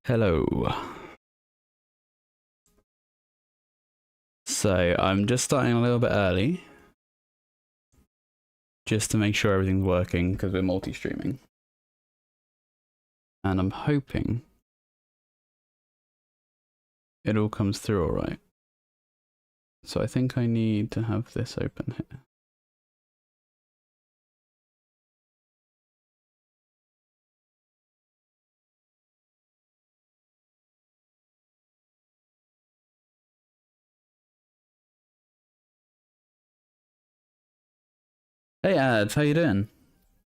Hello. So I'm just starting a little bit early, just to make sure everything's working because we're multi-streaming. And I'm hoping it all comes through all right. So I think I need to have this open here. Hey ads, how you doing?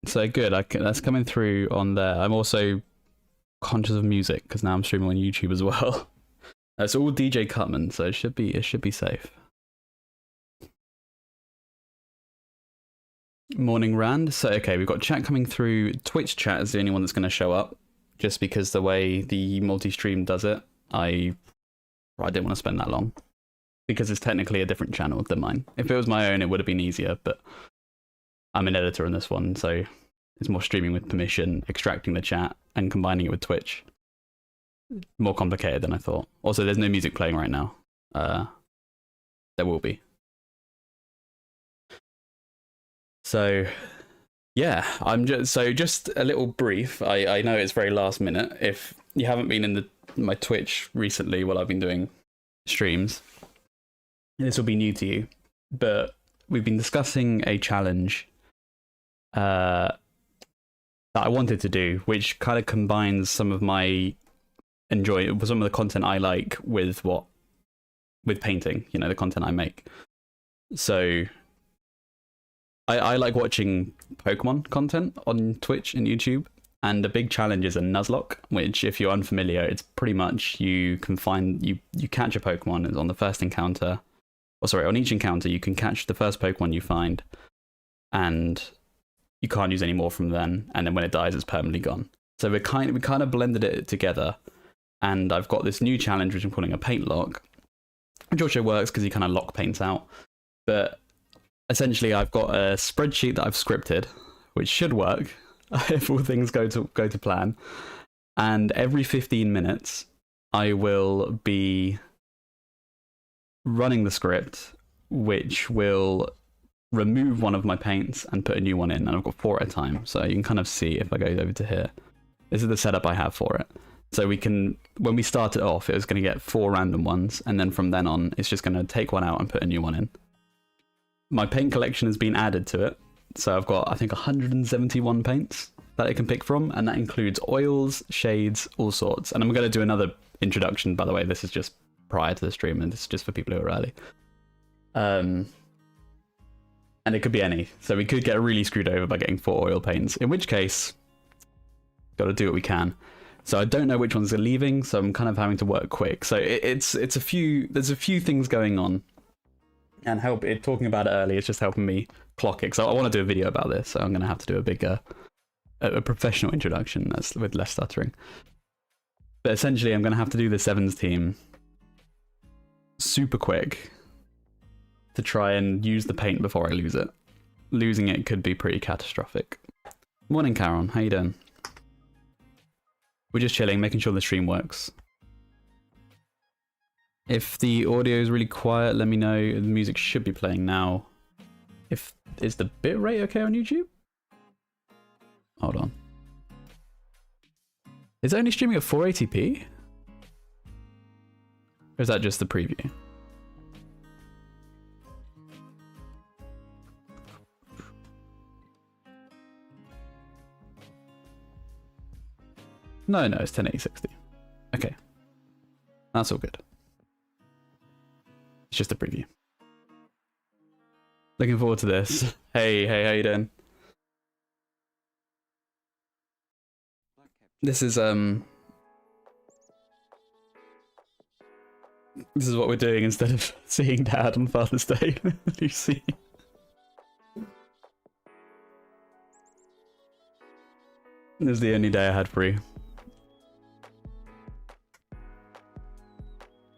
So good, that's coming through on there. I'm also conscious of music because now I'm streaming on YouTube as well. It's all DJ Cutman, so it should be safe. Morning Rand. So okay, we've got chat coming through. Twitch chat is the only one that's going to show up, just because the way the multi-stream does it. I didn't want to spend that long because it's technically a different channel than mine. If it was my own, it would have been easier, but I'm an editor in this one, so it's more streaming with permission, extracting the chat, and combining it with Twitch. More complicated than I thought. Also, there's no music playing right now. There will be. So, yeah, just a little brief. I know it's very last minute. If you haven't been in my Twitch recently while I've been doing streams, this will be new to you. But we've been discussing a challenge that I wanted to do, which kind of combines some of my some of the content I like with painting, you know, the content I make. So I like watching Pokemon content on Twitch and YouTube, and the big challenge is a Nuzlocke, which, if you're unfamiliar, it's pretty much you catch a Pokemon on the first encounter, or sorry, on each encounter you can catch the first Pokemon you find, and you can't use any more from then, and then when it dies it's permanently gone. So we kind of blended it together, and I've got this new challenge which I'm calling a Paintlock, which also works because you kind of lock paints out, but essentially I've got a spreadsheet that I've scripted, which should work if all things go to plan, and every 15 minutes I will be running the script, which will remove one of my paints and put a new one in, and I've got 4 at a time, so you can kind of see if I go over to here. This is the setup I have for it. So we can, when we start it off, it was going to get 4 random ones, and then from then on it's just going to take one out and put a new one in. My paint collection has been added to it, so I've got, I think, 171 paints that I can pick from, and that includes oils, shades, all sorts. And I'm going to do another introduction, by the way. This is just prior to the stream, and this is just for people who are early. And it could be any. So we could get really screwed over by getting 4 oil paints, in which case, got to do what we can. So I don't know which ones are leaving, so I'm kind of having to work quick. So there's a few things going on. And talking about it early is just helping me clock it. So I want to do a video about this, so I'm going to have to do a bigger, a professional introduction with less stuttering. But essentially, I'm going to have to do the Sevens team super quick to try and use the paint before I lose it. Losing it could be pretty catastrophic. Morning, Karen. How you doing? We're just chilling, making sure the stream works. If the audio is really quiet, let me know. The music should be playing now. Is the bitrate okay on YouTube? Hold on. Is it only streaming at 480p? Or is that just the preview? No, it's 1080-60. Okay. That's all good. It's just a preview. Looking forward to this. Hey, how you doing? This is what we're doing instead of seeing Dad on Father's Day. Lucy. This is the only day I had free.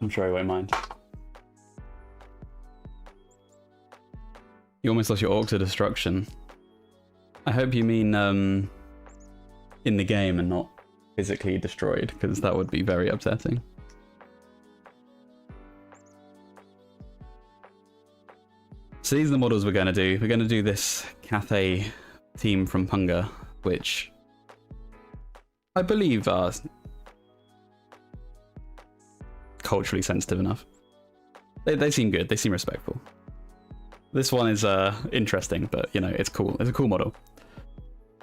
I'm sure he won't mind. You almost lost your orc to destruction. I hope you mean in the game and not physically destroyed, because that would be very upsetting. So these are the models we're going to do. We're going to do this Cathay team from Punga, which I believe are culturally sensitive enough. They seem good. They seem respectful. This one is interesting, but you know, it's cool. It's a cool model.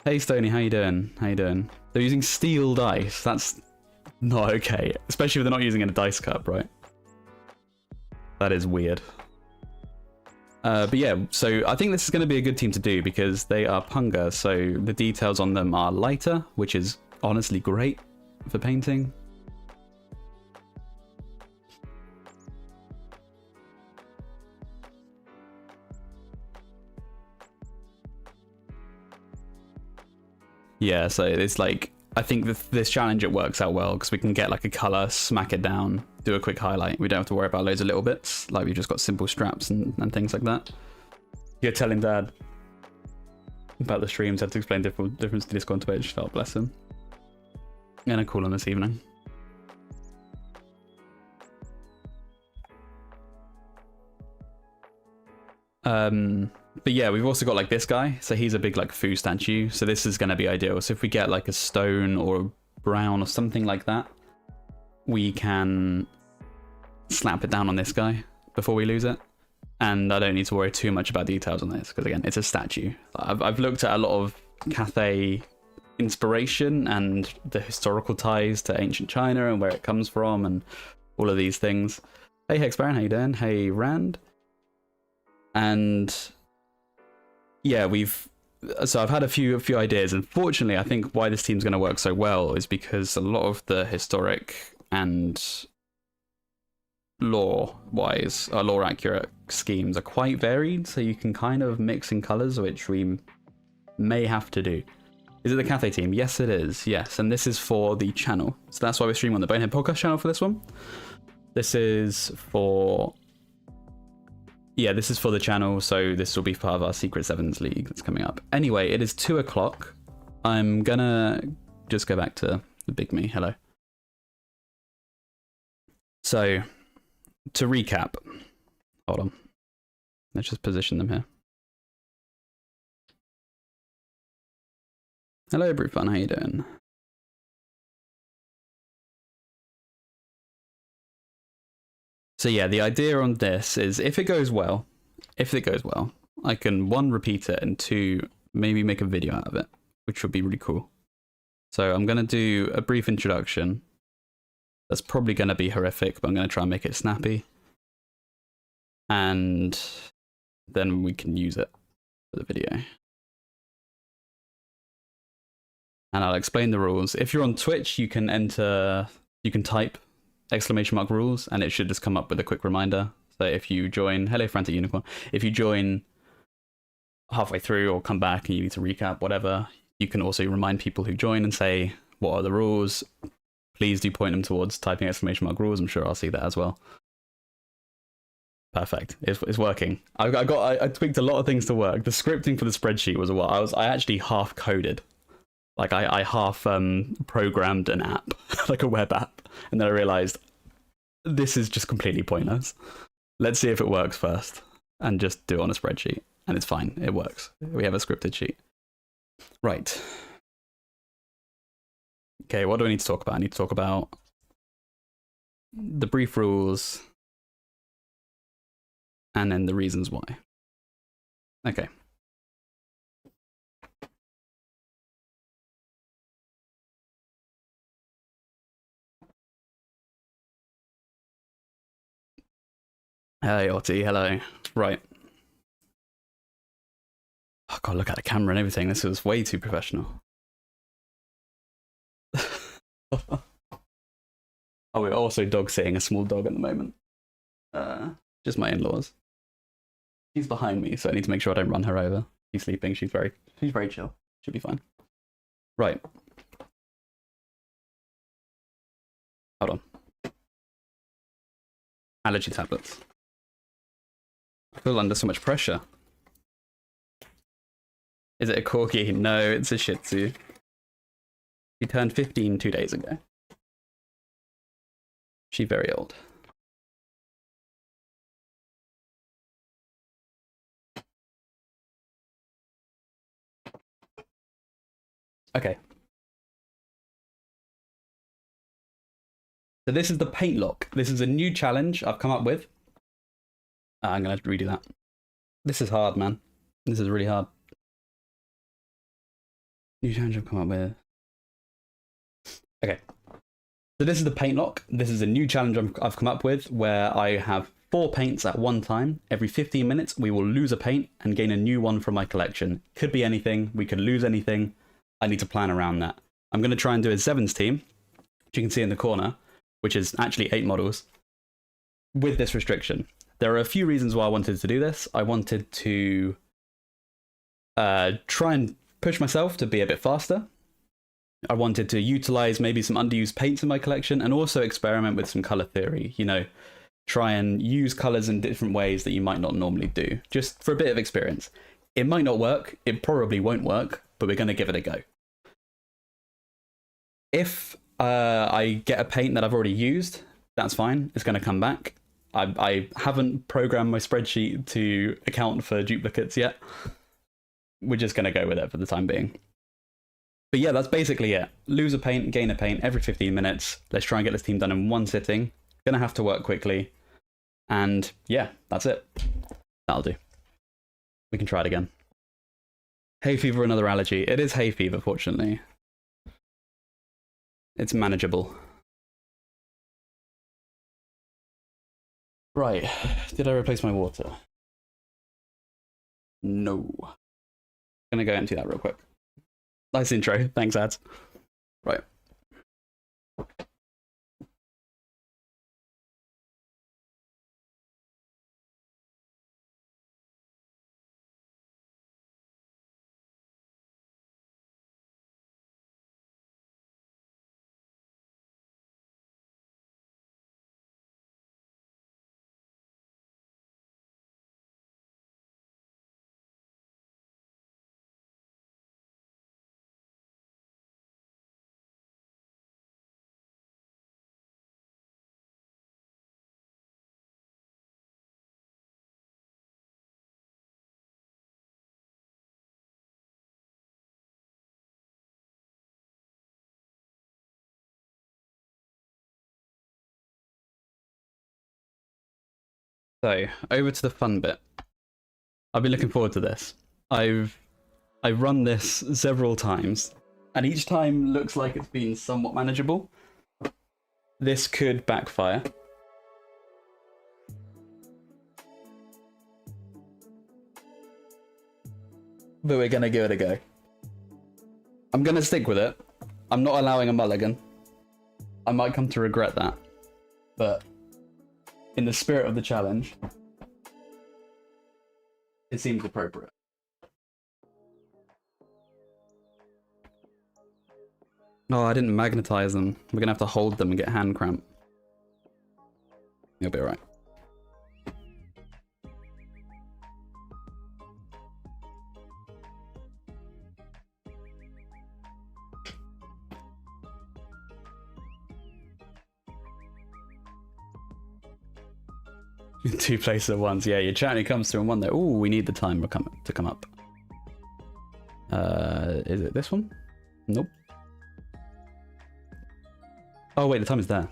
Hey Stoney, how you doing? How you doing? They're using steel dice. That's not okay, especially if they're not using it in a dice cup, right? That is weird. But yeah, so I think this is going to be a good team to do because they are Punga, so the details on them are lighter, which is honestly great for painting. Yeah, so it's like, I think this challenge, it works out well because we can get like a color, smack it down, do a quick highlight. We don't have to worry about loads of little bits, like we've just got simple straps and things like that. You're telling Dad about the streams, had to explain difference to Discord and Twitch. Oh, bless him. I'm gonna call him this evening. But yeah, we've also got like this guy. So he's a big like foo statue. So this is going to be ideal. So if we get like a stone or a brown or something like that, we can slap it down on this guy before we lose it. And I don't need to worry too much about details on this because again, it's a statue. I've looked at a lot of Cathay inspiration and the historical ties to ancient China and where it comes from and all of these things. Hey Hexbaron, how you doing? Hey Rand. And yeah, so I've had a few ideas, and fortunately I think why this team's going to work so well is because a lot of the historic and lore-wise, lore-accurate schemes are quite varied, so you can kind of mix in colours, which we may have to do. Is it the Cathay team? Yes, it is. Yes, and this is for the channel. So that's why we're streaming on the Bonehead podcast channel for this one. This is for... Yeah, this is for the channel, so this will be part of our Secret Sevens League that's coming up. Anyway, it is 2 o'clock. I'm gonna just go back to the big me. Hello. So, to recap. Hold on. Let's just position them here. Hello, Brute Fun. How you doing? So yeah, the idea on this is if it goes well, I can 1, repeat it, and 2, maybe make a video out of it, which would be really cool. So I'm going to do a brief introduction. That's probably going to be horrific, but I'm going to try and make it snappy. And then we can use it for the video. And I'll explain the rules. If you're on Twitch, you can type !rules, and it should just come up with a quick reminder. So if you join, hello Frantic Unicorn, if you join halfway through or come back and you need to recap, whatever, you can also remind people who join and say, what are the rules? Please do point them towards typing !rules. I'm sure I'll see that as well. Perfect. It's working. I tweaked a lot of things to work. The scripting for the spreadsheet was a while. I actually half coded. Like I half programmed an app, like a web app, and then I realized this is just completely pointless. Let's see if it works first, and just do it on a spreadsheet, and it's fine. It works. We have a scripted sheet. Right. Okay, what do I need to talk about? I need to talk about the brief rules, and then the reasons why. Okay. Hey, Otti, hello. Right. Oh, God, look at the camera and everything. This was way too professional. Oh, we're also dog sitting a small dog at the moment. Just my in-laws. She's behind me, so I need to make sure I don't run her over. She's sleeping. She's very chill. Should be fine. Right. Hold on. Allergy tablets. I feel under so much pressure. Is it a corgi? No, it's a Shih Tzu. She turned 15 2 days ago. She's very old. Okay. So this is the paint lock. This is a new challenge I've come up with. I'm going to have to redo that. This is hard, man. This is really hard. New challenge I've come up with. Okay. So this is the paint lock. This is a new challenge I've come up with where I have 4 paints at one time. Every 15 minutes, we will lose a paint and gain a new one from my collection. Could be anything. We could lose anything. I need to plan around that. I'm going to try and do a sevens team, which you can see in the corner, which is actually 8 models, with this restriction. There are a few reasons why I wanted to do this. I wanted to try and push myself to be a bit faster. I wanted to utilize maybe some underused paints in my collection and also experiment with some color theory, you know, try and use colors in different ways that you might not normally do, just for a bit of experience. It might not work, it probably won't work, but we're going to give it a go. If I get a paint that I've already used, that's fine, it's going to come back. I haven't programmed my spreadsheet to account for duplicates yet. We're just going to go with it for the time being. But yeah, that's basically it. Lose a paint, gain a paint every 15 minutes. Let's try and get this team done in one sitting. Gonna have to work quickly. And yeah, that's it. That'll do. We can try it again. Hay fever, another allergy. It is hay fever, fortunately. It's manageable. Right. Did I replace my water? No. Gonna go empty that real quick. Nice intro. Thanks, ads. Right. So, over to the fun bit. I've been looking forward to this. I've run this several times, and each time looks like it's been somewhat manageable. This could backfire. But we're gonna give it a go. I'm gonna stick with it. I'm not allowing a mulligan. I might come to regret that. But in the spirit of the challenge, it seems appropriate. No, I didn't magnetize them. We're gonna have to hold them and get hand cramp. You'll be alright. Two places at once. Yeah, your chat only comes through in one there. Ooh, we need the timer to come up. Is it this one? Nope. Oh wait, the time is there.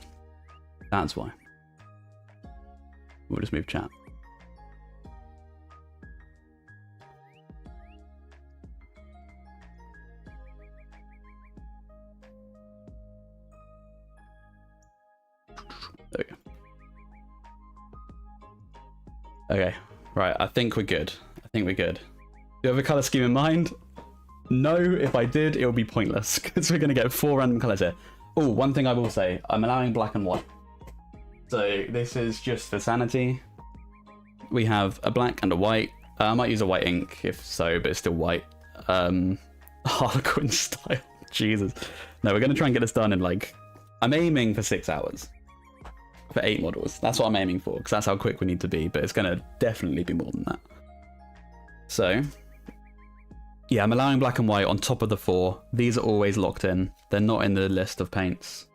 That's why. We'll just move chat. There we go. Okay, right, I think we're good. I think we're good. Do you have a colour scheme in mind? No, if I did, it would be pointless, because we're going to get 4 random colours here. Oh, one thing I will say, I'm allowing black and white. So this is just for sanity. We have a black and a white. I might use a white ink, if so, but it's still white. Harlequin style, Jesus. No, we're going to try and get this done in like... I'm aiming for 6 hours. For 8 models. That's what I'm aiming for, because that's how quick we need to be, but it's going to definitely be more than that. So, Yeah, I'm allowing black and white on top of the 4. These are always locked in. They're not in the list of paints.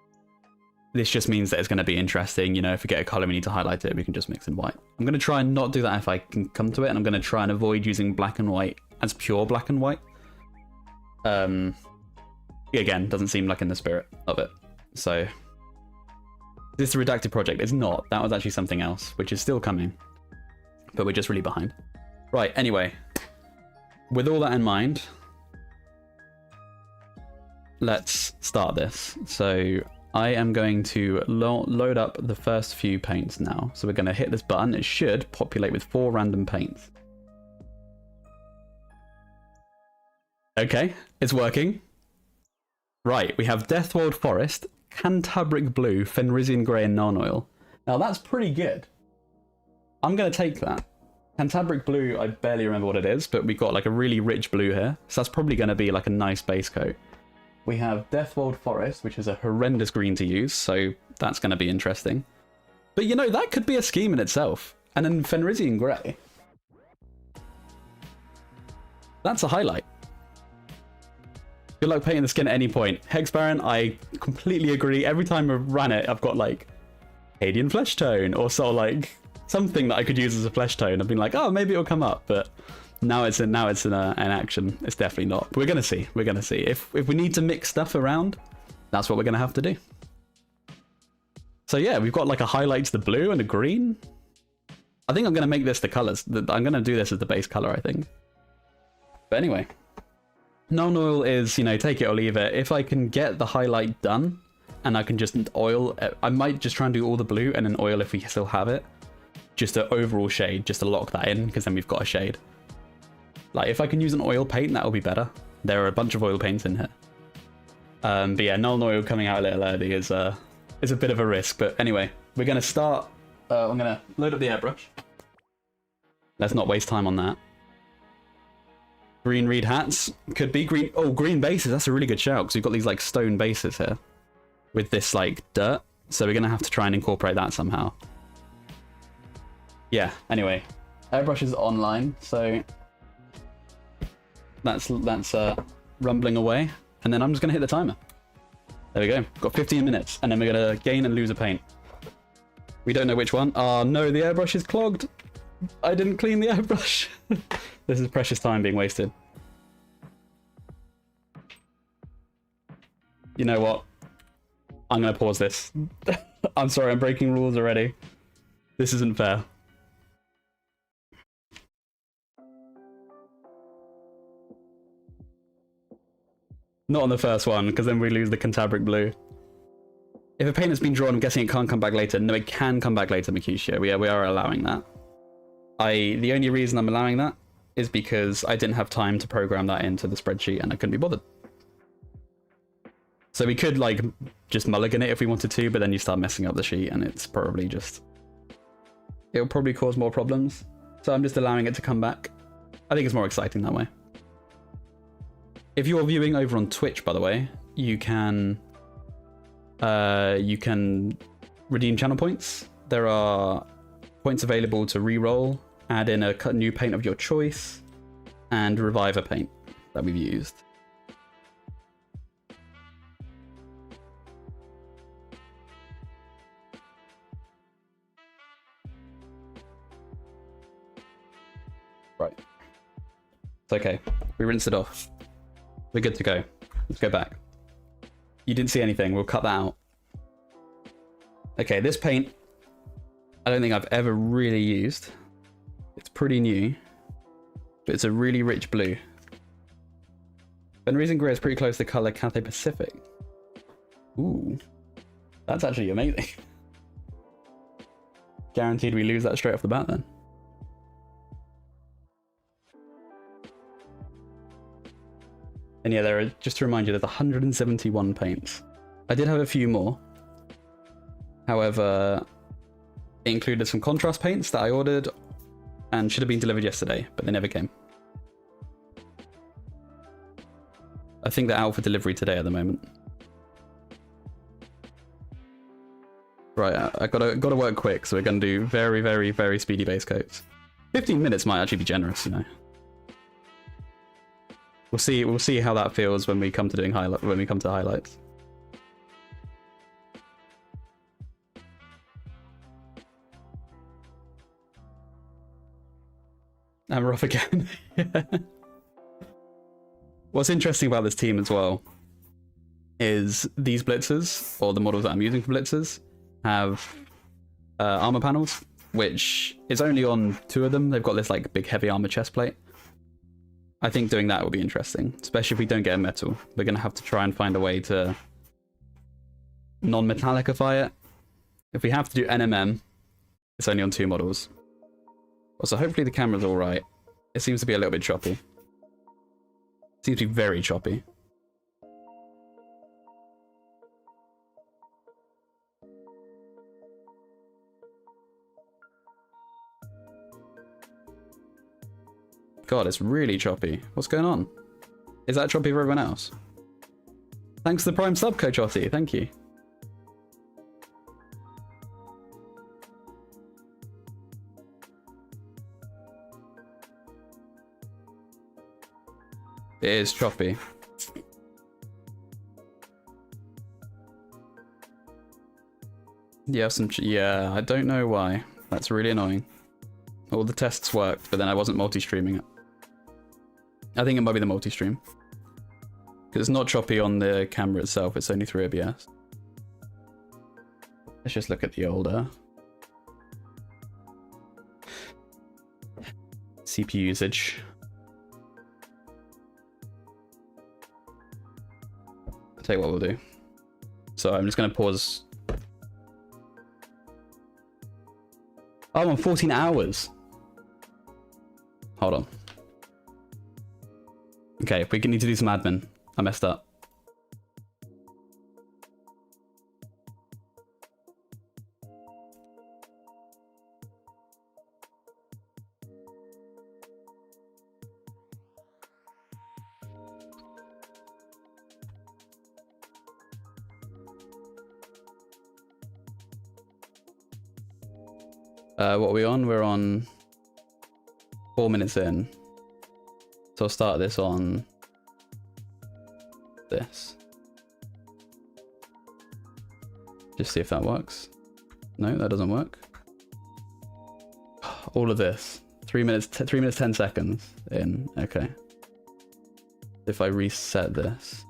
This just means that it's going to be interesting. You know, if we get a color we need to highlight it, we can just mix in white. I'm going to try and not do that if I can come to it, and I'm going to try and avoid using black and white as pure black and white. Again, doesn't seem like in the spirit of it. So, this is a redacted project. It's not. That was actually something else, which is still coming. But we're just really behind. Right, anyway. With all that in mind, let's start this. So I am going to load up the first few paints now. So we're going to hit this button. It should populate with 4 random paints. Okay, it's working. Right, we have Deathwold Forest, Cantabric Blue, Fenrisian Grey, and Narn Oil. Now that's pretty good. I'm going to take that. Cantabric Blue, I barely remember what it is, but we've got like a really rich blue here. So that's probably going to be like a nice base coat. We have Deathwold Forest, which is a horrendous green to use, so that's going to be interesting. But you know, that could be a scheme in itself. And then Fenrisian Grey. That's a highlight. Good luck painting the skin at any point. Hex Baron, I completely agree. Every time I've ran it, I've got like Cadian Flesh Tone or sort of like something that I could use as a flesh tone. I've been like, oh, maybe it'll come up, but now it's in an action. It's definitely not. But we're gonna see. We're gonna see. If we need to mix stuff around, that's what we're gonna have to do. So yeah, we've got like a highlight to the blue and a green. I think I'm gonna make this the colors. I'm gonna do this as the base color, I think. But anyway, Narn Oil is, you know, take it or leave it. If I can get the highlight done and I can just oil, I might just try and do all the blue and then oil if we still have it. Just an overall shade, just to lock that in, because then we've got a shade. Like, if I can use an oil paint, that'll be better. There are a bunch of oil paints in here. But yeah, Narn Oil coming out a little early is a bit of a risk. But anyway, we're going to start. I'm going to load up the airbrush. Let's not waste time on that. Green reed hats. Could be green. Oh, green bases. That's a really good shout, because we've got these like stone bases here with this like dirt. So we're going to have to try and incorporate that somehow. Yeah, anyway, airbrush is online, so that's rumbling away, and then I'm just gonna hit the timer. There we go. Got 15 minutes, and then we're gonna gain and lose a paint. We don't know which one. Oh no, the airbrush is clogged. I didn't clean the airbrush. This is precious time being wasted. You know what? I'm gonna pause this. I'm sorry, I'm breaking rules already. This isn't fair. Not on the first one, because then we lose the Cantabric Blue. If a paint has been drawn, I'm guessing it can't come back later. No, it can come back later, Mercutio. We are allowing that. The only reason I'm allowing that is because I didn't have time to program that into the spreadsheet and I couldn't be bothered. So we could like just mulligan it if we wanted to, but then you start messing up the sheet and it's probably just... It'll probably cause more problems. So I'm just allowing it to come back. I think it's more exciting that way. If you're viewing over on Twitch, by the way, you can redeem channel points. There are points available to re-roll, add in a new paint of your choice, and revive a paint that we've used. Right. It's okay. We rinsed it off. We're good to go. Let's go back. You didn't see anything. We'll cut that out. Okay, this paint, I don't think I've ever really used. It's pretty new, but it's a really rich blue. Fenrisian Grey is pretty close to the color Cathay Pacific. Ooh, that's actually amazing. Guaranteed we lose that straight off the bat then. And yeah, there are, just to remind you, there's 171 paints. I did have a few more. However, it included some contrast paints that I ordered and should have been delivered yesterday, but they never came. I think they're out for delivery today at the moment. Right, I gotta work quick, so we're gonna do very, very, very speedy base coats. 15 minutes might actually be generous, you know. We'll see how that feels when we come to doing highlights. And we're off again. What's interesting about this team as well is these blitzers, or the models that I'm using for blitzers, have armor panels, which is only on 2 of them. They've got this like big heavy armor chest plate. I think doing that will be interesting, especially if we don't get a metal. We're going to have to try and find a way to non-metallicify it. If we have to do NMM, it's only on 2 models. Also, hopefully the camera's alright. It seems to be a little bit choppy. It seems to be very choppy. God, it's really choppy. What's going on? Is that choppy for everyone else? Thanks to the Prime sub, Coach Otti. Thank you. It is choppy. Yeah, yeah, I don't know why. That's really annoying. All the tests worked, but then I wasn't multi-streaming it. I think it might be the multi-stream. Because it's not choppy on the camera itself, it's only through OBS. Let's just look at the older CPU usage. I'll tell you what we'll do. So I'm just going to pause. Oh, I'm on 14 hours. Hold on. Okay, we need to do some admin. I messed up. What are we on? We're on 4 minutes in. So I'll start this on this. Just see if that works. No, that doesn't work. All of this. 3 minutes 10 seconds in. Okay. If I reset this.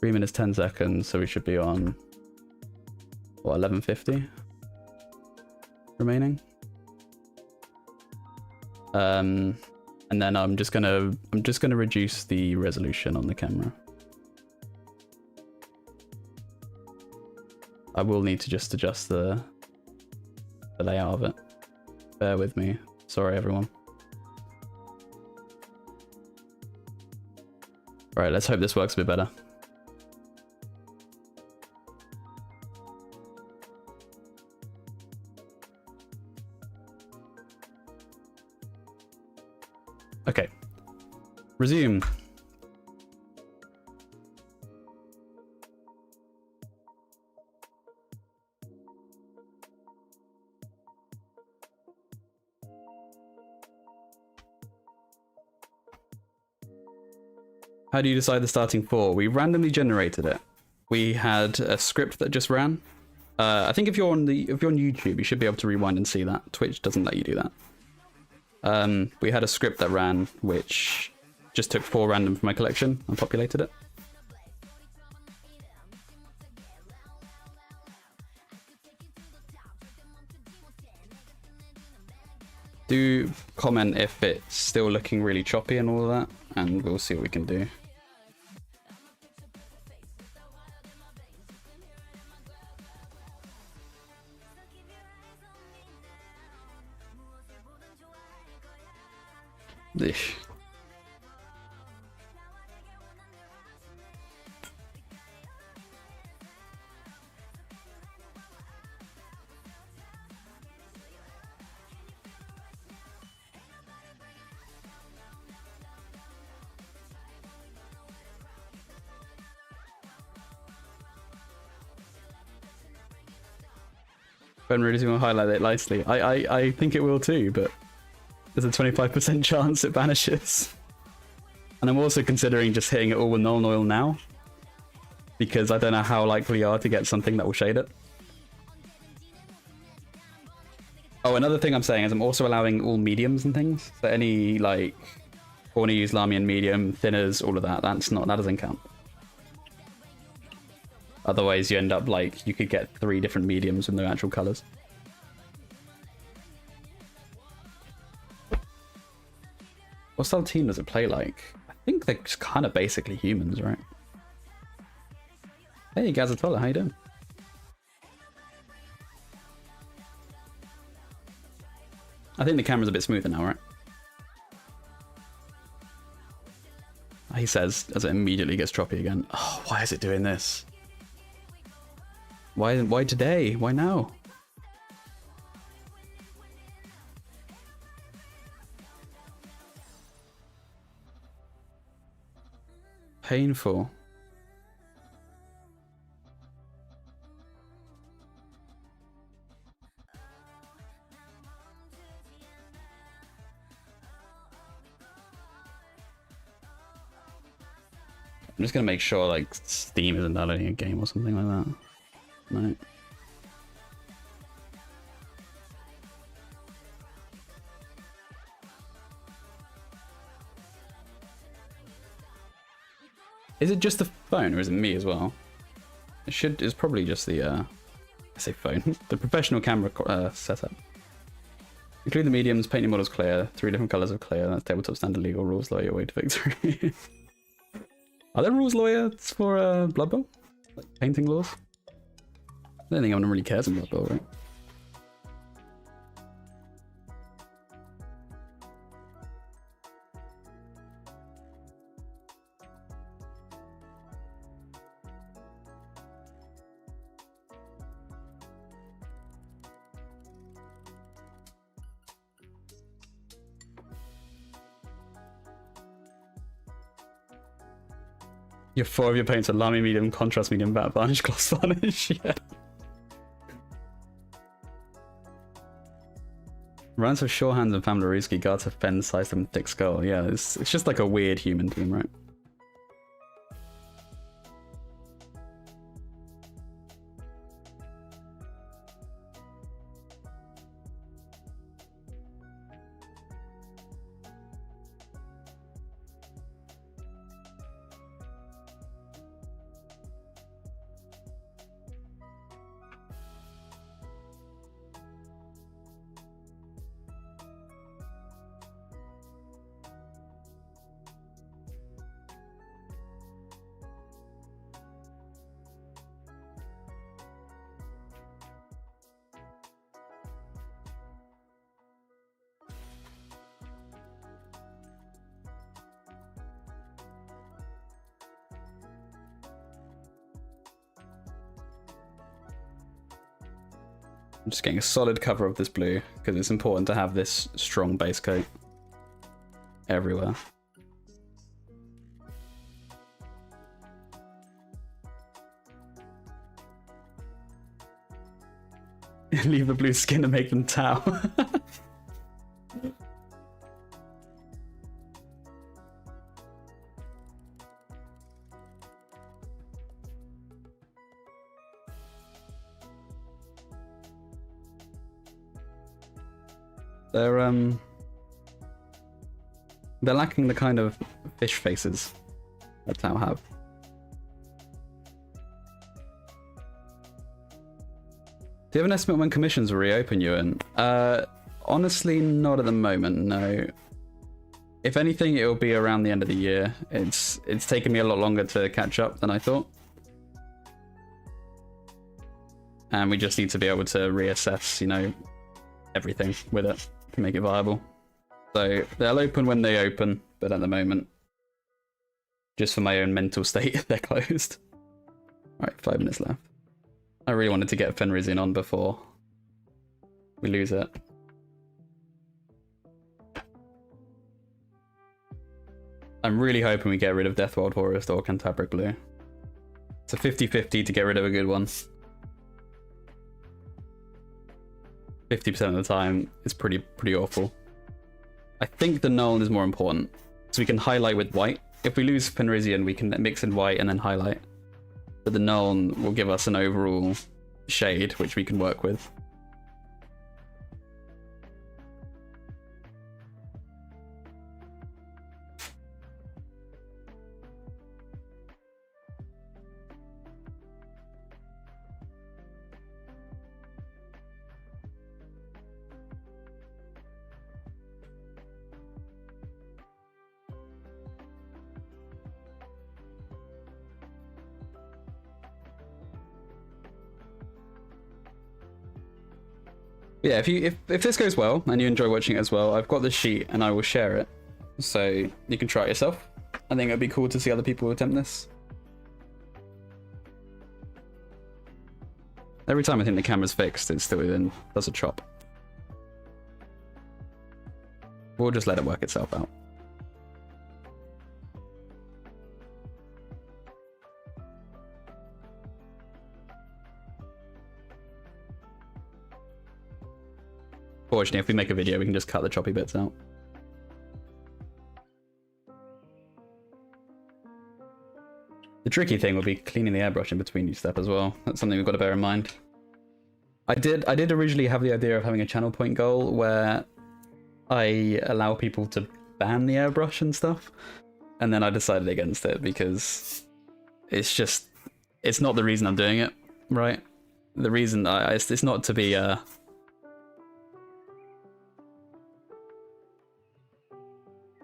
3 minutes 10 seconds, so we should be on what, 11:50 remaining. And then I'm just gonna reduce the resolution on the camera. I will need to just adjust the layout of it. Bear with me. Sorry, everyone. All right, let's hope this works a bit better. Okay. Resume. How do you decide the starting 4? We randomly generated it. We had a script that just ran. I think if you're on YouTube, you should be able to rewind and see that. Twitch doesn't let you do that. We had a script that ran, which just took 4 random from my collection and populated it. Do comment if it's still looking really choppy and all of that, and we'll see what we can do. Ish. Ben really will highlight it nicely. I think it will too, but there's a 25% chance it vanishes. And I'm also considering just hitting it all with null oil now, because I don't know how likely you are to get something that will shade it. Oh, another thing I'm saying is I'm also allowing all mediums and things. So any like Cornelius, Lamian medium, thinners, all of that, that doesn't count. Otherwise you end up like, you could get 3 different mediums with no actual colors. What style team does it play like? I think they're just kind of basically humans, right? Hey, Gazatola, how you doing? I think the camera's a bit smoother now, right? He says as it immediately gets choppy again. Oh, why is it doing this? Why today? Why now? Painful. I'm just gonna make sure like Steam isn't downloading a game or something like that. No. Is it just the phone or is it me as well? It's probably just the I say phone, the professional camera setup. Include the mediums, paint your models clear, 3 different colors of clear. That's tabletop standard legal rules, lawyer your way to victory. Are there rules lawyers for Blood Bowl? Like painting laws? I don't think anyone really cares in Blood Bowl, right? Your 4 of your paints are Lamy medium, contrast medium, matte varnish, gloss varnish. Yeah. Runs with sure hands and Famlaruski, guards have fen, size them, thick skull. Yeah, it's just like a weird human team, right? I'm just getting a solid cover of this blue because it's important to have this strong base coat everywhere. Leave the blue skin to make them Tau. They're lacking the kind of fish faces that Tau have. Do you have an estimate when commissions will reopen, Ewan? Honestly, not at the moment, no. If anything, it'll be around the end of the year. It's taken me a lot longer to catch up than I thought. And we just need to be able to reassess, you know, everything with it to make it viable. So they'll open when they open, but at the moment, just for my own mental state, they're closed. Alright, 5 minutes left. I really wanted to get Fenrisian on before we lose it. I'm really hoping we get rid of Deathworld Horror Store Cantabric Blue. It's a 50-50 to get rid of a good one. 50% of the time, it's pretty awful. I think the null is more important. So we can highlight with white. If we lose Fenrisian, we can mix in white and then highlight. But the null will give us an overall shade, which we can work with. Yeah, if this goes well and you enjoy watching it as well, I've got the sheet and I will share it, so you can try it yourself. I think it'd be cool to see other people attempt this. Every time I think the camera's fixed, it still then does a chop. We'll just let it work itself out. Fortunately, if we make a video, we can just cut the choppy bits out. The tricky thing will be cleaning the airbrush in between each step as well. That's something we've got to bear in mind. I did originally have the idea of having a channel point goal where I allow people to ban the airbrush and stuff, and then I decided against it because it's not the reason I'm doing it, right? The reason it's not to be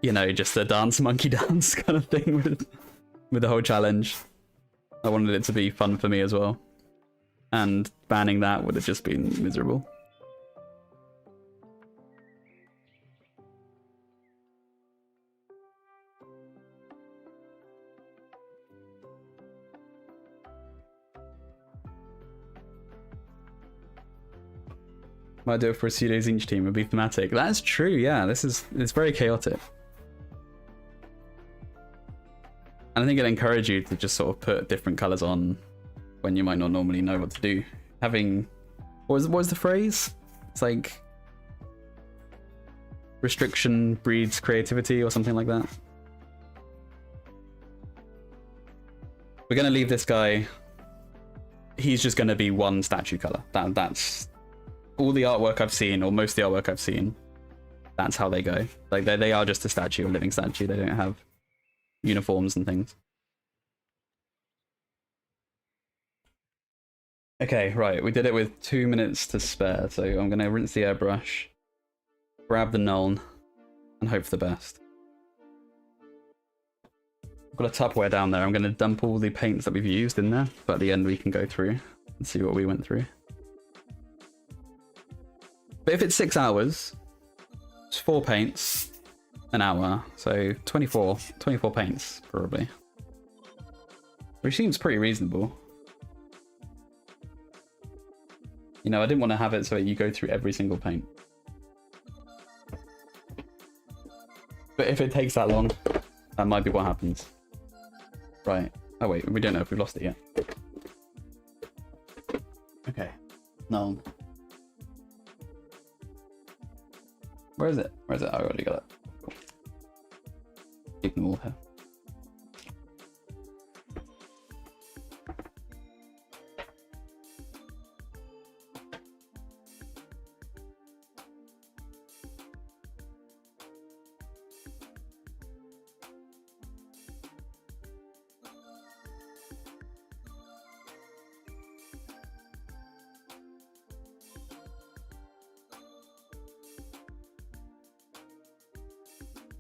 you know, just a dance monkey dance kind of thing with the whole challenge. I wanted it to be fun for me as well, and banning that would have just been miserable. Might do it for a pseudo Zinch team, it would be thematic. That's true, yeah, it's very chaotic. And I think it encourages you to just sort of put different colours on when you might not normally know what to do. Having, what was the phrase? It's like, restriction breeds creativity or something like that. We're going to leave this guy, he's just going to be one statue colour. That's all the artwork I've seen, or most of the artwork I've seen, that's how they go. Like they are just a statue, a living statue. They don't have uniforms and things. Okay, right, we did it with 2 minutes to spare, so I'm going to rinse the airbrush, grab the null, and hope for the best. I've got a Tupperware down there. I'm going to dump all the paints that we've used in there, but at the end we can go through and see what we went through. But if it's 6 hours, it's 4 paints, an hour, so 24 paints, probably. Which seems pretty reasonable. You know, I didn't want to have it so that you go through every single paint. But if it takes that long, that might be what happens. Right. Oh wait, we don't know if we've lost it yet. Okay. No. Where is it? Where is it? Oh, I already got it. Keep them all here.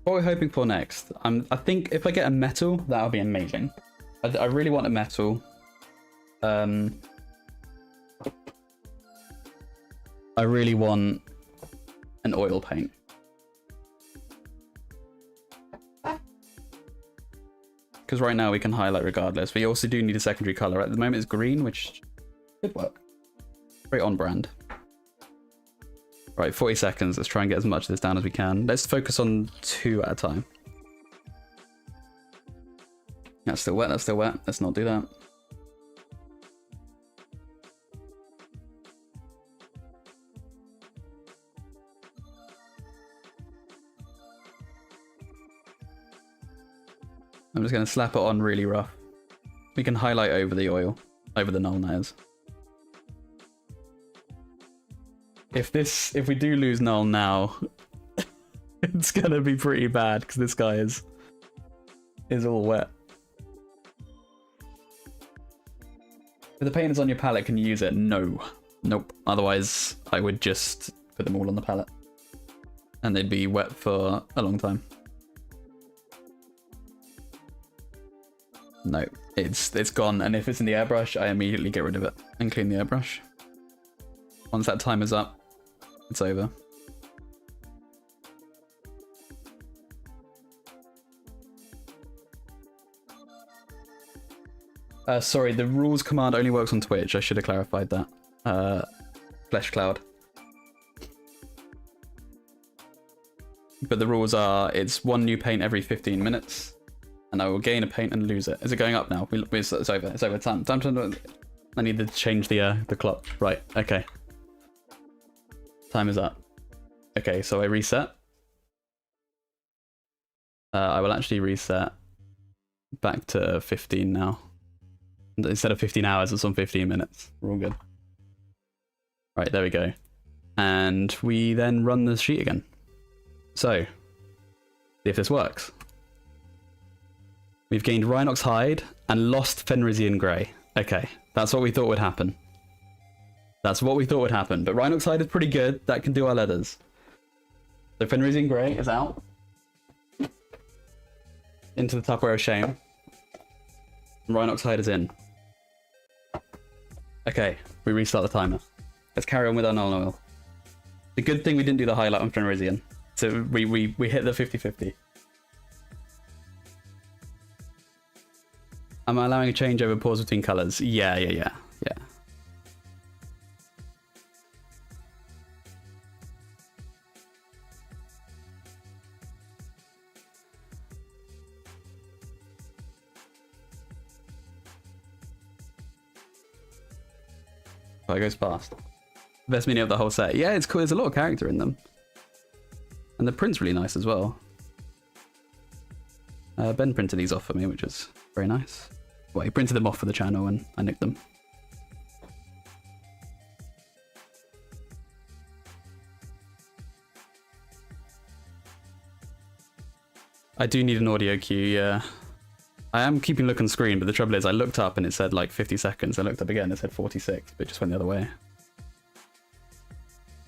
What are we hoping for next? I think if I get a metal, that'll be amazing. I really want a metal. I really want an oil paint. Because right now we can highlight regardless. We also do need a secondary color. At the moment it's green, which could work. Very on brand. Right, 40 seconds. Let's try and get as much of this down as we can. Let's focus on 2 at a time. That's still wet, that's still wet. Let's not do that. I'm just going to slap it on really rough. We can highlight over the oil, over the null that is. If we do lose null now, it's going to be pretty bad because this guy is all wet. If the paint is on your palette, can you use it? No. Nope. Otherwise, I would just put them all on the palette. And they'd be wet for a long time. No, it's gone. And if it's in the airbrush, I immediately get rid of it and clean the airbrush. Once that timer's up, it's over. Sorry, the rules command only works on Twitch. I should have clarified that. Flesh Cloud. But the rules are, it's one new paint every 15 minutes, and I will gain a paint and lose it. Is it going up now? It's over. It's over. Time to. I need to change the clock. Right. Okay. Time is up. Okay, so I reset. I will actually reset back to 15 now. Instead of 15 hours, it's on 15 minutes. We're all good. Right, there we go. And we then run the sheet again. So, see if this works. We've gained Rhinox Hide and lost Fenrisian Grey. Okay, that's what we thought would happen. That's what we thought would happen. But Rhinox Hide is pretty good. That can do our leathers. So Fenrisian Grey is out. Into the Tupperware of Shame. And Rhinox Hide is in. Okay, we restart the timer. Let's carry on with our null oil. The good thing we didn't do the highlight on Fenrisian. So we hit the 50-50. Am I allowing a changeover pause between colours? Yeah. If it goes past. Best mini of the whole set. Yeah, it's cool. There's a lot of character in them. And the print's really nice as well. Ben printed these off for me, which is very nice. Well, he printed them off for the channel and I nicked them. I do need an audio cue, yeah. I am keeping a look on screen, but the trouble is I looked up and it said like 50 seconds. I looked up again, it said 46, but it just went the other way.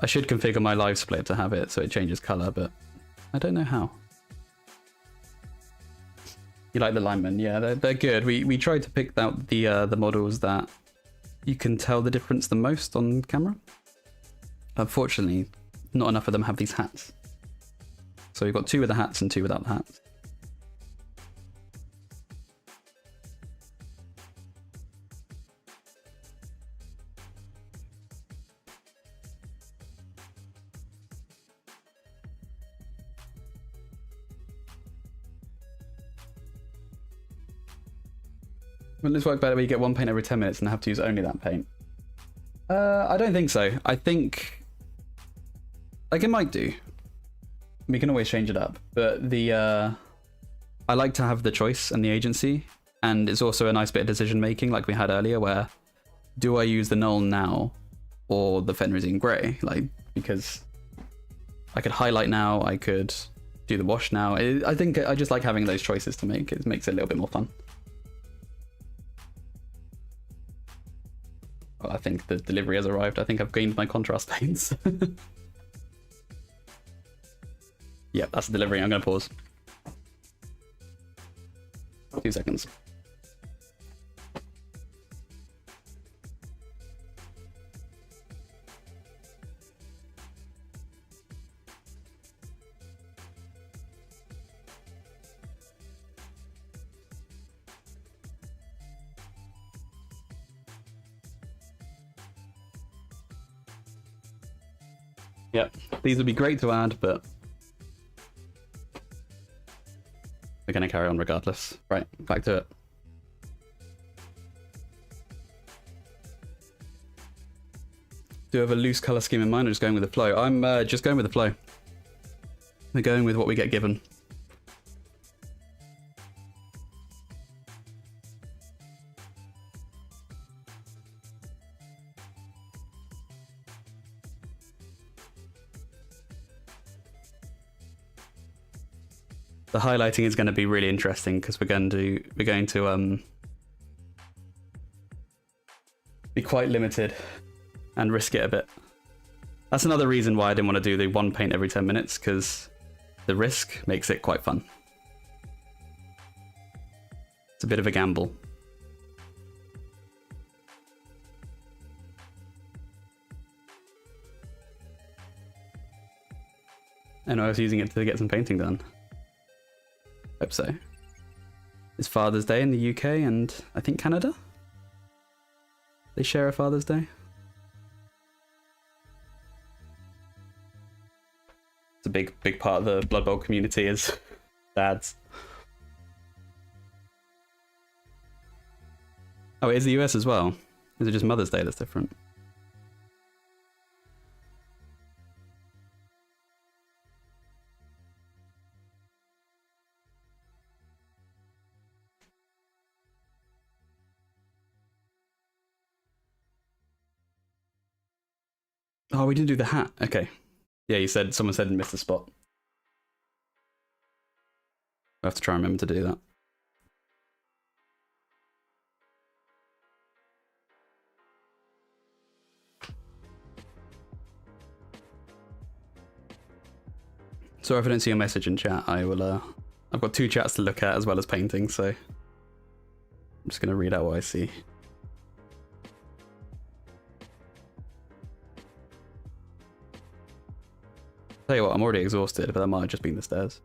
I should configure my live split to have it so it changes colour, but I don't know how. You like the linemen? Yeah, they're good. We tried to pick out the models that you can tell the difference the most on camera. Unfortunately, not enough of them have these hats. So we've got 2 with the hats and 2 without the hats. Will this work better where you get one paint every 10 minutes and have to use only that paint? I don't think so. I think... like, it might do. We can always change it up. But the... I like to have the choice and the agency. And it's also a nice bit of decision making, like we had earlier, where... do I use the null now? Or the Fenrisian Grey? Like, because... I could highlight now, I could do the wash now. I think I just like having those choices to make. It makes it a little bit more fun. Well, I think the delivery has arrived. I think I've gained my contrast paints. Yep, that's the delivery. I'm going to pause. 2 seconds. Yep, these would be great to add, but we're going to carry on regardless. Right, back to it. Do you have a loose colour scheme in mind or just going with the flow? I'm just going with the flow. We're going with what we get given. The highlighting is going to be really interesting because we're going to be quite limited and risk it a bit. That's another reason why I didn't want to do the one paint every 10 minutes, because the risk makes it quite fun. It's a bit of a gamble. And I was using it to get some painting done. Hope so. It's Father's Day in the UK and I think Canada? They share a Father's Day? It's a big part of the Blood Bowl community is dads. Oh, it is the US as well? Is it just Mother's Day that's different? Oh, we didn't do the hat. Okay. Yeah, someone said missed the spot. I have to try and remember to do that. Sorry if I don't see your message in chat. I've got 2 chats to look at as well as painting, so I'm just gonna read out what I see. Tell you what, I'm already exhausted, but that might have just been the stairs.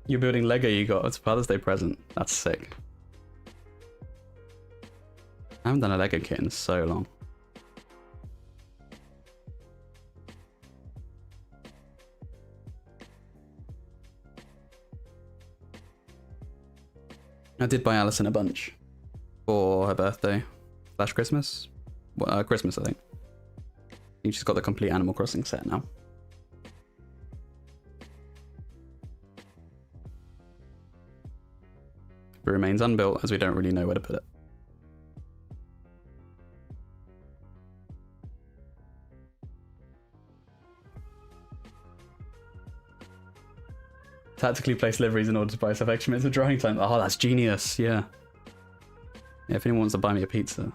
You're building Lego you got as a Father's Day present. That's sick. I haven't done a Lego kit in so long. I did buy Alison a bunch for her birthday / Christmas. Well, Christmas, I think. She's got the complete Animal Crossing set now. It remains unbuilt as we don't really know where to put it. Tactically place liveries in order to buy yourself extra minutes of drying time. Oh, that's genius, yeah. Yeah, if anyone wants to buy me a pizza.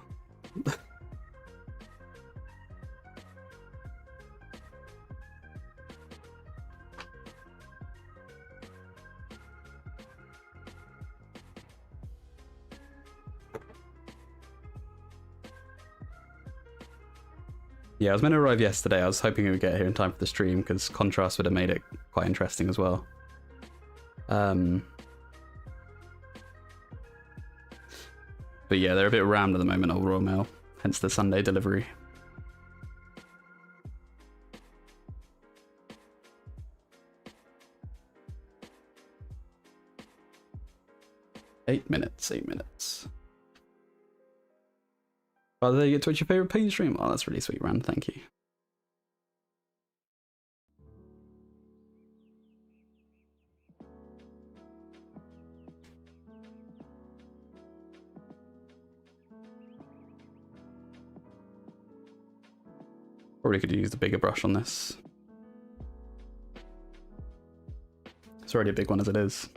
Yeah, I was meant to arrive yesterday. I was hoping we would get here in time for the stream because contrast would have made it quite interesting as well. But yeah, they're a bit rammed at the moment, old Royal Mail, hence the Sunday delivery. Eight minutes. Oh, there you get Twitch your favorite paint stream. Oh, that's really sweet, Rand. Thank you. Probably could use the bigger brush on this. It's already a big one as it is.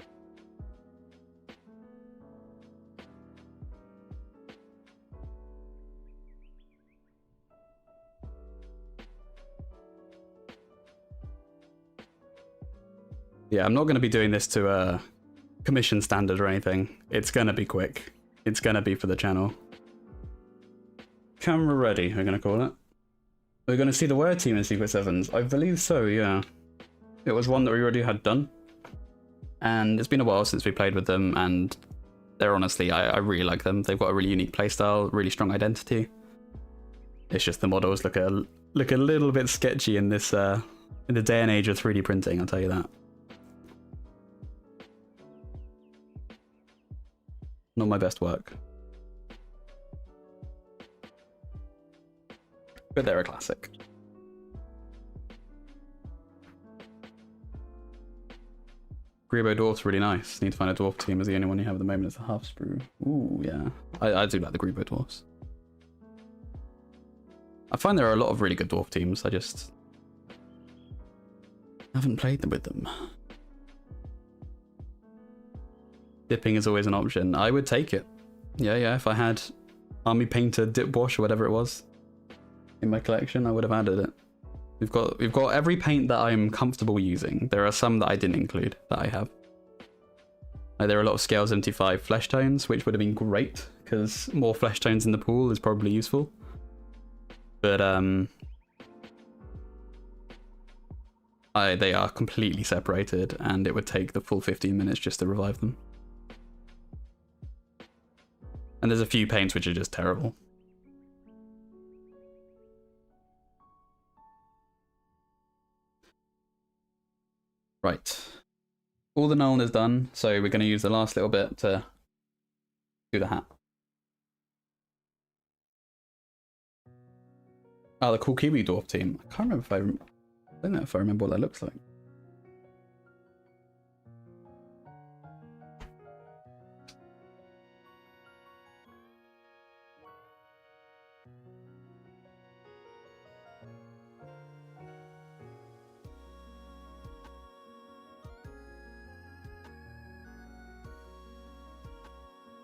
Yeah, I'm not going to be doing this to a commission standard or anything. It's going to be quick. It's going to be for the channel. Camera ready, we're going to call it. We're going to see the Wear team in Secret Sevens. I believe so, yeah. It was one that we already had done. And it's been a while since we played with them, and they're honestly, I really like them. They've got a really unique playstyle, really strong identity. It's just the models look a little bit sketchy in this in the day and age of 3D printing, I'll tell you that. Not my best work. But they're a classic. Grebo Dwarf's really nice. Need to find a dwarf team, as the only one you have at the moment is the half sprue. Ooh, yeah. I do like the Grebo Dwarfs. I find there are a lot of really good dwarf teams. I just haven't played them with them. Dipping is always an option. I would take it. Yeah, if I had Army Painter Dip Wash or whatever it was in my collection, I would have added it. We've got every paint that I'm comfortable using. There are some that I didn't include that I have. Like, there are a lot of Scale 75 flesh tones, which would have been great because more flesh tones in the pool is probably useful. But they are completely separated, and it would take the full 15 minutes just to revive them. And there's a few paints which are just terrible. Right. All the Nuln is done, so we're going to use the last little bit to do the hat. Oh, the cool Kiwi Dwarf team. I can't remember if I don't know if I remember what that looks like.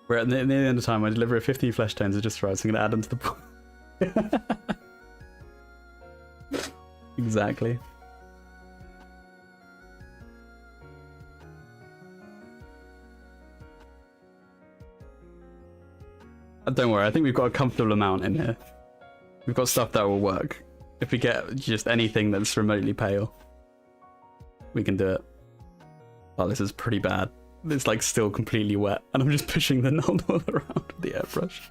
We're at the end of time. I deliver 15 flesh tones. It just throws. So I'm going to add them to the pool. Exactly. Don't worry, I think we've got a comfortable amount in here. We've got stuff that will work. If we get just anything that's remotely pale, we can do it. Oh, this is pretty bad. It's like still completely wet, and I'm just pushing the null all around with the airbrush.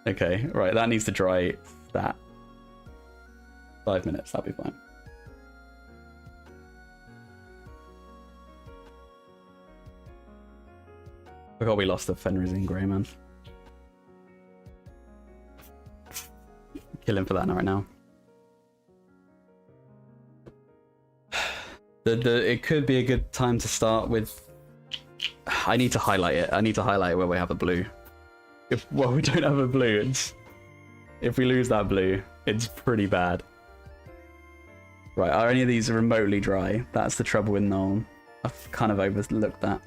Okay, right, that needs to dry that. 5 minutes, that'll be fine. I forgot we lost the Fenrisine Grey, man. Kill him for that right now. It could be a good time to start with. I need to highlight it. I need to highlight it where we have a blue. Well, we don't have a blue. If we lose that blue, it's pretty bad. Right, are any of these remotely dry? That's the trouble with Nuln. I've kind of overlooked that.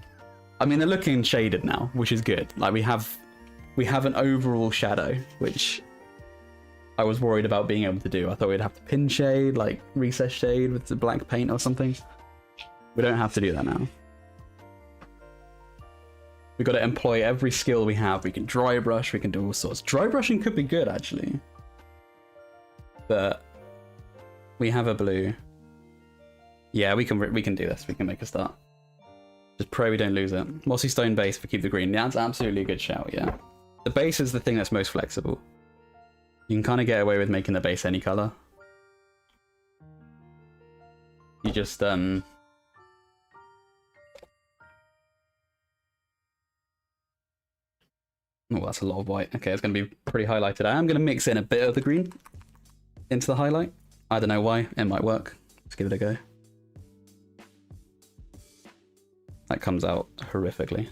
I mean, they're looking shaded now, which is good. Like, we have an overall shadow, which I was worried about being able to do. I thought we'd have to pin shade, like recess shade with the black paint or something. We don't have to do that now. We've got to employ every skill we have. We can dry brush, we can do all sorts. Dry brushing could be good, actually. But we have a blue. Yeah, we can do this. We can make a start. Just pray we don't lose it. Mossy stone base for keep the green. Yeah, that's absolutely a good shout, yeah. The base is the thing that's most flexible. You can kind of get away with making the base any color. You just, oh, that's a lot of white. Okay, it's going to be pretty highlighted. I am going to mix in a bit of the green into the highlight. I don't know why. It might work. Let's give it a go. That comes out horrifically.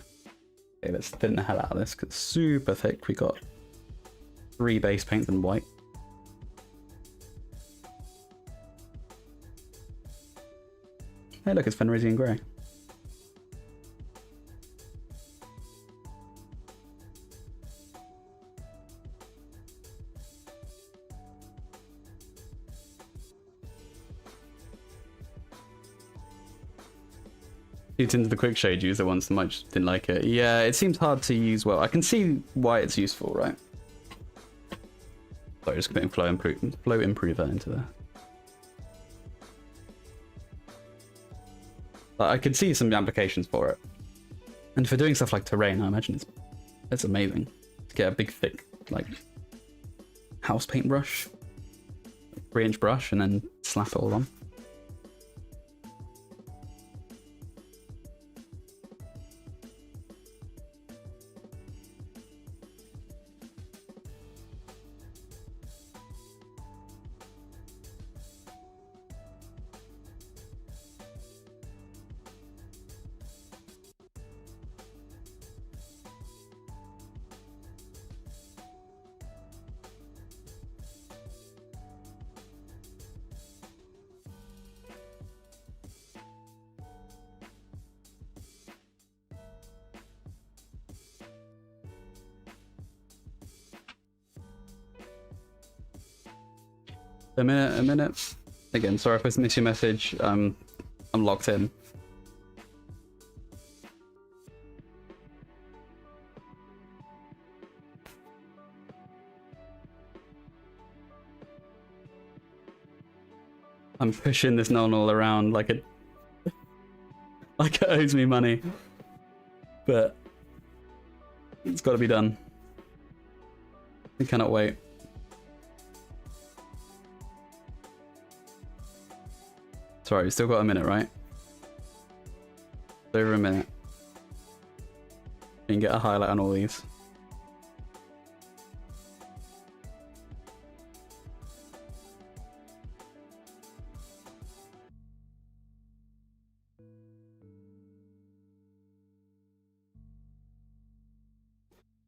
Okay, let's thin the hell out of this because it's super thick. We got 3 base paints and white. Hey, look, it's Fenrisian Grey. It's into the quick shade user ones that much didn't like it. Yeah, it seems hard to use well. I can see why it's useful, right? Sorry, just putting flow improver into there. But I could see some applications for it. And for doing stuff like terrain, I imagine it's amazing to get a big thick like house paint brush, 3-inch brush, and then slap it all on. A minute. Again, sorry if I missed your message. I'm locked in. I'm pushing this non all around like it owes me money. But it's got to be done. I cannot wait. Sorry, we still got a minute, right? It's over a minute. You can get a highlight on all these.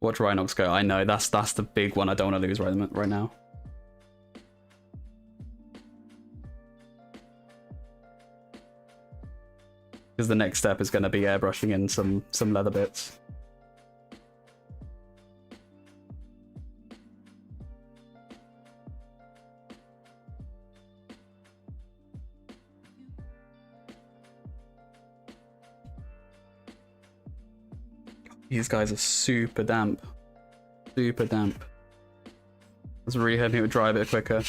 Watch Rhinox go. I know, that's the big one I don't want to lose right now. Because the next step is going to be airbrushing in some leather bits. These guys are super damp. Super damp. I was really hoping it would dry a bit quicker.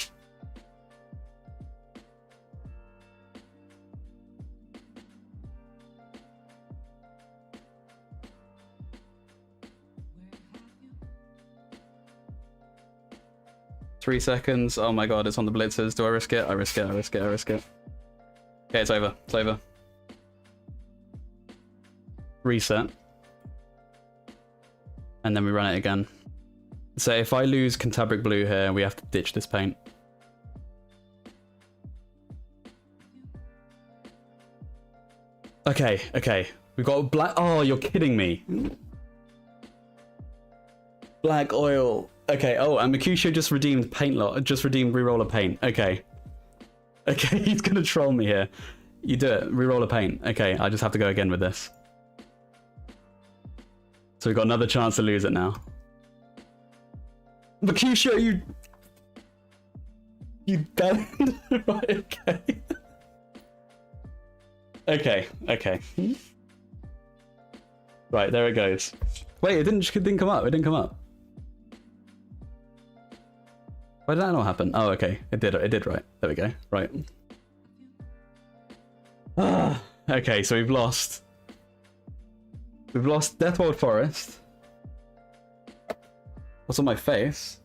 Three seconds. Oh my god, it's on the blitzers. Do I risk it? I risk it, I risk it, I risk it. Okay, it's over. It's over. Reset. And then we run it again. So if I lose Cantabric Blue here, we have to ditch this paint. Okay, okay. We've got black. Oh, you're kidding me. Black oil. Okay, oh, and Mercutio just redeemed PAINTLOCK. Just redeemed reroll of paint. Okay. Okay, he's gonna troll me here. You do it. Reroll of paint. Okay, I just have to go again with this. So we've got another chance to lose it now. Mercutio, you bend. Right, okay. Okay, okay. Right, there it goes. Wait, it didn't come up. It didn't come up. Why did that not happen? Oh, okay. It did right. There we go. Right. Ah, okay, so we've lost. We've lost Deathworld Forest. What's on my face?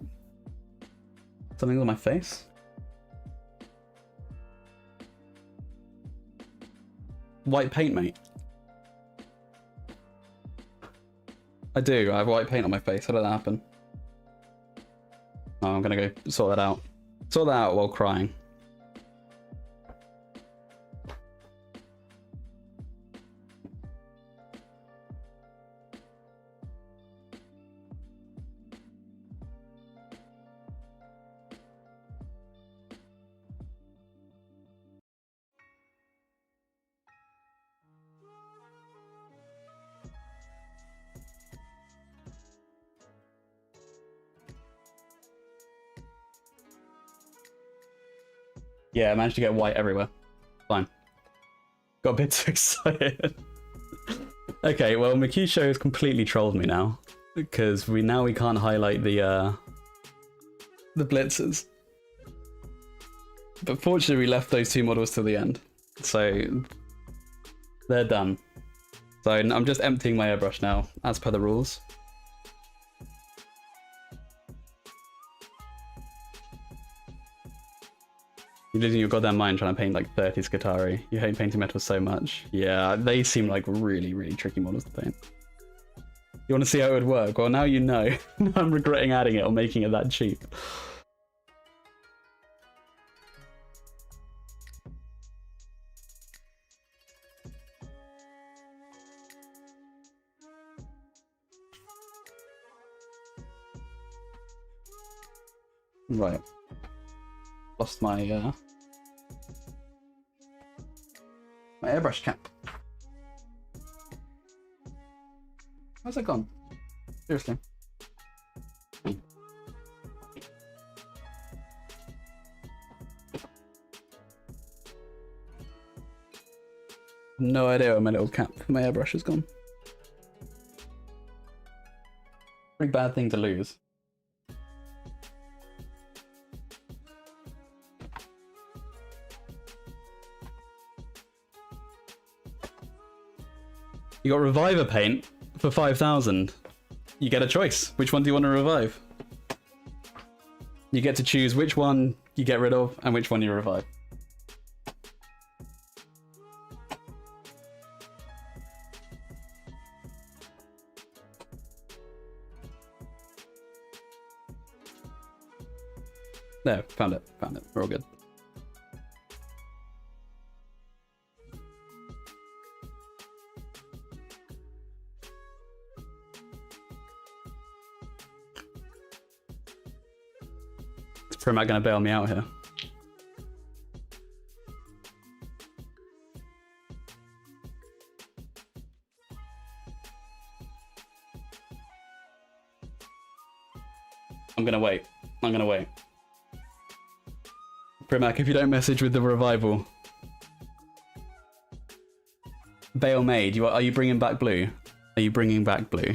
Something on my face? White paint, mate. I do. I have white paint on my face. How did that happen? Oh, I'm gonna go sort that out. Sort that out while crying. Yeah, I managed to get white everywhere. Fine. Got a bit too excited. Okay, well, Mercutio has completely trolled me now. Because we can't highlight the blitzers. But fortunately we left those two models till the end. So they're done. So I'm just emptying my airbrush now, as per the rules. You're losing your goddamn mind trying to paint like 30 Scutari. You hate painting metals so much. Yeah, they seem like really, really tricky models to paint. You want to see how it would work? Well, now you know. I'm regretting adding it or making it that cheap. Right. Lost my my airbrush cap. How's that gone? Seriously. No idea where my little cap for my airbrush has gone. Pretty bad thing to lose. You got Reviver Paint for 5,000. You get a choice. Which one do you want to revive? You get to choose which one you get rid of and which one you revive. There, found it. We're all good. Is Primac gonna bail me out here? I'm gonna wait. Primac, if you don't message with the revival. Bale Maid, are you bringing back blue? Are you bringing back blue?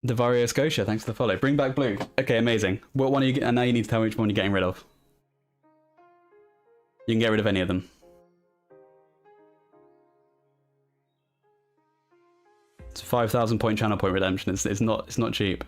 Devario Scotia, thanks for the follow. Bring back blue. Okay, amazing. What one are you getting? And now you need to tell me which one you're getting rid of. You can get rid of any of them. It's 5,000 point channel point redemption. It's not cheap.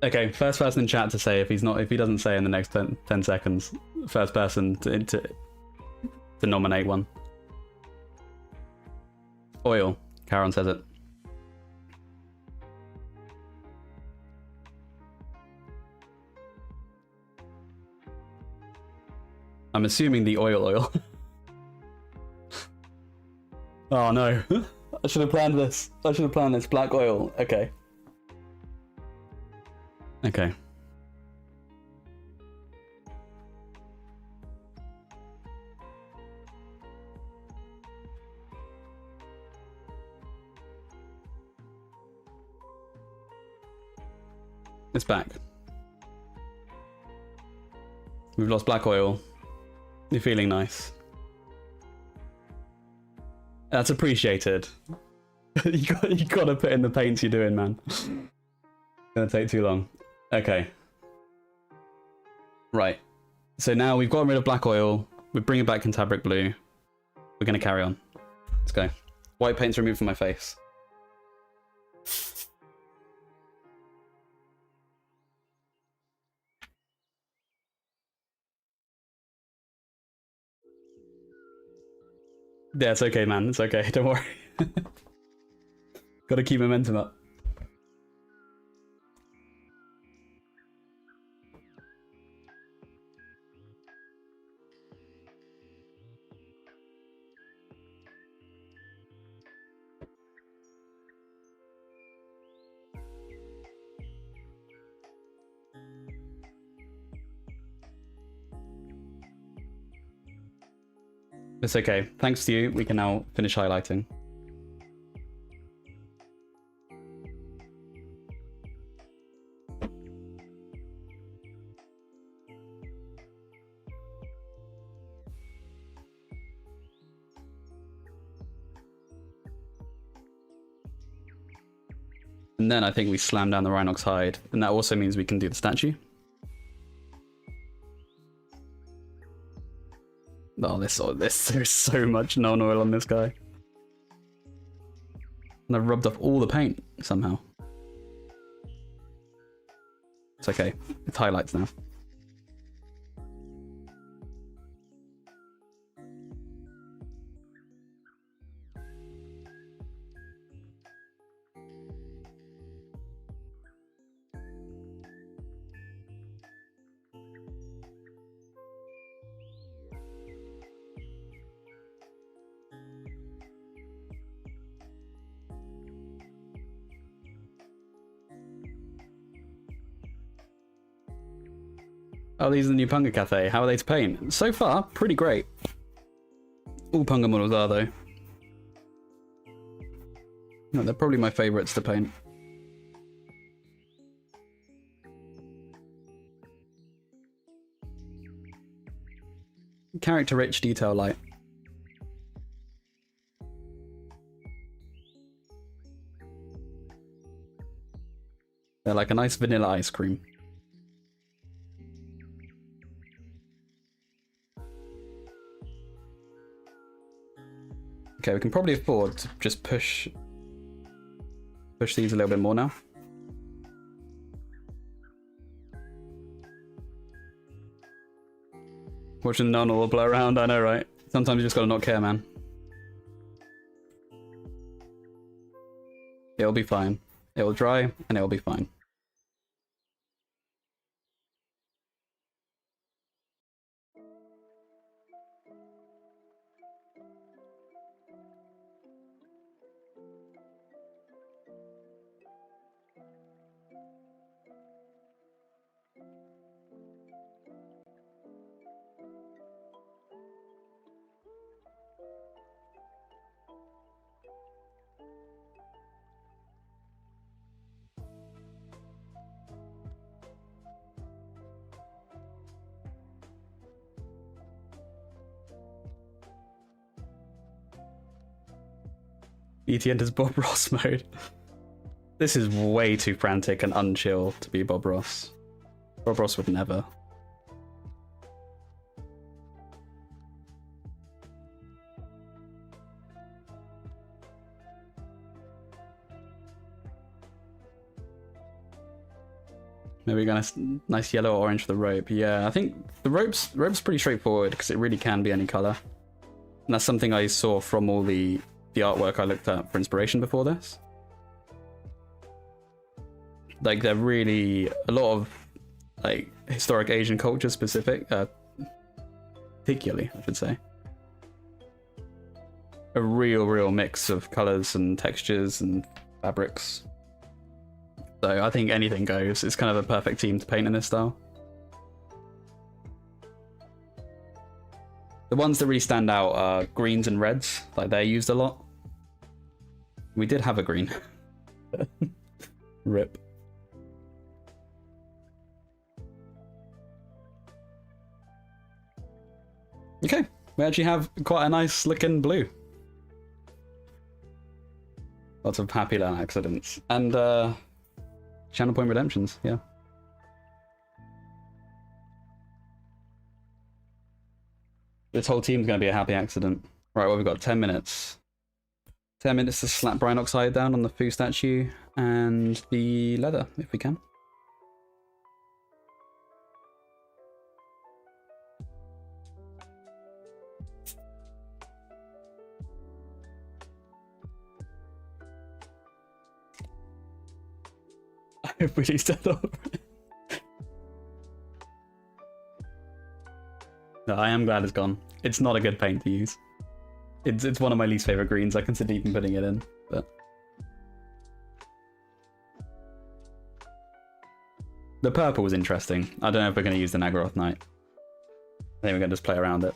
Okay, first person in chat to say if he doesn't say in the next 10 seconds, first person to nominate one. Oil. Karen says it. I'm assuming the oil. Oh no. I should have planned this. Black oil. Okay. Okay. It's back. We've lost black oil. You're feeling nice. That's appreciated. you gotta put in the paints you're doing, man. It's gonna take too long. Okay. Right. So now we've gotten rid of black oil. We're bringing back Cantabric blue. We're gonna carry on. Let's go. White paint's removed from my face. Yeah, it's okay, man. It's okay. Don't worry. Gotta keep momentum up. It's okay. Thanks to you, we can now finish highlighting. And then I think we slam down the Rhinox hide, and that also means we can do the statue. Oh, there's so much non-oil on this guy. And I've rubbed off all the paint, somehow. It's okay, it's highlights now. Oh, these are the new Punga Cafe. How are they to paint? So far, pretty great. All Punga models are, though. No, they're probably my favourites to paint. Character rich, detail light. They're like a nice vanilla ice cream. Okay, we can probably afford to just push these a little bit more now. Watching none all blow around, I know, right? Sometimes you just gotta not care, man. It'll be fine. It'll dry, and it'll be fine. BT enters Bob Ross mode. This is way too frantic and unchill to be Bob Ross. Bob Ross would never. Maybe we got a nice yellow or orange for the rope. Yeah, I think the rope's pretty straightforward because it really can be any color. And that's something I saw from all the artwork I looked at for inspiration before this. Like, they're really a lot of like historic Asian culture specific, particularly, I should say. A real mix of colors and textures and fabrics. So I think anything goes. It's kind of a perfect team to paint in this style. The ones that really stand out are greens and reds. Like, they're used a lot. We did have a green. Rip. Okay, we actually have quite a nice looking blue. Lots of happy land accidents. And channel point redemptions, yeah. This whole team's going to be a happy accident. Right, well, we've got 10 minutes. 10 minutes to slap brine oxide down on the Fu statue and the leather, if we can. I really said that. No, I am glad it's gone. It's not a good paint to use. It's one of my least favorite greens. I consider even putting it in, but the purple was interesting. I don't know if we're going to use the Nagaroth Knight. I think we're going to just play around it.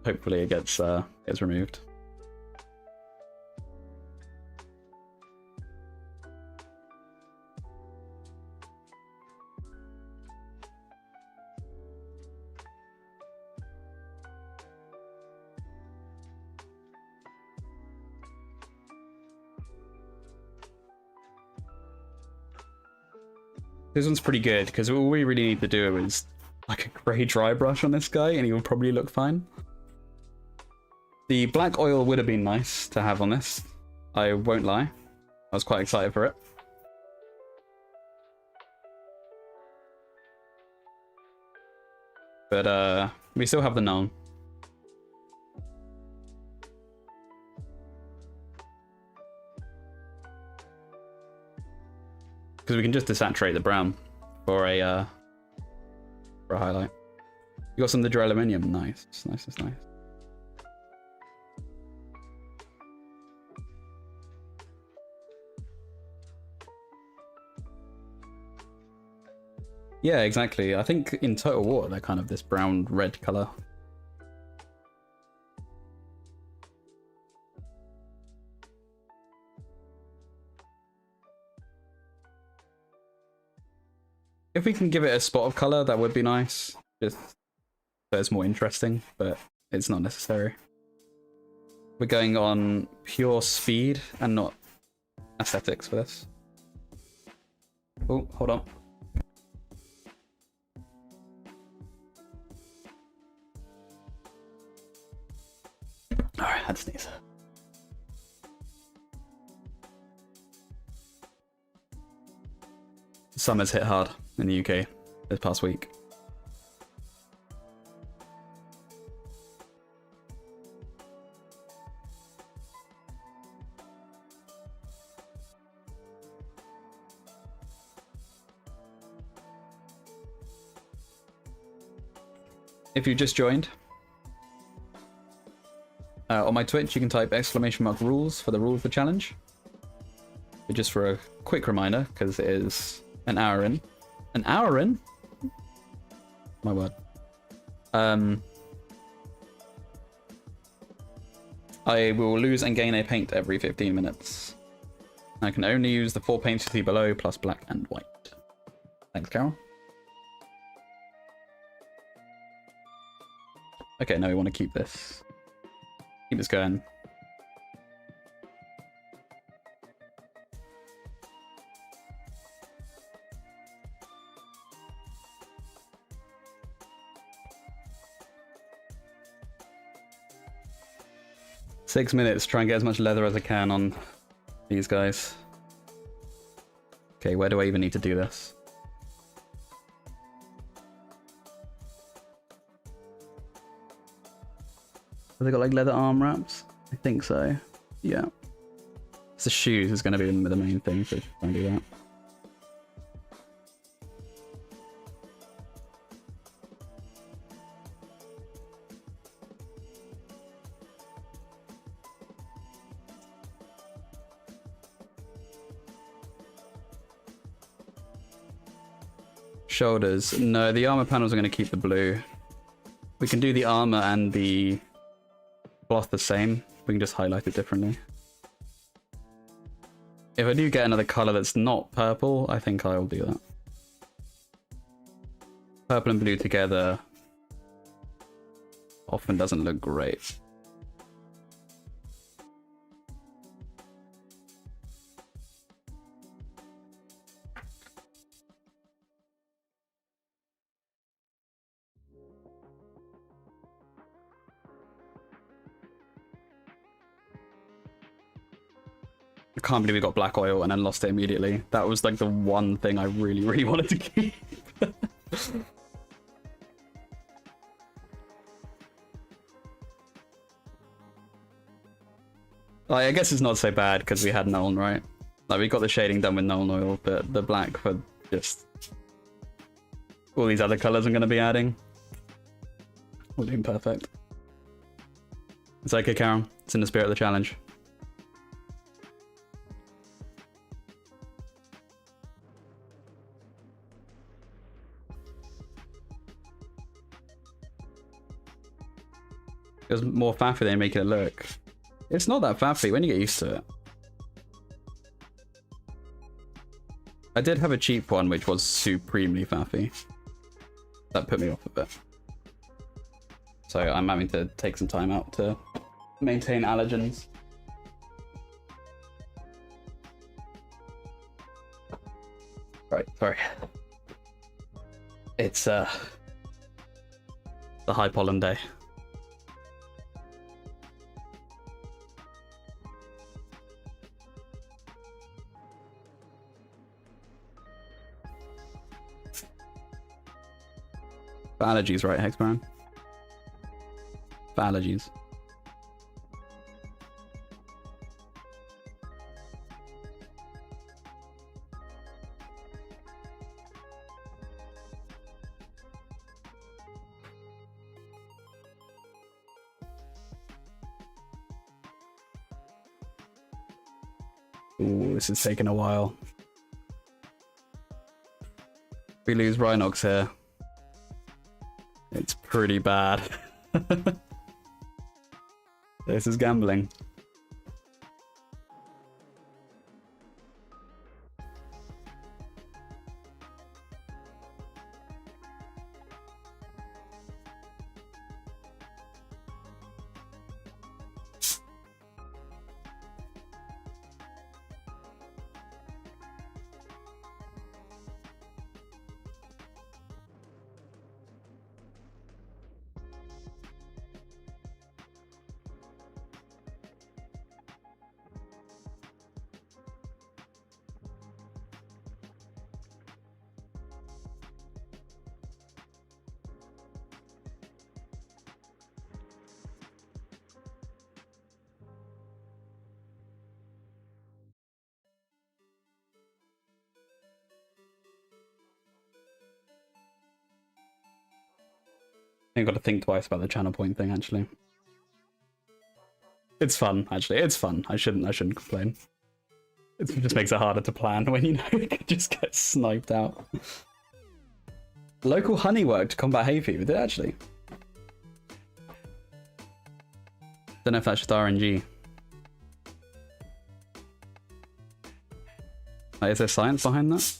Hopefully it gets removed. This one's pretty good, because all we really need to do is like a grey dry brush on this guy, and he will probably look fine. The black oil would have been nice to have on this. I won't lie. I was quite excited for it. But we still have the known. Because we can just desaturate the brown for a highlight. You got some of the duraluminum. Nice, nice, nice. Yeah, exactly. I think in Total War they're kind of this brown red color. If we can give it a spot of color, that would be nice. Just so it's more interesting, but it's not necessary. We're going on pure speed and not aesthetics for this. Oh, hold on. Alright, I had to sneeze. Summer's hit hard in the UK this past week. If you just joined, on my Twitch you can type !rules for the rule of the challenge. But just for a quick reminder, because it is an hour in. An hour in? My word. I will lose and gain a paint every 15 minutes. I can only use the 4 paints you see below, plus black and white. Thanks, Carol. Okay, now we want to keep this. Keep this going. Six minutes, try and get as much leather as I can on these guys. Okay, where do I even need to do this? Have they got like leather arm wraps? I think so. Yeah. It's the shoes is going to be the main thing, so try and do that. Shoulders. No, the armor panels are going to keep the blue. We can do the armor and the cloth the same. We can just highlight it differently. If I do get another color that's not purple, I think I'll do that. Purple and blue together often doesn't look great. I can't believe we got black oil and then lost it immediately. That was like the one thing I really, really wanted to keep. Like, I guess it's not so bad because we had Nuln, right? Like, we got the shading done with Nuln oil, but the black for just all these other colors I'm going to be adding. We're doing perfect. It's okay, Karen. It's in the spirit of the challenge. It's more faffy than making it look. It's not that faffy when you get used to it. I did have a cheap one which was supremely faffy. That put me off a bit. So I'm having to take some time out to maintain allergens. Right, sorry. It's the high pollen day. For allergies, right, Hexbaron? For allergies. Ooh, this is taking a while. We lose Rhinox here. It's pretty bad. This is gambling. I've got to think twice about the channel point thing, actually. It's fun, actually. It's fun. I shouldn't complain. It just makes it harder to plan when you know you can just get sniped out. Local honey work to combat hay fever. Did it actually? Don't know if that's just RNG. Like, is there science behind that?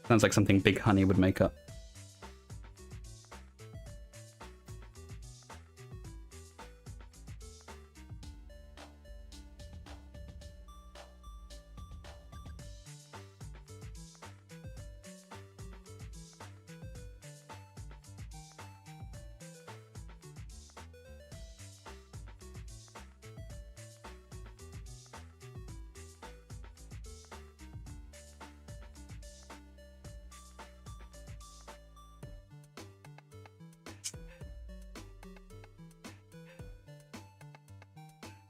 Sounds like something Big Honey would make up.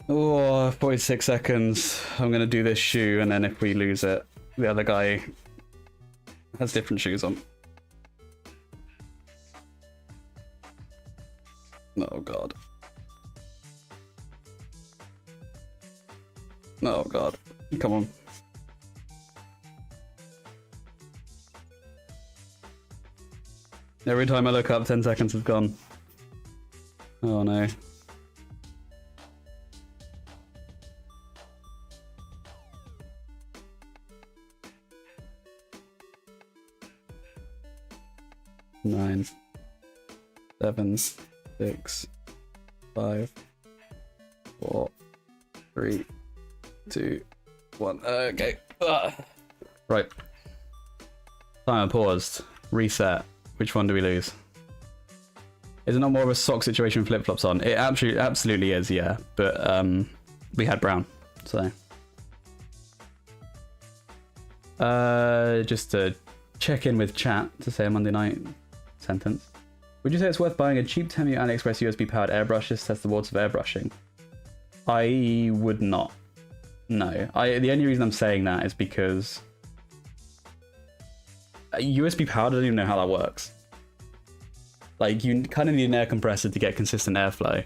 Oh, 46 seconds. I'm gonna do this shoe, and then if we lose it, the other guy has different shoes on. Oh god. Oh god. Come on. Every time I look up, 10 seconds have gone. Oh no. Nine, 7, 6, 5, 4, 3, 2, 1. Okay. Right. Timer paused. Reset. Which one do we lose? Is it not more of a sock situation with flip-flops on? It absolutely is, yeah. But we had brown, so. Just to check in with chat to say a Monday night sentence. Would you say it's worth buying a cheap Temu AliExpress USB powered airbrush to test the waters of airbrushing? I would not. No. The only reason I'm saying that is because USB powered, I don't even know how that works. Like, you kind of need an air compressor to get consistent airflow.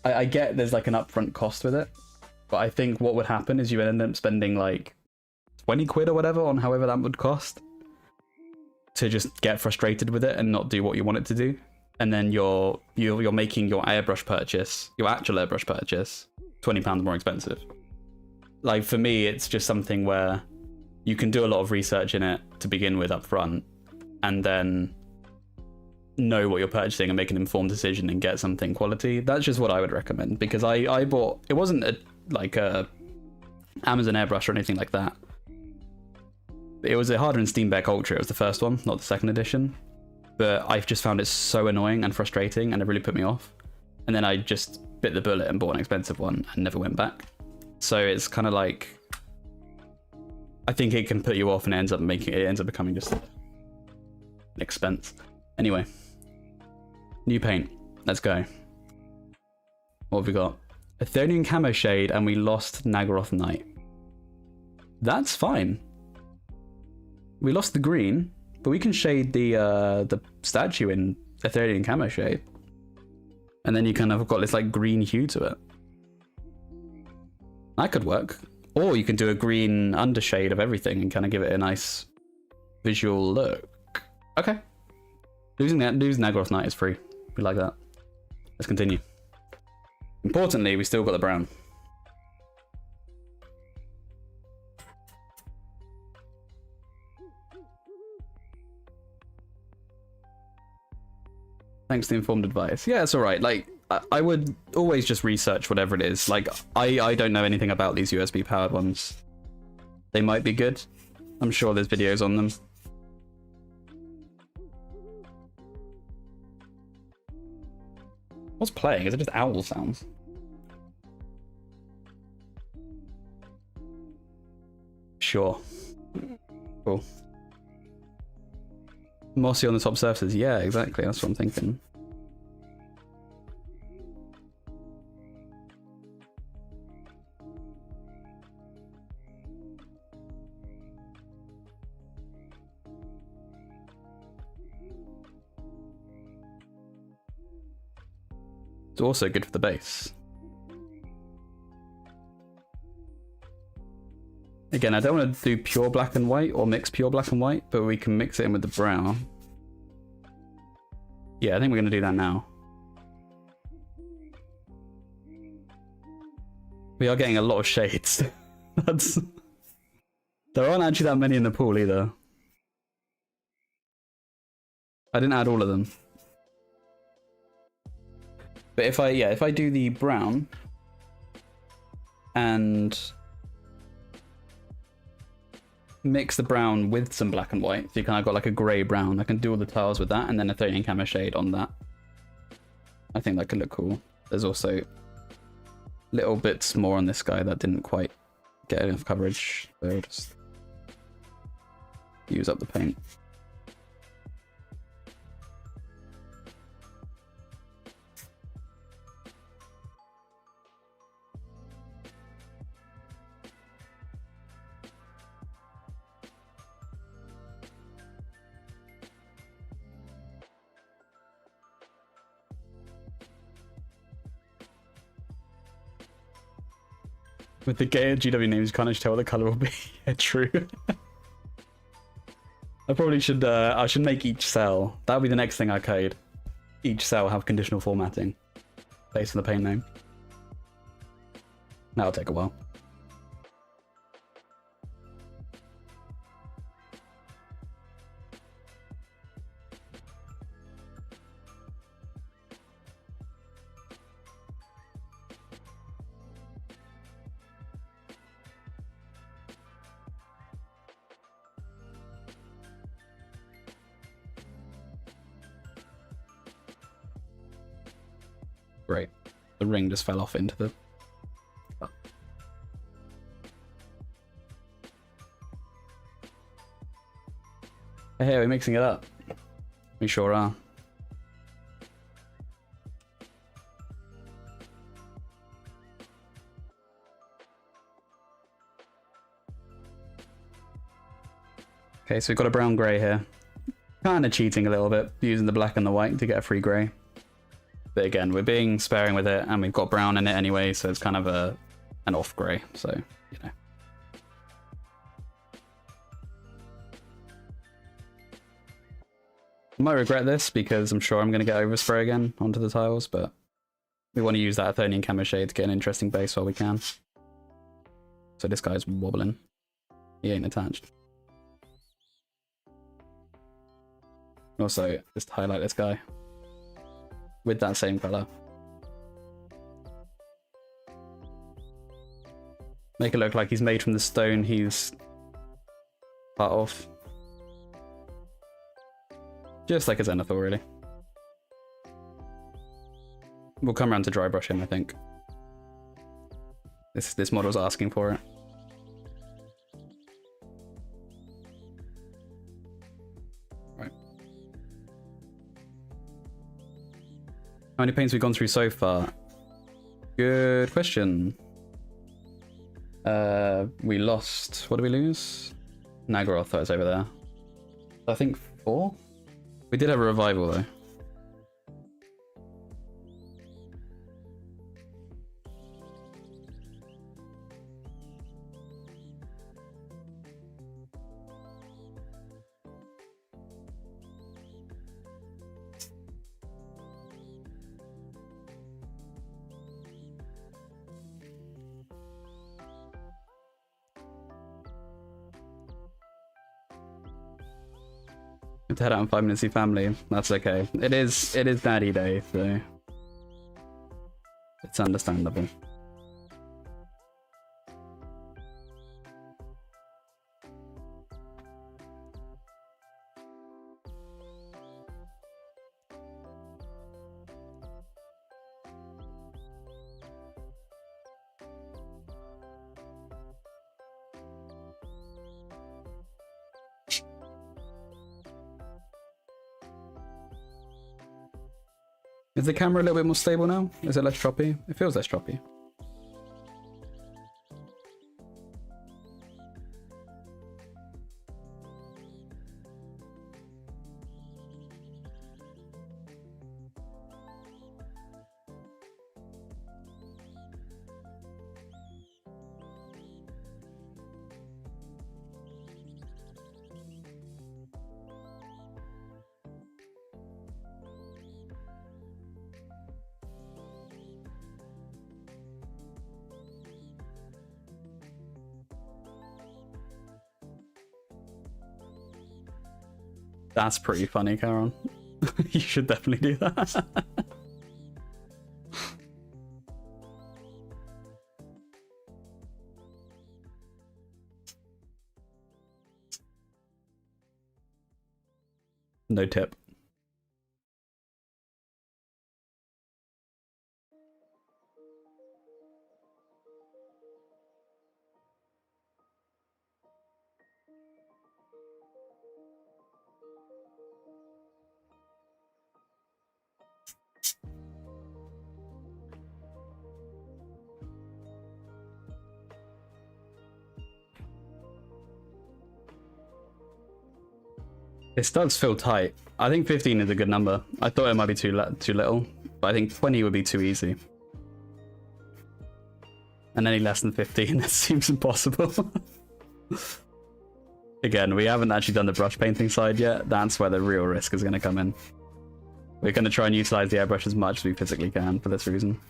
I get there's like an upfront cost with it, but I think what would happen is you would end up spending like 20 quid or whatever on however that would cost to just get frustrated with it and not do what you want it to do. And then you're making your airbrush purchase, your actual airbrush purchase, £20 more expensive. Like, for me, it's just something where you can do a lot of research in it to begin with up front, and then know what you're purchasing and make an informed decision and get something quality. That's just what I would recommend, because I bought, it wasn't like a Amazon airbrush or anything like that. It was a Harder & Steenbeck Ultra. It was the first one, not the second edition. But I've just found it so annoying and frustrating, and it really put me off. And then I just bit the bullet and bought an expensive one and never went back. So it's kind of like, I think it can put you off, and it ends up becoming just an expense. Anyway, new paint. Let's go. What have we got? Athenian Camo Shade, and we lost Nagaroth Knight. That's fine. We lost the green, But we can shade the statue in Ethereum camo shade. And then you kind of got this like green hue to it. That could work. Or you can do a green undershade of everything and kind of give it a nice visual look. Okay. Losing Nagoroth Knight is free. We like that. Let's continue. Importantly, we still got the brown. Thanks to informed advice. Yeah, it's alright. Like, I would always just research whatever it is. Like, I don't know anything about these USB powered ones. They might be good. I'm sure there's videos on them. What's playing? Is it just owl sounds? Sure. Cool. Mossy on the top surfaces. Yeah, exactly. That's what I'm thinking. It's also good for the base. Again, I don't want to do pure black and white or mix pure black and white, but we can mix it in with the brown. Yeah, I think we're going to do that now. We are getting a lot of shades. There aren't actually that many in the pool either. I didn't add all of them. But if I do the brown and mix the brown with some black and white, so you kind of got like a grey brown. I can do all the tiles with that and then a 13 camo shade on that. I think that could look cool. There's also little bits more on this guy that didn't quite get enough coverage, so I'll just use up the paint. With the gay GW names, you can't actually tell what the colour will be. Yeah, true. I probably should, I should make each cell. That'll be the next thing I code. Each cell have conditional formatting based on the paint name. That'll take a while. Great. The ring just fell off into the... Oh. Hey, we're mixing it up. We sure are. Okay, so we've got a brown grey here. Kind of cheating a little bit, using the black and the white to get a free grey. But again, we're being sparing with it, and we've got brown in it anyway, so it's kind of an off grey, so, you know. I might regret this, because I'm sure I'm going to get overspray again onto the tiles, but we want to use that Athenian camo shade to get an interesting base while we can. So this guy's wobbling. He ain't attached. Also, just highlight this guy with that same color. Make it look like he's made from the stone he's part of. Just like a Zenithal, really. We'll come around to dry brush him, I think. This model's asking for it. How many paints we've gone through so far? Good question. We lost... What did we lose? Nagoroth, that was over there. I think 4? We did have a revival though. To head out in 5 minutes, see family. That's okay. It is daddy day, so it's understandable. Is the camera a little bit more stable now? Is it less choppy? It feels less choppy. That's pretty funny, Karen. You should definitely do that. No tip. This does feel tight. I think 15 is a good number. I thought it might be too little, but I think 20 would be too easy. And any less than 15, it seems impossible. Again, we haven't actually done the brush painting side yet. That's where the real risk is going to come in. We're going to try and utilize the airbrush as much as we physically can for this reason.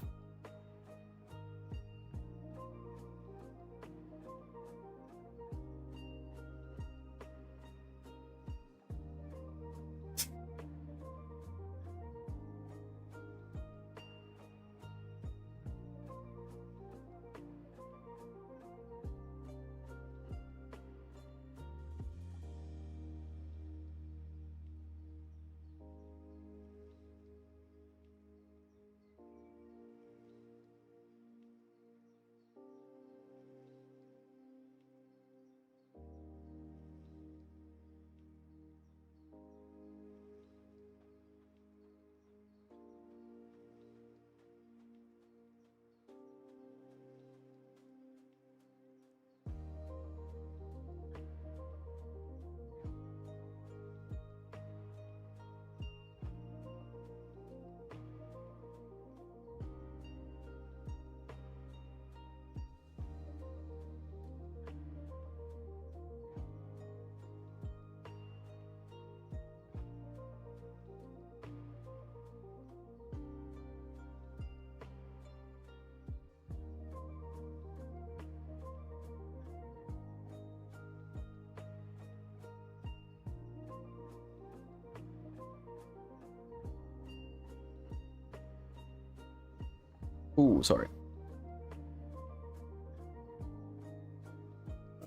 Ooh, sorry.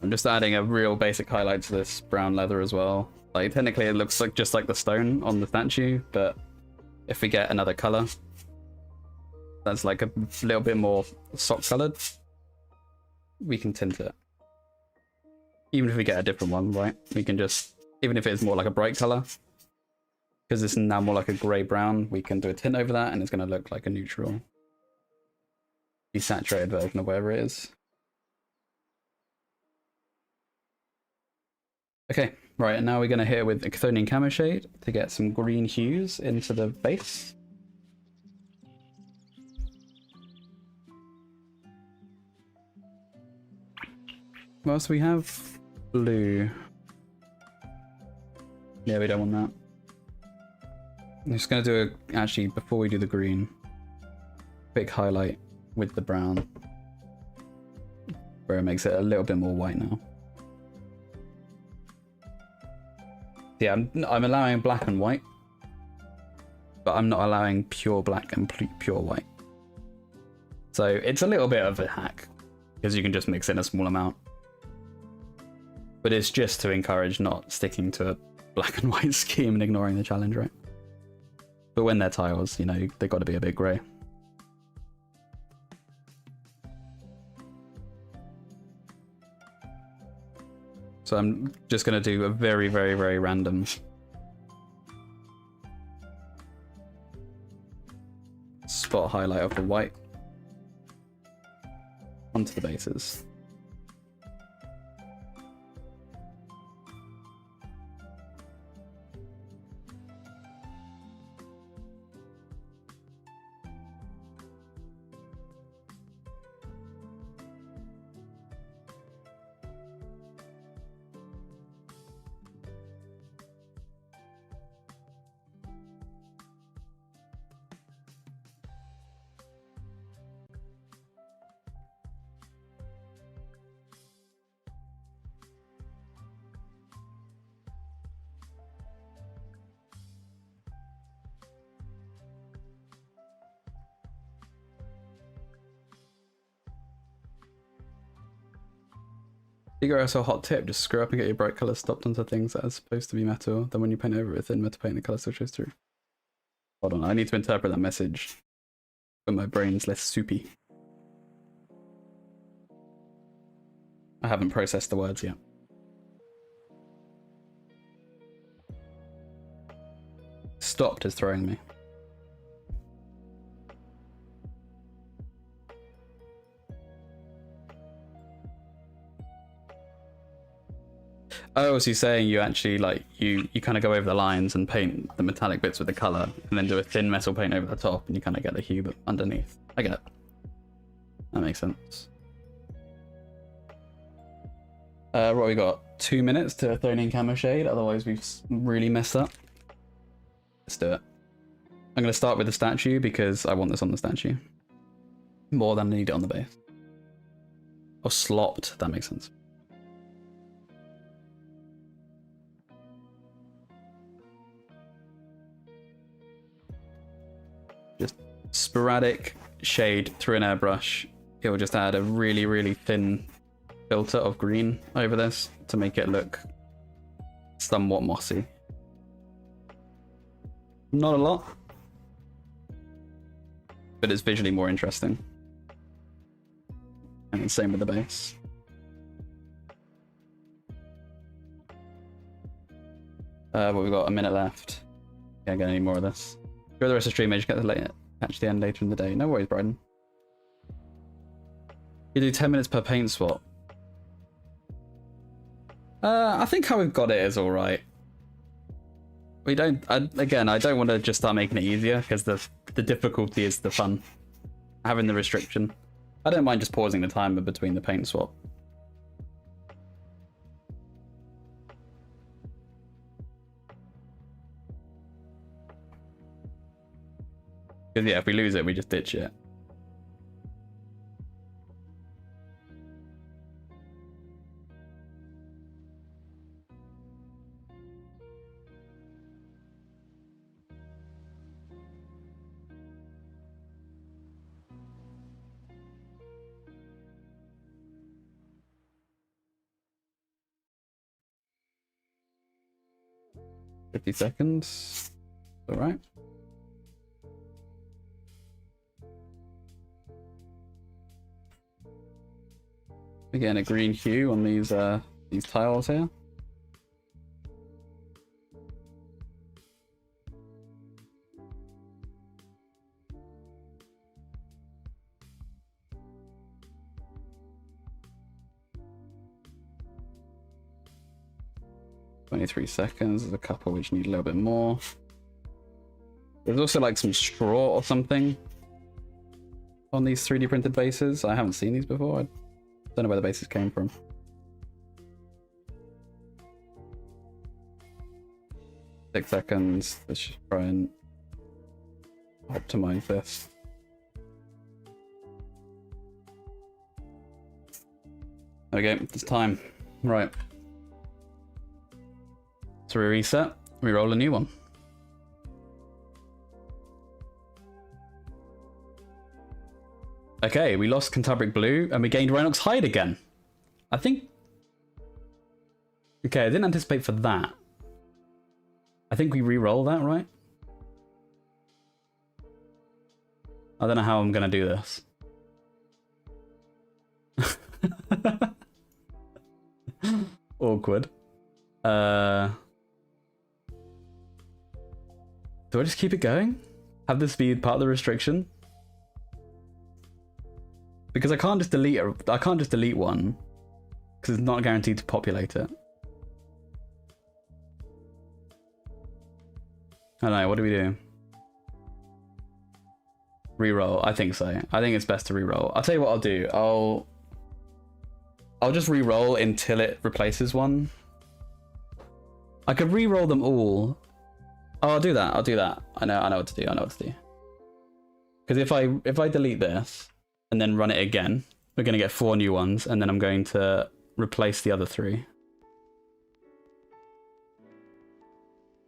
I'm just adding a real basic highlight to this brown leather as well. Like, technically it looks like just like the stone on the statue, but if we get another color that's like a little bit more sock colored, we can tint it. Even if we get a different one, right? We can just, even if it's more like a bright color, because it's now more like a gray brown, we can do a tint over that and it's going to look like a neutral, desaturated version of whatever it is. Okay, right, and now we're going to hit it with a Chthonian Camo Shade to get some green hues into the base. What else do we have? Blue. Yeah, we don't want that. I'm just going to do a, actually, before we do the green, quick highlight with the brown, where it makes it a little bit more white now. Yeah, I'm allowing black and white, but I'm not allowing pure black and pure white. So it's a little bit of a hack, because you can just mix in a small amount. But it's just to encourage not sticking to a black and white scheme and ignoring the challenge, right? But when they're tiles, you know, they've got to be a bit grey. So I'm just going to do a very, very, very random spot highlight of the white onto the bases. Figure out a hot tip, just screw up and get your bright colours stopped onto things that are supposed to be metal, then when you paint over it with thin metal paint, the colour still shows through. Hold on, I need to interpret that message, but my brain's less soupy. I haven't processed the words yet. Stopped is throwing me. Oh, so you're saying you actually, like, you kind of go over the lines and paint the metallic bits with the colour, and then do a thin metal paint over the top, and you kind of get the hue underneath. I get it. That makes sense. What we got? 2 minutes to Chthonian Camo Shade, otherwise we've really messed up. Let's do it. I'm going to start with the statue, because I want this on the statue. More than I need it on the base. Or slopped, that makes sense. Just sporadic shade through an airbrush. It will just add a really, really thin filter of green over this to make it look somewhat mossy. Not a lot, but it's visually more interesting. And the same with the base. What we've got, a minute left. Can't get any more of this. Go the rest of the stream, I just get to catch the end later in the day. No worries, Bryden. You do 10 minutes per paint swap. I think how we've got it is alright. We don't, again, I don't want to just start making it easier, because the difficulty is the fun. Having the restriction. I don't mind just pausing the timer between the paint swap. Because yeah, if we lose it, we just ditch it. $50 seconds. All right. Again, a green hue on these tiles here. 23 seconds. There's a couple which need a little bit more. There's also like some straw or something on these 3D printed bases. I haven't seen these before. I don't know where the bases came from. Six seconds. Let's just try and optimize this. Okay, it's time. Right. So we reset, we roll a new one. Okay, we lost Cantabric Blue and we gained Rhinox Hide again. I think... Okay, I didn't anticipate for that. I think we re-roll that, right? I don't know how I'm gonna do this. Awkward. Do I just keep it going? Have this be part of the restriction? Because I can't just delete it. I can't just delete one because it's not guaranteed to populate it. I don't know. What do we do? Reroll. I think so. I think it's best to reroll. I'll tell you what I'll do. I'll just reroll until it replaces one. I could reroll them all. Oh, I'll do that. I'll do that. I know what to do. I know what to do. Because if I delete this and then run it again, we're going to get 4 new ones, and then I'm going to replace the other 3.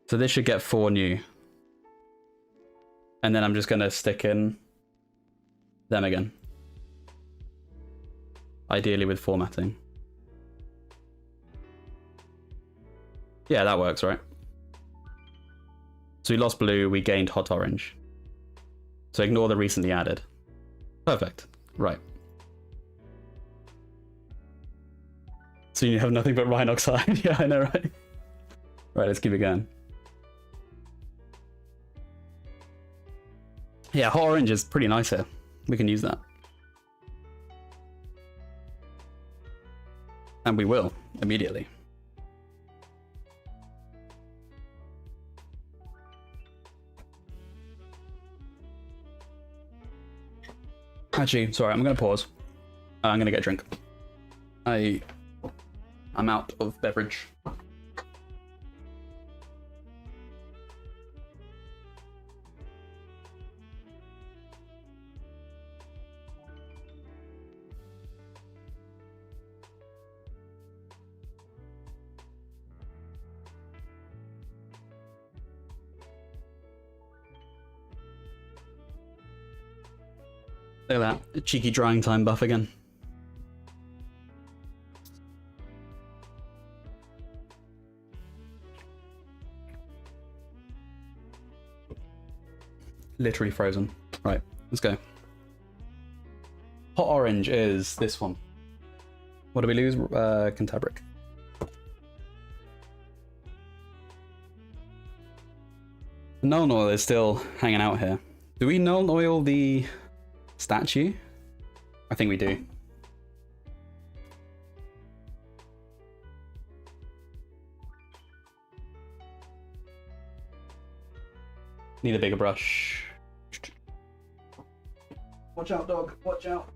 So this should get 4 new. And then I'm just going to stick in them again. Ideally with formatting. Yeah, that works, right? So we lost blue, we gained hot orange. So ignore the recently added. Perfect. Right. So you have nothing but Rhinox Hide. Yeah, I know, right? Right, let's keep it going. Yeah, hot orange is pretty nice here. We can use that. And we will, immediately. Actually, sorry, I'm going to pause. I'm going to get a drink. I'm out of beverage. Look at that, a cheeky drying time buff again. Literally frozen. Right, let's go. Hot orange is this one. What do we lose? Cantabric. Null oil is still hanging out here. Do we null oil the statue? I think we do. Need a bigger brush. Watch out, dog. Watch out.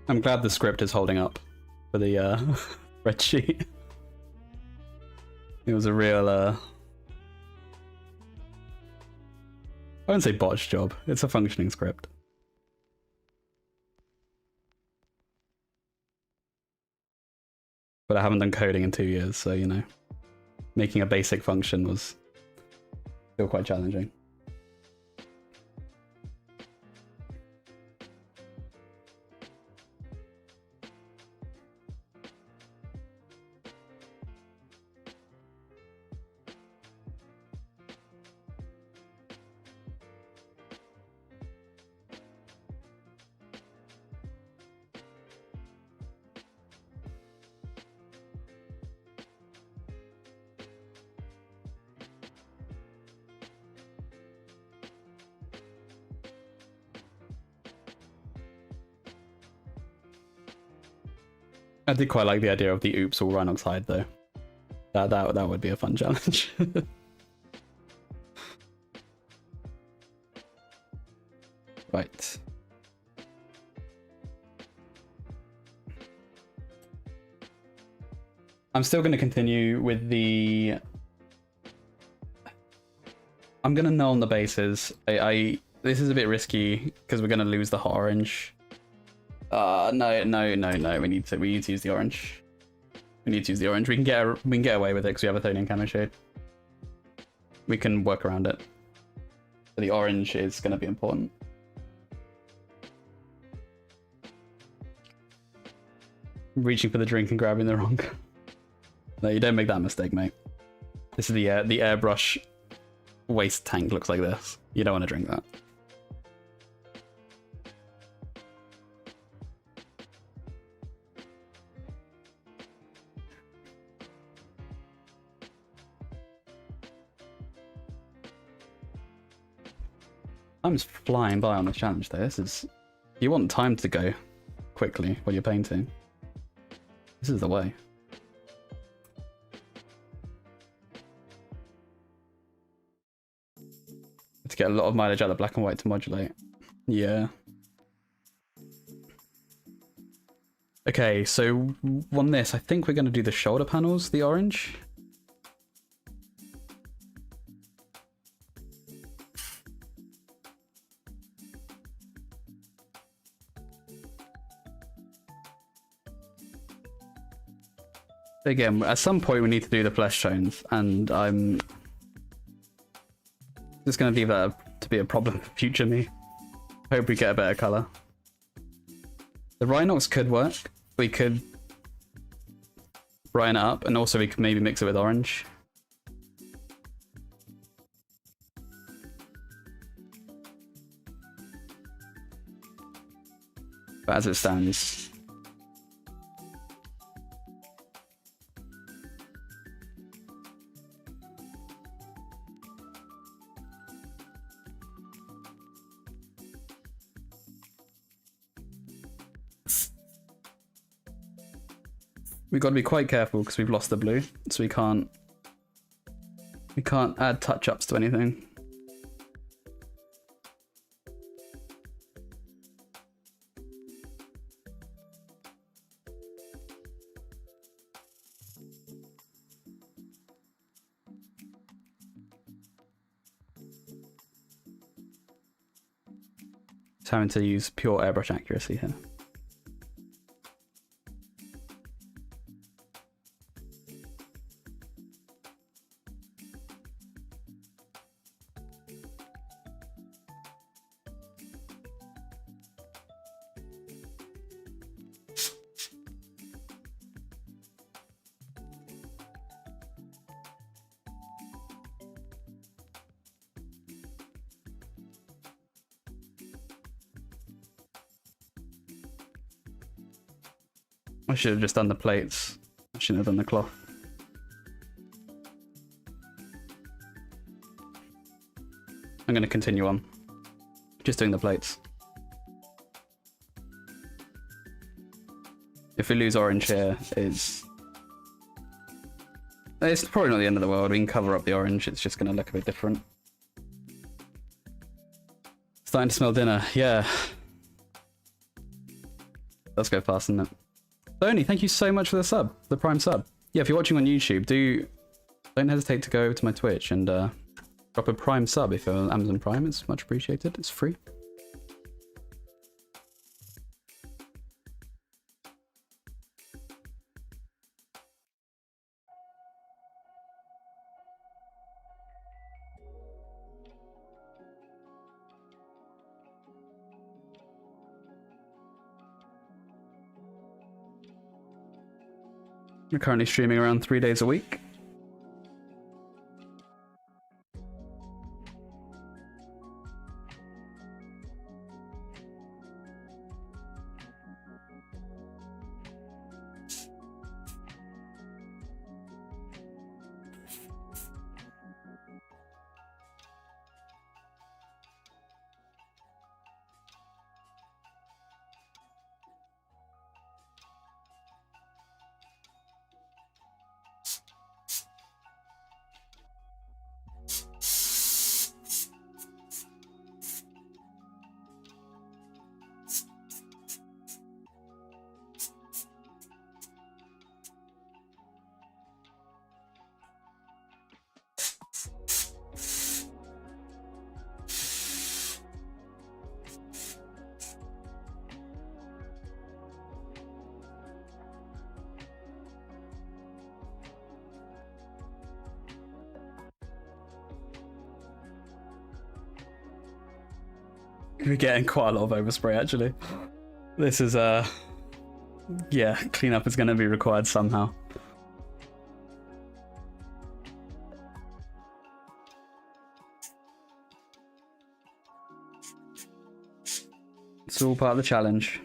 I'm glad the script is holding up for the spreadsheet. It was a real I wouldn't say botched job. It's a functioning script. but I haven't done coding in 2 years, so you know, making a basic function was still quite challenging. I did quite like the idea of the oops all Rhinox hide though. That would be a fun challenge. Right. I'm still going to continue with the... I'm going to null on the bases. This is a bit risky because we're going to lose the hot orange. No. We need to use the orange. We need to use the orange. We can get away with it because we have a Thonian camo shade. We can work around it. But the orange is going to be important. Reaching for the drink and grabbing the wrong. No, you don't make that mistake, mate. This is the airbrush waste tank looks like this. You don't want to drink that. Time's flying by on this challenge though. This is... You want time to go quickly while you're painting. This is the way. To get a lot of mileage out of black and white to modulate. Yeah. Okay, so on this, I think we're going to do the shoulder panels, the orange. Again, at some point we need to do the flesh tones, and I'm just going to leave that to be a problem for future me. Hope we get a better colour. The Rhinox could work. We could brighten it up, and also we could maybe mix it with orange. But as it stands... We've got to be quite careful because we've lost the blue, so we can't add touch-ups to anything. Just having to use pure airbrush accuracy here. I should have just done the plates. I shouldn't have done the cloth. I'm going to continue on. Just doing the plates. If we lose orange here, it's probably not the end of the world. We can cover up the orange. It's just going to look a bit different. Starting to smell dinner. Yeah. Let's go fast, isn't it? Tony, thank you so much for the sub, the Prime sub. Yeah, if you're watching on YouTube, don't hesitate to go over to my Twitch and drop a Prime sub if you're on Amazon Prime. It's much appreciated. It's free. We're currently streaming around 3 days a week. We're getting quite a lot of overspray actually. This is yeah, cleanup is going to be required somehow. It's all part of the challenge.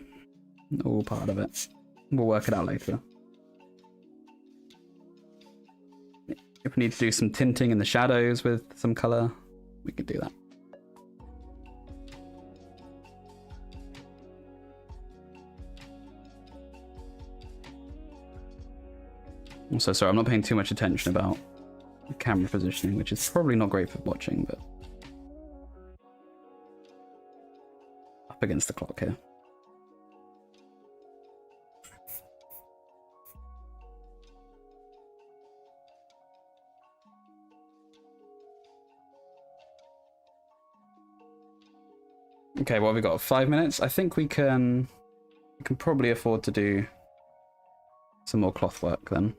All part of it. We'll work it out later. If we need to do some tinting in the shadows with some colour, we could do that. Also, sorry, I'm not paying too much attention about camera positioning, which is probably not great for watching, but up against the clock here. Okay, what have we got? 5 minutes? I think we can probably afford to do some more cloth work then.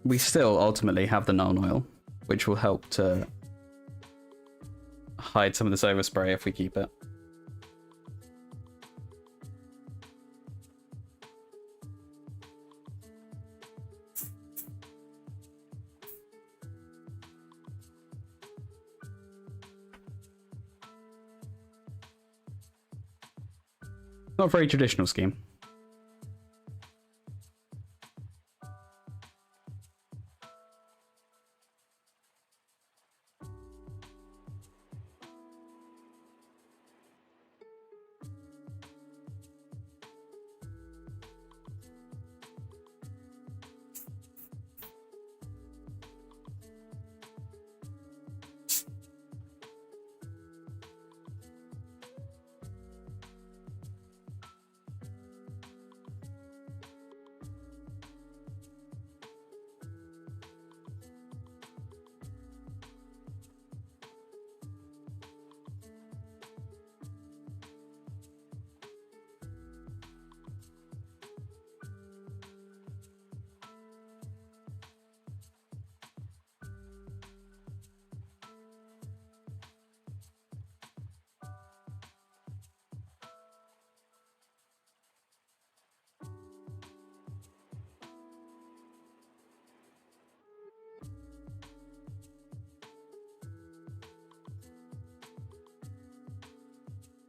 We still ultimately have the Nuln Oil, which will help to hide some of this overspray if we keep it. Not a very traditional scheme.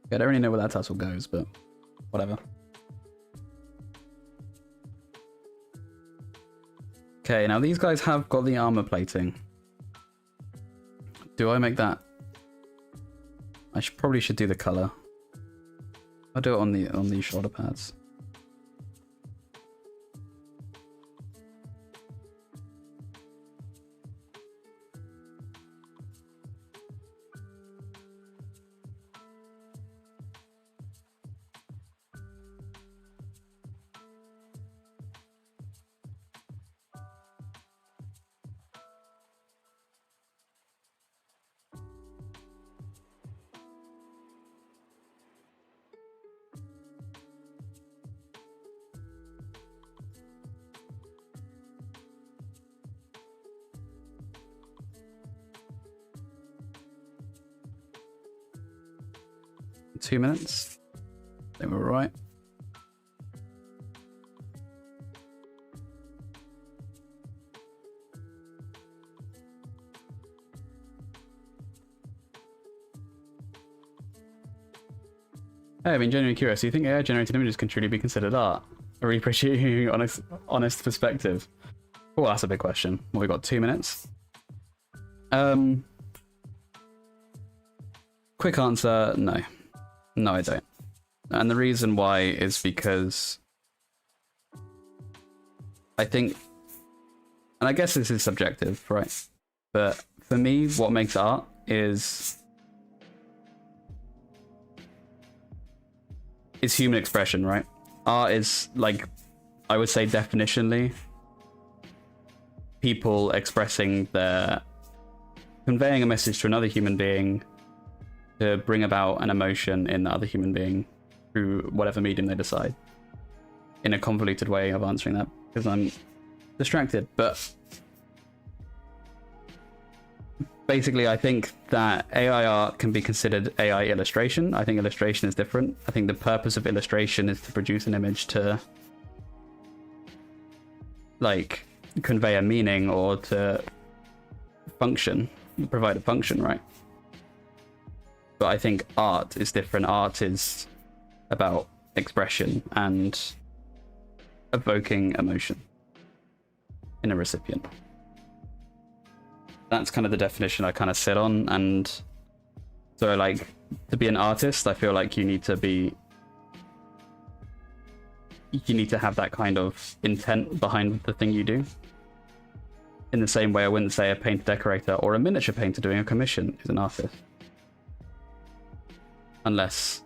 I don't really know where that tassel goes, but whatever. Okay, now these guys have got the armor plating. Do I make that? I probably should do the color. I'll do it on the shoulder pads. 2 minutes. I think we're right. Hey, I've been genuinely curious. Do you think AI-generated images can truly be considered art? I really appreciate your honest perspective. Oh, that's a big question. Well, we've got 2 minutes. Quick answer, no. No, I don't. And the reason why is because I think, and I guess this is subjective, right? But for me, what makes art is human expression, right? Art is, like, I would say definitionally, people expressing conveying a message to another human being to bring about an emotion in the other human being through whatever medium they decide. In a convoluted way of answering that, because I'm distracted. But basically, I think that AI art can be considered AI illustration. I think illustration is different. I think the purpose of illustration is to produce an image to, like, convey a meaning or to function, provide a function, right? But I think art is different. Art is about expression and evoking emotion in a recipient. That's kind of the definition I kind of sit on. And so, like, to be an artist, I feel like you need to have that kind of intent behind the thing you do. In the same way, I wouldn't say a painter decorator or a miniature painter doing a commission is an artist, unless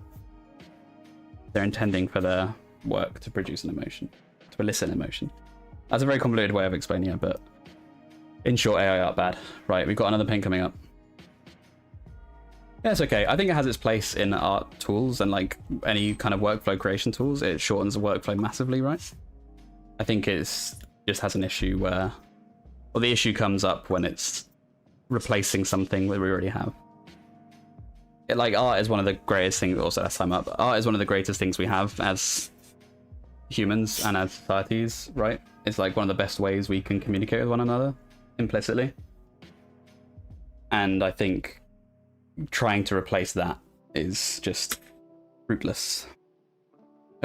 they're intending for their work to produce an emotion, to elicit an emotion. That's a very convoluted way of explaining it, but in short, AI art bad. Right, we've got another paint coming up. Yeah, it's okay. I think it has its place in art tools and, like, any kind of workflow creation tools. It shortens the workflow massively, right? I think it's just has an issue where, well, the issue comes up when it's replacing something that we already have. Like, art is one of the greatest things, also that's time up, art is one of the greatest things we have as humans and as societies, right? It's like one of the best ways we can communicate with one another, implicitly. And I think trying to replace that is just fruitless.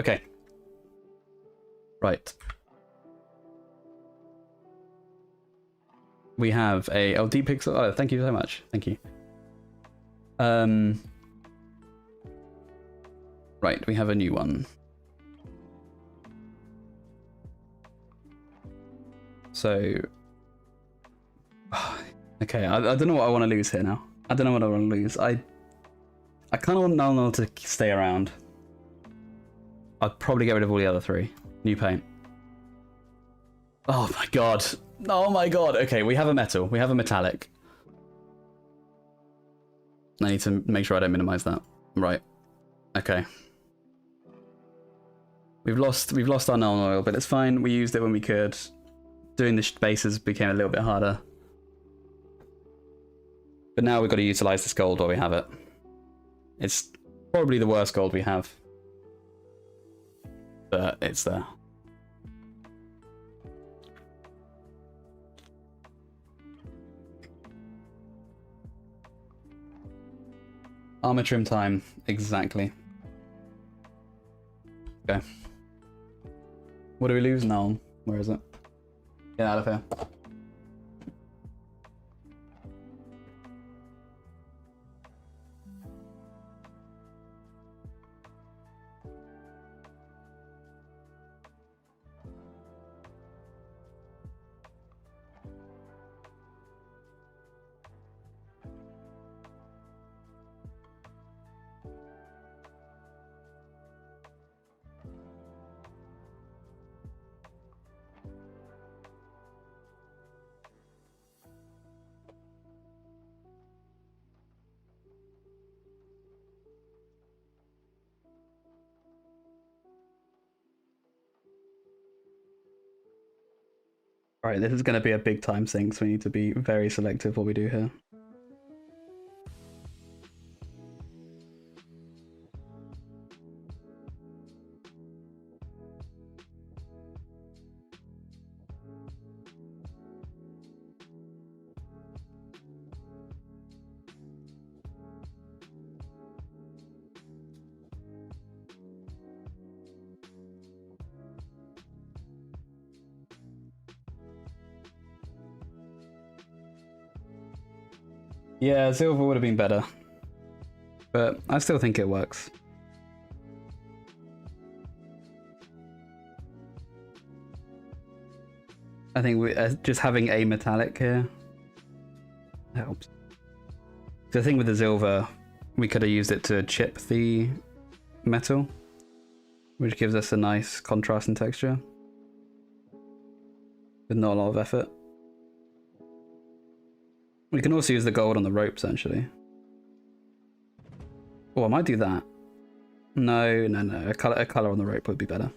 Okay. Right. We have a Deep Pixel. Oh, thank you so much. Thank you. Right, we have a new one. So, okay, I don't know what I want to lose here now. I don't know what I want to lose. I kind of want Null to stay around. I'd probably get rid of all the other three. New paint. Oh my god. Oh my god. Okay, we have a metal. We have a metallic. I need to make sure I don't minimize that. Right. Okay. We've lost our null oil, but it's fine. We used it when we could. Doing the spaces became a little bit harder. But now we've got to utilize this gold while we have it. It's probably the worst gold we have. But it's there. Armor trim time, exactly. Okay. What do we lose now? Where is it? Get out of here. Alright, this is going to be a big time sink, so we need to be very selective what we do here. Yeah, silver would have been better. But I still think it works. I think just having a metallic here helps. The thing with the silver, we could have used it to chip the metal, which gives us a nice contrast and texture with not a lot of effort. We can also use the gold on the ropes, actually. Oh, I might do that. No. A color on the rope would be better.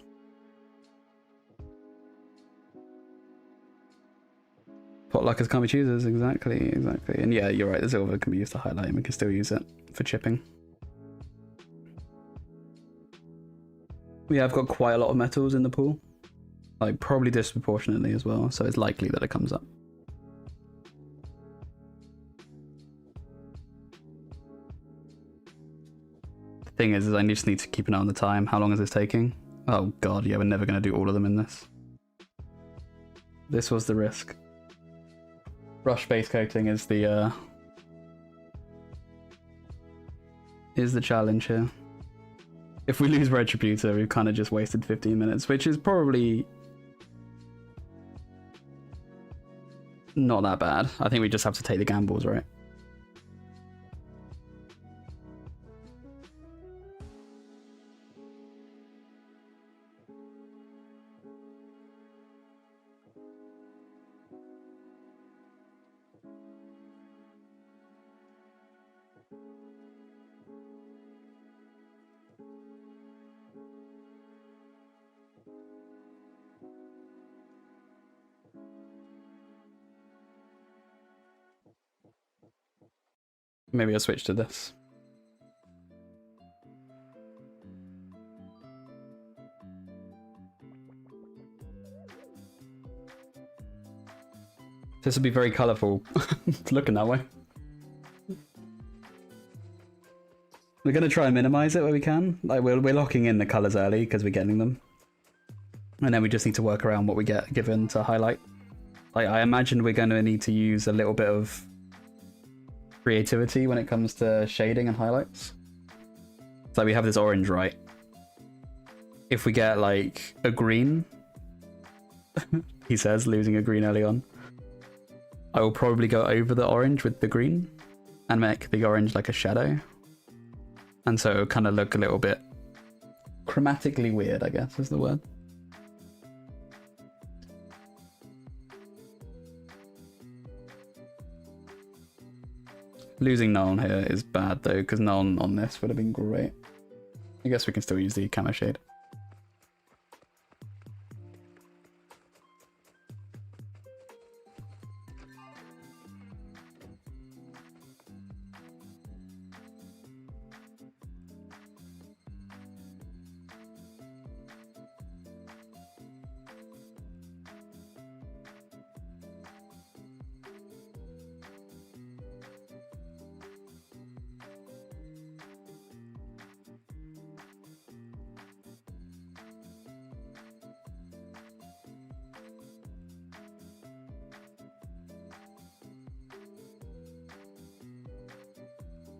Potluckers can't be choosers, exactly. And yeah, you're right, the silver can be used to highlight and we can still use it for chipping. We have got quite a lot of metals in the pool. Like, probably disproportionately as well, so it's likely that it comes up. The thing is I just need to keep an eye on the time. How long is this taking? Oh god, yeah, we're never going to do all of them in this. This was the risk. Brush base coating is the challenge here. If we lose Retributor, we've kind of just wasted 15 minutes, which is probably not that bad. I think we just have to take the gambles, right? Maybe I'll switch to this. This will be very colourful. It's looking that way. We're going to try and minimise it where we can. Like we're locking in the colours early because we're getting them. And then we just need to work around what we get given to highlight. Like I imagine we're going to need to use a little bit of creativity when it comes to shading and highlights. So we have this orange, right? If we get like a green, he says, losing a green early on, I will probably go over the orange with the green and make the orange like a shadow. And so it'll kind of look a little bit chromatically weird, I guess is the word. Losing Null here is bad though, because Null on this would have been great. I guess we can still use the camo shade.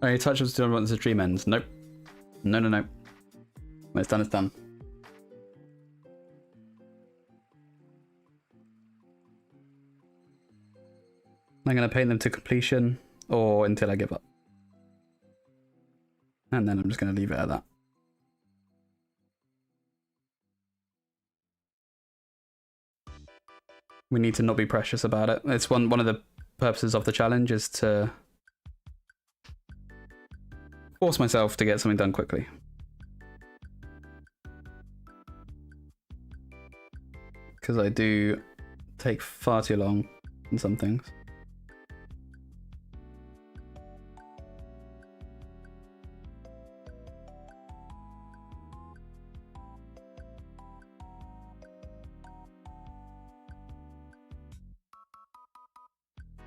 Oh, touch was still once the stream ends. Nope. No. When it's done, it's done. I'm going to paint them to completion or until I give up. And then I'm just going to leave it at that. We need to not be precious about it. It's one of the purposes of the challenge is to force myself to get something done quickly. Because I do take far too long on some things.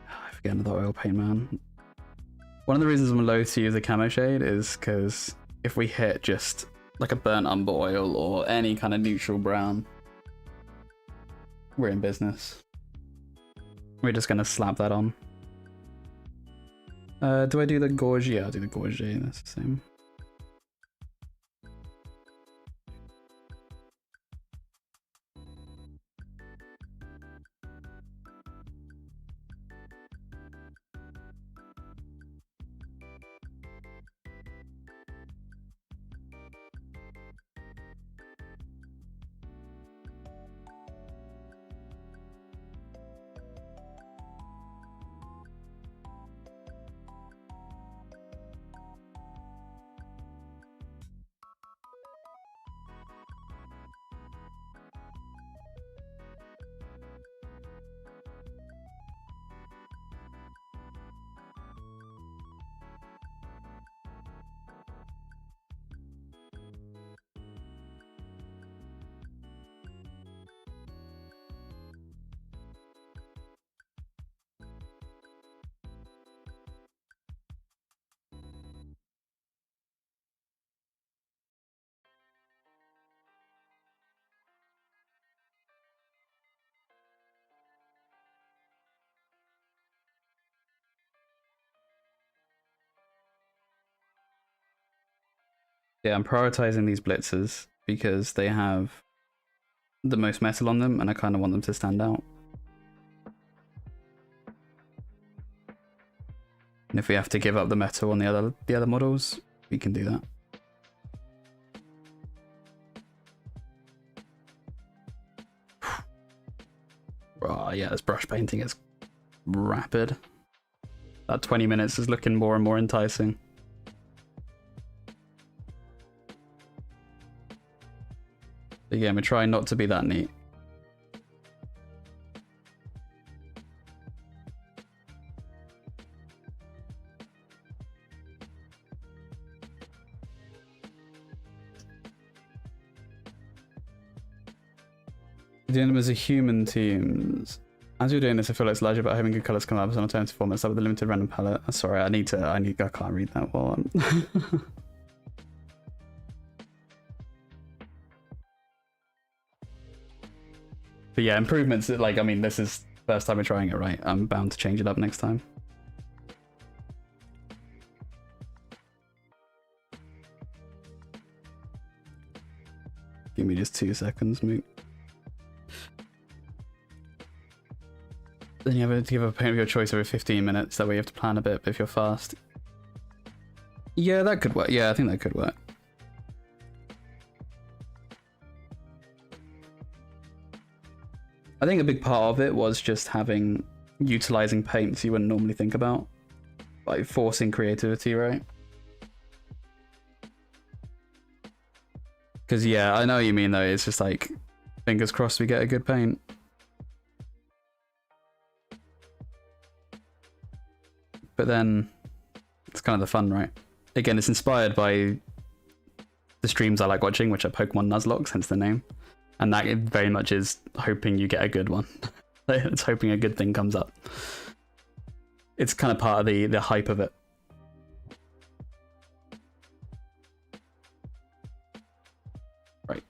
I forget another oil paint, man. One of the reasons I'm loath to use a camo shade is because if we hit just like a burnt umber oil or any kind of neutral brown, we're in business. We're just going to slap that on. Do I do the gorge? Yeah, I'll do the gorge. That's the same. Yeah, I'm prioritizing these blitzers because they have the most metal on them, and I kind of want them to stand out. And if we have to give up the metal on the other models, we can do that. Oh, yeah, this brush painting is rapid. That 20 minutes is looking more and more enticing. But yeah, we're trying not to be that neat. Doing them as a human teams. As you're doing this, I feel like it's larger about having good colours come up as an alternative format. Start with the limited random palette. Sorry, I can't read that one. But yeah, improvements, like, I mean, this is the first time we're trying it, right? I'm bound to change it up next time. Give me just 2 seconds, mate. Then you have to give a paint of your choice every 15 minutes, that way you have to plan a bit if you're fast. Yeah, that could work. Yeah, I think that could work. I think a big part of it was just utilizing paints you wouldn't normally think about. Like forcing creativity, right? Because yeah, I know what you mean though, it's just like, fingers crossed we get a good paint. But then, it's kind of the fun, right? Again, it's inspired by the streams I like watching, which are Pokemon Nuzlocke, hence the name. And that very much is hoping you get a good one. It's hoping a good thing comes up. It's kind of part of the hype of it. Right.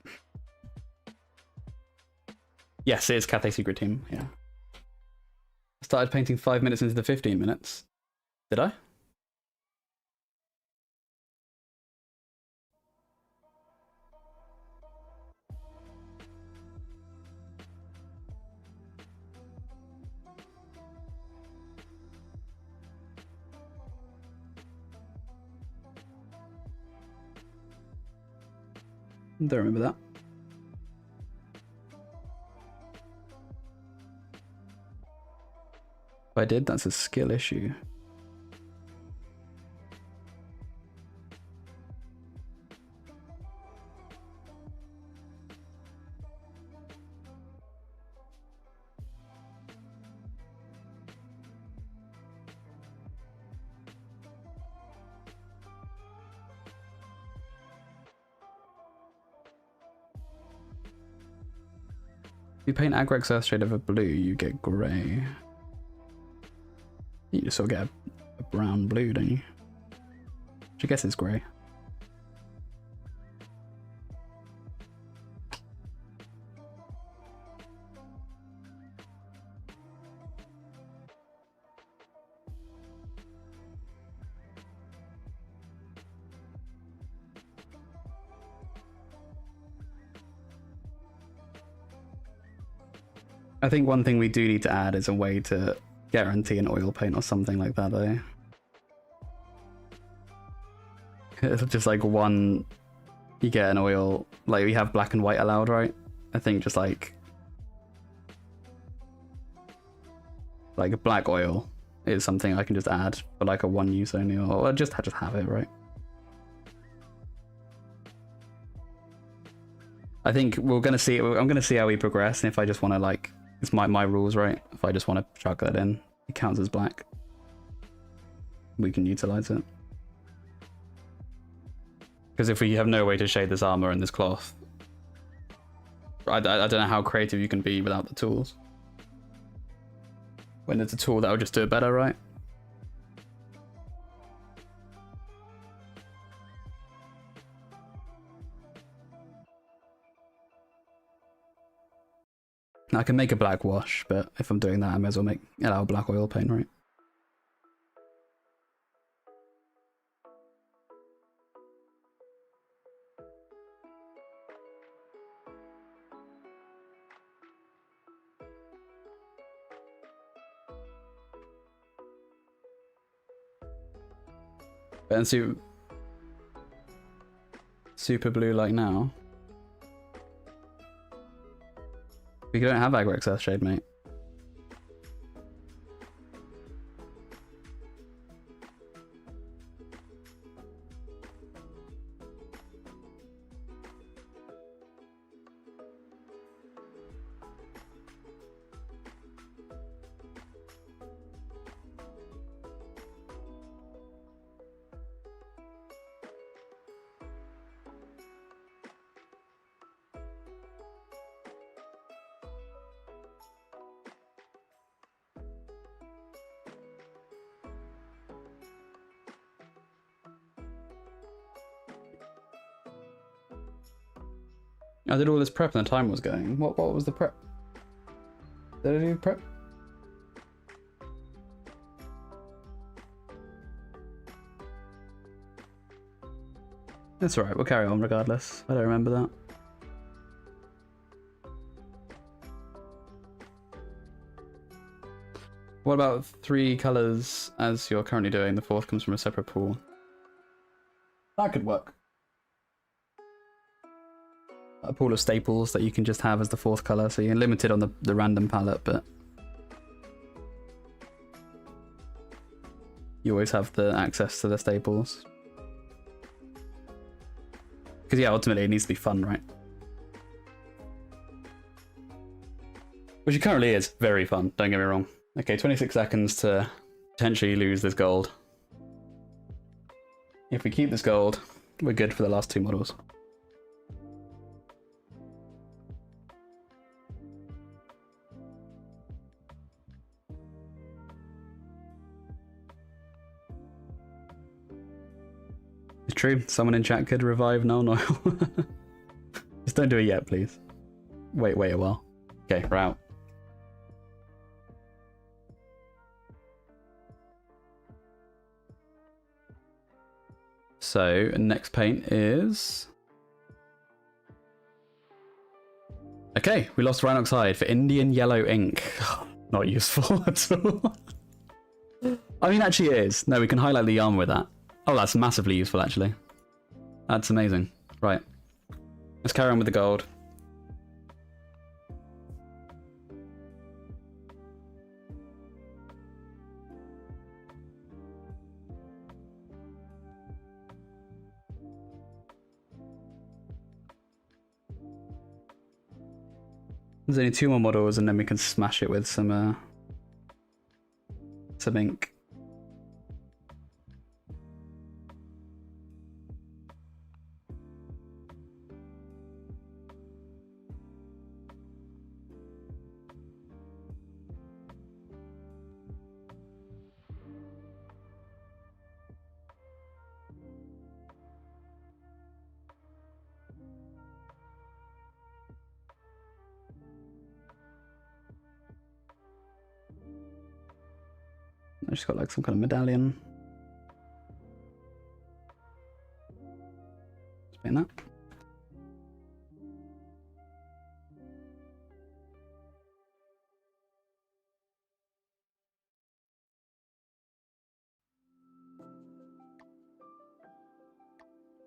Yes, it is Cathay Secret Team, yeah. I started painting 5 minutes into the 15 minutes. Did I? Don't remember that. If I did, that's a skill issue. If you paint Agrex Earthshade over blue, you get grey. You just sort of get a brown blue, don't you? Which I guess is grey. I think one thing we do need to add is a way to guarantee an oil paint or something like that, though. It's just like one, you get an oil, like we have black and white allowed, right? I think just like a black oil is something I can just add for like a one use only, or just have it, right? I think we're gonna see. I'm gonna see how we progress, and if I just want to like, it's my rules, right? If I just want to chuck that in, it counts as black. We can utilize it. Because if we have no way to shade this armor and this cloth, I don't know how creative you can be without the tools. When there's a tool that will just do it better, right? Now, I can make a black wash, but if I'm doing that, I may as well allow black oil paint, right? And super blue like now. We don't have aggro excess shade, mate. I did all this prep and the time was going. What was the prep? Did I do prep? That's alright, we'll carry on regardless. I don't remember that. What about 3 colours as you're currently doing? The 4th comes from a separate pool. That could work. A pool of staples that you can just have as the 4th colour, so you're limited on the random palette, but you always have the access to the staples. Because yeah, ultimately it needs to be fun, right? Which it currently is very fun, don't get me wrong. Okay, 26 seconds to potentially lose this gold. If we keep this gold, we're good for the last 2 models. It's true, someone in chat could revive Null Oil. Just don't do it yet, please. Wait a while. Okay, we're out. So, next paint is... Okay, we lost Rhinox Hide for Indian Yellow ink. Not useful at all. I mean, actually it is. No, we can highlight the armor with that. Oh, that's massively useful, actually. That's amazing. Right. Let's carry on with the gold. There's only 2 more models, and then we can smash it with some ink. I just got like some kind of medallion. Let's paint that.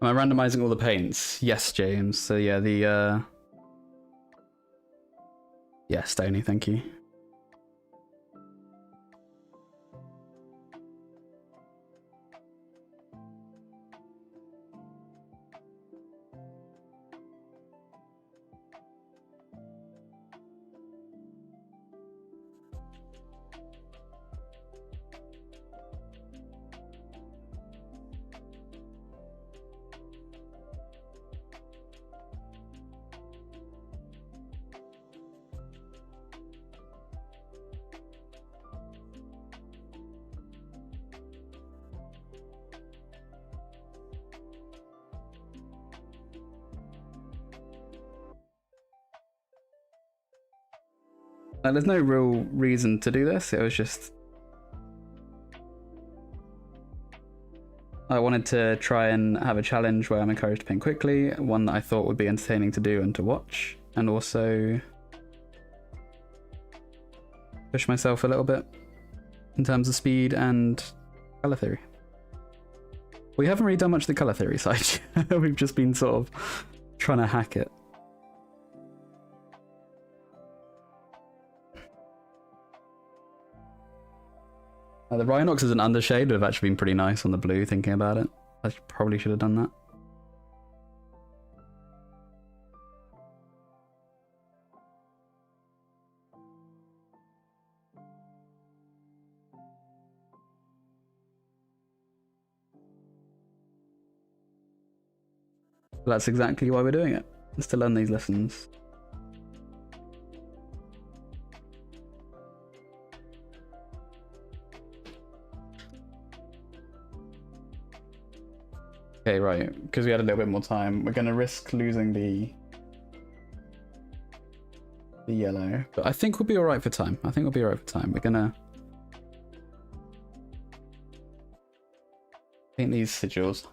Am I randomizing all the paints? Yes, James. So yeah, the yeah, Stony, thank you. There's no real reason to do this. It was just I wanted to try and have a challenge where I'm encouraged to paint quickly, one that I thought would be entertaining to do and to watch, and also push myself a little bit in terms of speed and colour theory. We haven't really done much of the colour theory side. We've just been sort of trying to hack it. The Rhinox as an undershade would have actually been pretty nice on the blue, thinking about it. I probably should have done that. But that's exactly why we're doing it. Just to learn these lessons. Okay, right, because we had a little bit more time, we're going to risk losing the yellow. But I think we'll be alright for time. I think we'll be alright for time. We're going to paint these sigils.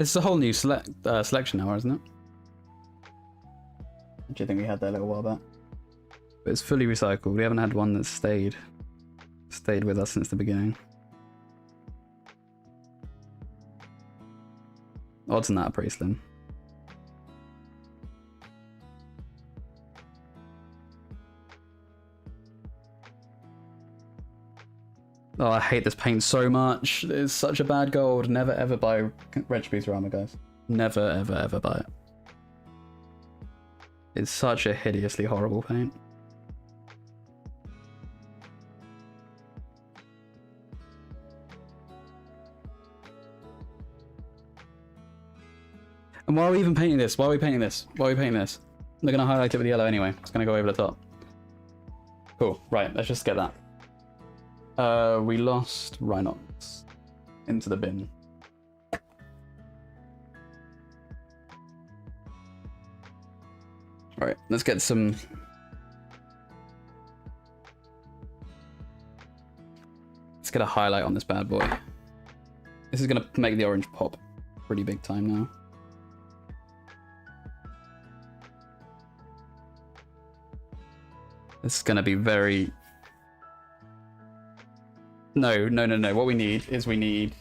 It's a whole new selection now, isn't it? Do you think we had that a little while back? But it's fully recycled. We haven't had one that's stayed with us since the beginning. Odds on that are pretty slim. Oh, I hate this paint so much. It's such a bad gold. Never ever buy Red Speedrama, guys. Never ever ever buy it. It's such a hideously horrible paint. And why are we even painting this? Why are we painting this? Why are we painting this? They're going to highlight it with yellow anyway. It's going to go over the top. Cool. Right, let's just get that. We lost Rhinox into the bin. Alright, let's get some... Let's get a highlight on this bad boy. This is going to make the orange pop pretty big time now. This is going to be very... No. What we need is we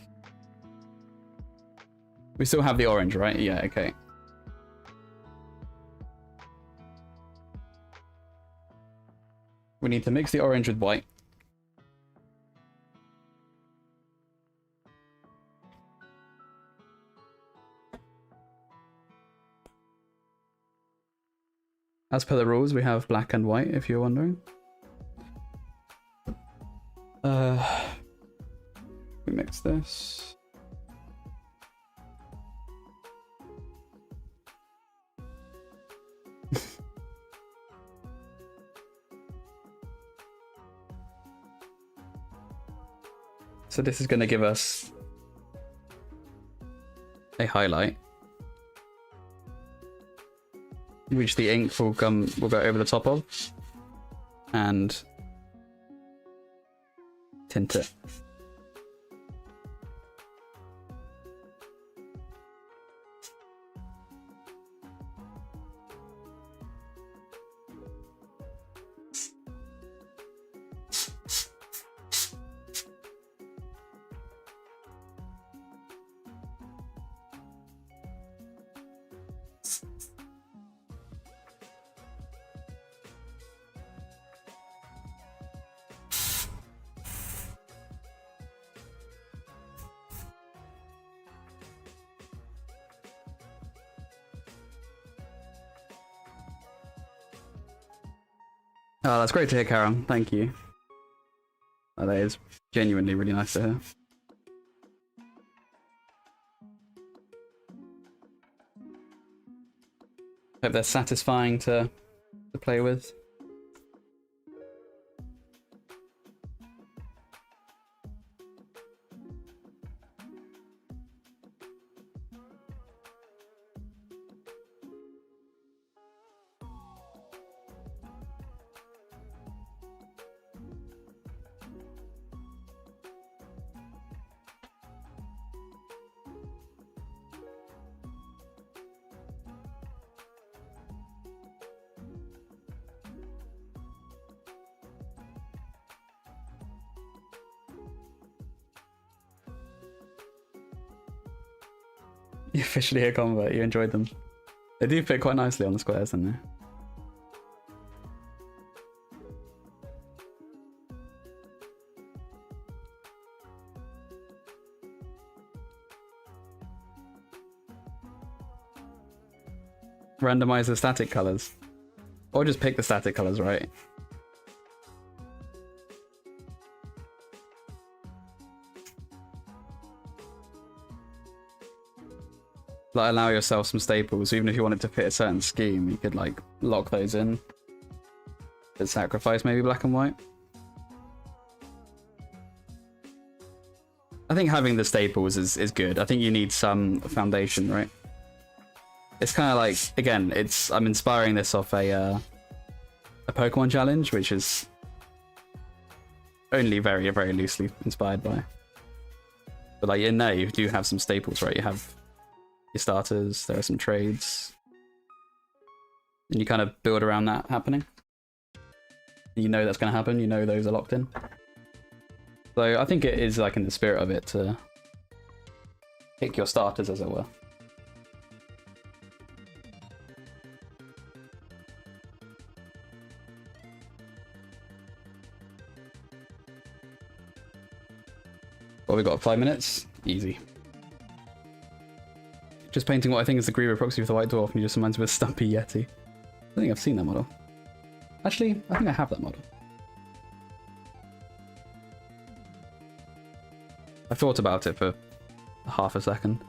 still have the orange, right? Yeah, okay. We need to mix the orange with white. As per the rules, we have black and white, if you're wondering. we mix this. So this is going to give us a highlight, which the ink will go over the top of and tint it. Oh, that's great to hear, Karen. Thank you. Oh, that is genuinely really nice to hear. Hope they're satisfying to play with. You officially a convert, you enjoyed them. They do fit quite nicely on the squares, don't they? Randomize the static colors. Or just pick the static colors, right? Like, allow yourself some staples, even if you wanted to fit a certain scheme, you could like lock those in. But sacrifice maybe black and white. I think having the staples is good. I think you need some foundation, right? It's kind of like, again, I'm inspiring this off a Pokemon challenge, which is only very, very loosely inspired by. But like in there, you do have some staples, right? You have your starters, there are some trades, and you kind of build around that happening. You know that's going to happen, you know those are locked in. So I think it is like in the spirit of it to pick your starters, as it were. Well, we've got 5 minutes, easy. Just painting what I think is the Griever proxy with the White Dwarf, and he just reminds me of a Stumpy Yeti. I think I've seen that model. Actually, I think I have that model. I thought about it for half a second.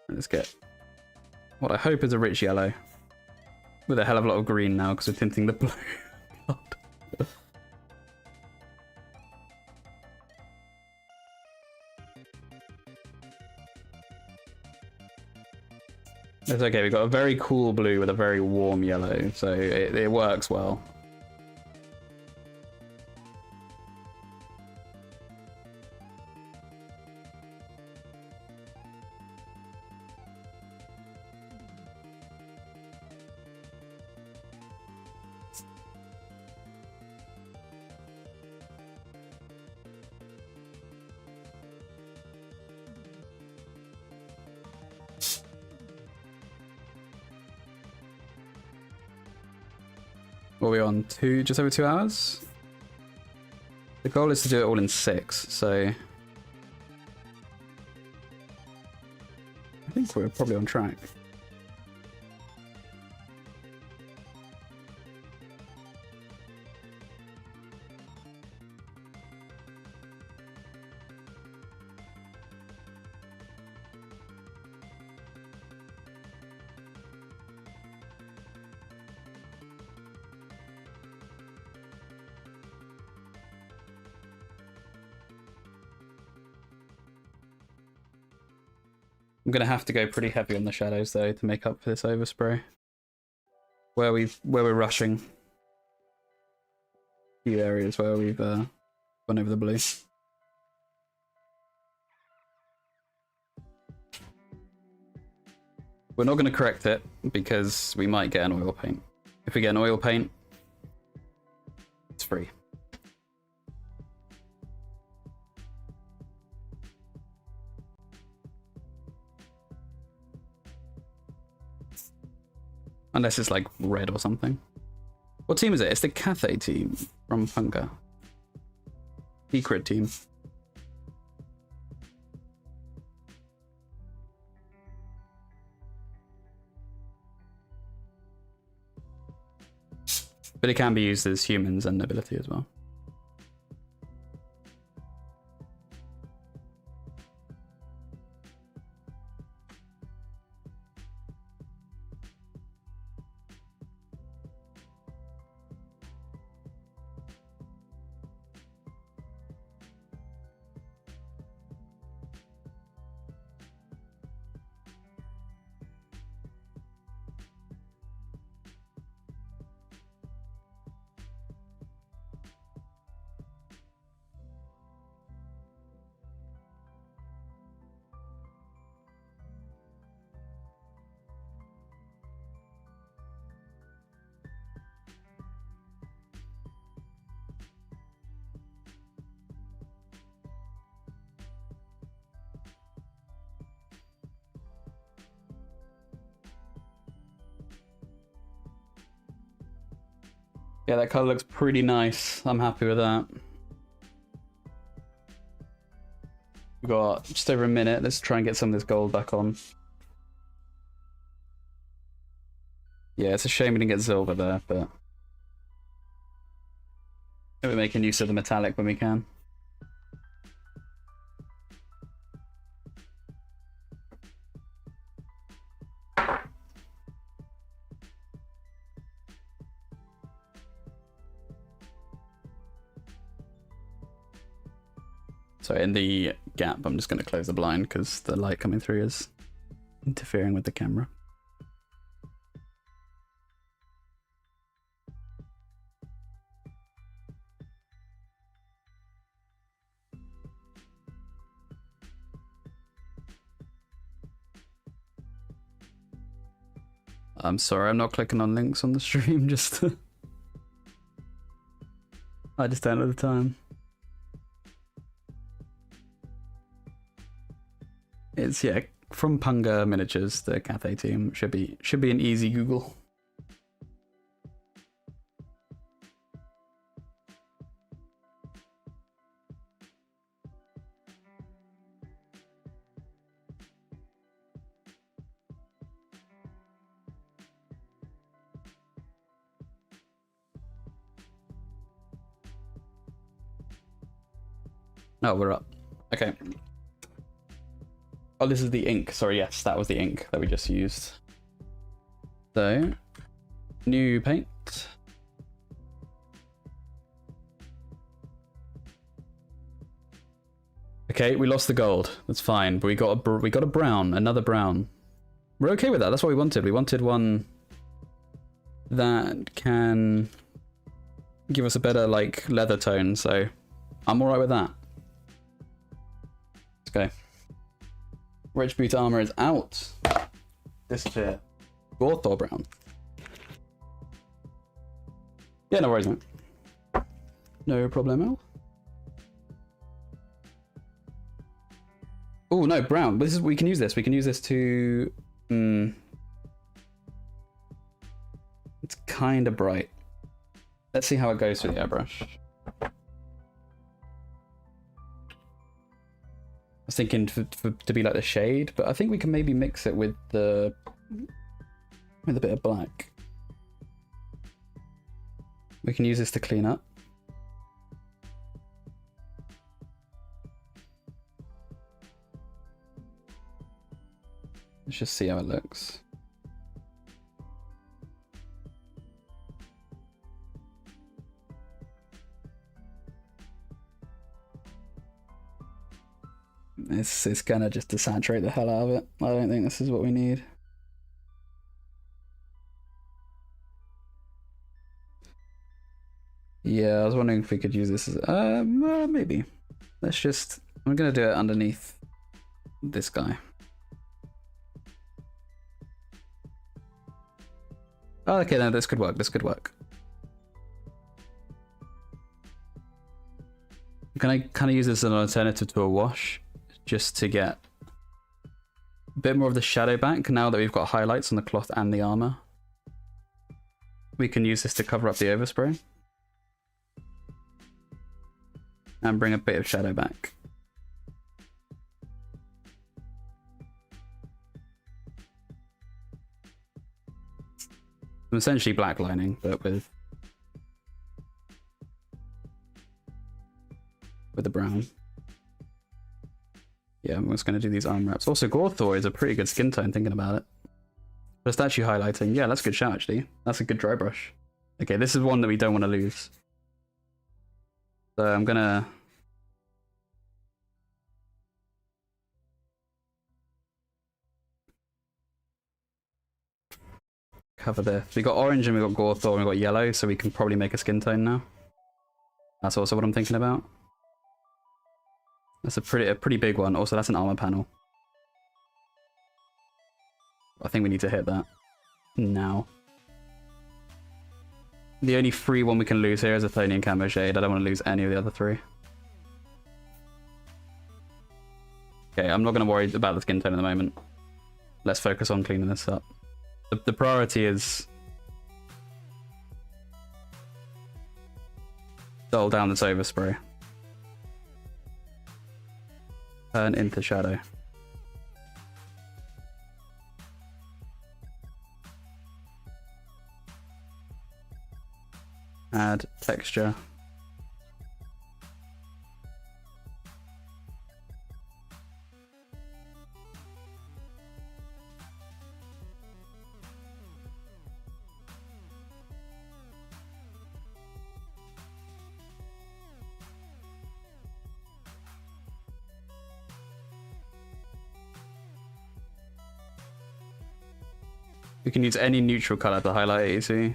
Let's get what I hope is a rich yellow. With a hell of a lot of green now, because we're tinting the blue. It's okay, we've got a very cool blue with a very warm yellow, so it works well. What are we on? Just over 2 hours? The goal is to do it all in 6, so I think we're probably on track. I'm gonna have to go pretty heavy on the shadows though to make up for this overspray. Where we're rushing. A few areas where we've gone over the blue. We're not going to correct it because we might get an oil paint. If we get an oil paint, it's free. Unless it's like red or something. What team is it? It's the Cathay team from Punga. Secret team. But it can be used as humans and ability as well. Yeah, that color looks pretty nice. I'm happy with that. We've got just over a minute. Let's try and get some of this gold back on. Yeah, it's a shame we didn't get silver there, but we're making use of the metallic when we can. So in the gap, I'm just going to close the blind because the light coming through is interfering with the camera. I'm sorry, I'm not clicking on links on the stream, just I just don't have the time. It's, yeah, from Punga Miniatures, the Cathay team. Should be an easy Google. Oh, we're up. Okay. Oh, this is the ink. Sorry, yes, that was the ink that we just used. So, new paint. Okay, we lost the gold. That's fine, but we got a brown, another brown. We're okay with that. That's what we wanted. We wanted one that can give us a better like leather tone. So, I'm alright with that. Let's go. Rich boot armor is out. Disappear. Gold or brown? Yeah, no worries, mate. No problemo. Oh no, brown. This is, we can use this. We can use this to. It's kind of bright. Let's see how it goes through the airbrush. I was thinking to be like the shade, but I think we can maybe mix it with a bit of black. We can use this to clean up. Let's just see how it looks. It's gonna just desaturate the hell out of it. I don't think this is what we need. Yeah, I was wondering if we could use this as maybe. Let's just. I'm gonna do it underneath this guy. Oh, okay, no, this could work. This could work. Can I kind of use this as an alternative to a wash, just to get a bit more of the shadow back now that we've got highlights on the cloth and the armor? We can use this to cover up the overspray and bring a bit of shadow back. I'm essentially blacklining, but with the brown. Yeah, I'm just going to do these arm wraps. Also, Gorthor is a pretty good skin tone, thinking about it. Just actually highlighting. Yeah, that's a good shout, actually. That's a good dry brush. Okay, this is one that we don't want to lose. So I'm going to... cover this. We got orange and we got Gorthor and we got yellow, so we can probably make a skin tone now. That's also what I'm thinking about. That's a pretty big one. Also, that's an armor panel. I think we need to hit that now. The only free one we can lose here is a Athenian Camo Shade. I don't want to lose any of the other three. Okay, I'm not going to worry about the skin tone at the moment. Let's focus on cleaning this up. The priority is dull down this overspray. Turn into shadow. Add texture. We can use any neutral color to highlight it, you see.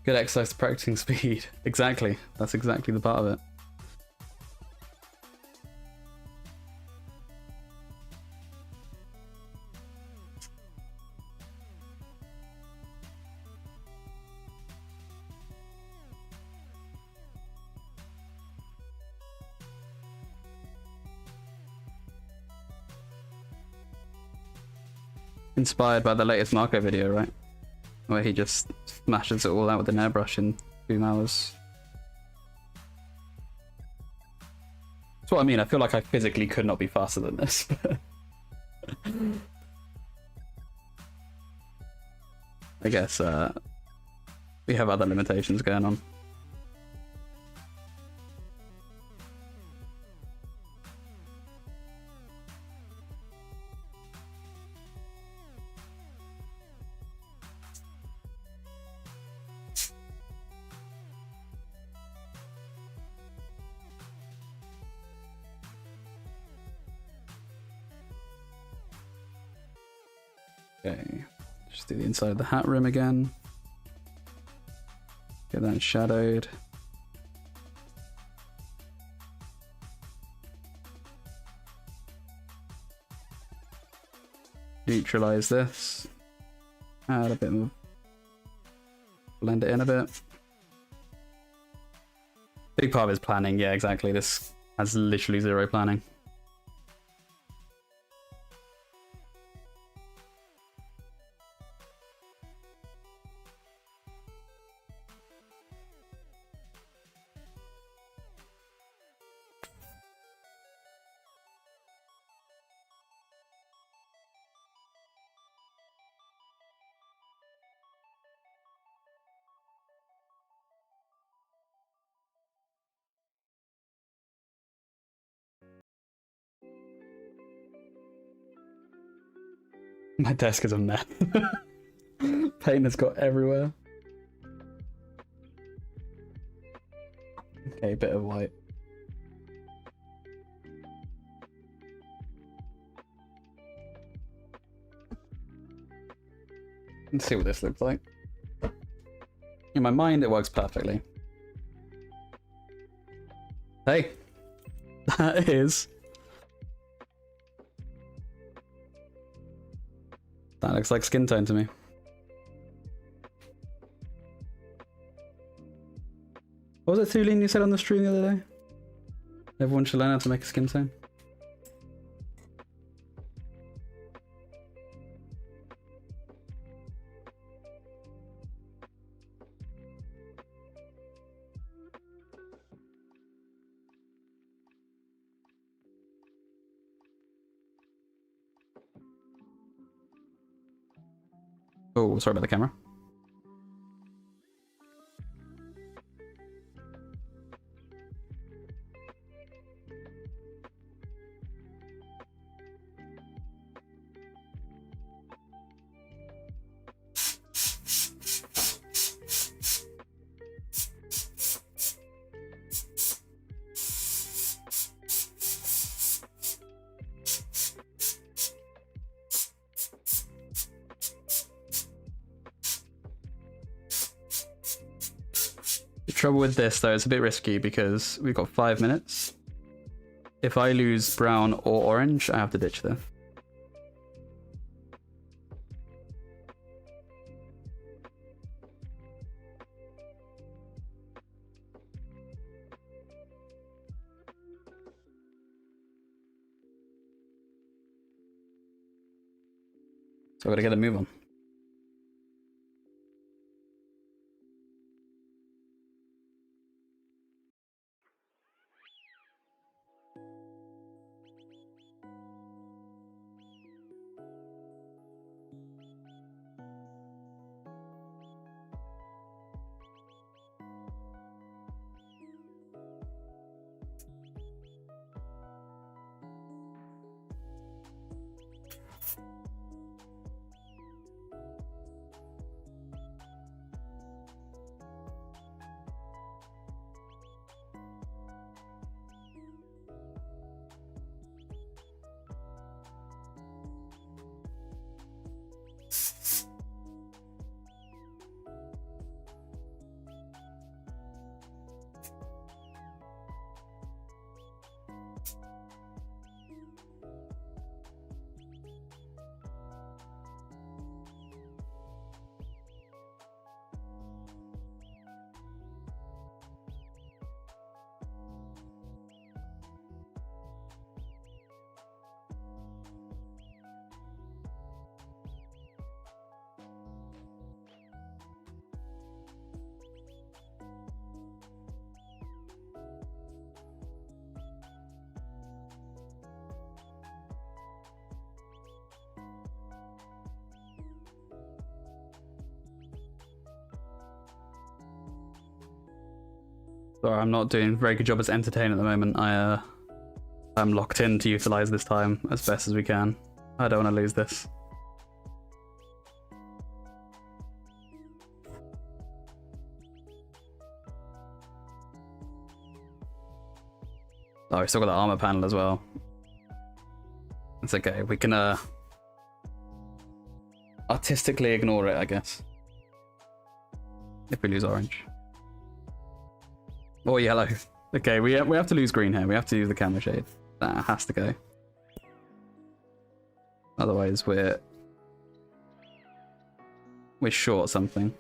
Good exercise to practicing speed. Exactly. That's exactly the part of it. Inspired by the latest Marco video, right? Where he just smashes it all out with an airbrush in 2 hours. That's what I mean. I feel like I physically could not be faster than this. I guess we have other limitations going on. Okay, just do the inside of the hat rim again. Get that shadowed. Neutralize this. Add a bit more. Blend it in a bit. Big part of it is planning. Yeah, exactly. This has literally 0 planning. My desk is a mess. Paint has got everywhere. Okay, bit of white. Let's see what this looks like. In my mind, it works perfectly. Hey, that is... That looks like skin tone to me. What was it, Thuline, you said on the stream the other day? Everyone should learn how to make a skin tone. Oh, sorry about the camera. The trouble with this, though, it's a bit risky because we've got 5 minutes. If I lose brown or orange, I have to ditch this. So I gotta get a move on. Sorry, I'm not doing a very good job as entertain at the moment. I'm locked in to utilize this time as best as we can. I don't want to lose this. Oh, we still got the armor panel as well. It's okay. We can artistically ignore it, I guess. If we lose orange. Or yellow. Okay, we have to lose green here. We have to use the camera shade. That has to go. Otherwise, we're short something.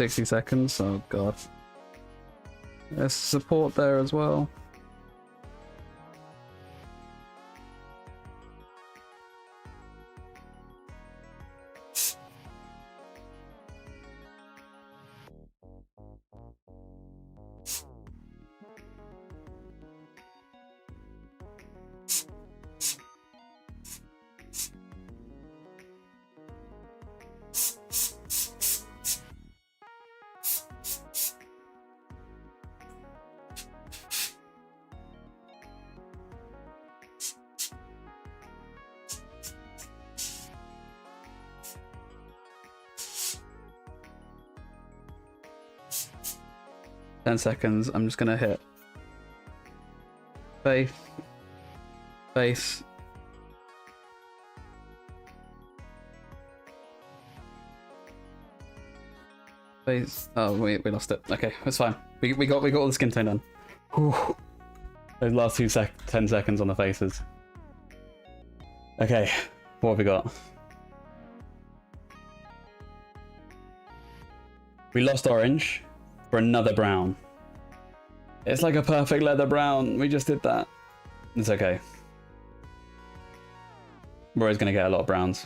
60 seconds. Oh god. There's support there as well. Ten seconds. I'm just gonna hit face, face. Face. Oh wait, we lost it. Okay, it's fine. We got all the skin tone done. Whew. Those last 10 seconds on the faces. Okay, what have we got? We lost orange for another brown. It's like a perfect leather brown. We just did that. It's okay. We're always gonna get a lot of browns.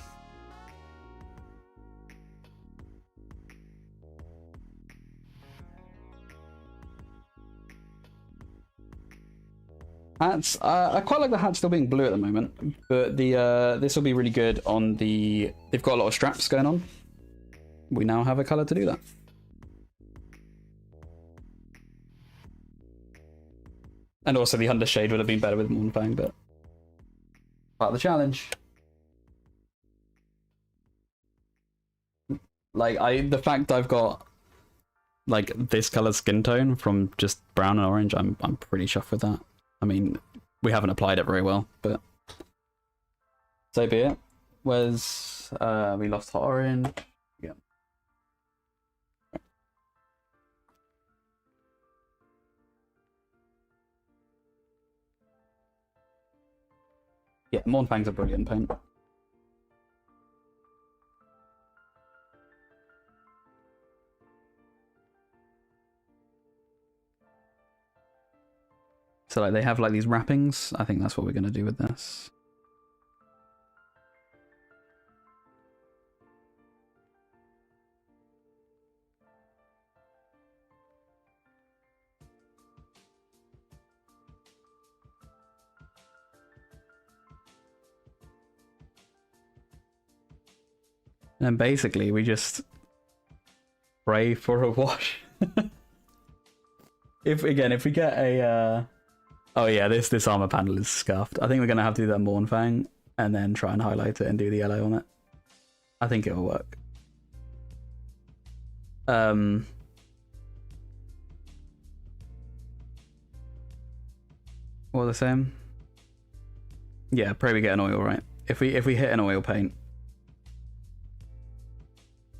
Hats. I quite like the hat still being blue at the moment, but the this will be really good on the. They've got a lot of straps going on. We now have a color to do that. And also the undershade would have been better with Moonfang, but part of the challenge. Like the fact I've got like this color skin tone from just brown and orange, I'm pretty chuffed with that. I mean, we haven't applied it very well, but so be it. Where's we lost hot orange? Yeah. Yeah, Mournfang's a brilliant paint. So like they have like these wrappings. I think that's what we're gonna do with this. And basically we just pray for a wash. if we get a oh yeah, this armor panel is scuffed. I think we're gonna have to do that Mournfang and then try and highlight it and do the yellow on it. I think it'll work. All the same. Yeah, pray we get an oil, right? If we hit an oil paint,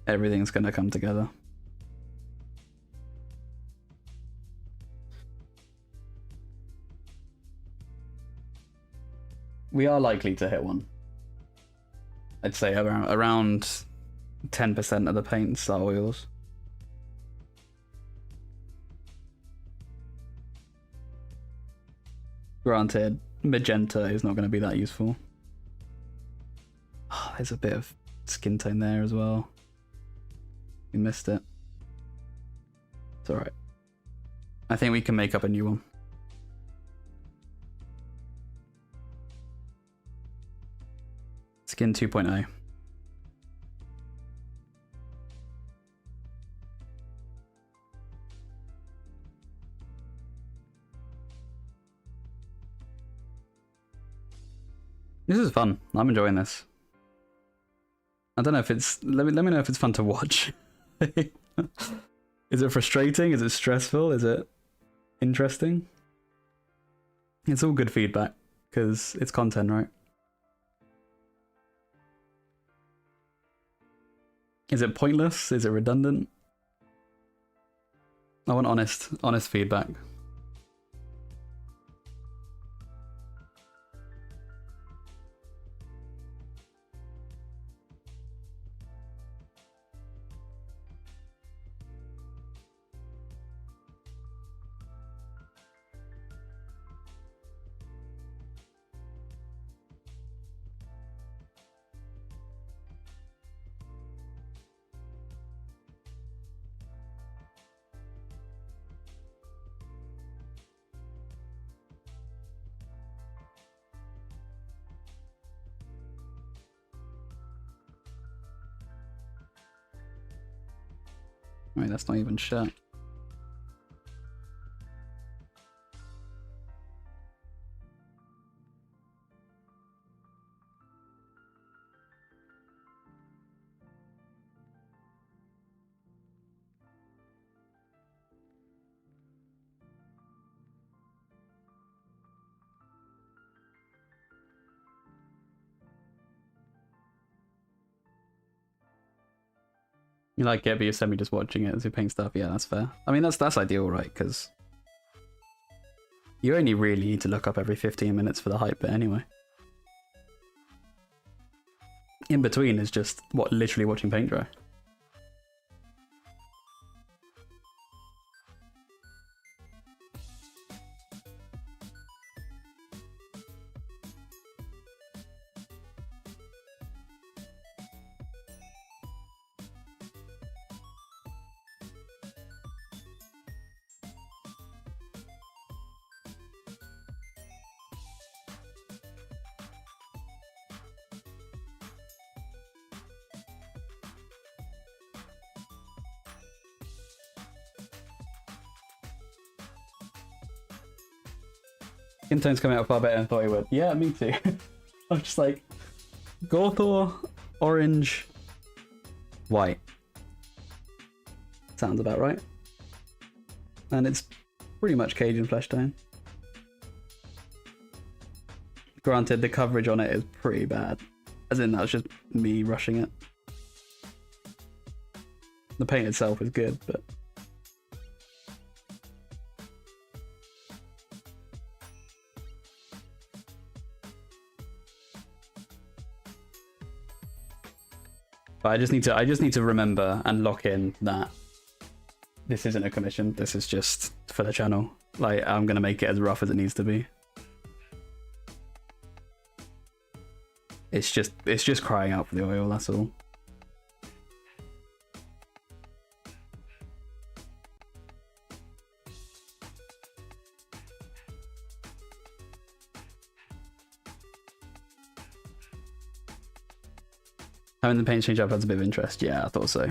everything's gonna come together. We are likely to hit one. I'd say around 10% of the paints are oils. Granted, magenta is not going to be that useful. Oh, there's a bit of skin tone there as well. We missed it. It's alright. I think we can make up a new one. Skin 2.0. This is fun. I'm enjoying this. I don't know if it's... Let me know if it's fun to watch. Is it frustrating? Is it stressful? Is it interesting? It's all good feedback, because it's content, right? Is it pointless? Is it redundant? I want honest feedback. Wait, that's not even shut. You like it, but you're semi just watching it as you paint stuff. Yeah, that's fair. I mean, that's ideal, right? Because you only really need to look up every 15 minutes for the hype bit anyway. In between is just, what, literally watching paint dry. Skin tone's coming out far better than I thought he would. Yeah, me too. I'm just like, Gothor, orange, white. Sounds about right. And it's pretty much Cajun flesh tone. Granted, the coverage on it is pretty bad. As in, that's just me rushing it. The paint itself is good, but... But I just need to remember and lock in that this isn't a commission. This is just for the channel. Like, I'm gonna make it as rough as it needs to be. It's just crying out for the oil, that's all. Having the paint change up adds a bit of interest. Yeah, I thought so.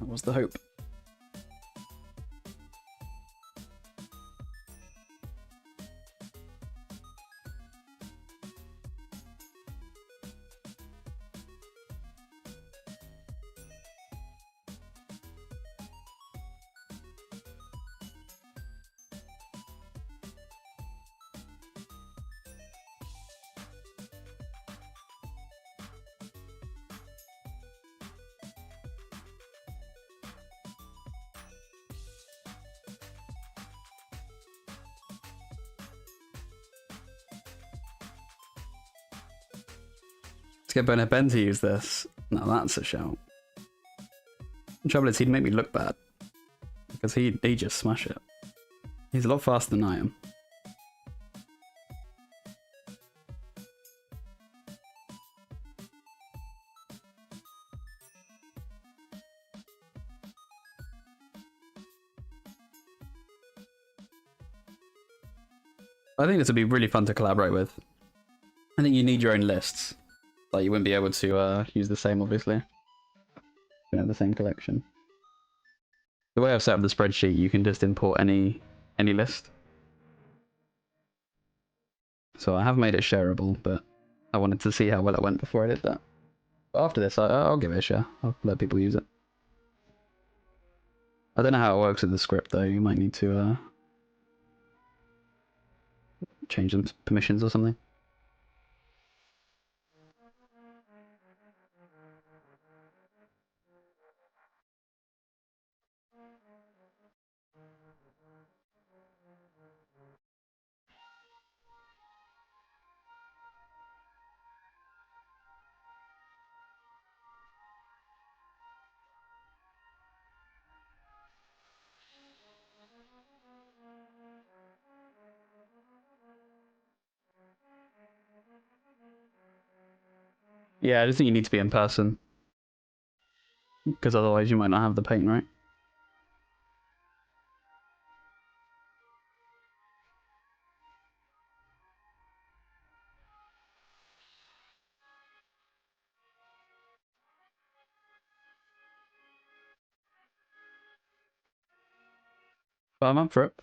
That was the hope. Let's get Bonehead Ben to use this. Now that's a shout. The trouble is he'd make me look bad. Because he just smash it. He's a lot faster than I am. I think this would be really fun to collaborate with. I think you need your own lists. Like, you wouldn't be able to use the same, obviously. You don't have the same collection. The way I've set up the spreadsheet, you can just import any list. So I have made it shareable, but I wanted to see how well it went before I did that. But after this, I'll give it a share. I'll let people use it. I don't know how it works with the script, though. You might need to change some permissions or something. Yeah, I just think you need to be in person. Because otherwise you might not have the paint right. But I'm up for it.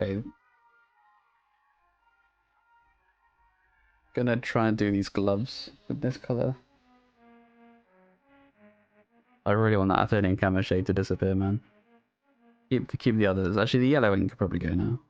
Okay. Gonna try and do these gloves with this colour. I really want that Athenian camo shade to disappear, man. Keep the others. Actually, the yellow ink could probably go now.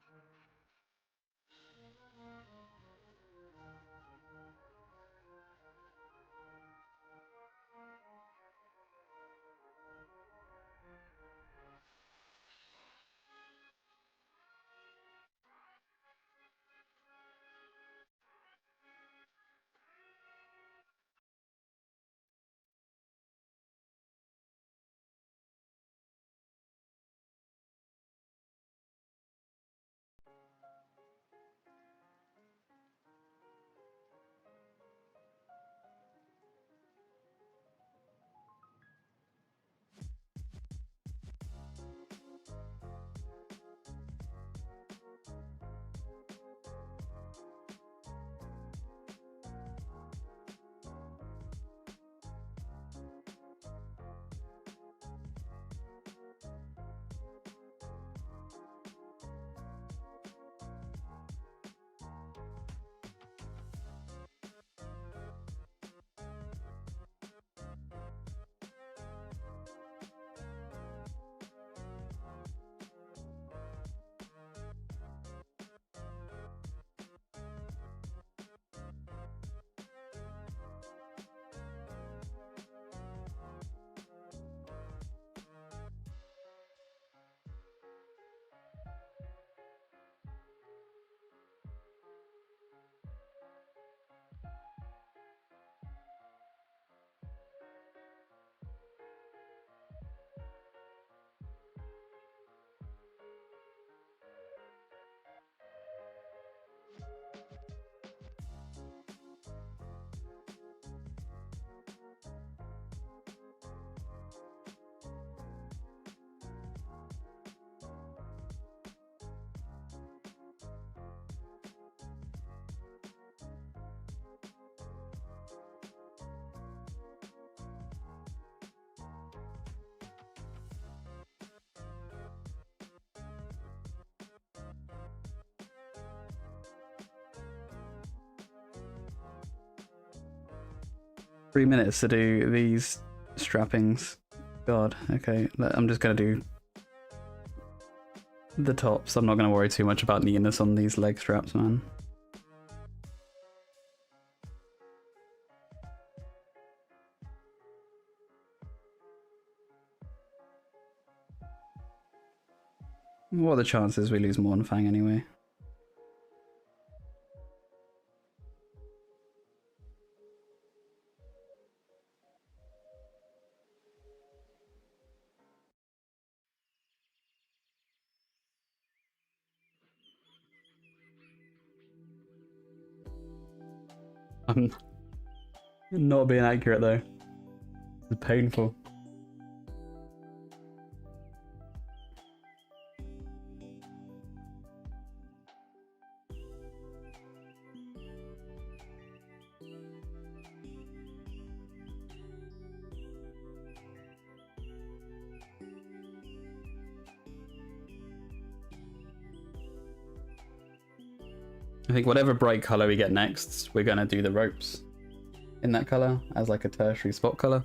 3 minutes to do these strappings. God, okay. I'm just gonna do the tops. I'm not gonna worry too much about neatness on these leg straps, man. What are the chances we lose more than Fang anyway? I'm not being accurate though. It's painful. I think whatever bright colour we get next, we're gonna do the ropes in that colour as like a tertiary spot colour.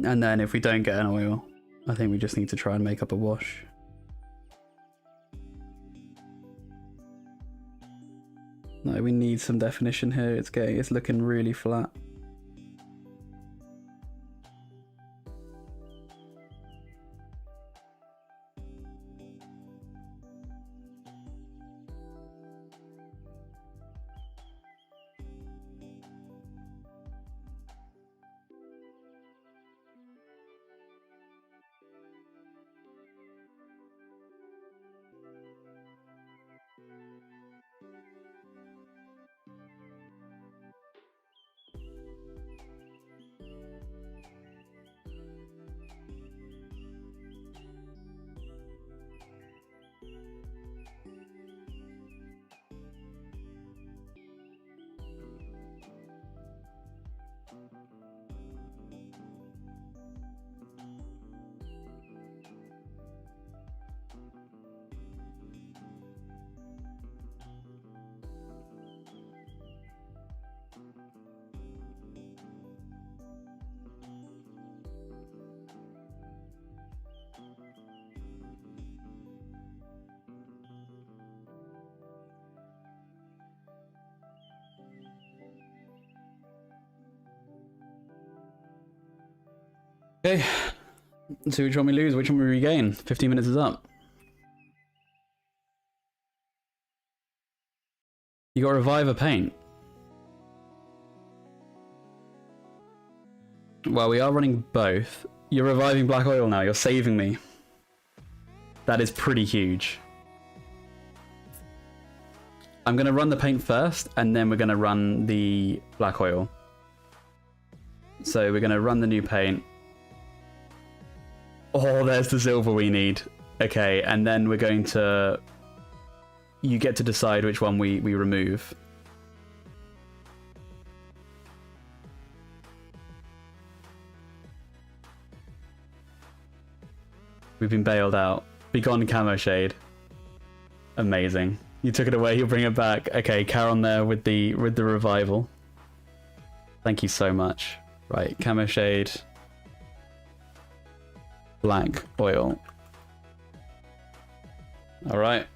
And then if we don't get an oil, I think we just need to try and make up a wash. No, we need some definition here. It's looking really flat. Okay, let's see which one we lose, which one we regain. 15 minutes is up. You got revive a paint. Well, we are running both. You're reviving black oil now, you're saving me. That is pretty huge. I'm going to run the paint first, and then we're going to run the black oil. So we're going to run the new paint. Oh, there's the silver we need. Okay, and then we're going to... You get to decide which one we remove. We've been bailed out. Be gone, camo shade. Amazing. You took it away, you'll bring it back. Okay, Caron there with the revival. Thank you so much. Right, camo shade. Black oil. Alright.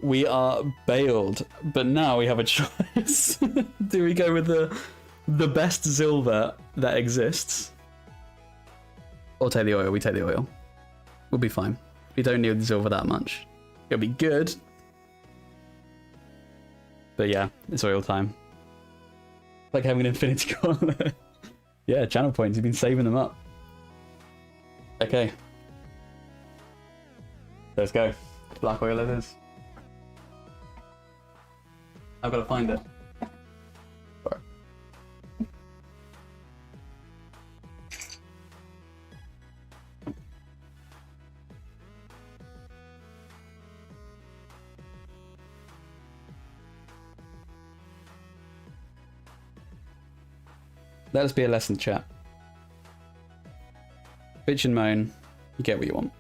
We are bailed, but now we have a choice. Do we go with the best silver that exists? Or take the oil? We take the oil. We'll be fine. We don't need the silver that much. It'll be good. But yeah, it's oil time. Like having an infinity gauntlet. Yeah, channel points. You've been saving them up. Okay. Let's go. Black oil it is. I've got to find it. Sorry. Let us be a lesson, chat. Bitch and moan, you get what you want.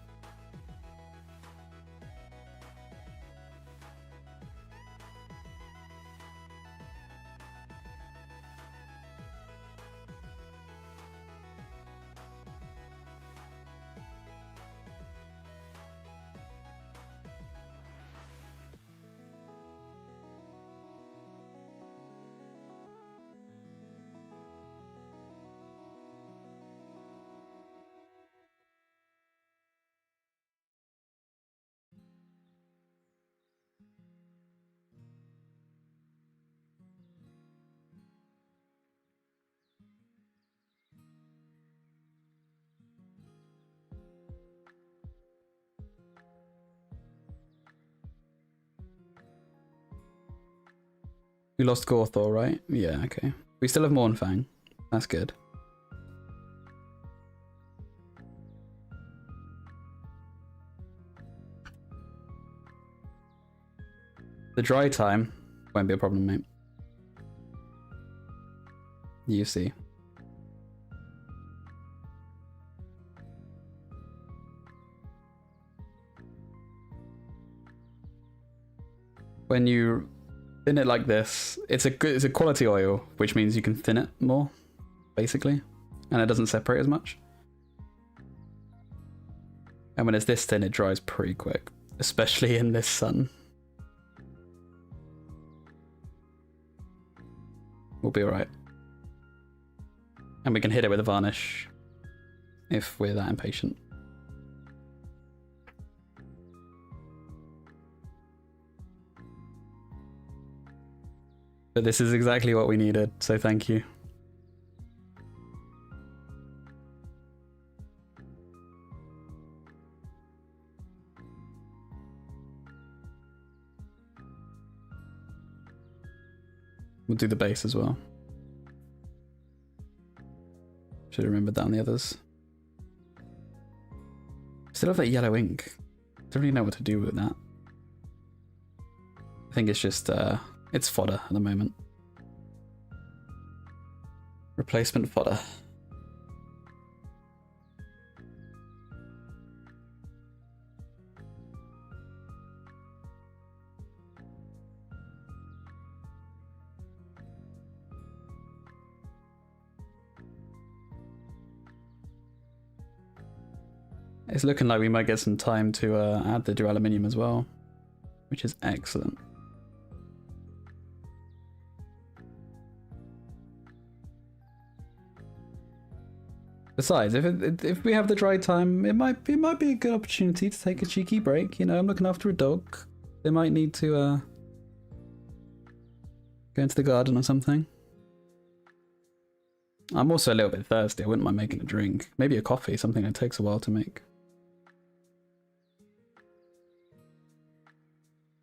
We lost Gorthor, right? Yeah, okay. We still have Mornfang. That's good. The dry time won't be a problem, mate. You see. When you thin it like this, it's a quality oil, which means you can thin it more, basically, and it doesn't separate as much. And when it's this thin, it dries pretty quick, especially in this sun. We'll be alright. And we can hit it with a varnish if we're that impatient. But this is exactly what we needed, so thank you. We'll do the base as well. Should have remembered that on the others. Still have that yellow ink. Don't really know what to do with that. I think it's just it's fodder at the moment. Replacement fodder. It's looking like we might get some time to add the duraluminum as well, which is excellent. Besides, if we have the dry time, it might be a good opportunity to take a cheeky break. You know, I'm looking after a dog. They might need to go into the garden or something. I'm also a little bit thirsty. I wouldn't mind making a drink. Maybe a coffee, something that takes a while to make.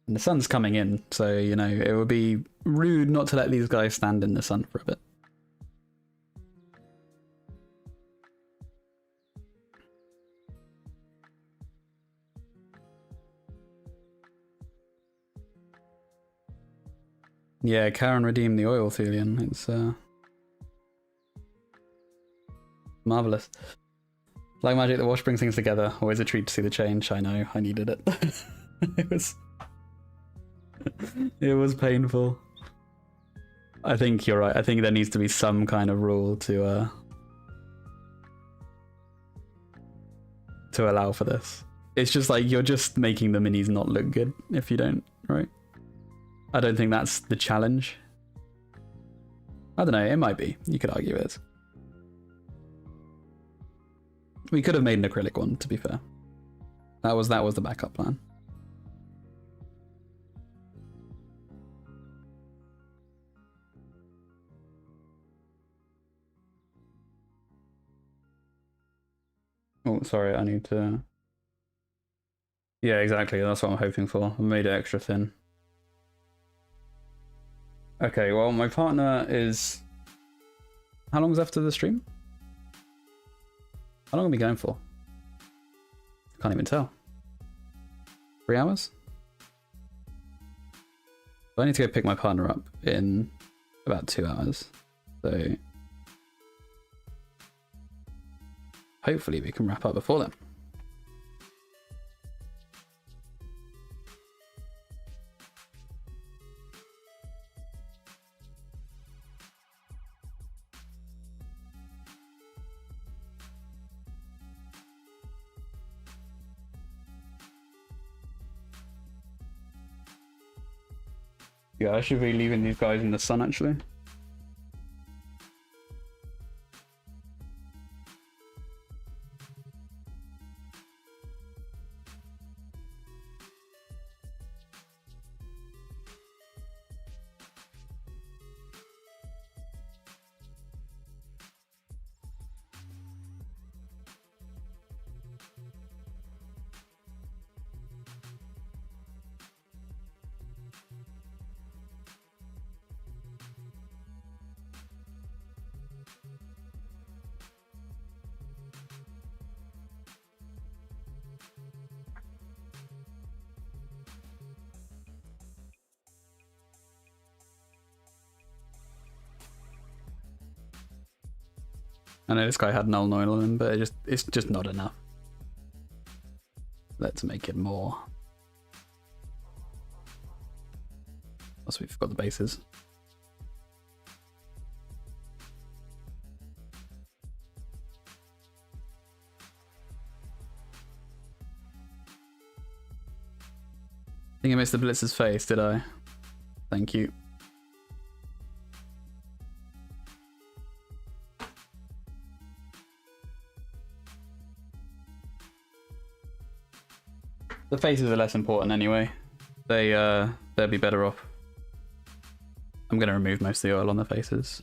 And the sun's coming in, so, you know, it would be rude not to let these guys stand in the sun for a bit. Yeah, Karen redeemed the oil, Thelian. It's marvellous. Like magic, the wash brings things together. Always a treat to see the change. I know, I needed it. It was painful. I think you're right. I think there needs to be some kind of rule to allow for this. It's just like you're just making the minis not look good if you don't, right? I don't think that's the challenge. I don't know, it might be. You could argue it. We could have made an acrylic one, to be fair. That was the backup plan. Oh, sorry, I need to... Yeah, exactly, that's what I'm hoping for. I made it extra thin. Okay, well, my partner is... How long's left of the stream? How long are we going for? Can't even tell. 3 hours? So I need to go pick my partner up in about 2 hours. So... hopefully we can wrap up before then. Yeah, I should be leaving these guys in the sun, actually. I know this guy had null oil on him, but it's just not enough. Let's make it more. Also, we forgot the bases. I think I missed the Blitz's face, did I? Thank you. The faces are less important anyway. They'll be better off. I'm gonna remove most of the oil on the faces.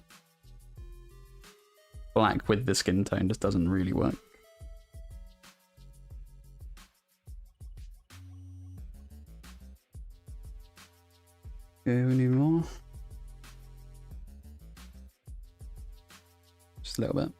Black with the skin tone just doesn't really work. Okay, we need more. Just a little bit.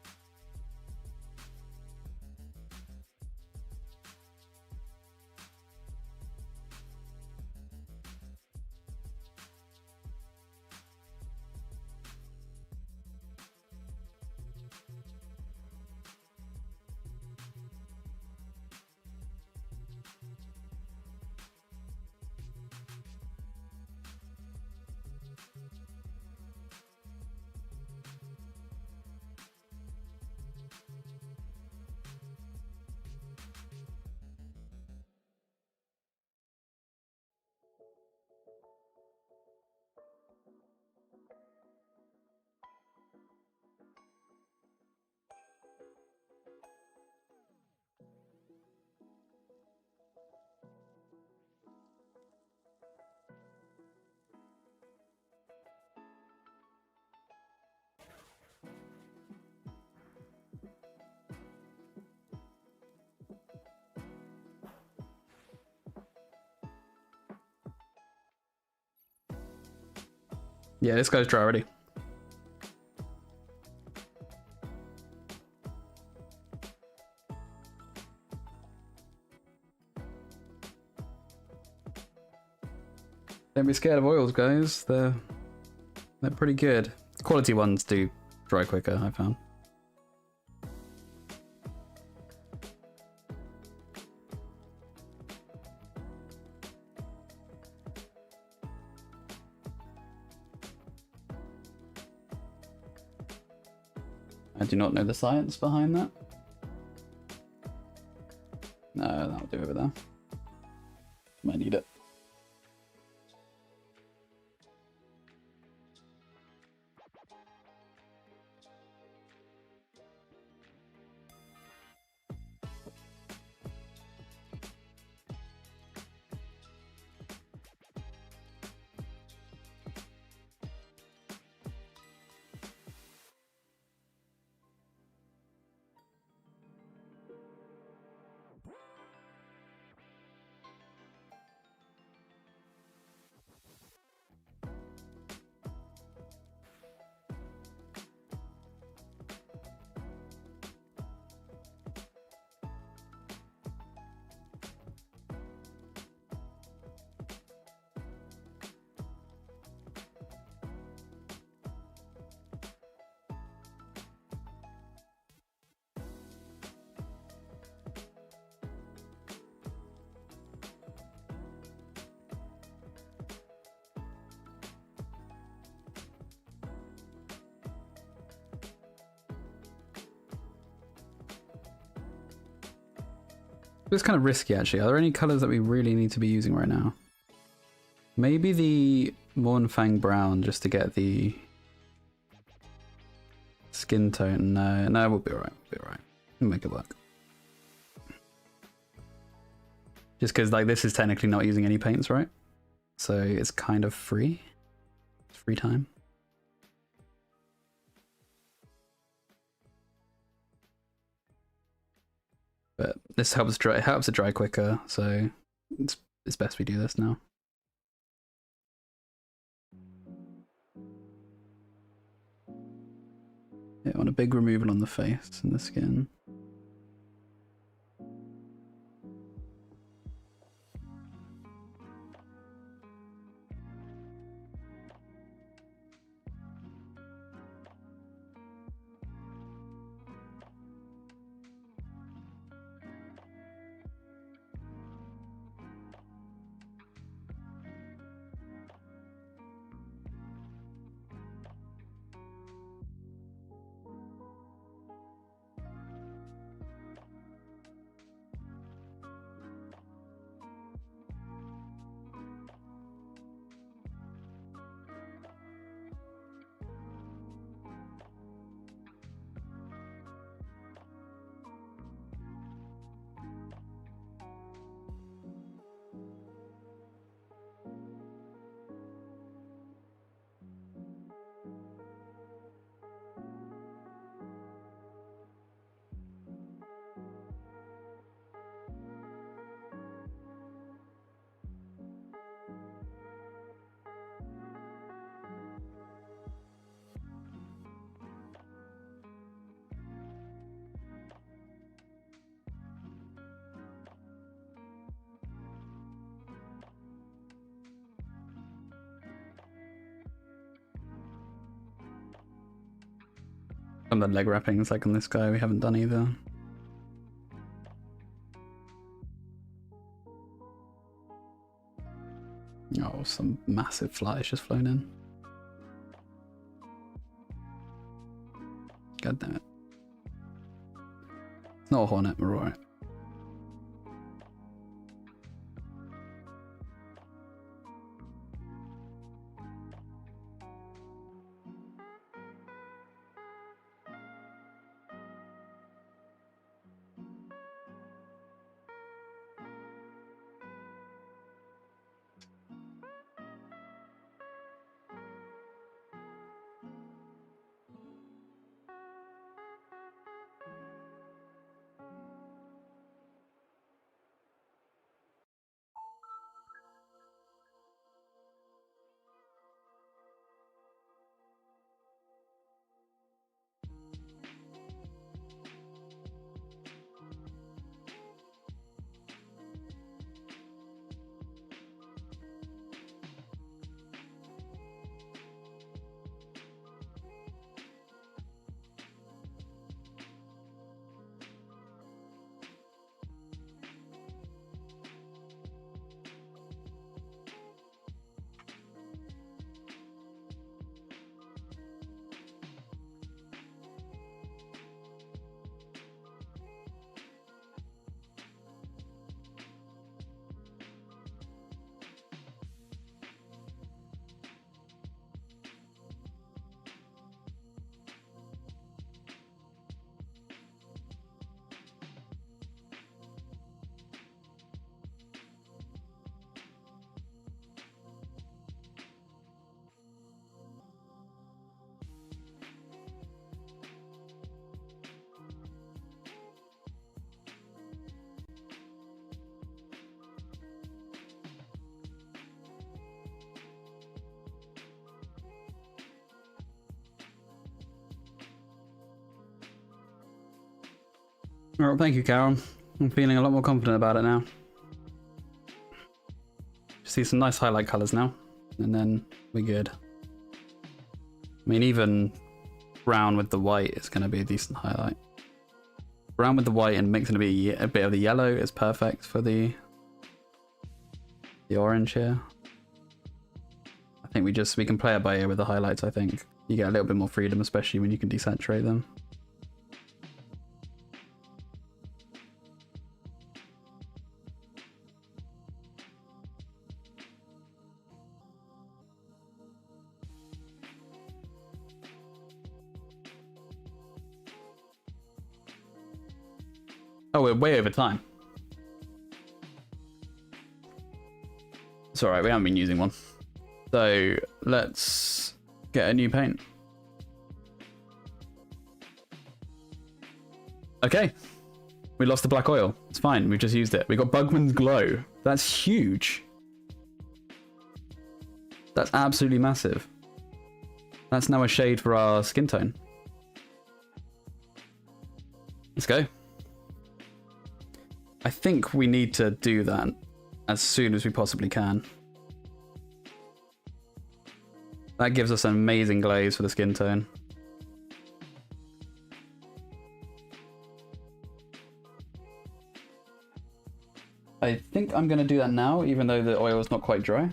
Yeah, this guy's dry already. Don't be scared of oils, guys. They're pretty good. Quality ones do dry quicker, I found. I do not know the science behind that. No, that'll do over there. Might need it. It's kind of risky, actually. Are there any colors that we really need to be using right now? Maybe the Mornfang Brown, just to get the skin tone. No, we'll be alright. We'll be alright. We'll make it work. Just because, like, this is technically not using any paints, right? So it's kind of free. It's free time. But this helps dry. It helps it dry quicker, so it's best we do this now. Yeah, I want a big removal on the face and the skin. Some of the leg wrappings, like on this guy, we haven't done either. Oh, some massive flies just flown in. God damn it. It's not a hornet, we're alright. Well, thank you, Carol. I'm feeling a lot more confident about it now. See some nice highlight colours now, and then we're good. I mean, even brown with the white is going to be a decent highlight. Brown with the white and mixing a bit of the yellow is perfect for the orange here. I think we can play it by ear with the highlights. I think you get a little bit more freedom, especially when you can desaturate them. Oh, we're way over time. It's alright, we haven't been using one. So let's get a new paint. Okay. We lost the black oil. It's fine, we just used it. We got Bugman's Glow. That's huge. That's absolutely massive. That's now a shade for our skin tone. Let's go. I think we need to do that as soon as we possibly can. That gives us an amazing glaze for the skin tone. I think I'm going to do that now, even though the oil is not quite dry.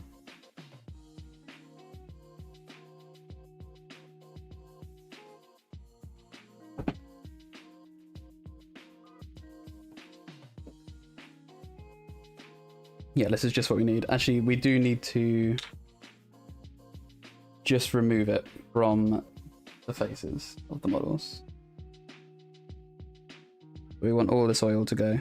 Yeah, this is just what we need. Actually, we do need to just remove it from the faces of the models. We want all this oil to go.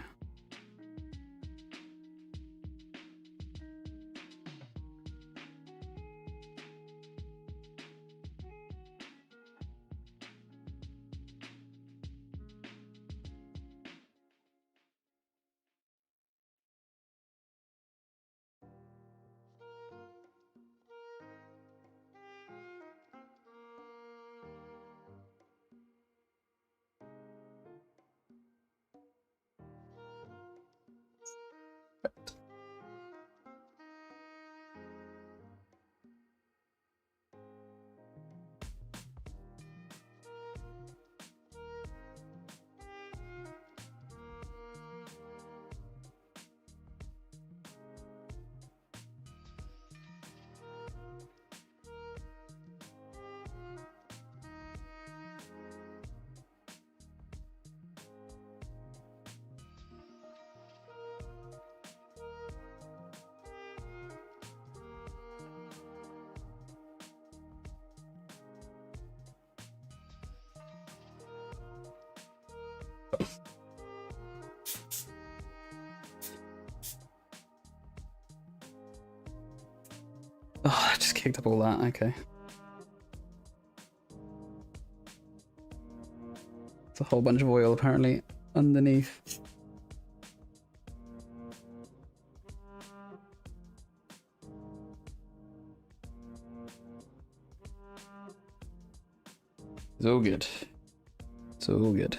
Oh, I just kicked up all that, okay. It's a whole bunch of oil apparently underneath. It's all good. It's all good.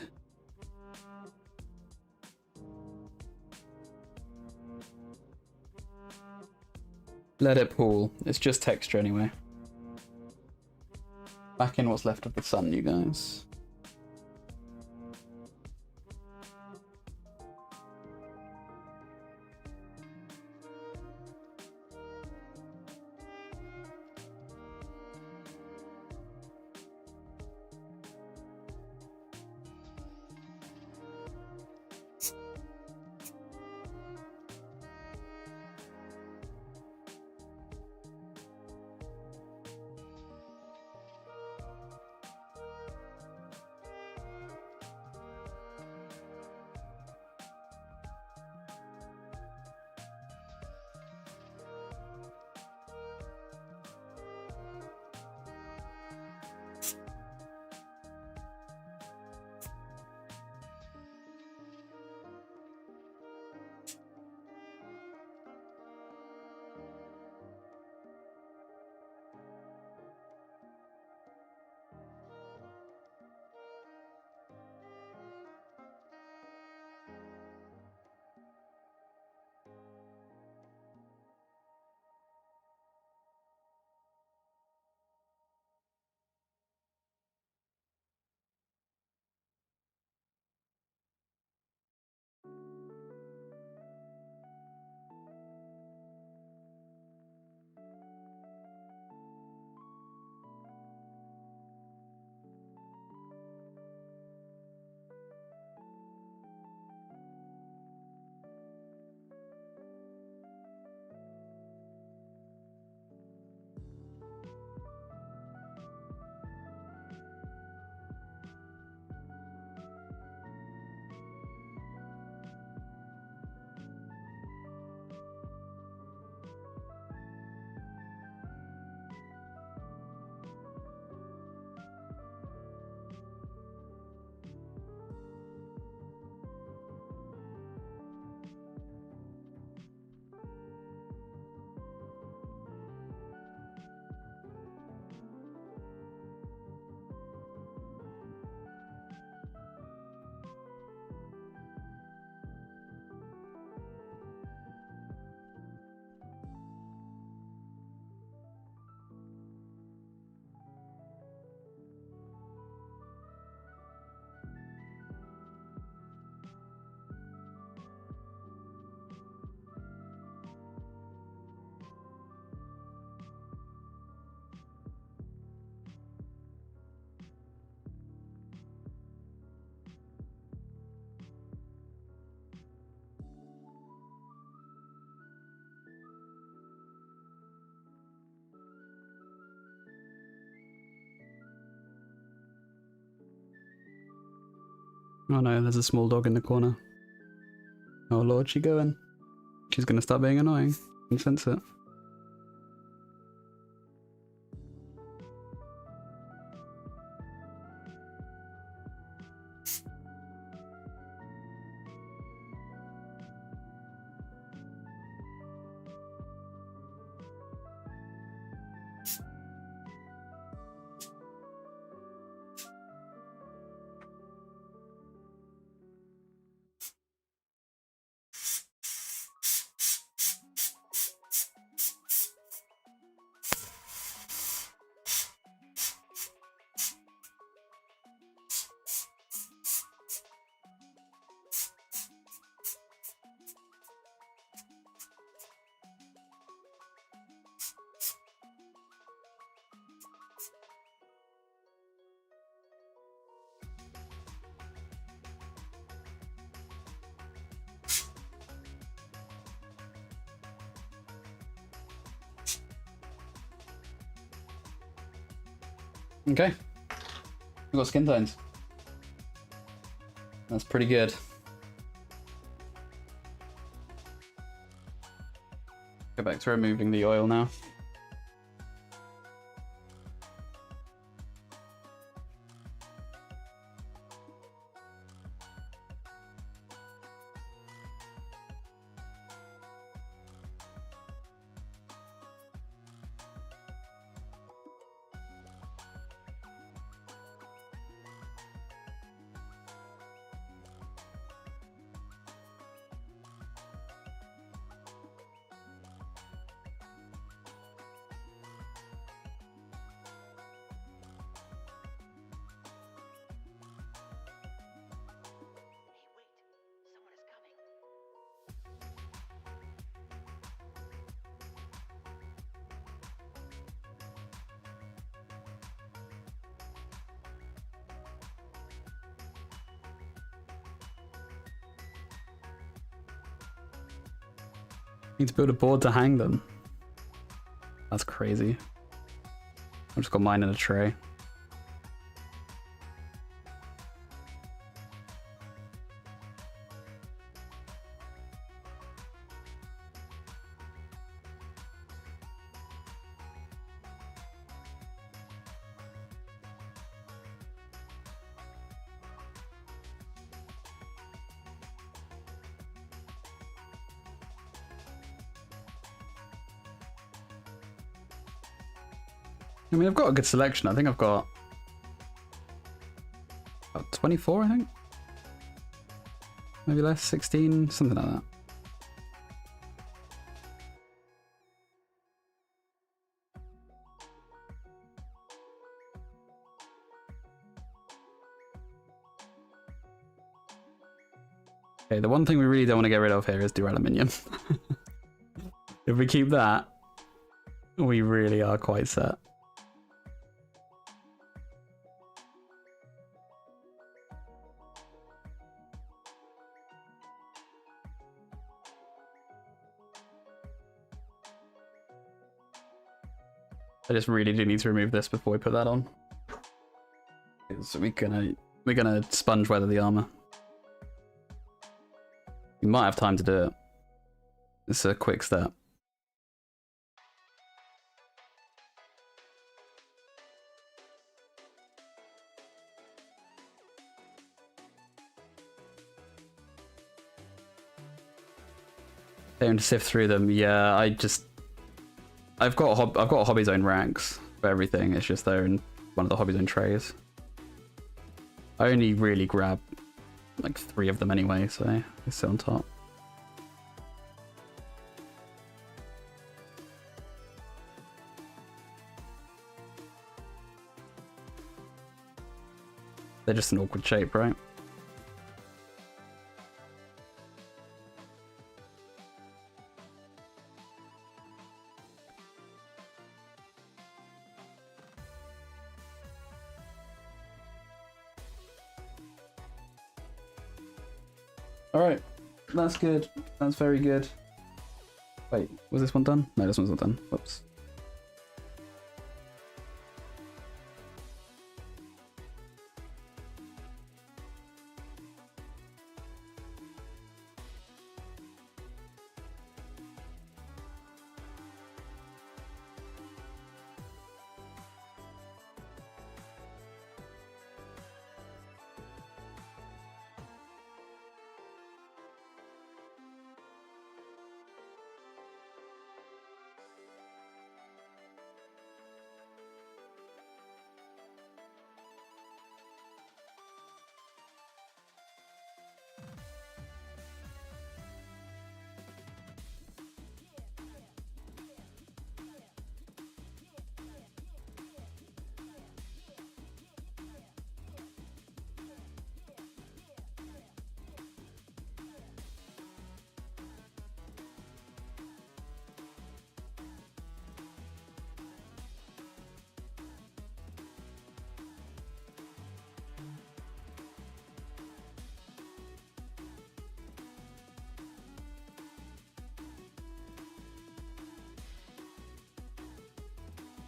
Let it pool. It's just texture anyway. Back in what's left of the sun, you guys. Oh no, there's a small dog in the corner. Oh lord, she going. She's gonna start being annoying. I can sense it. Okay, we've got skin tones. That's pretty good. Go back to removing the oil now. Need to build a board to hang them. That's crazy. I've just got mine in a tray. I mean, I've got a good selection. I think I've got about 24, I think. Maybe less, 16, something like that. Okay, the one thing we really don't want to get rid of here is duraluminum. If we keep that, we really are quite set. I just really do need to remove this before we put that on. So we're gonna sponge weather the armor. We might have time to do it. It's a quick step. Going to sift through them, yeah. I've got hobby zone racks for everything. It's just they're in one of the hobby zone trays. I only really grab like 3 of them anyway, so they sit on top. They're just an awkward shape, right? Alright, that's good. That's very good. Wait, was this one done? No, this one's not done. Whoops.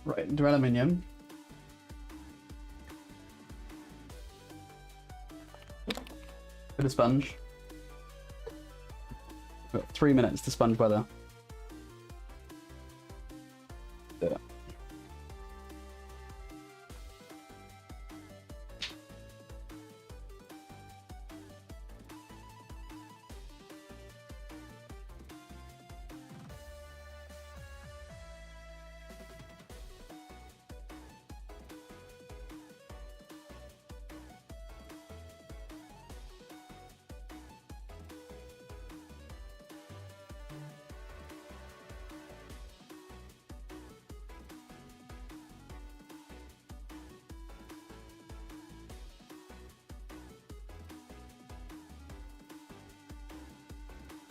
Right, duraluminum. Bit of sponge. We've got 3 minutes to sponge weather. Yeah.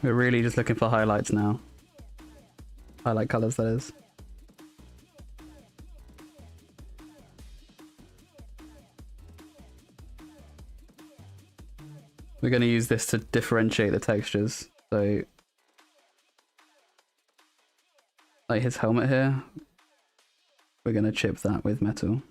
We're really just looking for highlights now. Highlight colours, that is. We're going to use this to differentiate the textures. So, like his helmet here, we're going to chip that with metal.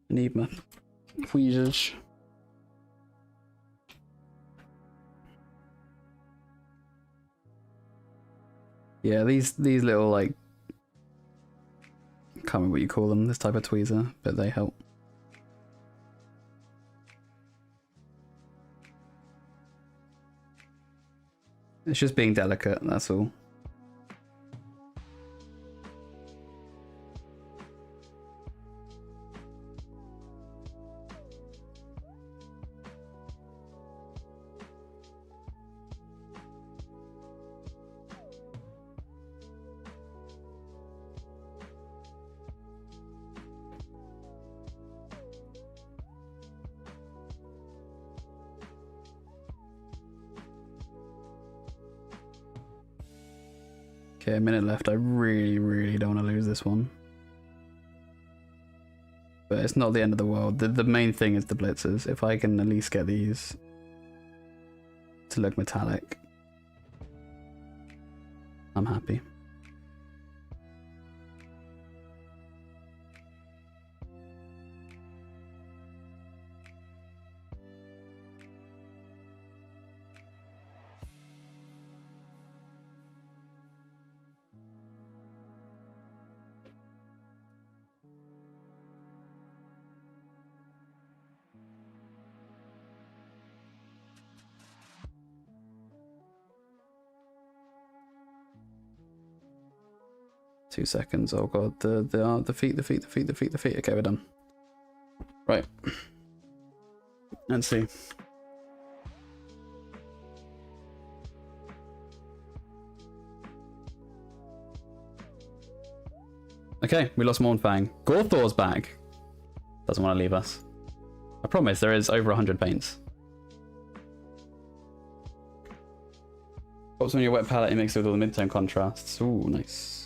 Need my tweezers. Yeah, these little, like, can't remember what you call them, this type of tweezer, but they help. It's just being delicate, that's all. Okay, a minute left. I really don't want to lose this one. But it's not the end of the world. The main thing is the blitzers. If I can at least get these to look metallic, I'm happy. Two seconds. Oh god, the feet. Okay, we're done. Right. Let's see. Okay, we lost Mornfang. Gorthor's back. Doesn't want to leave us. I promise there is over 100 paints. Pops on your wet palette and mix it with all the midtone contrasts. Ooh, nice.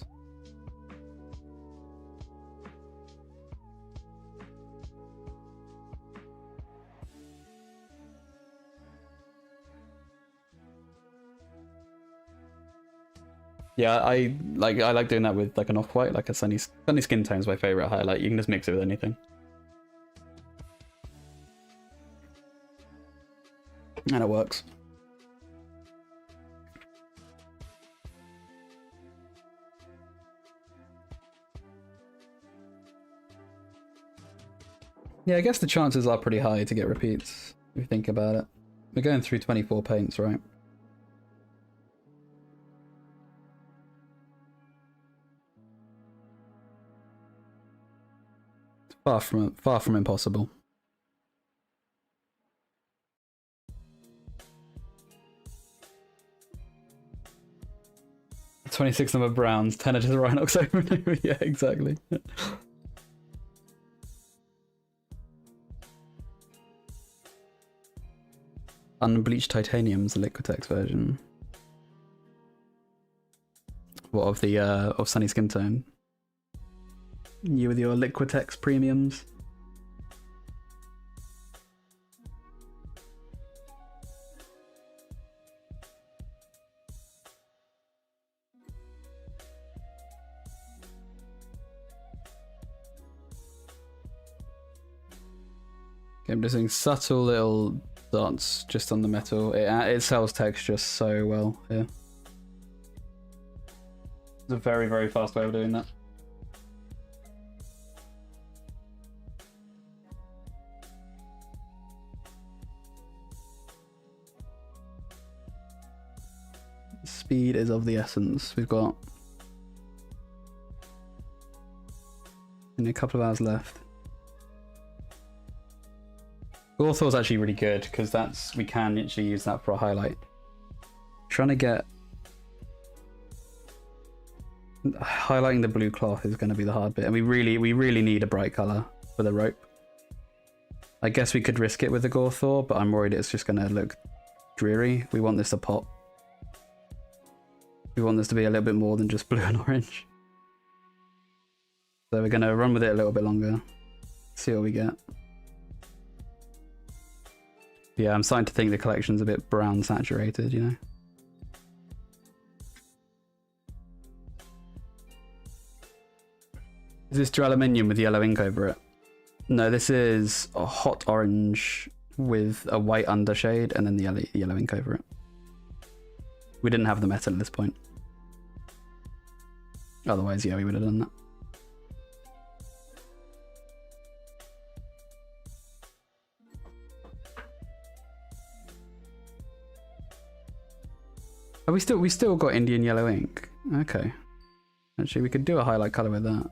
Yeah, I like doing that with like an off-white, like a sunny skin tone is my favorite highlight. You can just mix it with anything. And it works. Yeah, I guess the chances are pretty high to get repeats, if you think about it. We're going through 24 paints, right? Far from impossible. $26 number browns, 10 to the Rhinox over. Yeah, exactly. Unbleached titanium's the Liquitex version. What of the of sunny skin tone? You with your Liquitex premiums. I'm just doing subtle little dots just on the metal. It sells texture so well here. It's a very, very fast way of doing that. Speed is of the essence. We've got only a couple of hours left. Gorthor's actually really good because we can actually use that for a highlight. Trying to get highlighting the blue cloth is going to be the hard bit, and we really need a bright color for the rope. I guess we could risk it with the Gorthor, but I'm worried it's just going to look dreary. We want this to pop. We want this to be a little bit more than just blue and orange. So we're going to run with it a little bit longer, see what we get. Yeah, I'm starting to think the collection's a bit brown saturated, you know? Is this duraluminum with yellow ink over it? No, this is a hot orange with a white undershade and then the yellow ink over it. We didn't have the metal at this point. Otherwise, yeah, we would have done that. Oh, we still got Indian yellow ink. Okay. Actually, we could do a highlight color with that.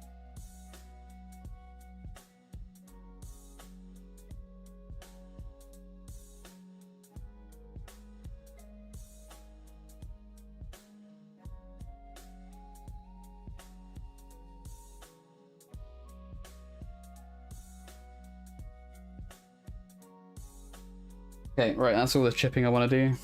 Okay, right, that's all the chipping I want to do.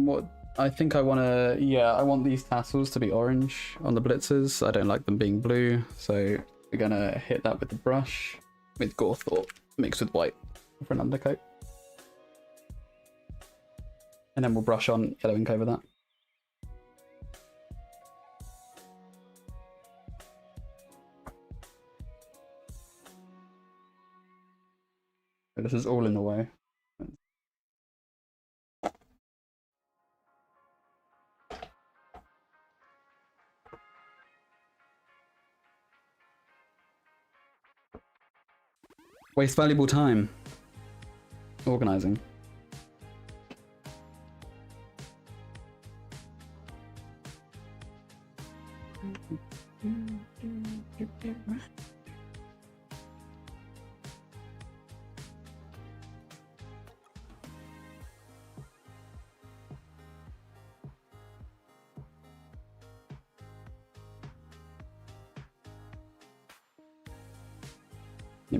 What I think I want to, yeah, I want these tassels to be orange on the blitzers. I don't like them being blue, so we're gonna hit that with the brush with Gorthor mixed with white for an undercoat. And then we'll brush on yellow ink over that. This is all in the way. Waste valuable time organizing.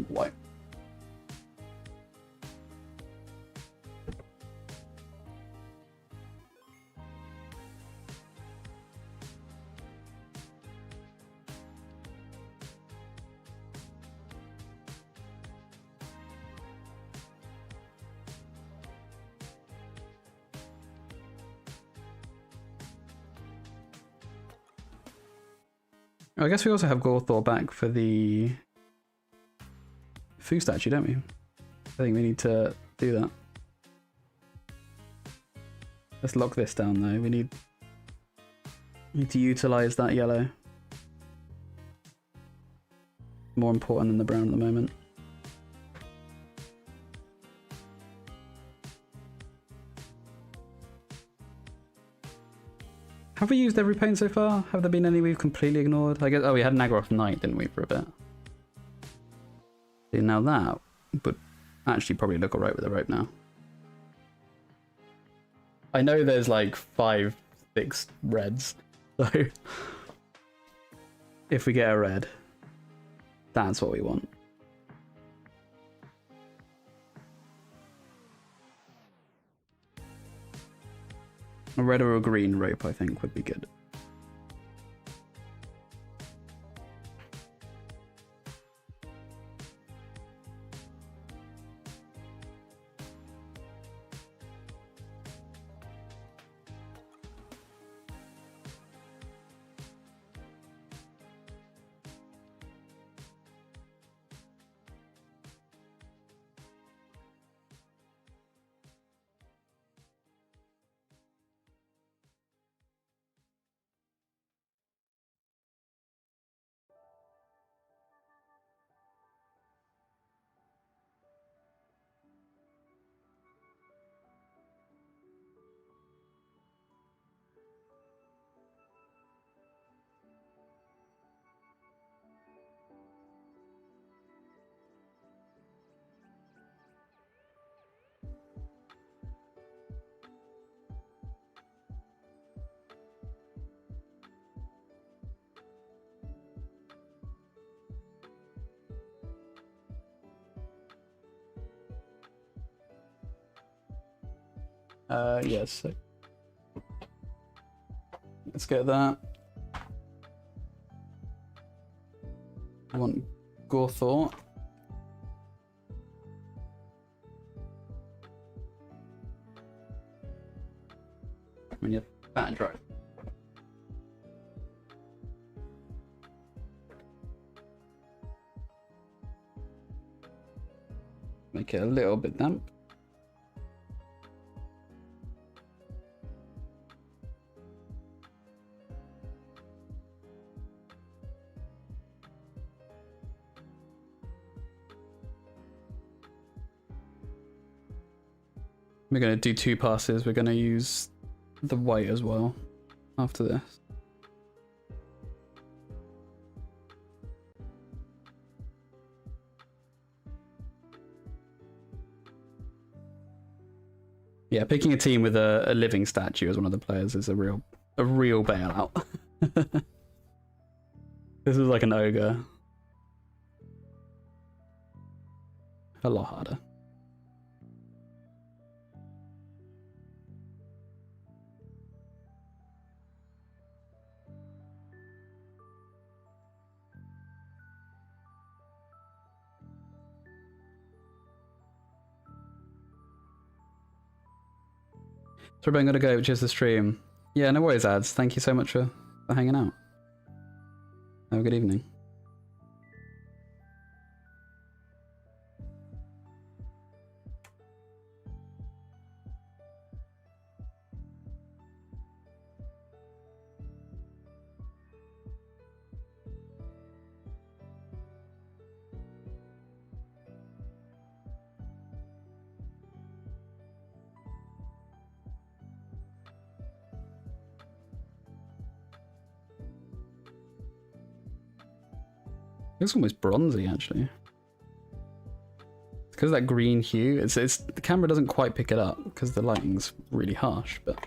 White. I guess we also have Gorthor back for the Fu statue, don't we? I think we need to do that. Let's lock this down though. We need to utilize that yellow. More important than the brown at the moment. Have we used every paint so far? Have there been any we've completely ignored? I guess. Oh, we had Naggaroth Knight, didn't we, for a bit? See, now that would actually probably look alright with the rope now. I know there's like 5, 6 reds, so if we get a red, that's what we want. A red or a green rope, I think, would be good. Yes. So let's get that. I want Gorthor. When you're fat and dry. Make it a little bit damp. We're going to do 2 passes. We're going to use the white as well after this. Yeah, picking a team with a living statue as one of the players is a real bailout. This is like an ogre. A lot harder. So I'm gonna go, which is the stream. Yeah, no worries, ads. Thank you so much for hanging out. Have a good evening. Looks almost bronzy, actually. It's because of that green hue. It's the camera doesn't quite pick it up because the lighting's really harsh, but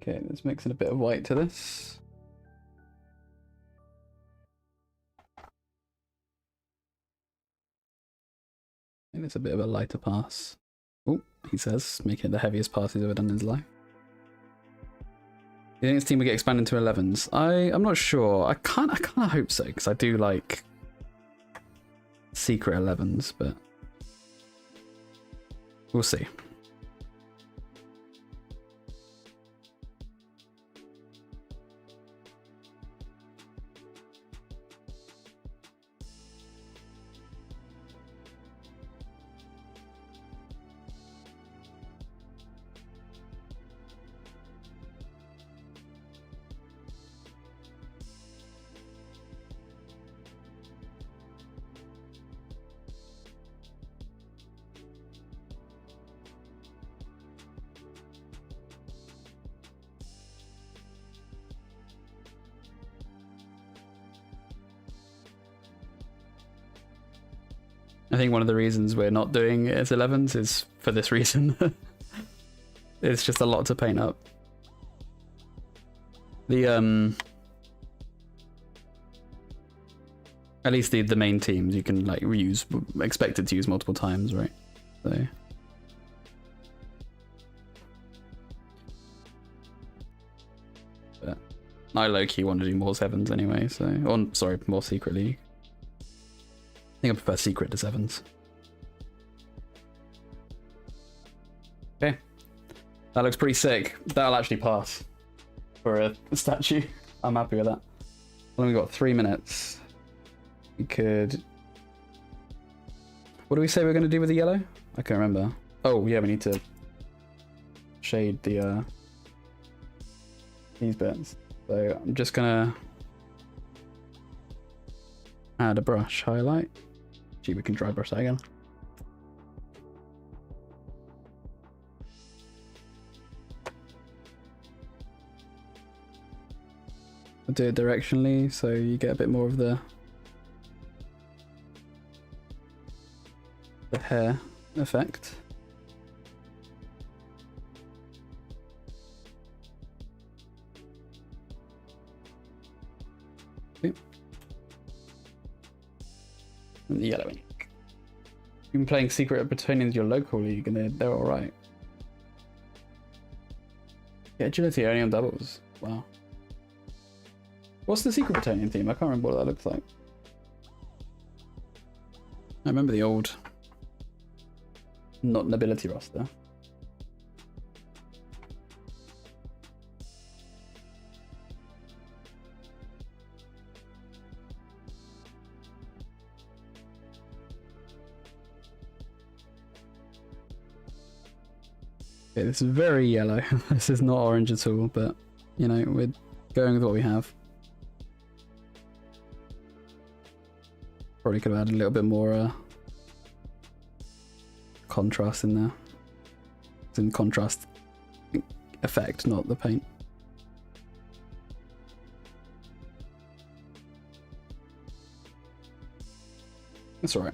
okay, let's mix in a bit of white to this. And it's a bit of a lighter pass. Oh, he says, making it the heaviest pass he's ever done in his life. Do you think this team will get expanded to 11s? I'm not sure. I kind of hope so, because I do like secret 11s, but we'll see. I think one of the reasons we're not doing it as 11s is for this reason. It's just a lot to paint up. The at least the main teams you can like reuse, expected to use multiple times, right? So but I low-key want to do more 7s anyway, so or sorry, more Secret League. I think I prefer Secret to 7s. Okay. That looks pretty sick. That'll actually pass for a statue. I'm happy with that. Well, we've got 3 minutes. We could... What do we say we're going to do with the yellow? I can't remember. Oh, yeah, we need to shade the these bits. So I'm just going to add a brush highlight. Gee, we can dry brush that again. I'll do it directionally so you get a bit more of the hair effect. Okay. And the yellow ink. You've been playing Secret Bretonians your local league and they're alright. Yeah, agility only on doubles. Wow. What's the Secret Bretonian team? I can't remember what that looks like. I remember the old not nobility roster. Okay, this is very yellow. This is not orange at all, but you know, we're going with what we have. Probably could have added a little bit more contrast in there. It's in contrast effect, not the paint. That's alright.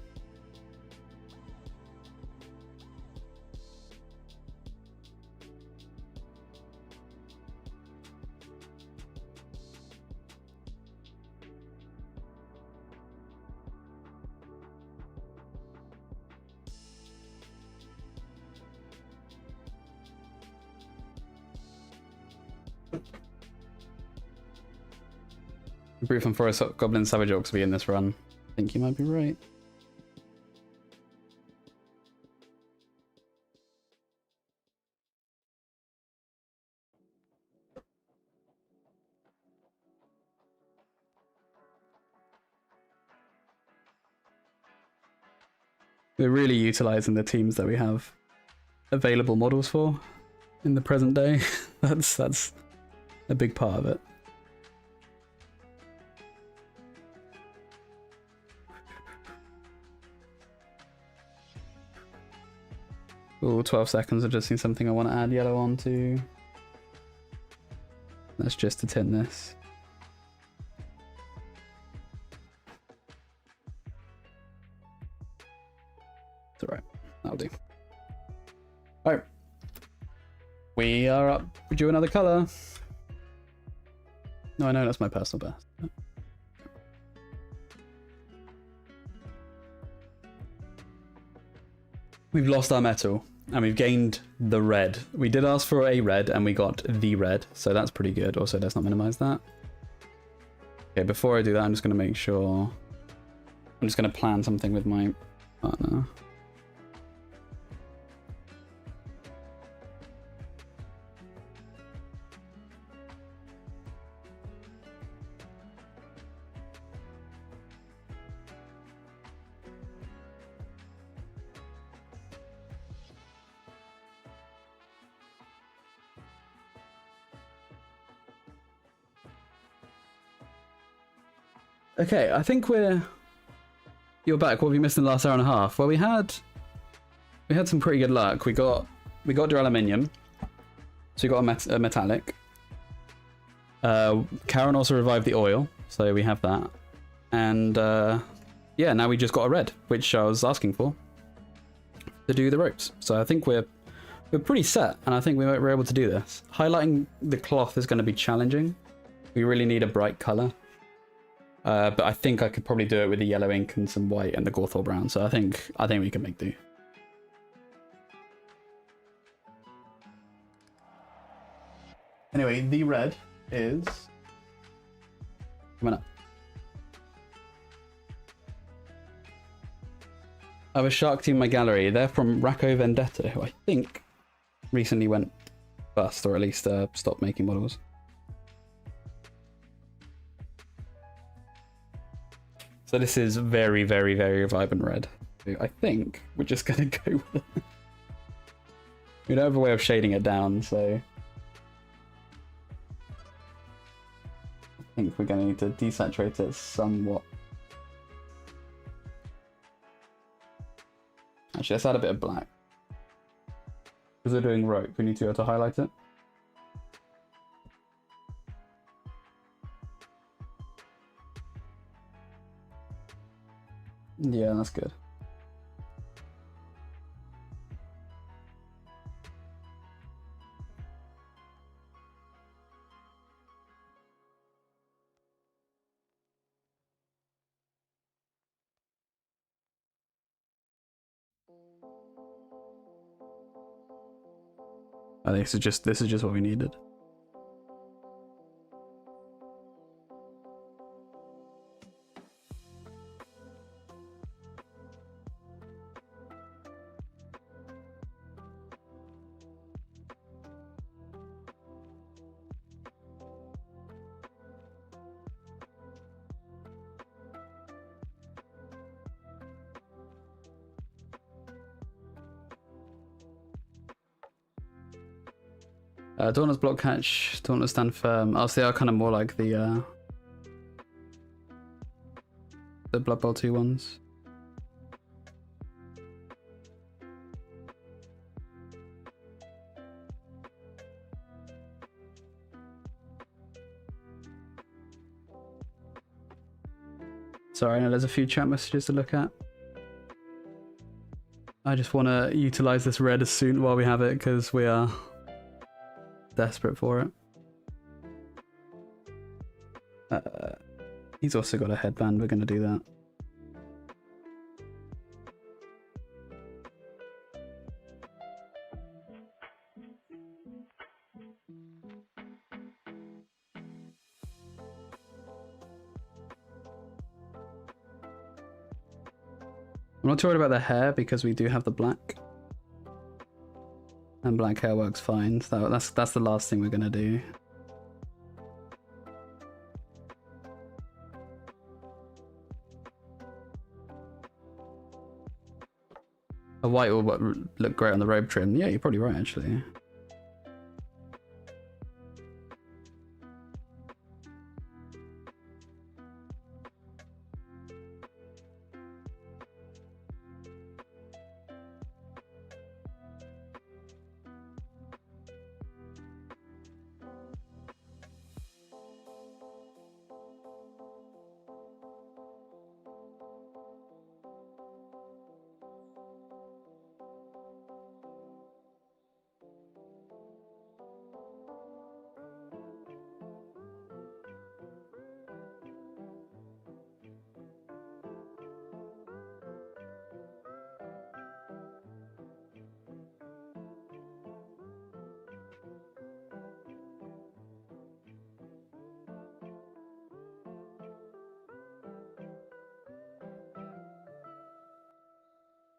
Brief on Forest Goblin Savage Orcs will be in this run. I think you might be right. We're really utilizing the teams that we have available models for in the present day. That's a big part of it. Oh, 12 seconds. I've just seen something I want to add yellow on to. That's just to tint this. It's alright. That'll do. Alright. We are up. We do another colour. No, I know that's my personal best. We've lost our metal. And we've gained the red. We did ask for a red and we got the red, so that's pretty good. Also, let's not minimize that. Okay, before I do that, I'm just going to make sure... I'm just going to plan something with my partner. Okay, I think you're back. What have you missed in the last hour and a half? Well, we had some pretty good luck. We got duraluminum, so we got a metallic. Karen also revived the oil, so we have that. And yeah, now we just got a red, which I was asking for to do the ropes. So I think we're pretty set, and I think we're able to do this. Highlighting the cloth is going to be challenging. We really need a bright color. But I think I could probably do it with the yellow ink and some white and the Gorthor brown. So I think we can make do. Anyway, the red is coming up. I have a shark team in my gallery. They're from Racco Vendetta, who I think recently went bust, or at least stopped making models. So this is very, very, very vibrant red. I think we're just going to go with it. We don't have a way of shading it down, so... I think we're going to need to desaturate it somewhat. Actually, let's add a bit of black. Because we're doing rope, we need to be able to highlight it. Yeah, that's good. I think this is just what we needed. Dawners block catch, Dawners stand firm. Oh, so they are kind of more like the Blood Bowl 2 ones. Sorry, I know there's a few chat messages to look at. I just want to utilize this red as soon while we have it because we are desperate for it. He's also got a headband, we're going to do that. I'm not too worried about the hair because we do have the black. And black hair works fine, so that's the last thing we're going to do. A white will look great on the robe trim. Yeah, you're probably right, actually.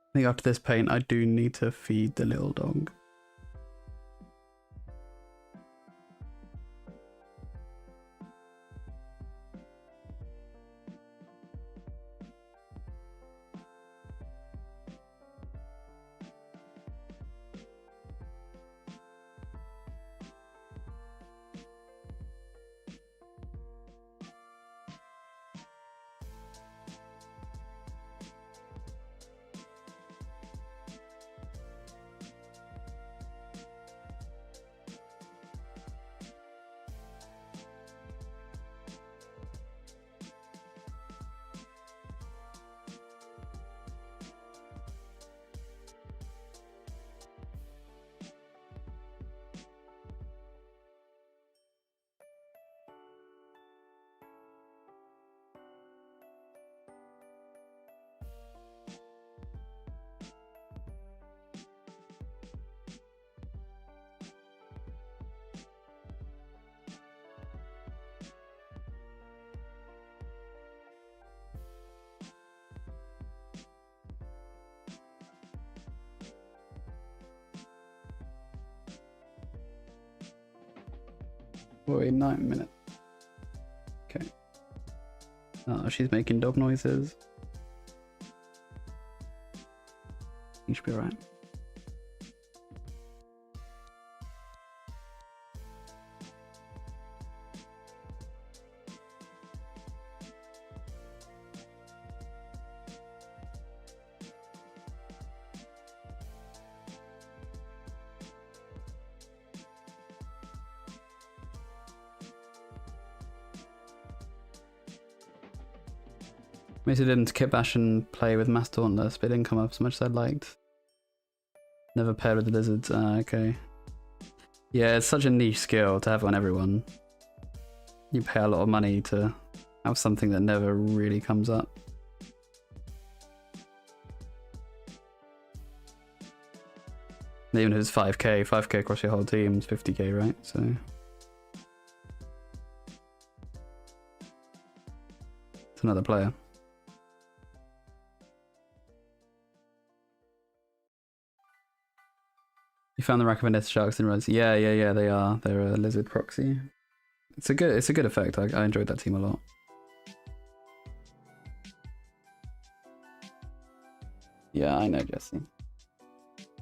I think after this paint, I do need to feed the little dog. Wait, 9 minutes. Okay. Oh, she's making dog noises. You should be alright. Macy didn't kit bash and play with Mass Dauntless, but it didn't come up as much as I'd liked. Never paired with the lizards. Okay. Yeah, it's such a niche skill to have on everyone. You pay a lot of money to have something that never really comes up. Even if it's 5k, 5k across your whole team is 50k, right? So it's another player. You found the Rakovaneth sharks in Res. Yeah, they are. They're a lizard proxy. It's a good effect. I enjoyed that team a lot. Yeah, I know Jessie.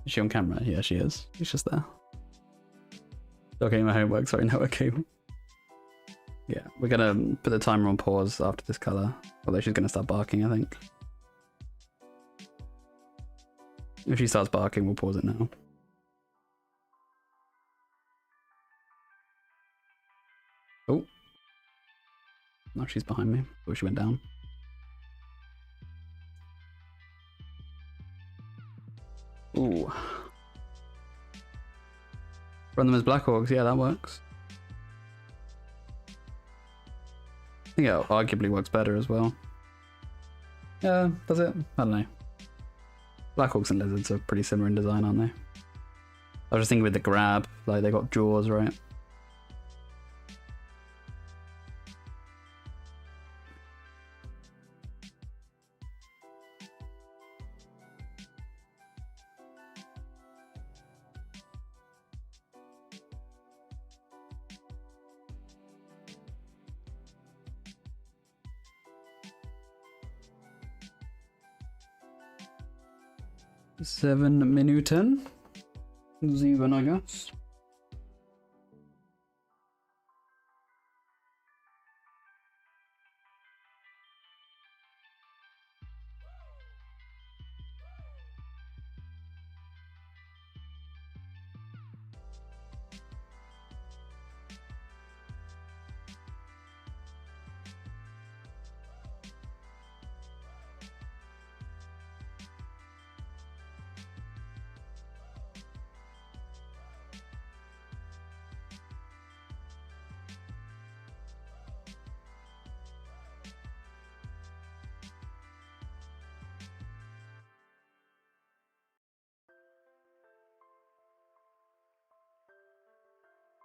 Is she on camera? Yeah, she is. She's just there. Okay, my homework. Sorry, no, okay. Yeah, we're gonna put the timer on pause after this color. Although she's gonna start barking, I think. If she starts barking, we'll pause it now. Oh. No, she's behind me. Oh, she went down. Ooh. Run them as Blackhawks. Yeah, that works. I think it arguably works better as well. Yeah, does it? I don't know. Blackhawks and Lizards are pretty similar in design, aren't they? I was just thinking with the grab, like they got jaws, right? Seven Minuten. Sieben, I guess.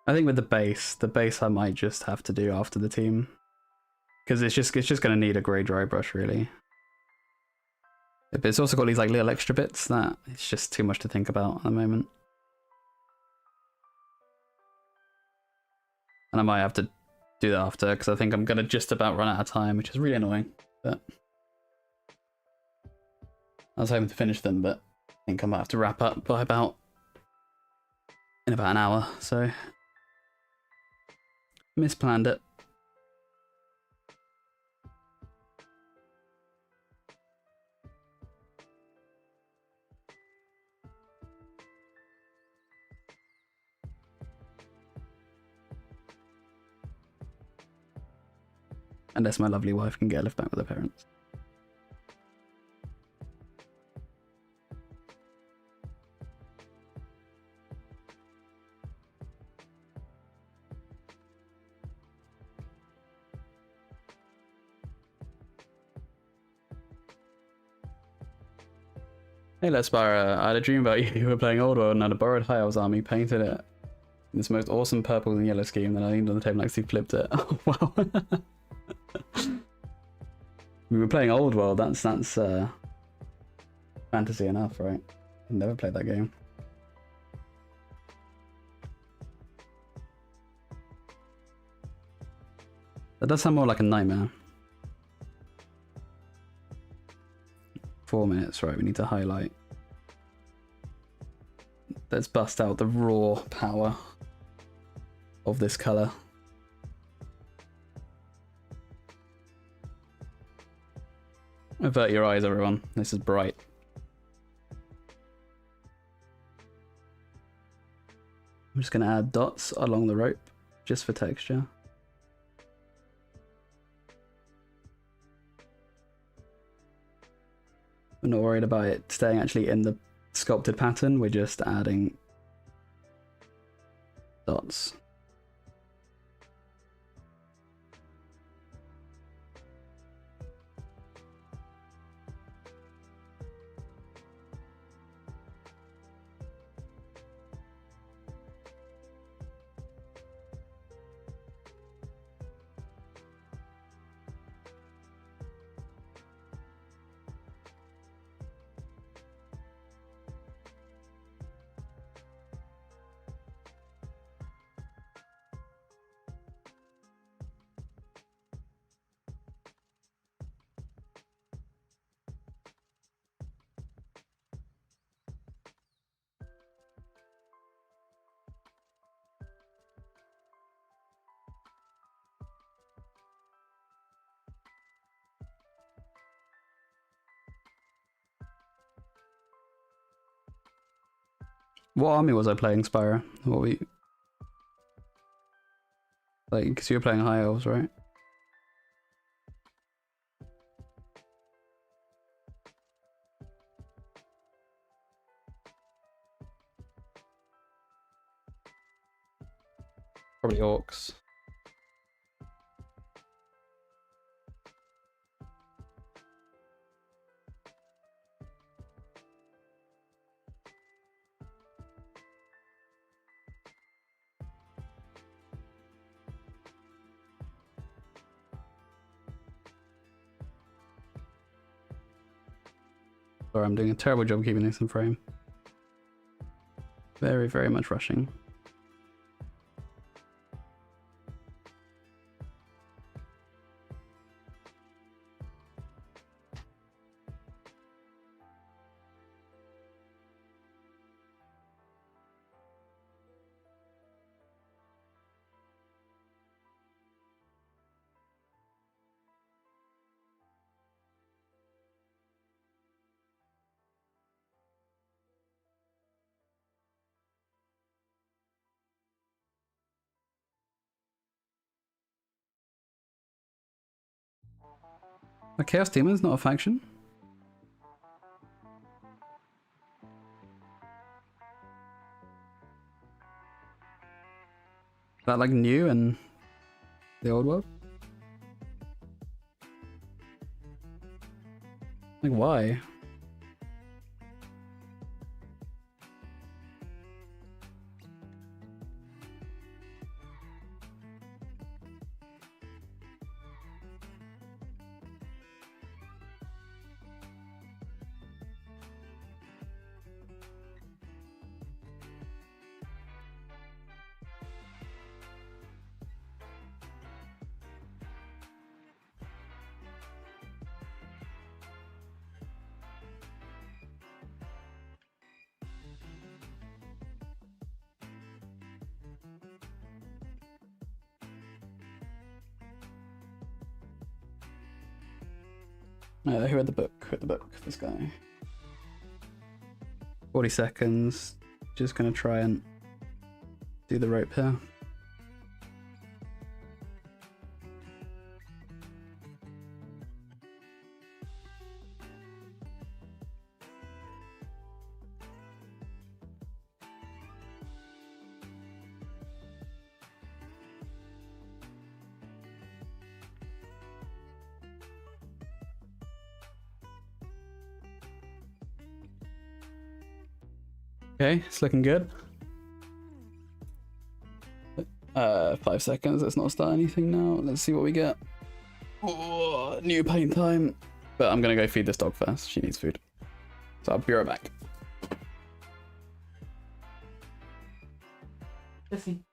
I think with the base I might just have to do after the team, because it's just gonna need a grey dry brush really. But it's also got these like little extra bits that it's just too much to think about at the moment, and I might have to do that after because I think I'm gonna just about run out of time, which is really annoying. But I was hoping to finish them, but I think I might have to wrap up by about an hour. So misplanned it. Unless my lovely wife can get a lift back with her parents. Hey Lespara, I had a dream about you. You were playing Old World and had a borrowed High Elves army, painted it in this most awesome purple and yellow scheme, then I leaned on the table next to you, flipped it. Oh wow. We were playing Old World, that's fantasy enough, right? I've never played that game. That does sound more like a nightmare. 4 minutes, right, we need to highlight. Let's bust out the raw power of this colour. Avert your eyes, everyone. This is bright. I'm just going to add dots along the rope, just for texture. We're not worried about it staying actually in the sculpted pattern, we're just adding dots. What army was I playing, Spyro? What were you... Like, because you were playing High Elves, right? Probably Orcs. Sorry, I'm doing a terrible job keeping this in frame. Very, very much rushing. A Chaos Demon's not a faction? Is that like new in the old world? Like why? Who had the book? Who had the book? This guy. 40 seconds. Just gonna try and do the rope here. Okay, it's looking good. 5 seconds, let's not start anything now. Let's see what we get. Oh, new paint time. But I'm gonna go feed this dog first. She needs food. So I'll be right back. Jesse.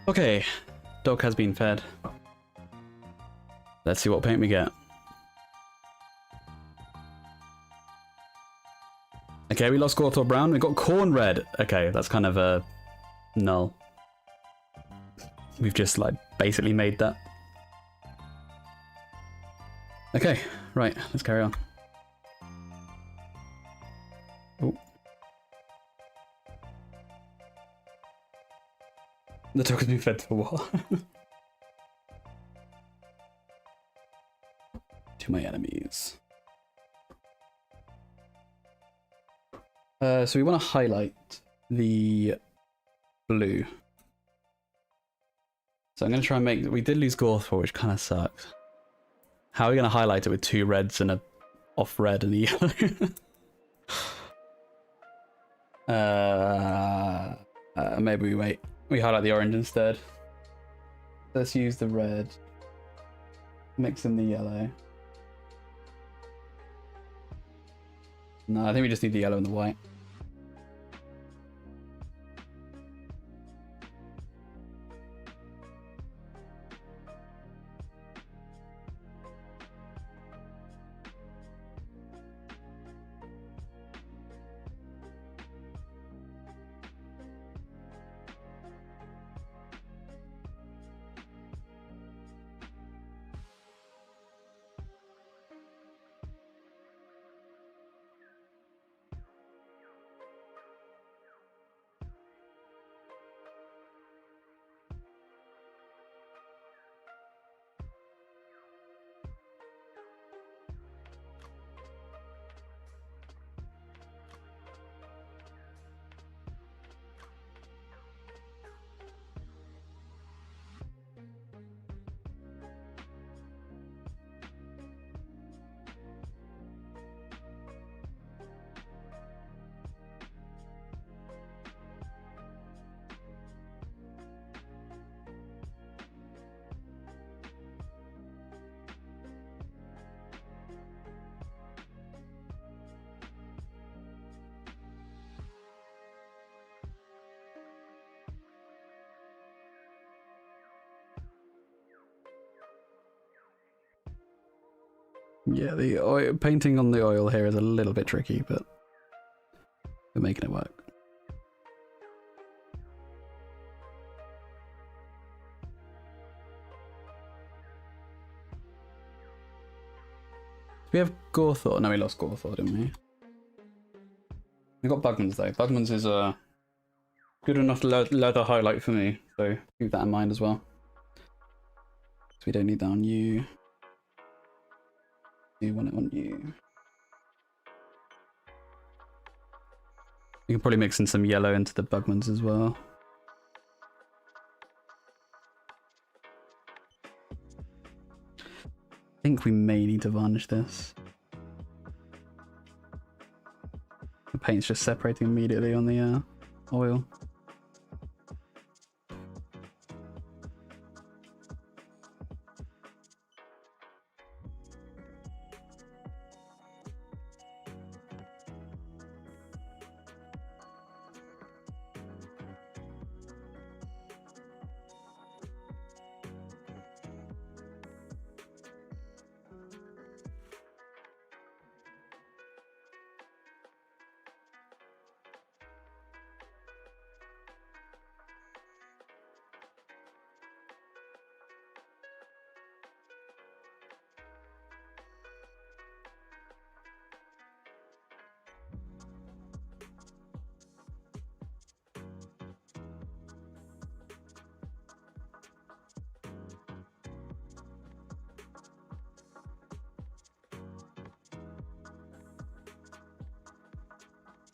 Okay, dog has been fed. Let's see what paint we get. Okay, we lost Gorthor Brown. We got Corn Red. Okay, that's kind of a null. We've just like basically made that. Okay, right, let's carry on. Oh. The dog has been fed for what? To my enemies. So we want to highlight the blue. So I'm going to try and make... We did lose Gorthor, which kind of sucks. How are we going to highlight it with 2 reds and a off red and a yellow? Maybe we wait. We highlight the orange instead. Let's use the red. Mix in the yellow. No, I think we just need the yellow and the white. Yeah, the oil, painting on the oil here is a little bit tricky, but we're making it work. We have Gorthor. No, we lost Gorthor, didn't we? We got Bugman's though. Bugman's is a good enough leather highlight for me, so keep that in mind as well. So we don't need that on you. You want it on you. You can probably mix in some yellow into the Bugman's as well. I think we may need to varnish this. The paint's just separating immediately on the oil.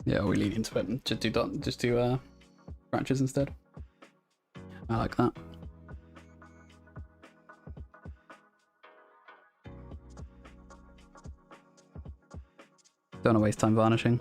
Yeah, we lean into it and just do branches instead. I like that. Don't want to waste time varnishing.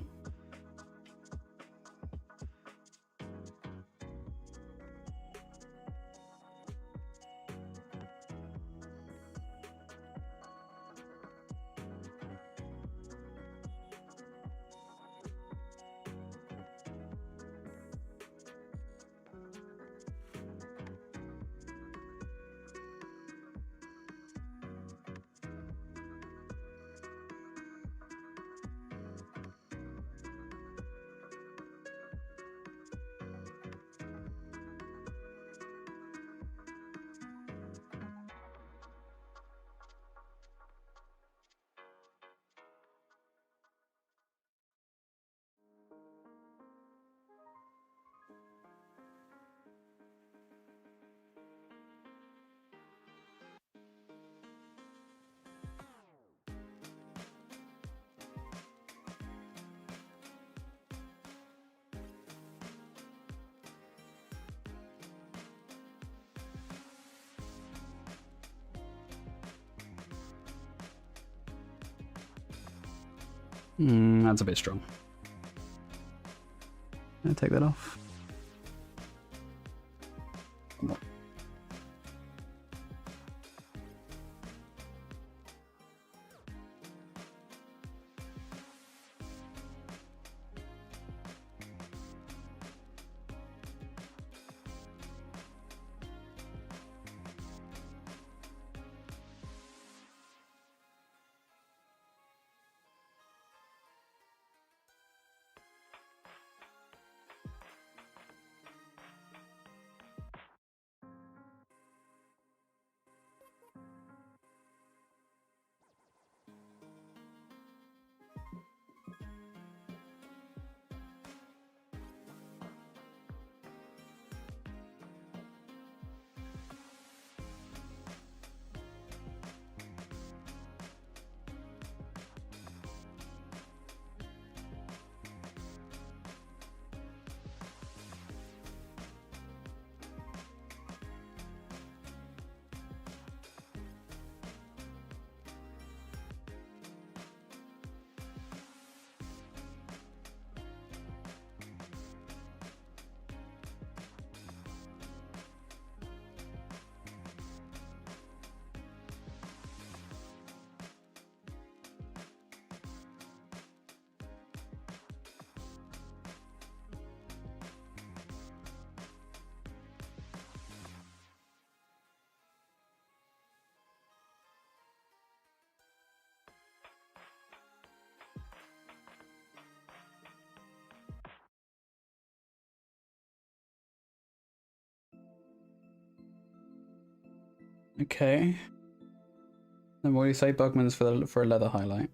That's a bit strong. I'll take that off. Come on. Okay. Then what do you say, Bugman's for a leather highlight?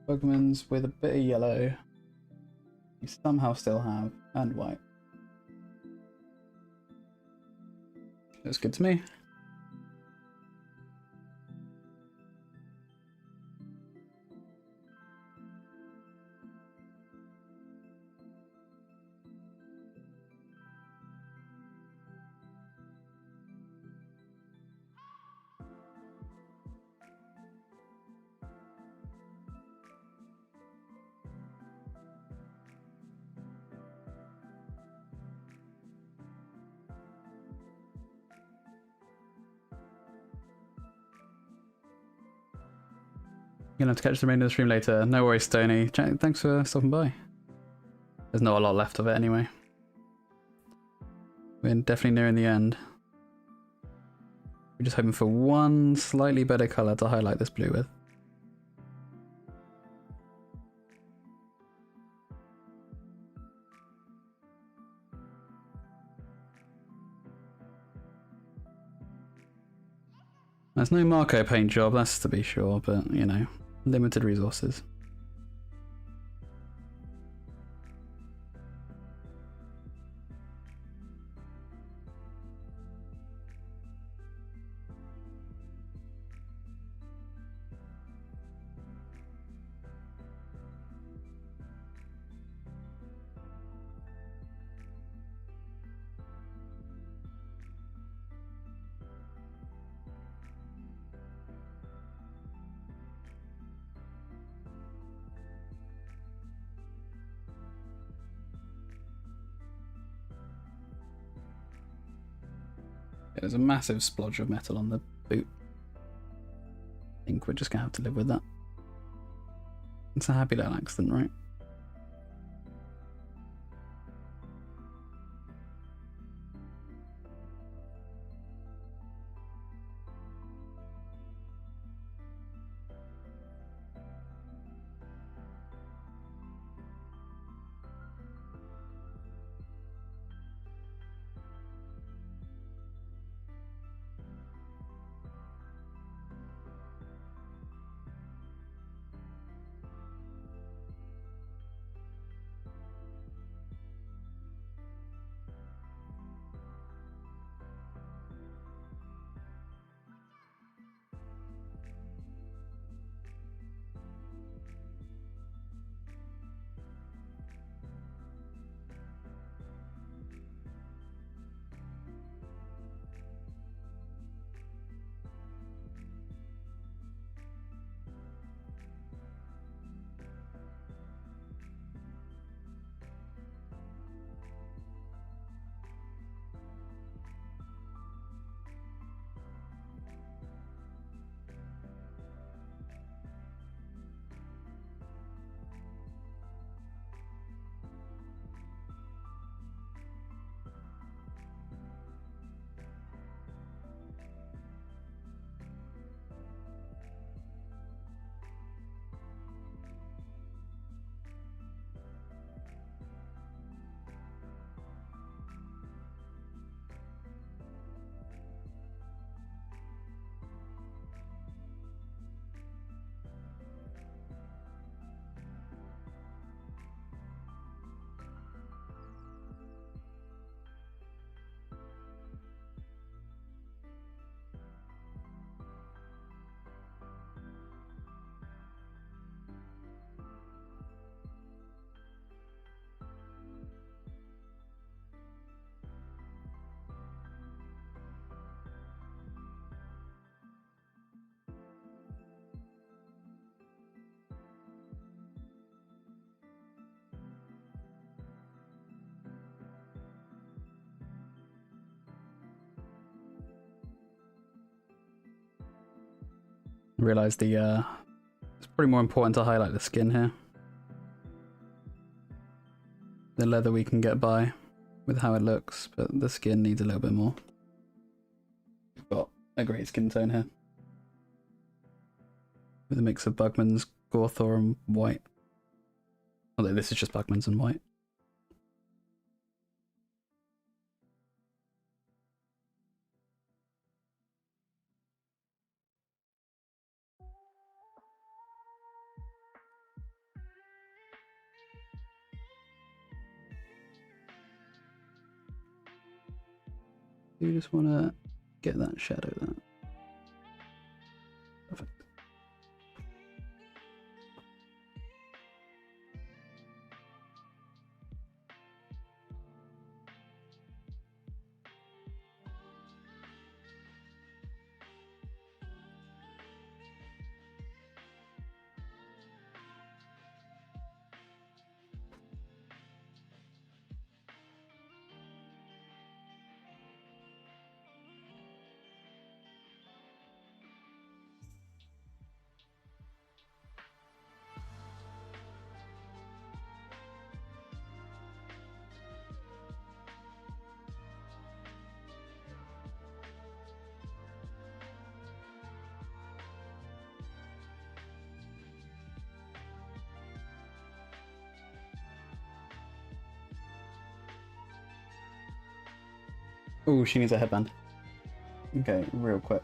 Bugman's with a bit of yellow. You somehow still have, and white. Looks good to me. You're gonna have to catch the remainder of the stream later. No worries, Stoney. Thanks for stopping by. There's not a lot left of it anyway. We're definitely nearing the end. We're just hoping for one slightly better colour to highlight this blue with. There's no Marco paint job, that's to be sure, but you know, limited resources. There's a massive splodge of metal on the boot. I think we're just gonna have to live with that. It's a happy little accident, right? I realised it's probably more important to highlight the skin here. The leather we can get by with how it looks, but the skin needs a little bit more. We've got a great skin tone here. With a mix of Bugman's, Gorthor and white. Although this is just Bugman's and white. You just want to get that shadow there. Perfect. Oh, she needs a headband. Okay, real quick.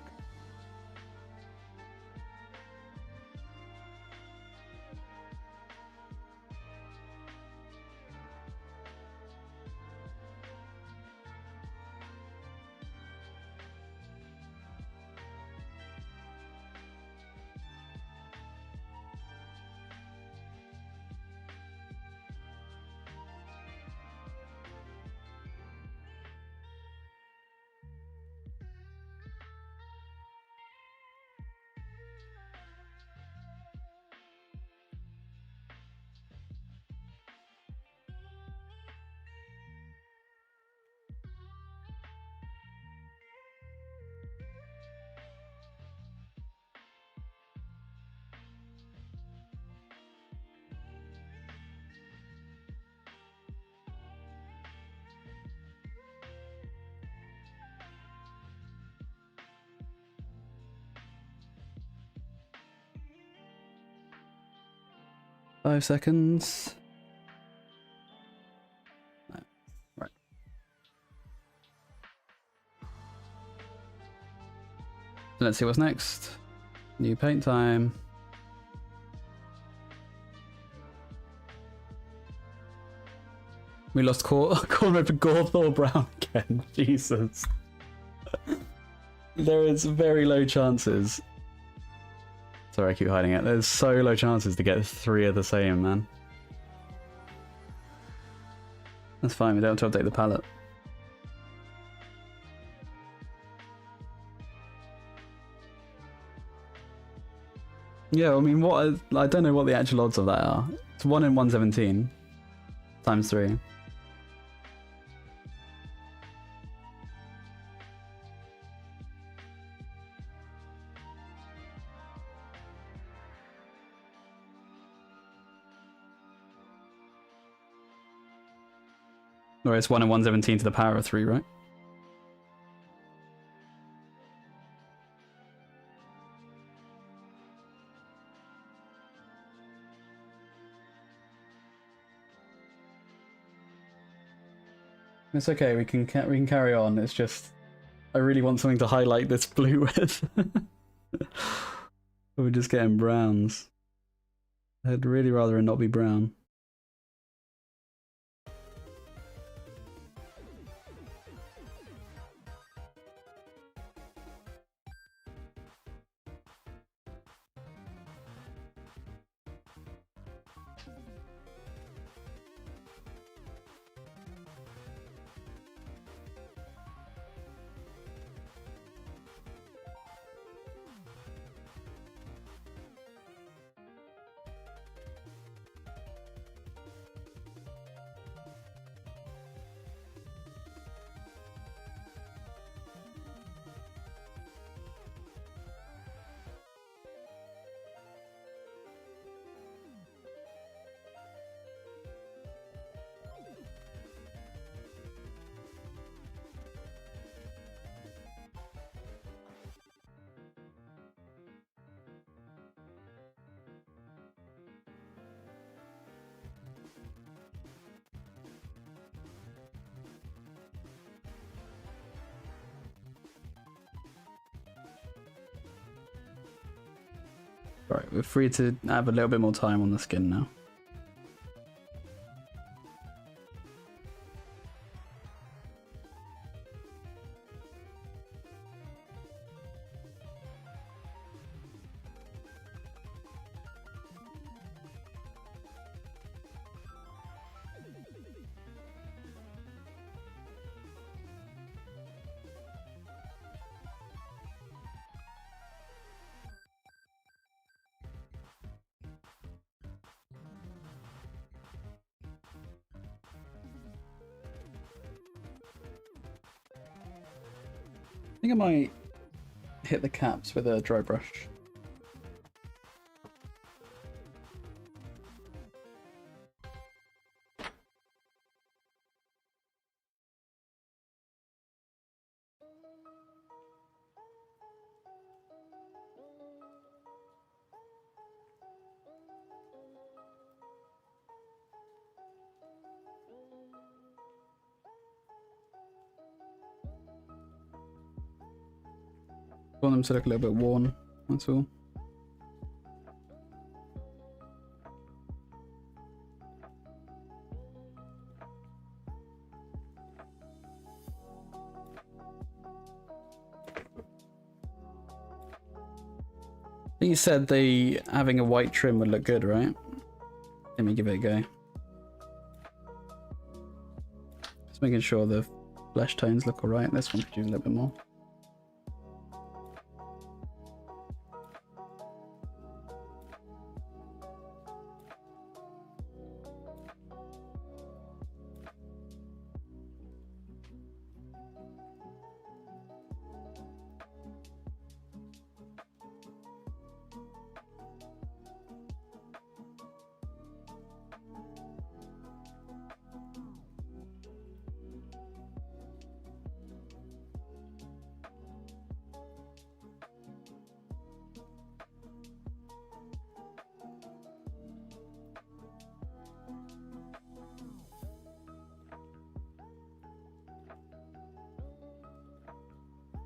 Five seconds. No. Right. Let's see what's next. New paint time. We lost corner for Gorthor Brown again. Jesus. There is very low chances. Sorry, I keep hiding it. There's so low chances to get 3 of the same, man. That's fine, we don't have to update the palette. Yeah, I mean, I don't know what the actual odds of that are. It's 1 in 117 times 3. Or it's 1 in 117 to the power of 3, right? It's okay, we can carry on. It's just I really want something to highlight this blue with. We're just getting browns. I'd really rather it not be brown. Right, we're free to have a little bit more time on the skin now. I think I might hit the caps with a dry brush. I want them to look a little bit worn, that's all. You said having a white trim would look good, right? Let me give it a go. Just making sure the flesh tones look alright. This one could use a little bit more.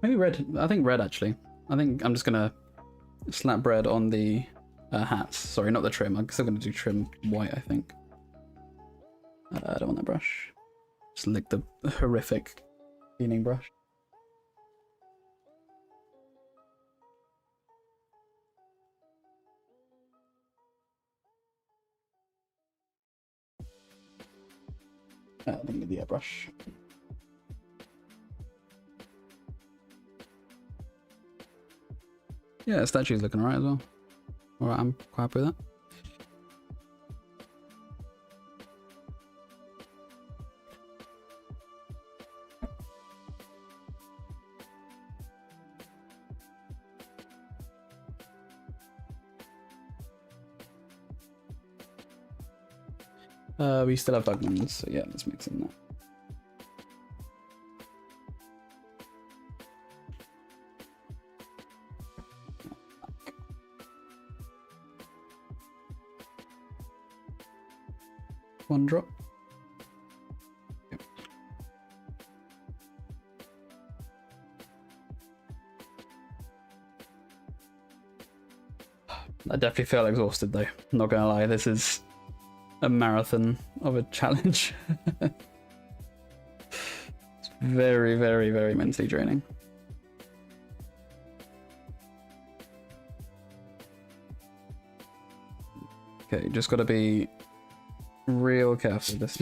Maybe red. I think red, actually. I think I'm just going to slap red on the hats. Sorry, not the trim. I'm still going to do trim white, I think. I don't want that brush. Just lick the horrific cleaning brush. Let me get the airbrush. Yeah, the statue's looking alright as well. Alright, I'm quite happy with that. We still have Dugmans, so yeah, let's mix in that. One drop. Yep. I definitely feel exhausted though, not gonna lie, this is a marathon of a challenge. It's very, very, very mentally draining. Okay, just gotta be real careful with this.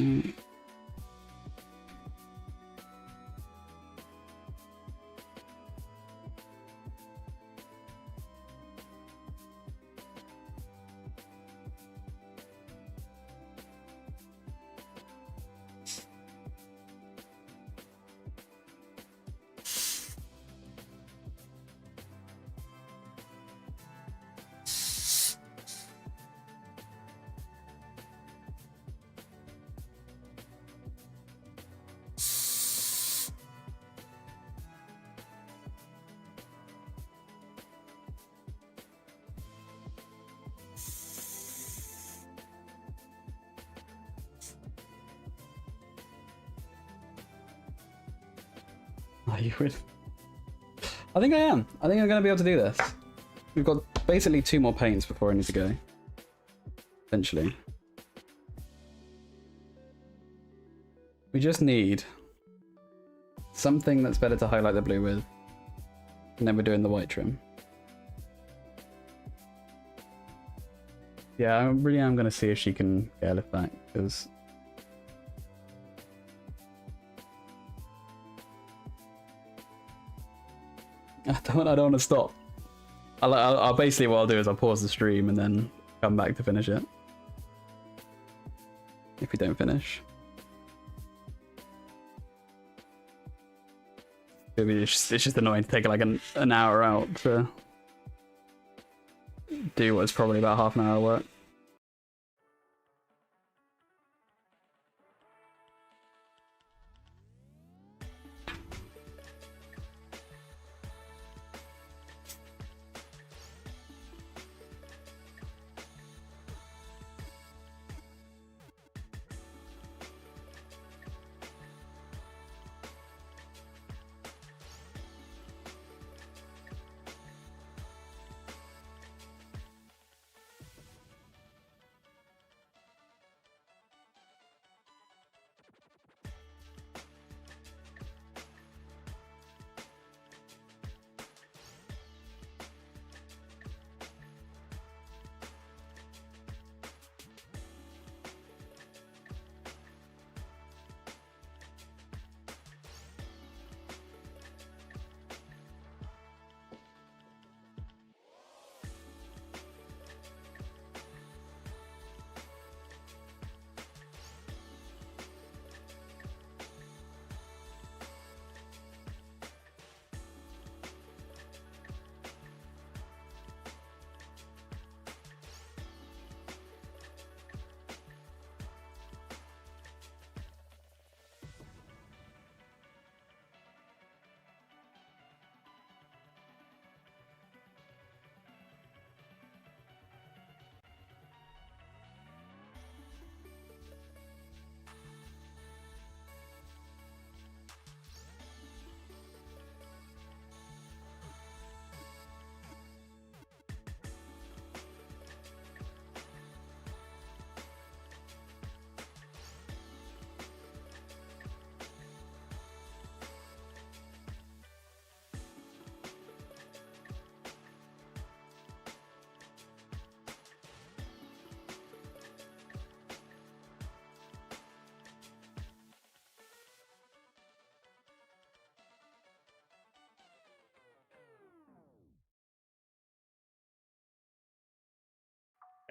Are you really? I think I am. I think I'm going to be able to do this. We've got basically 2 more paints before I need to go. Eventually. We just need something that's better to highlight the blue with. And then we're doing the white trim. Yeah, I really am going to see if she can get it back, because I don't want to stop. I'll basically, what I'll do is I'll pause the stream and then come back to finish it. If we don't finish. It's just annoying to take like an hour out to do what's probably about half an hour work.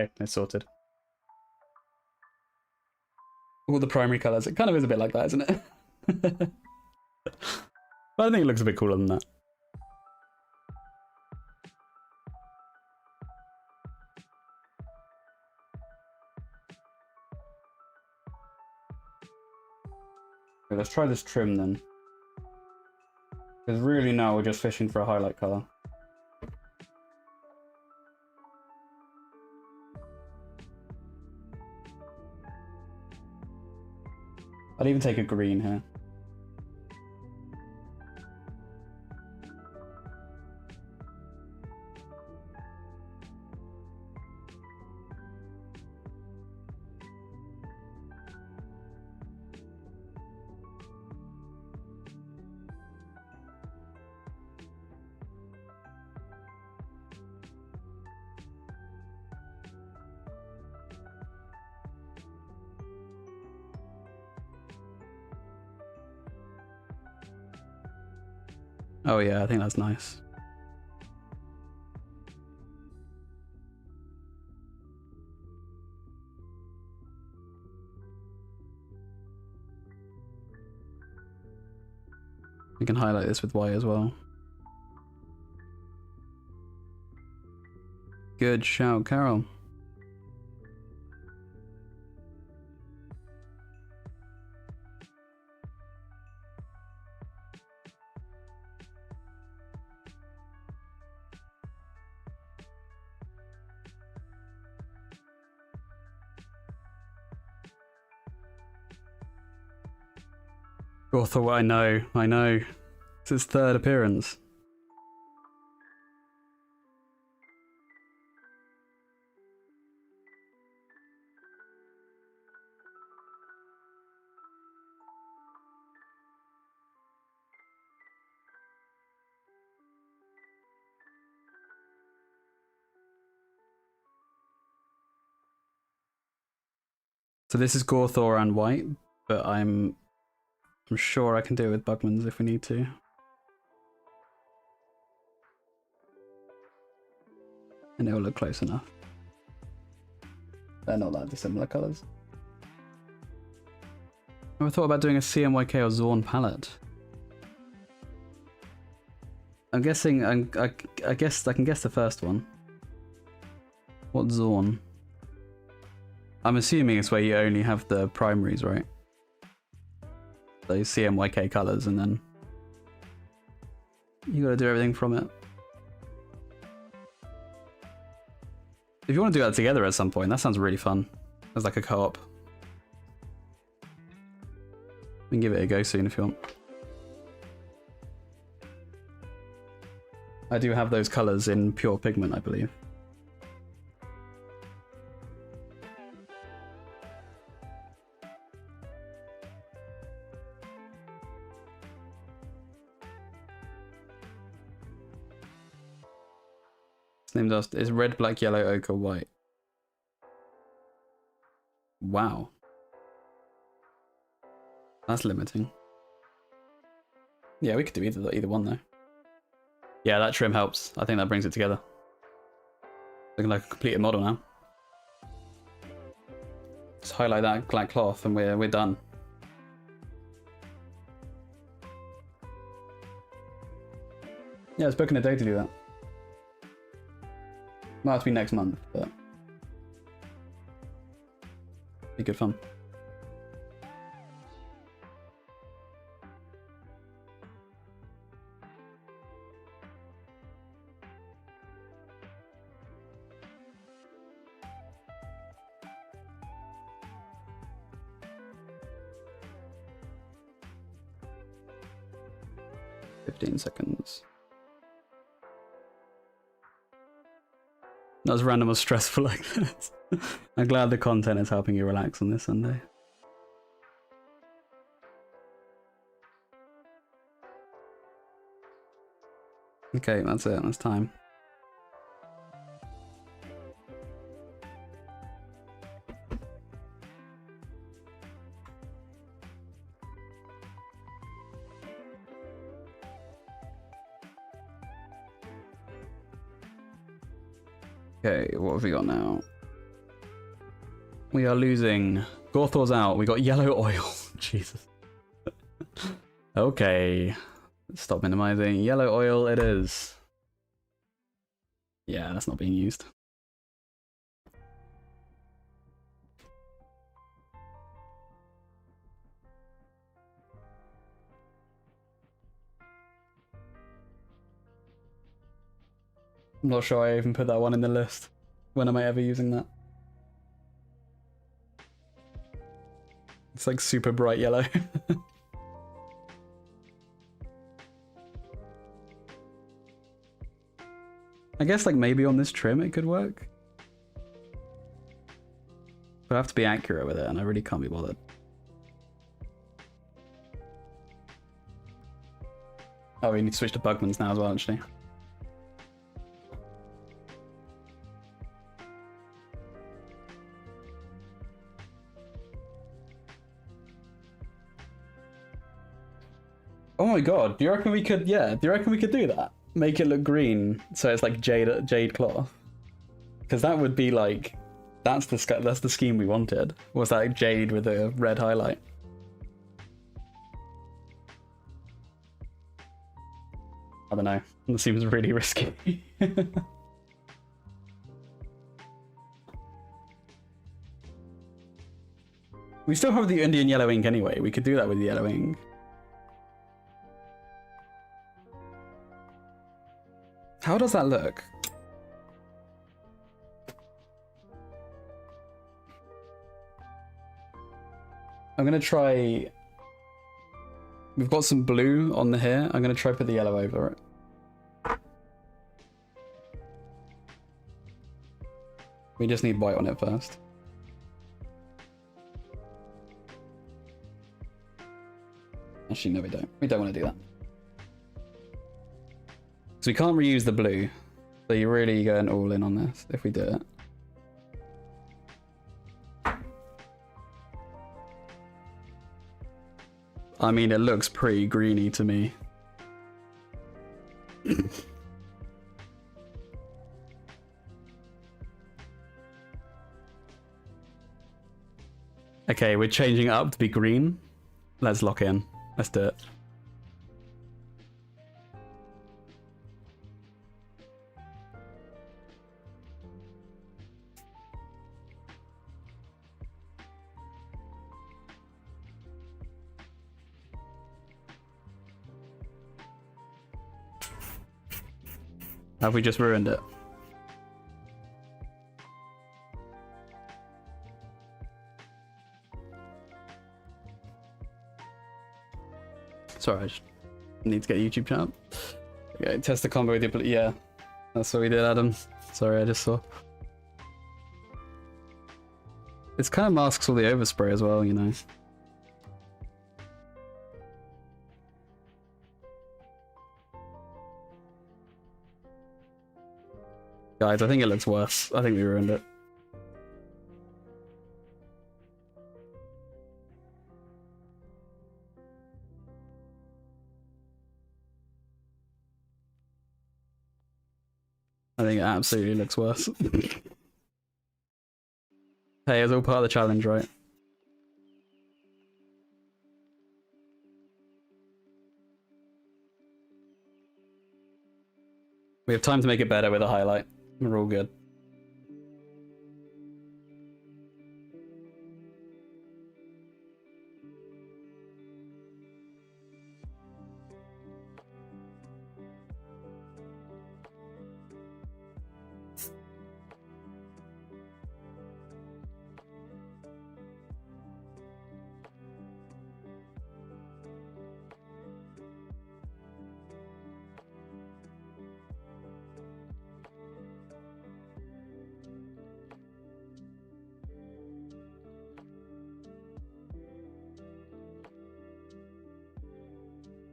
Okay, it's sorted. All the primary colours. It kind of is a bit like that, isn't it? But I think it looks a bit cooler than that. Okay, let's try this trim then. Because really now we're just fishing for a highlight colour. I'd even take a green here. Oh yeah, I think that's nice. We can highlight this with white as well. Good shout, Carol. Author, I know. It's his 3rd appearance. So this is Gorthor and white, but I'm sure I can do it with Bugman's if we need to. And it will look close enough. They're not that dissimilar colours. Ever thought about doing a CMYK or Zorn palette? I'm guessing, I guess I can guess the first one. What Zorn? I'm assuming it's where you only have the primaries, right? Those CMYK colours, and then you gotta do everything from it. If you want to do that together at some point, that sounds really fun. As like a co-op. We can give it a go soon if you want. I do have those colours in pure pigment, I believe. It's named after, it's red, black, yellow, ochre, white. Wow. That's limiting. Yeah, we could do either one though. Yeah, that trim helps. I think that brings it together. Looking like a completed model now. Just highlight that black cloth and we're done. Yeah, it's booking a day to do that. Might have to be next month, but be good fun. Seconds. Not as random or stressful like that. I'm glad the content is helping you relax on this Sunday. Okay, that's it. That's time. Okay, what have we got now? We are losing. Gorthor's out. We got yellow oil. Jesus. Okay. Stop minimizing. Yellow oil it is. Yeah, that's not being used. I'm not sure I even put that one in the list. When am I ever using that? It's like super bright yellow. I guess like maybe on this trim it could work. But I have to be accurate with it and I really can't be bothered. Oh, we need to switch to Bugman's now as well, actually. Oh my god, do you reckon we could, yeah, do you reckon we could do that? Make it look green, so it's like jade cloth. Because that would be like, that's the scheme we wanted. Was that jade with a red highlight? I don't know, it seems really risky. We still have the Indian yellow ink anyway, we could do that with the yellow ink. How does that look? I'm gonna try... We've got some blue on the hair. I'm gonna try put the yellow over it. We just need white on it first. Actually, no we don't. We don't want to do that. So we can't reuse the blue, so you're really going all in on this if we do it. I mean, it looks pretty greeny to me. Okay, we're changing it up to be green. Let's lock in. Let's do it. Have we just ruined it? Sorry, I just need to get a YouTube channel. Okay, test the combo with your... Yeah, that's what we did, Adam. Sorry, I just saw. This kind of masks all the overspray as well, you know. Guys, I think it looks worse. I think we ruined it. I think it absolutely looks worse. Hey, it's all part of the challenge, right? We have time to make it better with a highlight. We're all good.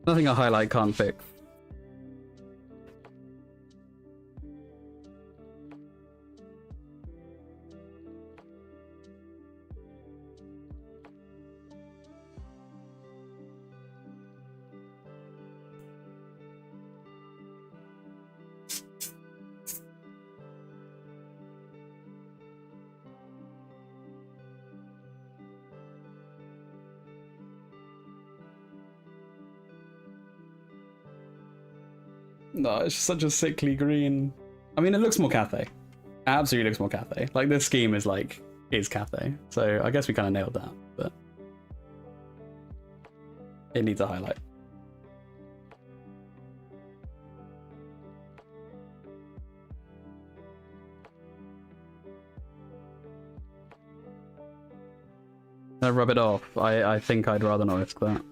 Nothing a highlight can't fix. No, it's just such a sickly green. I mean, it looks more Cathay. It absolutely looks more Cathay. Like, this scheme is like, is Cathay. So I guess we kind of nailed that, but it needs a highlight. Rub it off. I think I'd rather not risk that.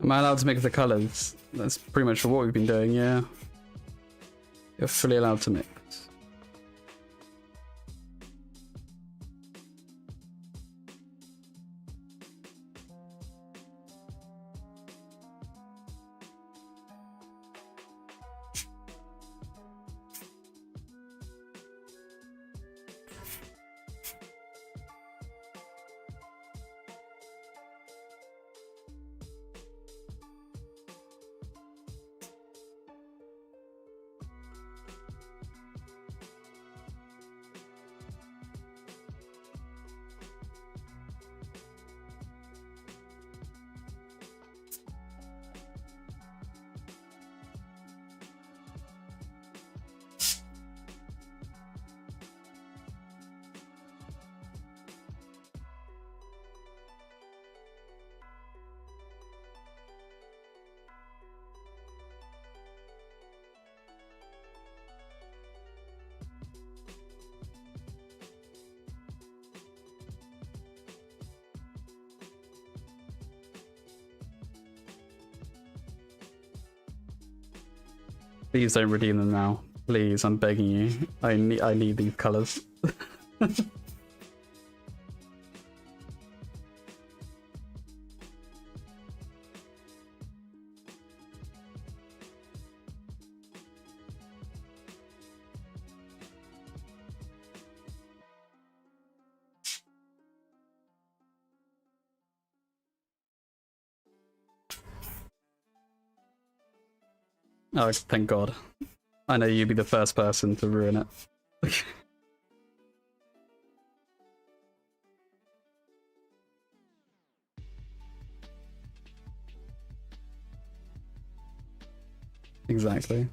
Am I allowed to mix the colours? That's pretty much what we've been doing, yeah. You're fully allowed to mix. Please don't redeem them now. Please, I'm begging you. I need these colours. Oh, thank God. I know you'd be the first person to ruin it. Exactly.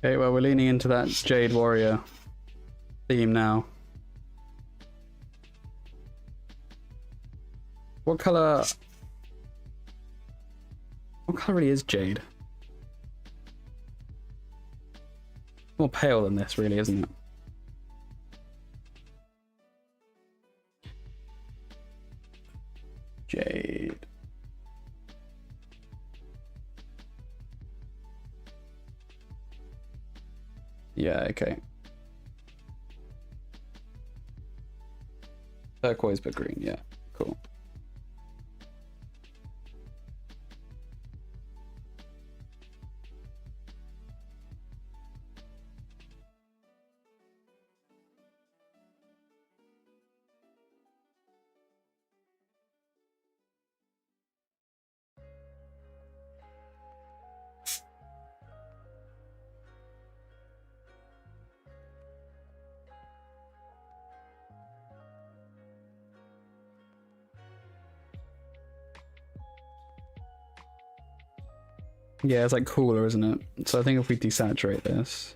Okay, well, we're leaning into that Jade Warrior theme now. What color really is Jade? More pale than this, really, isn't it? Jade. Yeah, okay. Turquoise but green, yeah, cool. Yeah, it's like cooler, isn't it? So I think if we desaturate this.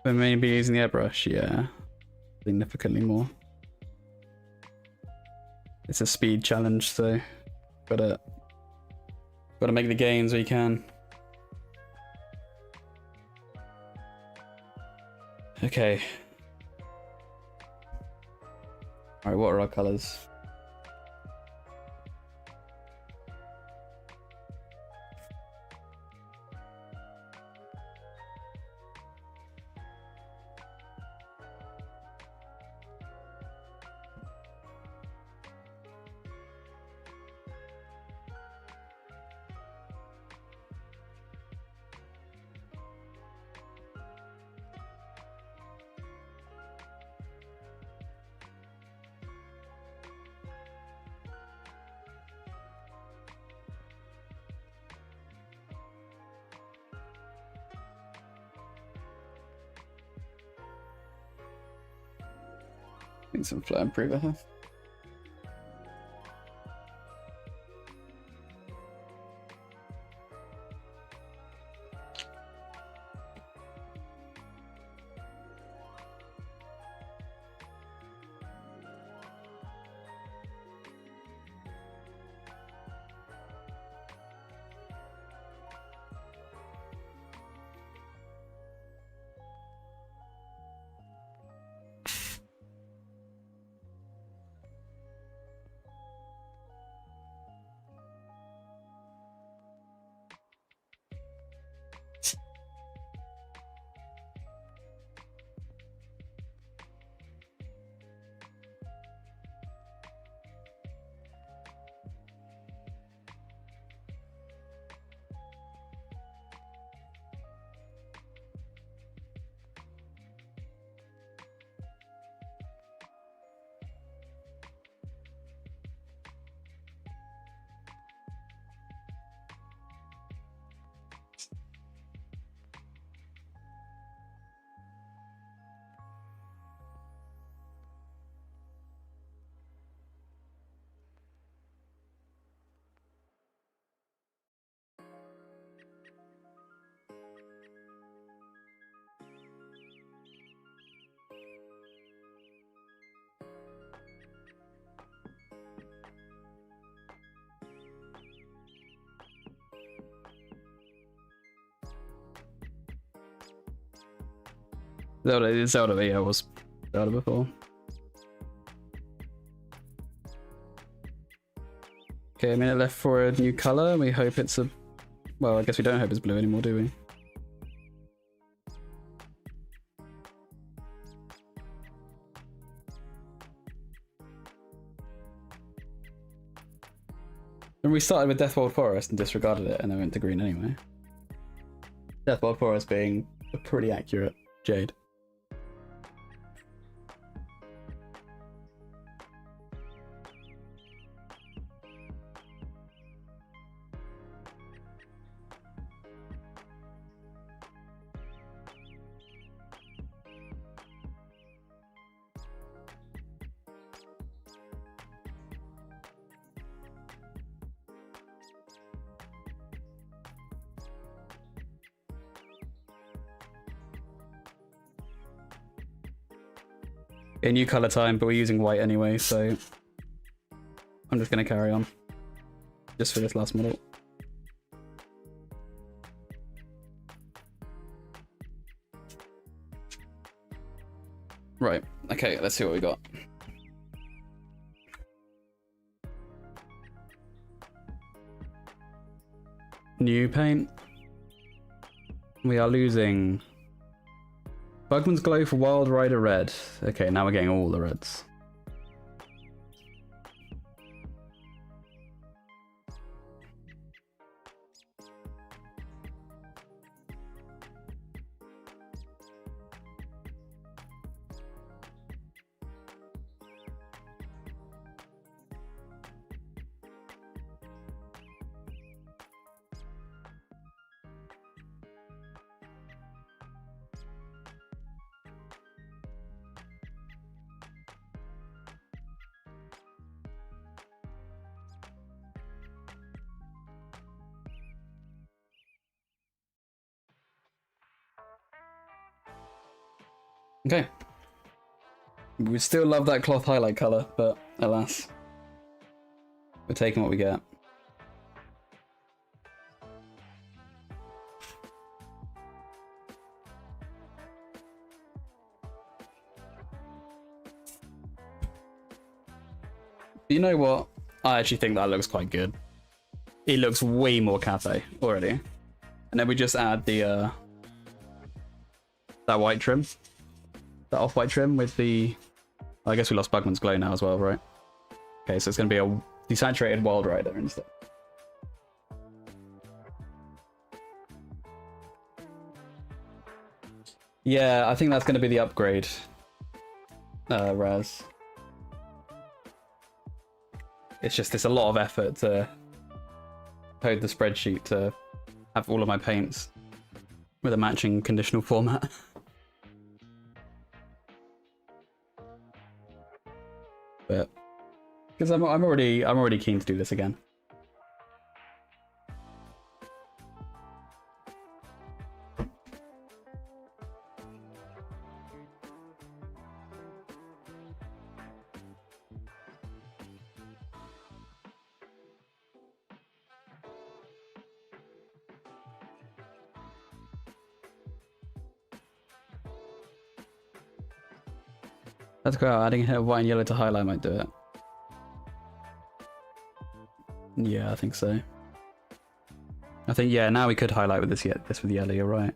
But maybe using the airbrush, yeah. Significantly more. It's a speed challenge, so gotta make the gains we can. Okay. Alright, what are our colours? Need some flow improver here. Zelda, yeah, was Zelda before. Okay, a minute left for a new color. We hope it's a... Well, I guess we don't hope it's blue anymore, do we? And we started with Deathwald Forest and disregarded it and then went to green anyway. Deathwald Forest being a pretty accurate jade. A new color time, but we're using white anyway, so I'm just going to carry on just for this last model. Right, okay, let's see what we got. New paint. We are losing Bugman's Glow for Wild Rider Red. Okay, now we're getting all the reds. Okay. We still love that cloth highlight color, but alas, we're taking what we get. You know what? I actually think that looks quite good. It looks way more cafe already. And then we just add the that white trim. That off-white trim with the... I guess we lost Bugman's Glow now as well, right? Okay, so it's going to be a desaturated Wild Rider instead. Yeah, I think that's going to be the upgrade, Raz. It's a lot of effort to code the spreadsheet to have all of my paints with a matching conditional format. But because I'm already keen to do this again. Let's go out. Adding a hit of white and yellow to highlight might do it. Yeah, I think so. I think, yeah, now we could highlight with this with yellow, you're right.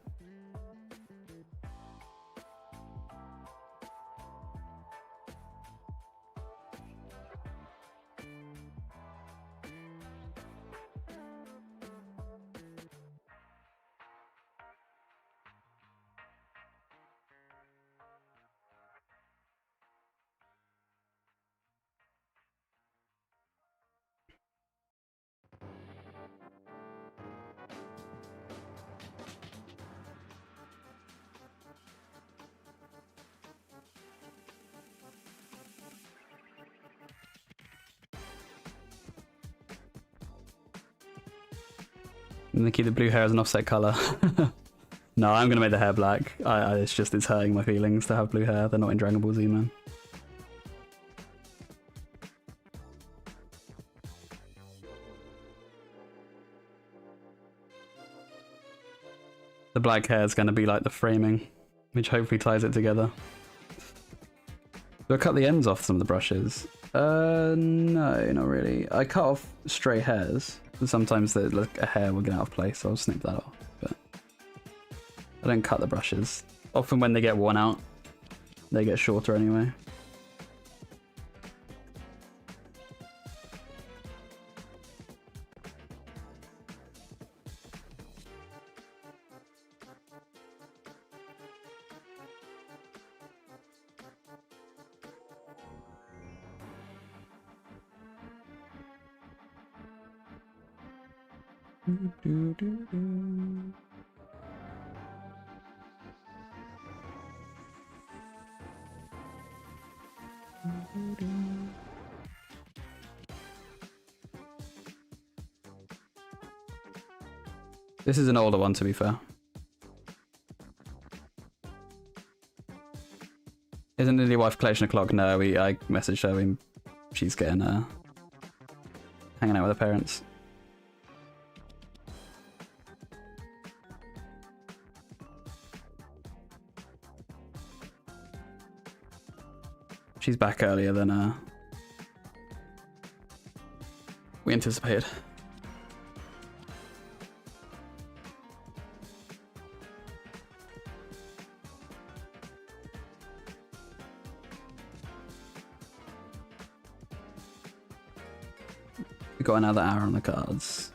I'm gonna keep the blue hair as an offset colour. No, I'm gonna make the hair black. It's hurting my feelings to have blue hair. They're not in Dragon Ball Z, man. The black hair is gonna be like the framing which hopefully ties it together. Do I cut the ends off some of the brushes? No, not really. I cut off stray hairs, and sometimes like a hair will get out of place, so I'll snip that off. But I don't cut the brushes. Often when they get worn out, they get shorter anyway. This is an older one, to be fair. Isn't it your wife collection o'clock? No, I messaged her. She's getting hanging out with her parents. She's back earlier than we anticipated. We got another hour on the cards.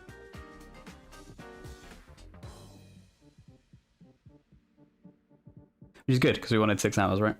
Which is good, because we wanted 6 hours, right?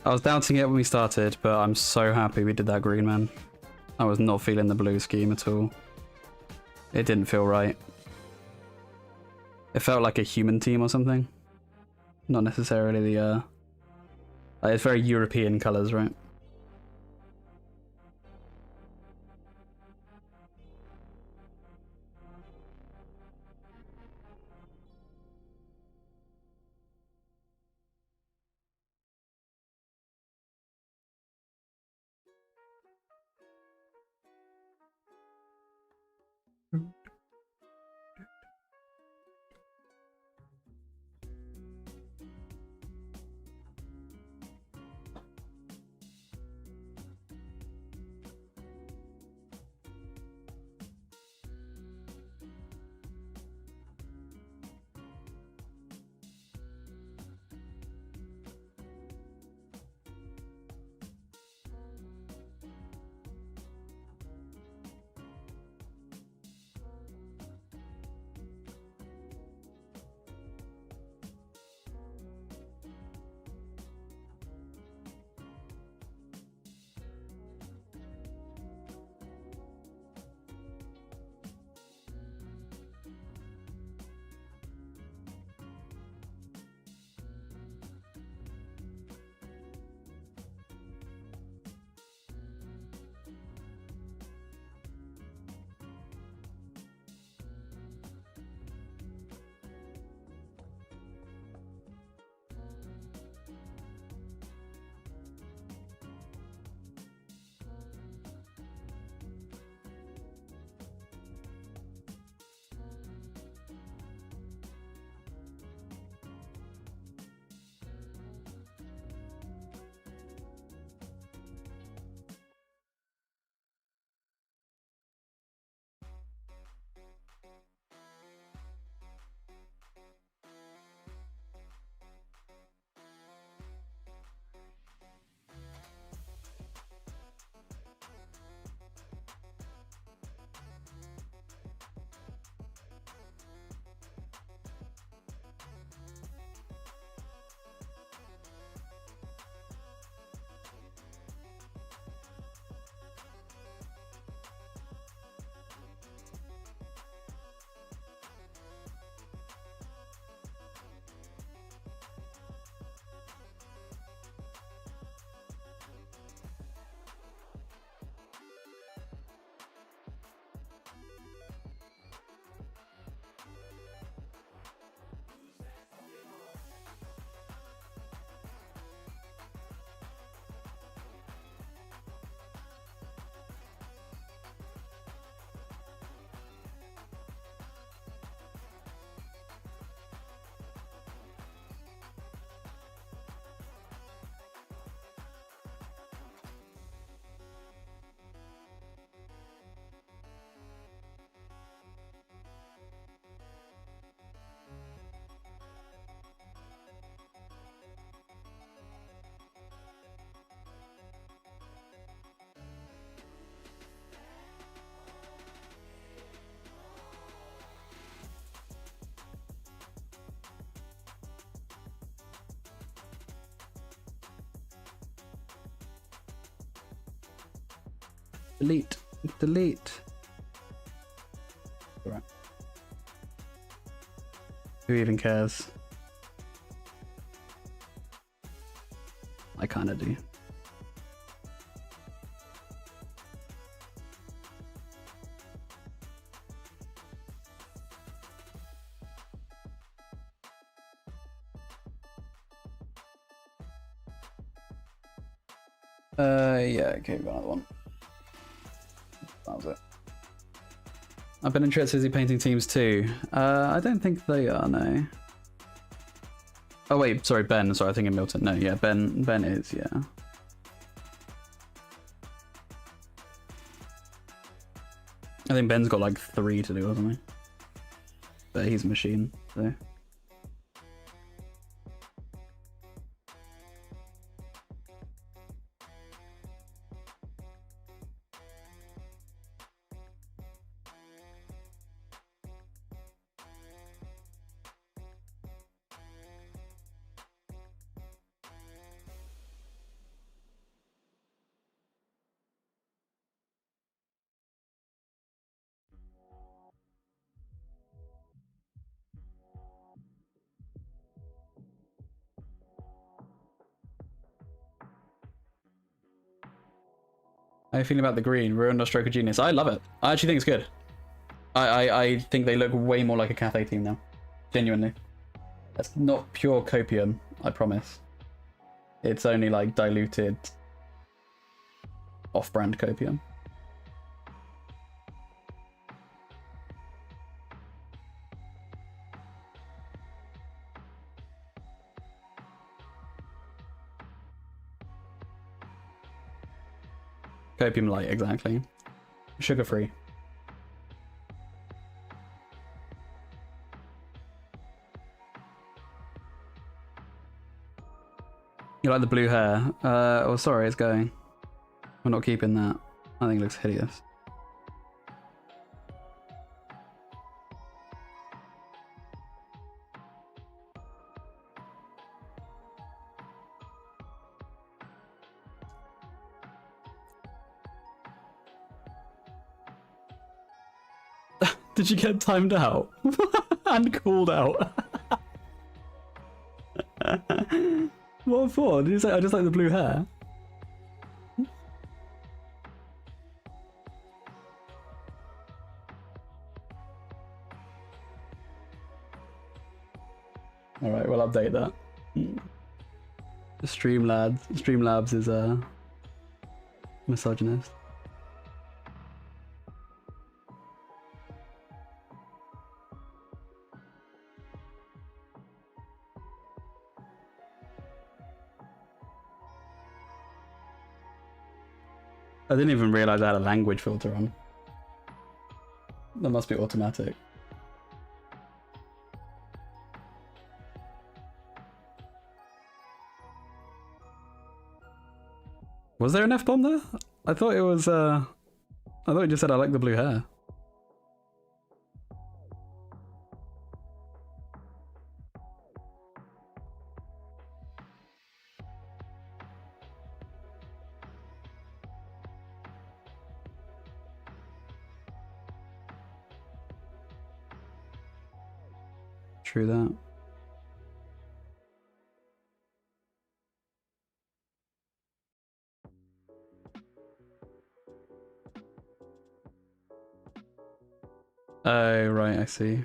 I was doubting it when we started, but I'm so happy we did that green, man. I was not feeling the blue scheme at all. It didn't feel right. It felt like a human team or something. Not necessarily the, like, it's very European colours, right? Delete. Delete. Alright. Who even cares? I kinda do. Yeah, okay, got another one. That was it. I've been interested in painting teams too. I don't think they are, no. Oh wait, sorry, Ben. Sorry, I think in Milton. No, yeah, Ben is, yeah. I think Ben's got like 3 to do or something. But he's a machine, so. How are you feeling about the green? Ruined or Stroke of Genius? I love it. I actually think it's good. I think they look way more like a Cathay team now. Genuinely. That's not pure copium, I promise. It's only like diluted off-brand copium. Copium light, exactly. Sugar-free. You like the blue hair? Oh, sorry, it's going. We're not keeping that. I think it looks hideous. Did you get timed out? And called out? What for? Did you say I just like the blue hair? Alright, we'll update that. Streamlabs is a misogynist. I didn't even realize I had a language filter on. That must be automatic. Was there an F-bomb there? I thought it was, I thought it just said I like the blue hair. True that. Oh, right, I see.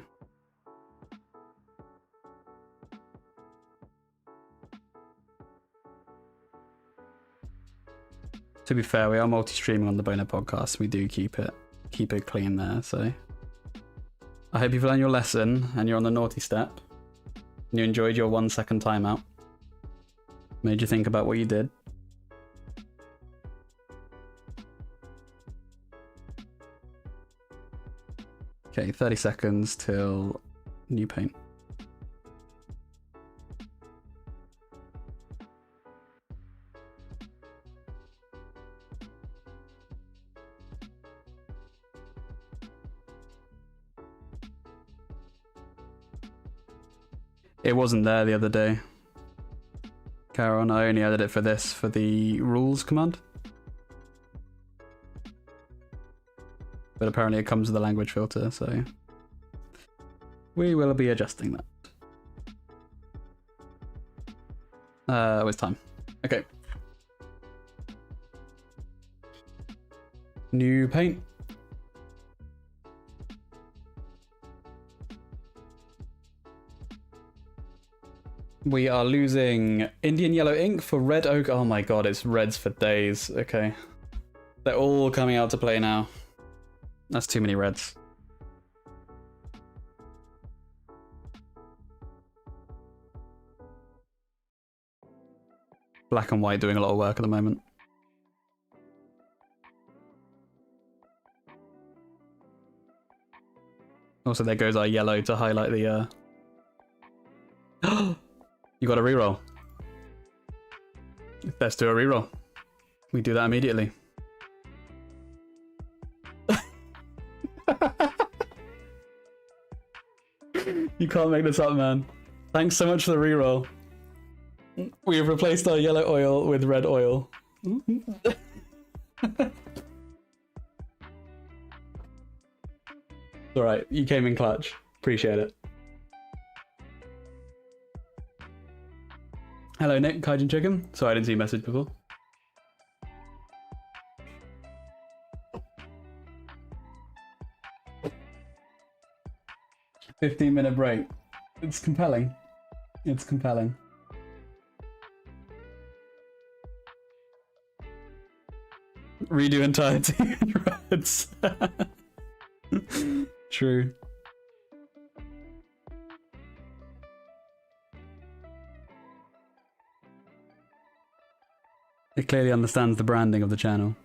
To be fair, we are multi-streaming on the Bonehead podcast. We do keep it clean there, so. I hope you've learned your lesson and you're on the naughty step. And you enjoyed your 1 second timeout. Made you think about what you did. Okay, 30 seconds till new paint. It wasn't there the other day. Karen, I only added it for this, for the rules command. but apparently it comes with a language filter, so we will be adjusting that. Oh, it's time. Okay. New paint. We are losing Indian yellow ink for red oak. Oh my god, it's reds for days. Okay. They're all coming out to play now. That's too many reds. Black and white doing a lot of work at the moment. Also, there goes our yellow to highlight the... You got a reroll. Let's do a reroll. We do that immediately. You can't make this up, man. Thanks so much for the reroll. We have replaced our yellow oil with red oil. Alright, you came in clutch. Appreciate it. Hello Nick, Kaijin Chicken. Sorry, I didn't see your message before. "15-minute break." It's compelling. It's compelling. Redo entire team in reds. True. It clearly understands the branding of the channel.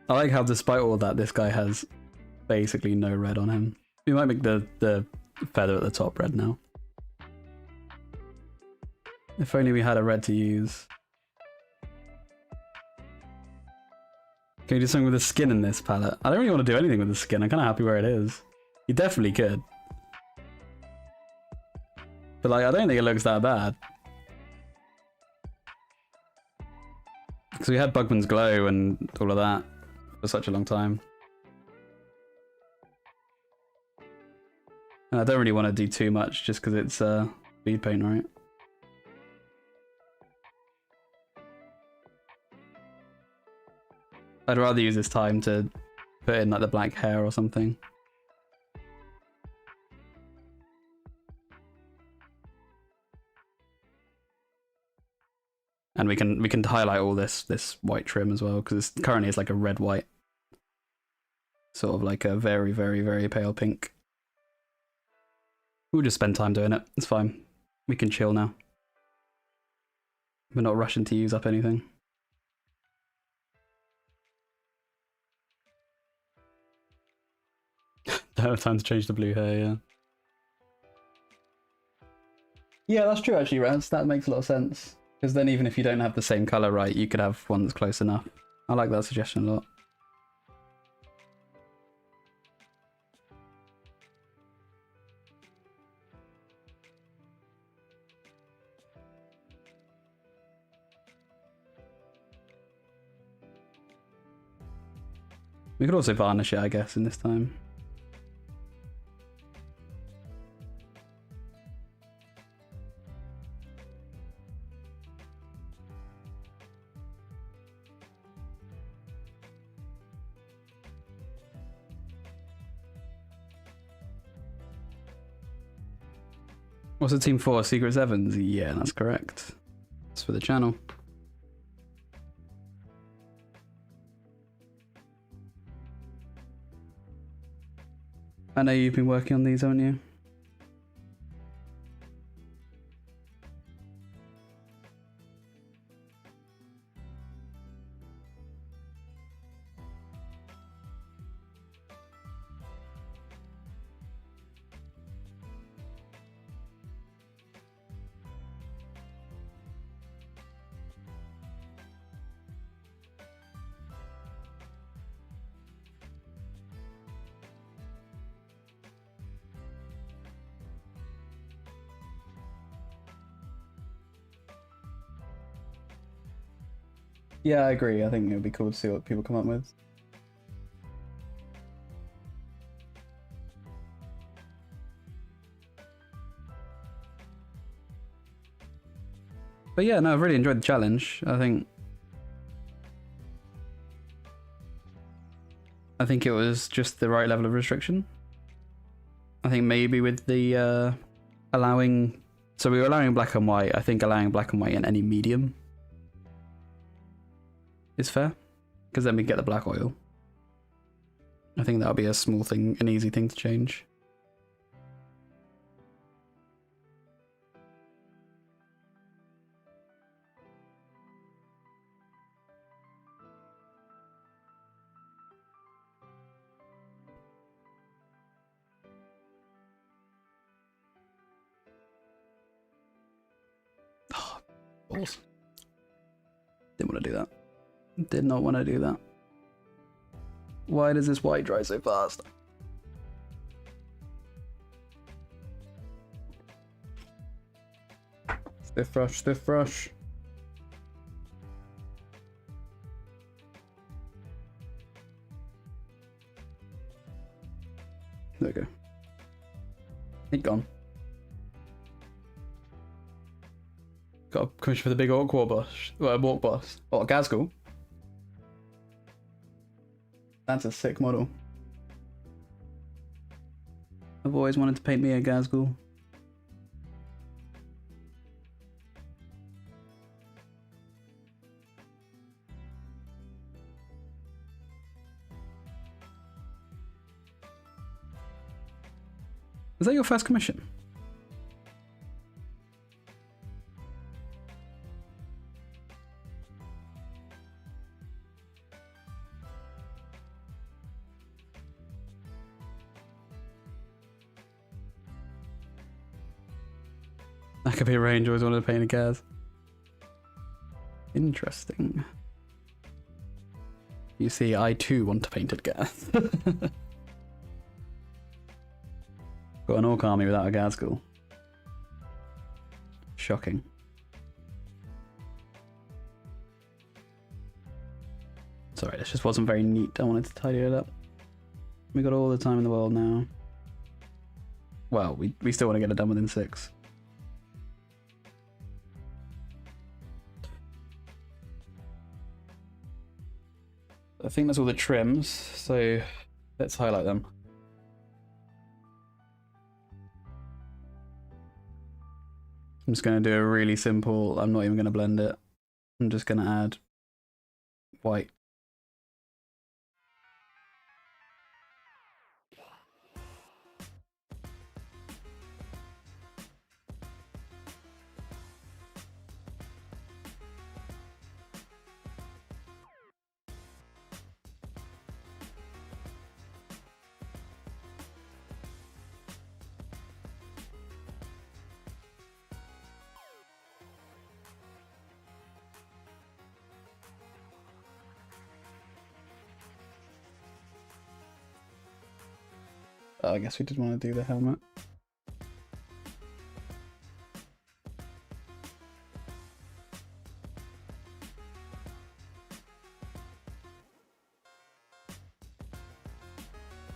I like how despite all that, this guy has basically no red on him. We might make the feather at the top red now. If only we had a red to use. Can you do something with the skin in this palette? I don't really want to do anything with the skin. I'm kind of happy where it is. You definitely could. But like, I don't think it looks that bad. Because we had Bugman's Glow and all of that for such a long time. And I don't really want to do too much just because it's speed paint, right? I'd rather use this time to put in like the black hair or something. And we can highlight all this white trim as well, because currently it's like a red white, sort of like a very very very pale pink. We'll just spend time doing it. It's fine. We can chill now. We're not rushing to use up anything. Don't have time to change the blue hair, yeah. Yeah, that's true actually, Rance. That makes a lot of sense. Because then even if you don't have the same colour right, you could have one that's close enough. I like that suggestion a lot. We could also varnish it, I guess, in this time. What's the team for? Secret Sevens? Yeah, that's correct. It's for the channel. I know you've been working on these, haven't you? Yeah, I agree. I think it would be cool to see what people come up with. But yeah, no, I've really enjoyed the challenge. I think it was just the right level of restriction. I think maybe with the allowing, so we were allowing black and white. I think allowing black and white in any medium is fair, because then we get the black oil. I think that'll be a small thing, an easy thing to change. Oh, balls. Didn't want to do that. Did not want to do that. Why does this white dry so fast? Stiff rush, stiff rush. There we go. He's gone. Got a commission for the big orc war boss. Well, walk boss. Oh, Gazgul. That's a sick model. I've always wanted to paint me a Gazgul. Is that your first commission? That could be a range. Always wanted to paint a Gaz. Interesting. You see, I too want to paint a Gaz. Got an orc army without a Gazgul. Shocking. Sorry, this just wasn't very neat. I wanted to tidy it up. We got all the time in the world now. Well, we still want to get it done within 6. I think that's all the trims, so let's highlight them. I'm just going to do a really simple, I'm not even going to blend it. I'm just going to add white. Oh, I guess we did want to do the helmet.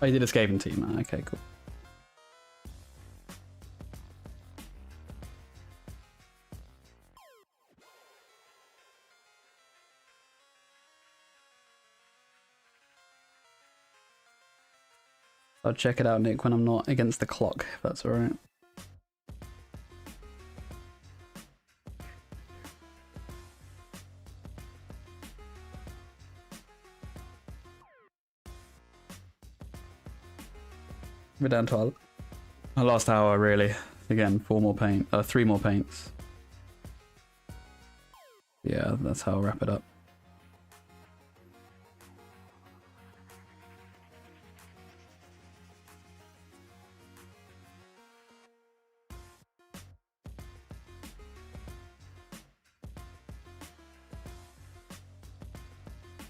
Oh, you did escaping team. Okay, cool. I'll check it out, Nick, when I'm not against the clock, if that's alright. We're down 12. Our last hour, really. Again, 3 more paints. Yeah, that's how I'll wrap it up.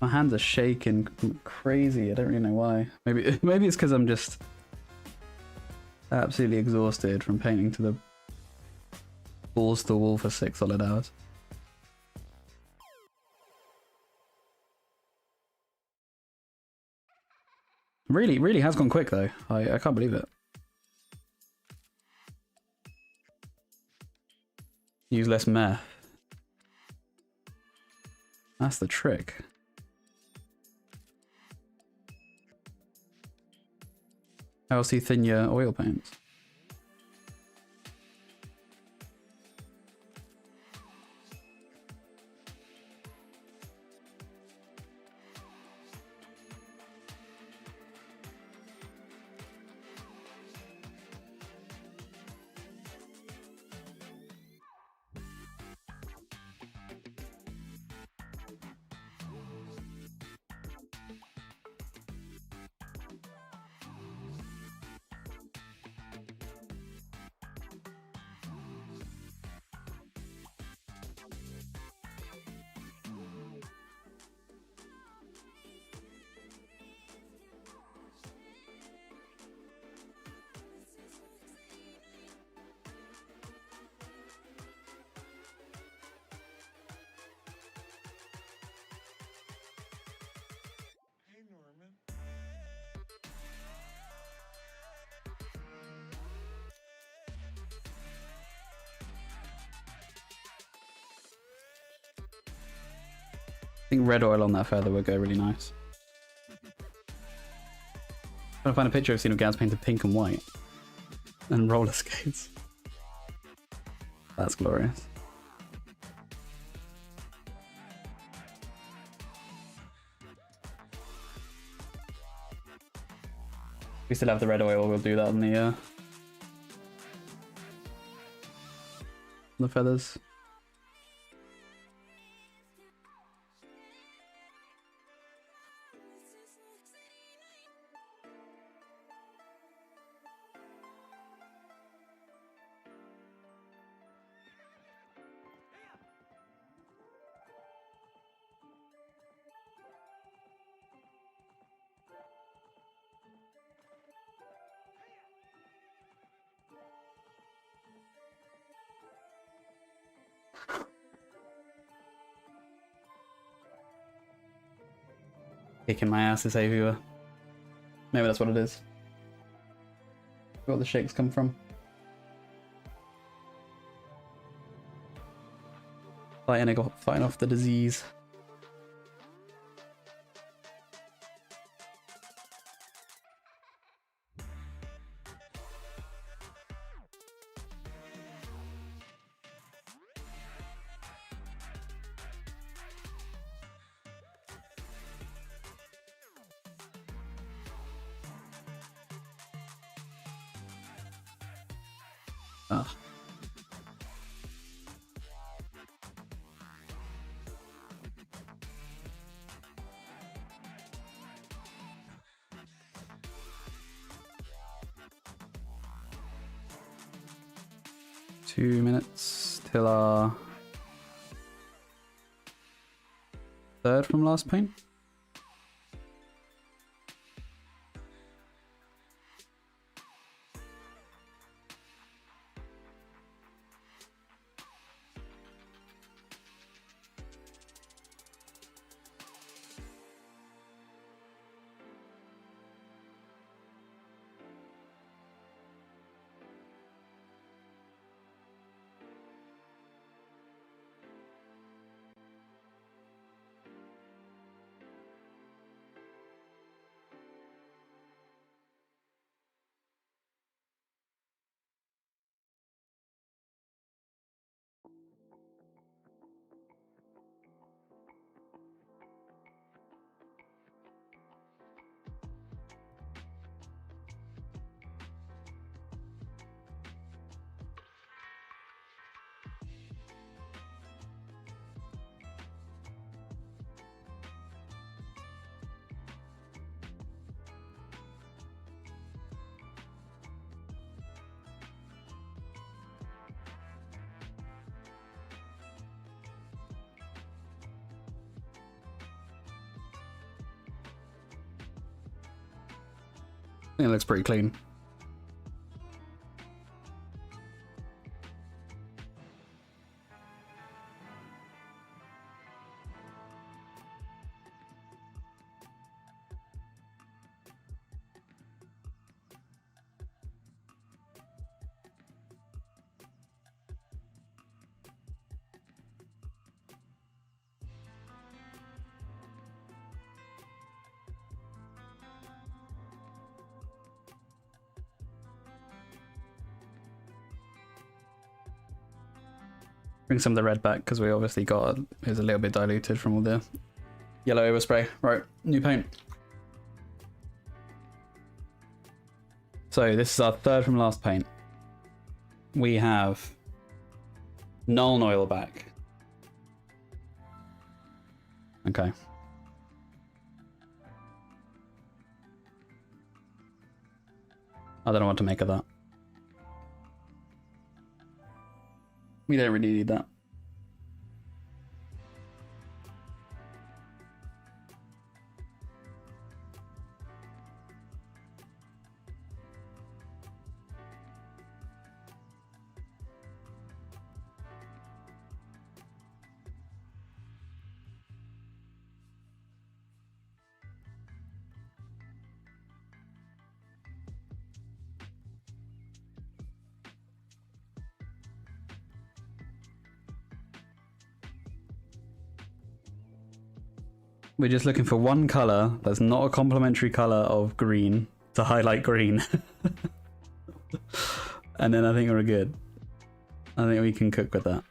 My hands are shaking crazy. I don't really know why. Maybe it's because I'm just absolutely exhausted from painting to the balls to the wall for 6 solid hours. Really, really has gone quick though. I can't believe it. Use less meth. That's the trick. How else do you thin your oil paints? I think red oil on that feather would go really nice. I'm trying to find a picture I've seen of Gaz painted pink and white. And roller skates. That's glorious. We still have the red oil, we'll do that on the feathers. Kicking my ass, this A viewer. Maybe that's what it is. Where the shakes come from. Fighting off the disease. Ugh. Two minutes till our third from last paint. I think it looks pretty clean. Bring some of the red back because we obviously got it was a little bit diluted from all the yellow overspray. Right, new paint. So this is our third from last paint. We have Nuln Oil back. Okay. I don't know what to make of that. We don't really need that. We're just looking for one colour that's not a complementary colour of green to highlight green. And then I think we're good. I think we can cook with that.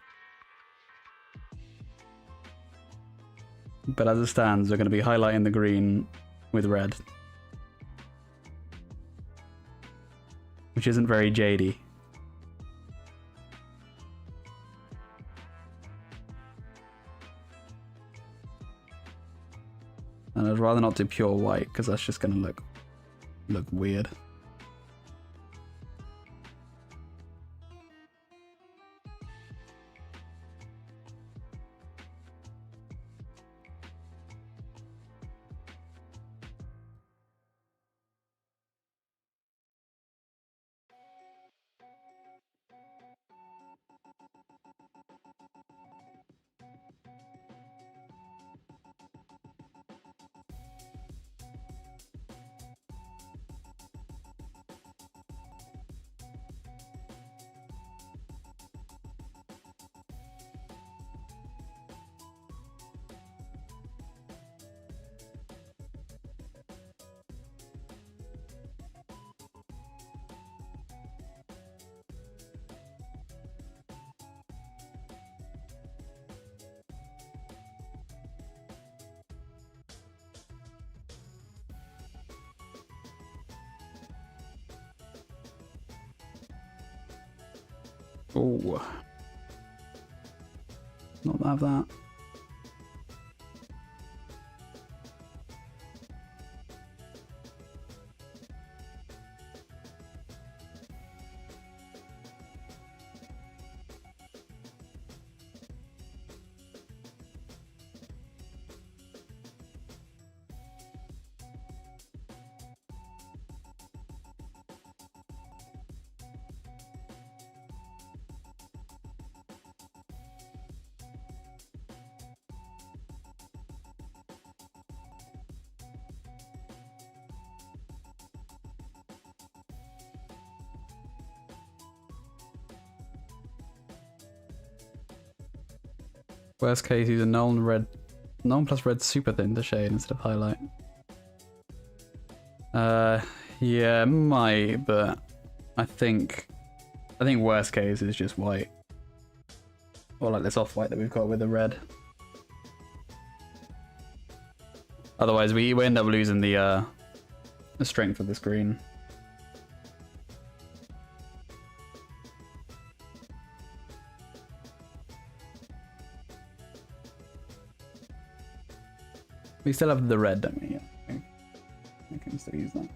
But as it stands, we're going to be highlighting the green with red. Which isn't very jadey. And I'd rather not do pure white because that's just going to look weird. Oh, not have that. Worst case, use a Nuln plus red super thin to shade instead of highlight. Yeah, might, but I think worst case is just white. Or like this off-white that we've got with the red. Otherwise we end up losing the strength of this green. We still have the red, don't we? Yeah, okay. We can still use that.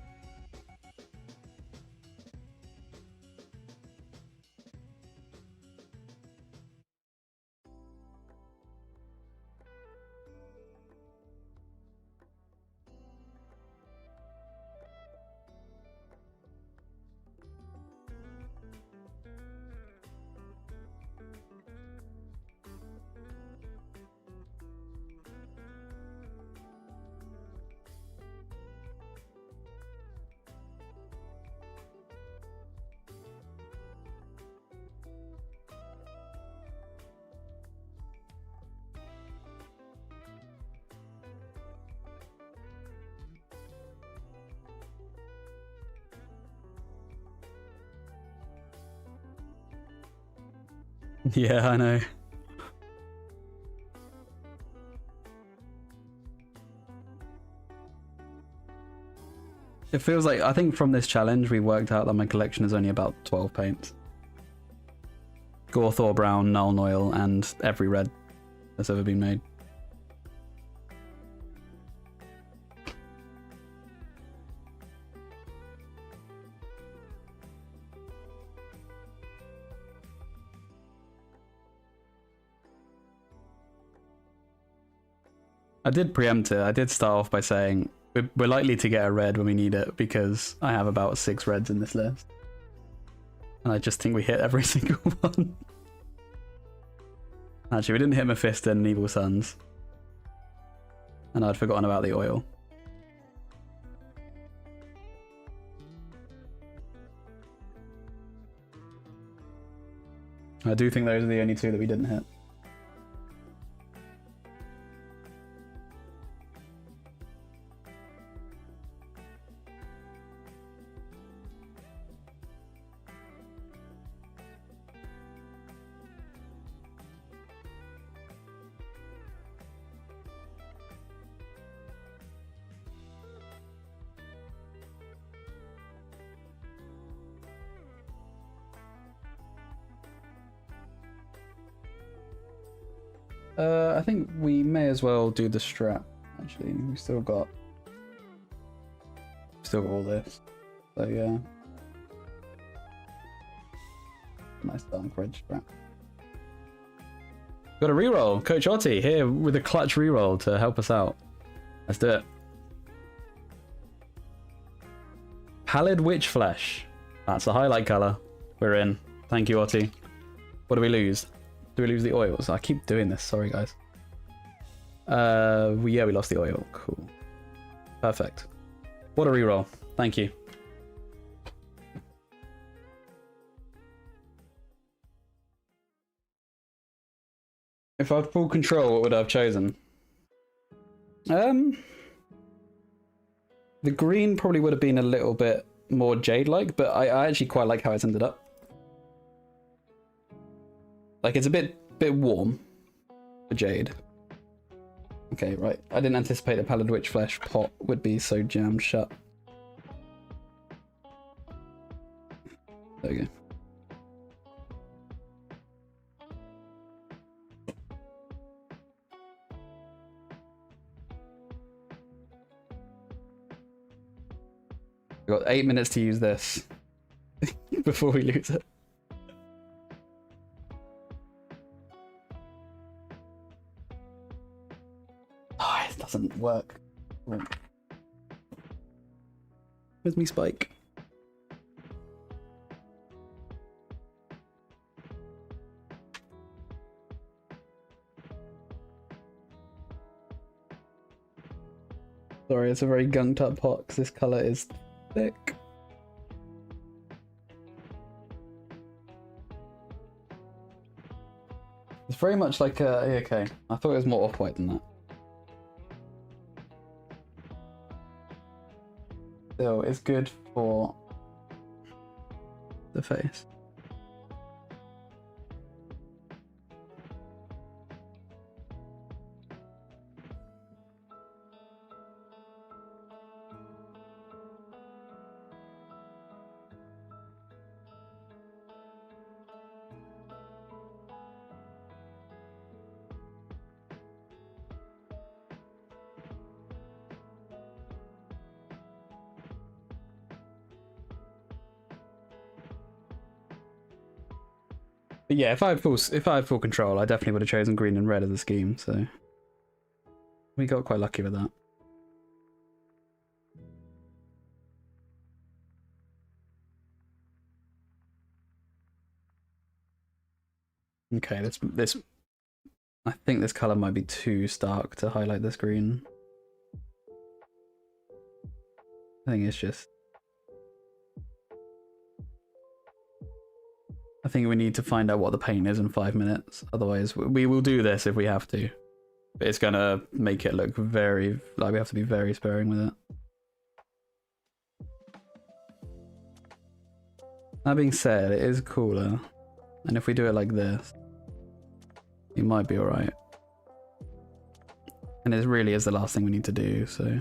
Yeah, I know. It feels like, I think from this challenge we worked out that my collection is only about 12 paints. Gorthor Brown, Null Oil, and every red that's ever been made. I did preempt it. I did start off by saying we're likely to get a red when we need it because I have about 6 reds in this list. And I just think we hit every single one. Actually, we didn't hit Mephisto and Evil Sons. And I'd forgotten about the oil. I do think those are the only 2 that we didn't hit. I think we may as well do the strat, actually. We've still got all this. So yeah. Nice Dark Red strat. Got a reroll. Coach Otti here with a clutch reroll to help us out. Let's do it. Pallid Witch Flesh. That's a highlight colour. We're in. Thank you, Otti. What do we lose? Do we lose the oils? I keep doing this. Sorry, guys. Yeah, we lost the oil. Cool. Perfect. What a reroll. Thank you. If I had full control, what would I have chosen? The green probably would have been a little bit more Jade-like, but I actually quite like how it's ended up. Like, it's a bit warm for Jade. Okay, right. I didn't anticipate the Pallid Witch Flesh pot would be so jammed shut. There we go. We've got 8 minutes to use this before we lose it. Oh, it doesn't work. Where's me spike? Sorry, it's a very gunked up pot because this colour is thick. It's very much like a... Okay, I thought it was more off-white than that. Still, it's good for the face. But yeah, if I had full control, I definitely would have chosen green and red as a scheme, so we got quite lucky with that. Okay, this I think this colour might be too stark to highlight this green. I think it's just... I think we need to find out what the paint is in 5 minutes. Otherwise, we will do this if we have to. But it's going to make it look very... Like, we have to be very sparing with it. That being said, it is cooler. And if we do it like this, it might be alright. And it really is the last thing we need to do, so...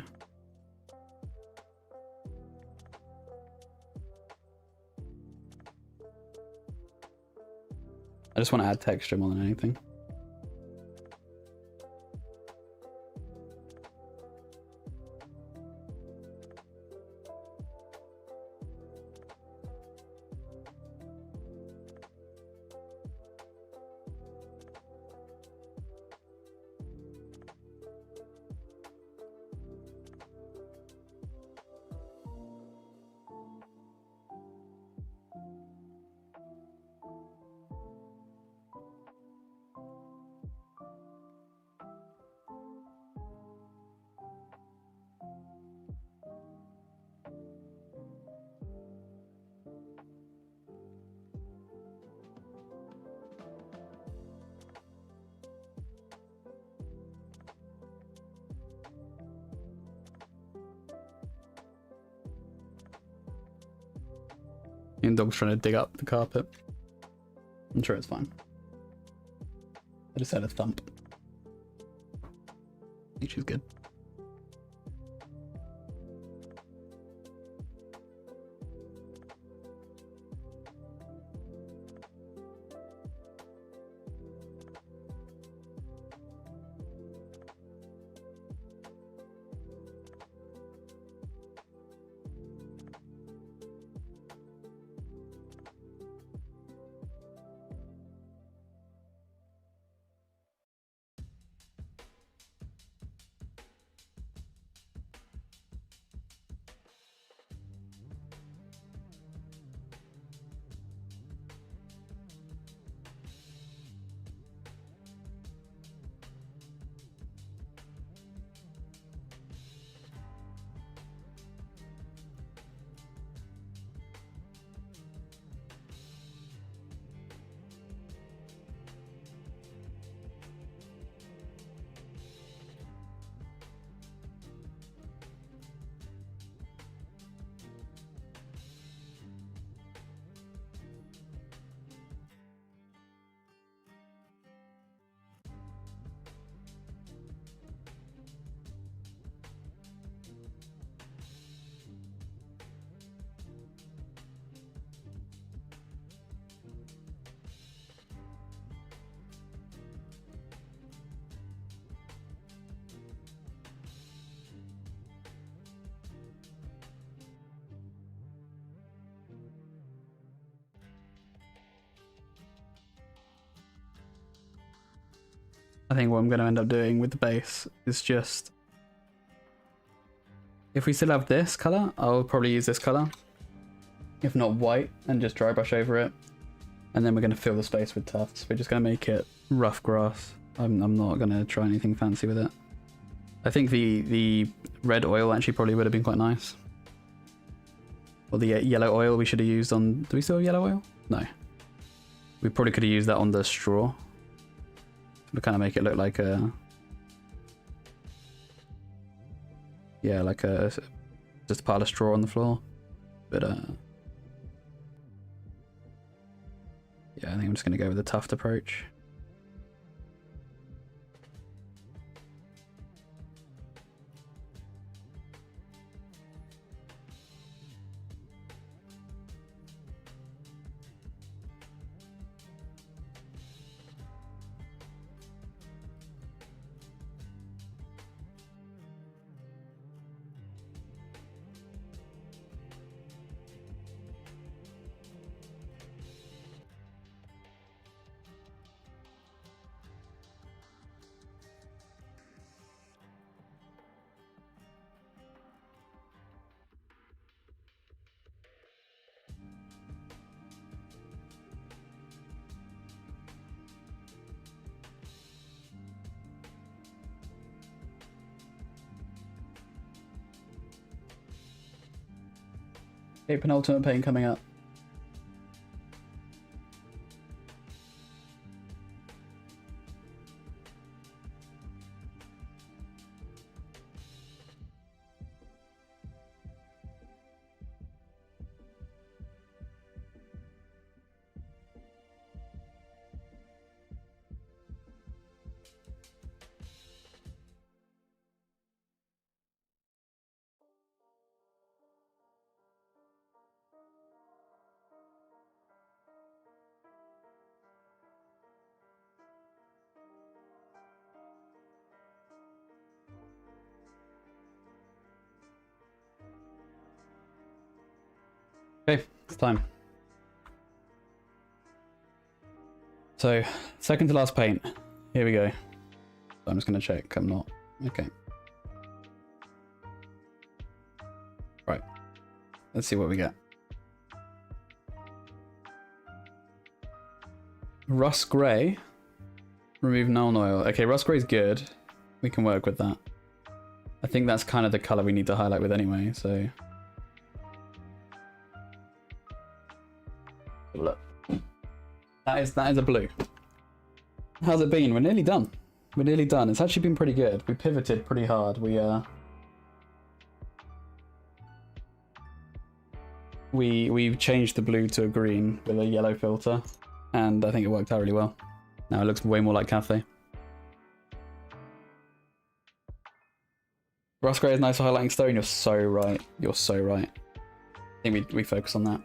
I just want to add texture more than anything. And dog's trying to dig up the carpet. I'm sure it's fine. I just had a thump. I think she's good. I think what I'm going to end up doing with the base is just... If we still have this colour, I'll probably use this colour. If not white, and just dry brush over it. And then we're going to fill the space with tufts. We're just going to make it rough grass. I'm not going to try anything fancy with it. I think the red oil actually probably would have been quite nice. Or the yellow oil we should have used on... Do we still have yellow oil? No. We probably could have used that on the straw. To kind of make it look like a... Yeah, like a... Just a pile of straw on the floor. But, yeah, I think I'm just going to go with the tuft approach. Okay, penultimate paint coming up. Okay, it's time. So, second to last paint. Here we go. I'm just gonna check. I'm not. Okay. Right. Let's see what we get. Rust Grey. Remove null oil. Okay, Rust Grey's good. We can work with that. I think that's kind of the colour we need to highlight with anyway, so... Look. That is a blue. How's it been? We're nearly done. We're nearly done. It's actually been pretty good. We pivoted pretty hard. We've changed the blue to a green with a yellow filter, and I think it worked out really well. Now it looks way more like Cafe. Rust Grey is nice for highlighting stone. You're so right. You're so right. I think we focus on that.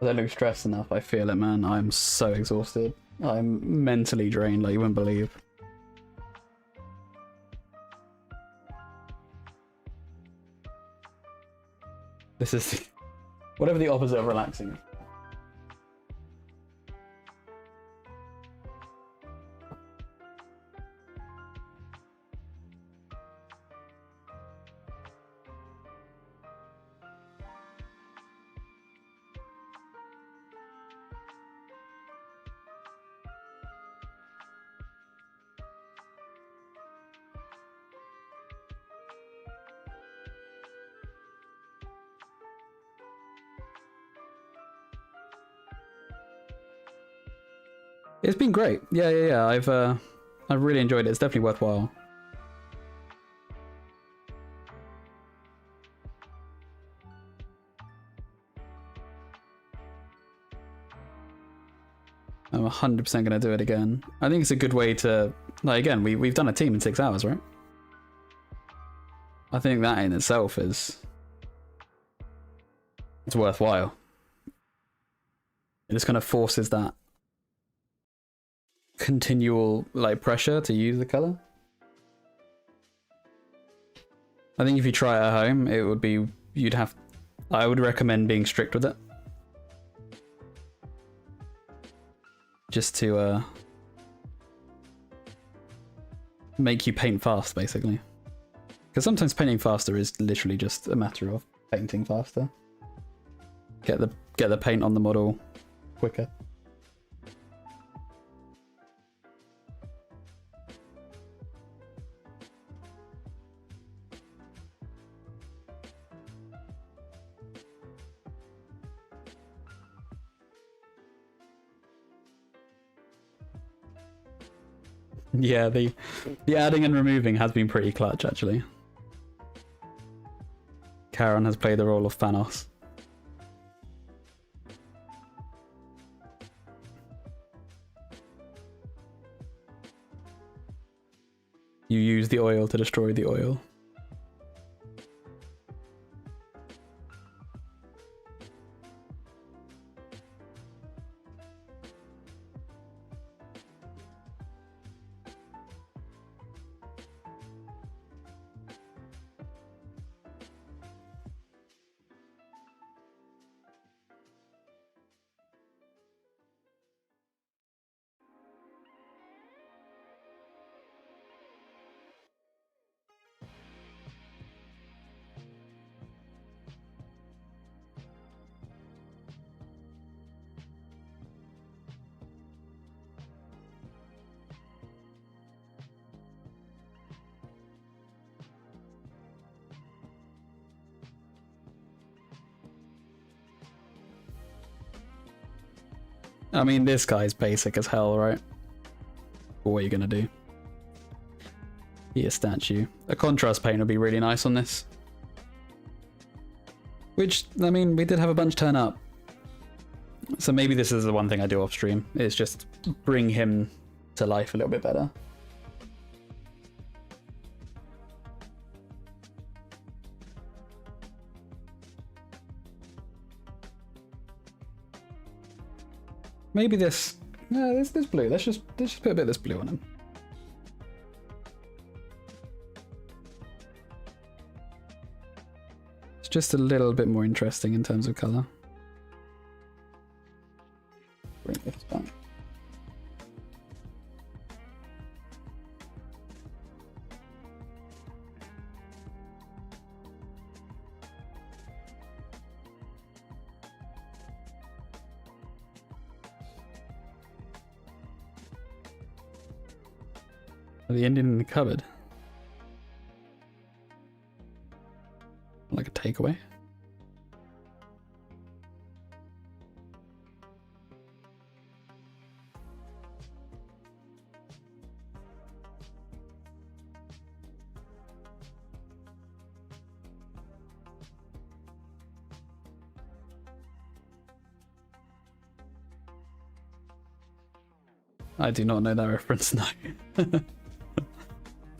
I don't look stressed enough. I feel it, man. I'm so exhausted. I'm mentally drained, like you wouldn't believe. This is whatever the opposite of relaxing. It's been great. Yeah. I've really enjoyed it. It's definitely worthwhile. I'm 100% going to do it again. I think it's a good way to... Like, again, we've done a team in 6 hours, right? I think that in itself is... It's worthwhile. It just kind of forces that continual, like, pressure to use the colour. I think if you try it at home, it would be... I would recommend being strict with it. Just to make you paint fast, basically. Because sometimes painting faster is literally just a matter of painting faster. Get the paint on the model quicker. Yeah, the adding and removing has been pretty clutch, actually. Karen has played the role of Thanos. You use the oil to destroy the oil. I mean, this guy's basic as hell, right? But what are you gonna do? He a statue. A contrast paint would be really nice on this. Which, I mean, we did have a bunch turn up. So maybe this is the one thing I do off stream, is just bring him to life a little bit better. Maybe this... No, this blue. Let's just put a bit of this blue on him. It's just a little bit more interesting in terms of colour. Bring this back. The Indian in the cupboard. Like a takeaway. I do not know that reference, no.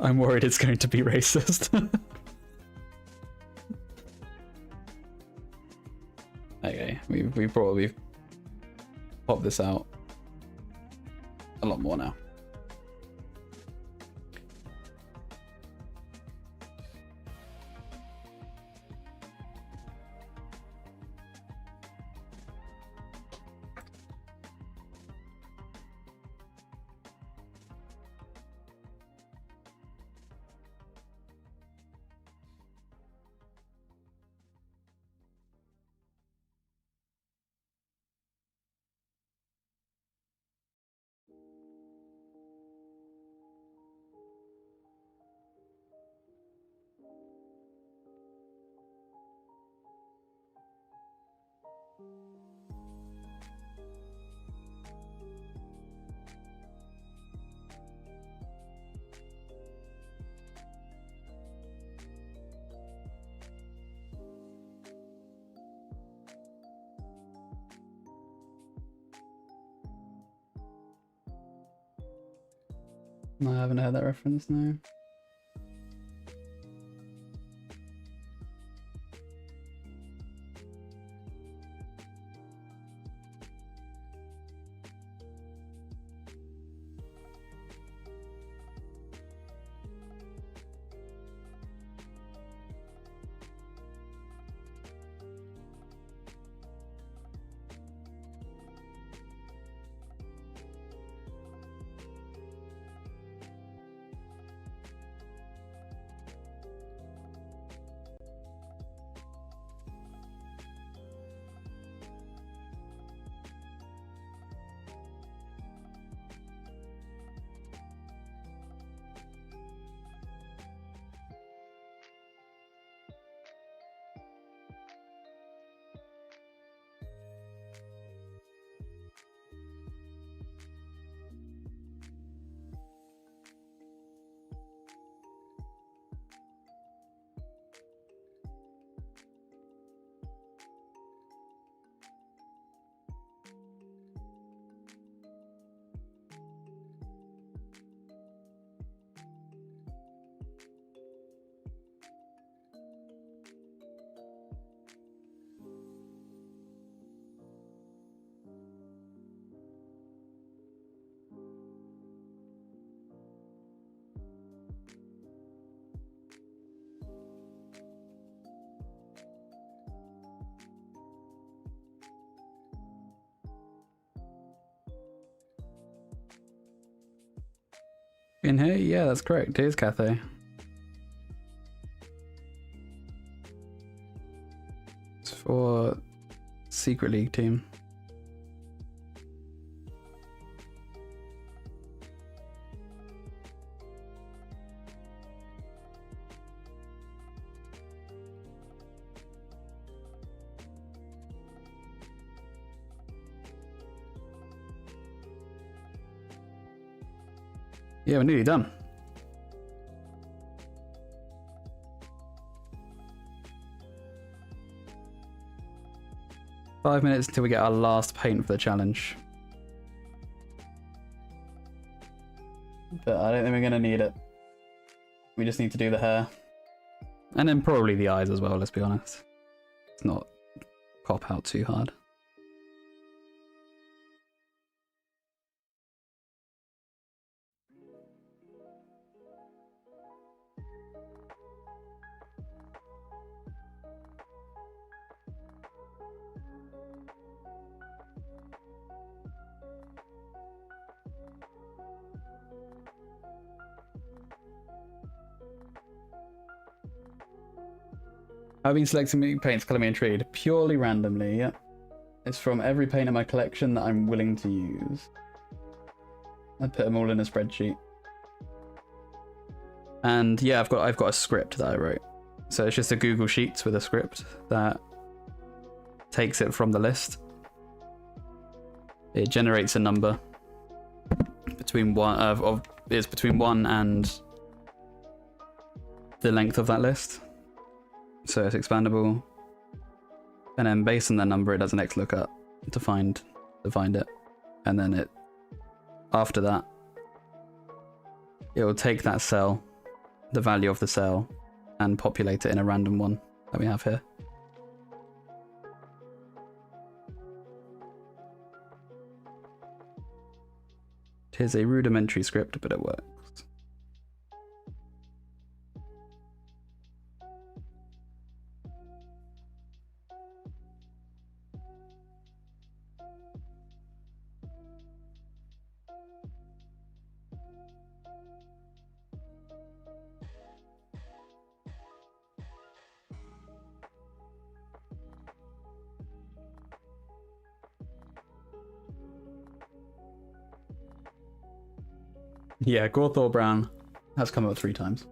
I'm worried it's going to be racist. Okay, we probably popped this out a lot more now. No, I haven't heard that reference, no. In here? Yeah, that's correct. Here's Cathay. It's for Secret League team. Yeah, we're nearly done. Five minutes until we get our last paint for the challenge. But I don't think we're going to need it. We just need to do the hair. And then probably the eyes as well, let's be honest. Let's not cop out too hard. I've been selecting paints, colour me intrigued, purely randomly, yeah. It's from every paint in my collection that I'm willing to use. I put them all in a spreadsheet. And yeah, I've got a script that I wrote. So it's just a Google Sheets with a script that takes it from the list. It generates a number between it's between 1 and the length of that list. So it's expandable, and then based on that number, it does an XLOOKUP to find it, and then after that, it will take that cell, the value of the cell, and populate it in a random one that we have here. It is a rudimentary script, but it works. Yeah, Gorthor Brown has come up 3 times.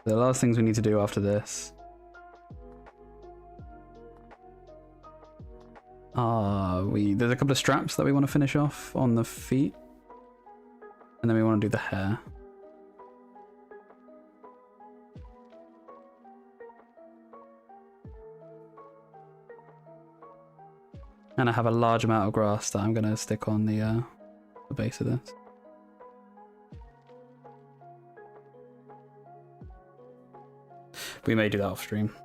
The last things we need to do after this there's a couple of straps that we want to finish off on the feet, and then we want to do the hair. And I have a large amount of grass that I'm going to stick on the base of this. We may do that off stream.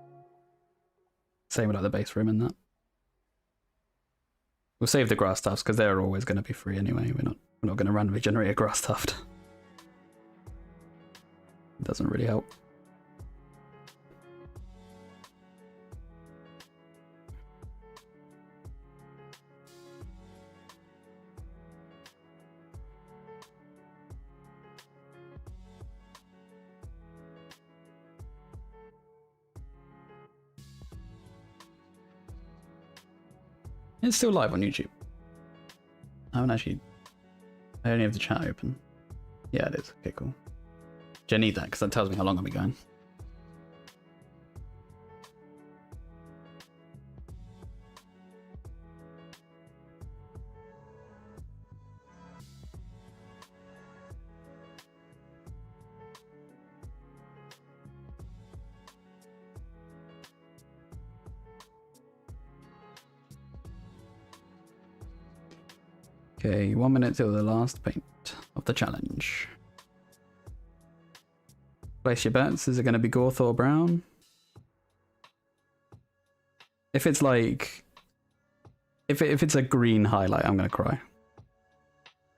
Same with like the base rim and that. We'll save the grass tufts because they're always going to be free anyway. We're not going to randomly generate a grass tuft. It doesn't really help. It's still live on YouTube. I only have the chat open. Yeah, it is. Okay, cool. Do I need that? Because that tells me how long I'll be going. Okay, 1 minute till the last paint of the challenge. Place your bets. Is it going to be Gorthor Brown? If it's like... If it's a green highlight, I'm going to cry.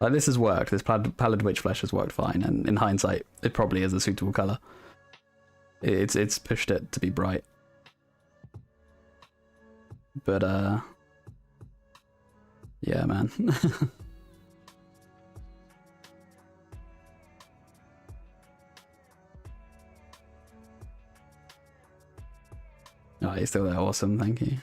Like, this has worked. This Pallid Witch Flesh has worked fine, and in hindsight, it probably is a suitable colour. It's pushed it to be bright. But, yeah, man. Oh, you're still there. Awesome, thank you.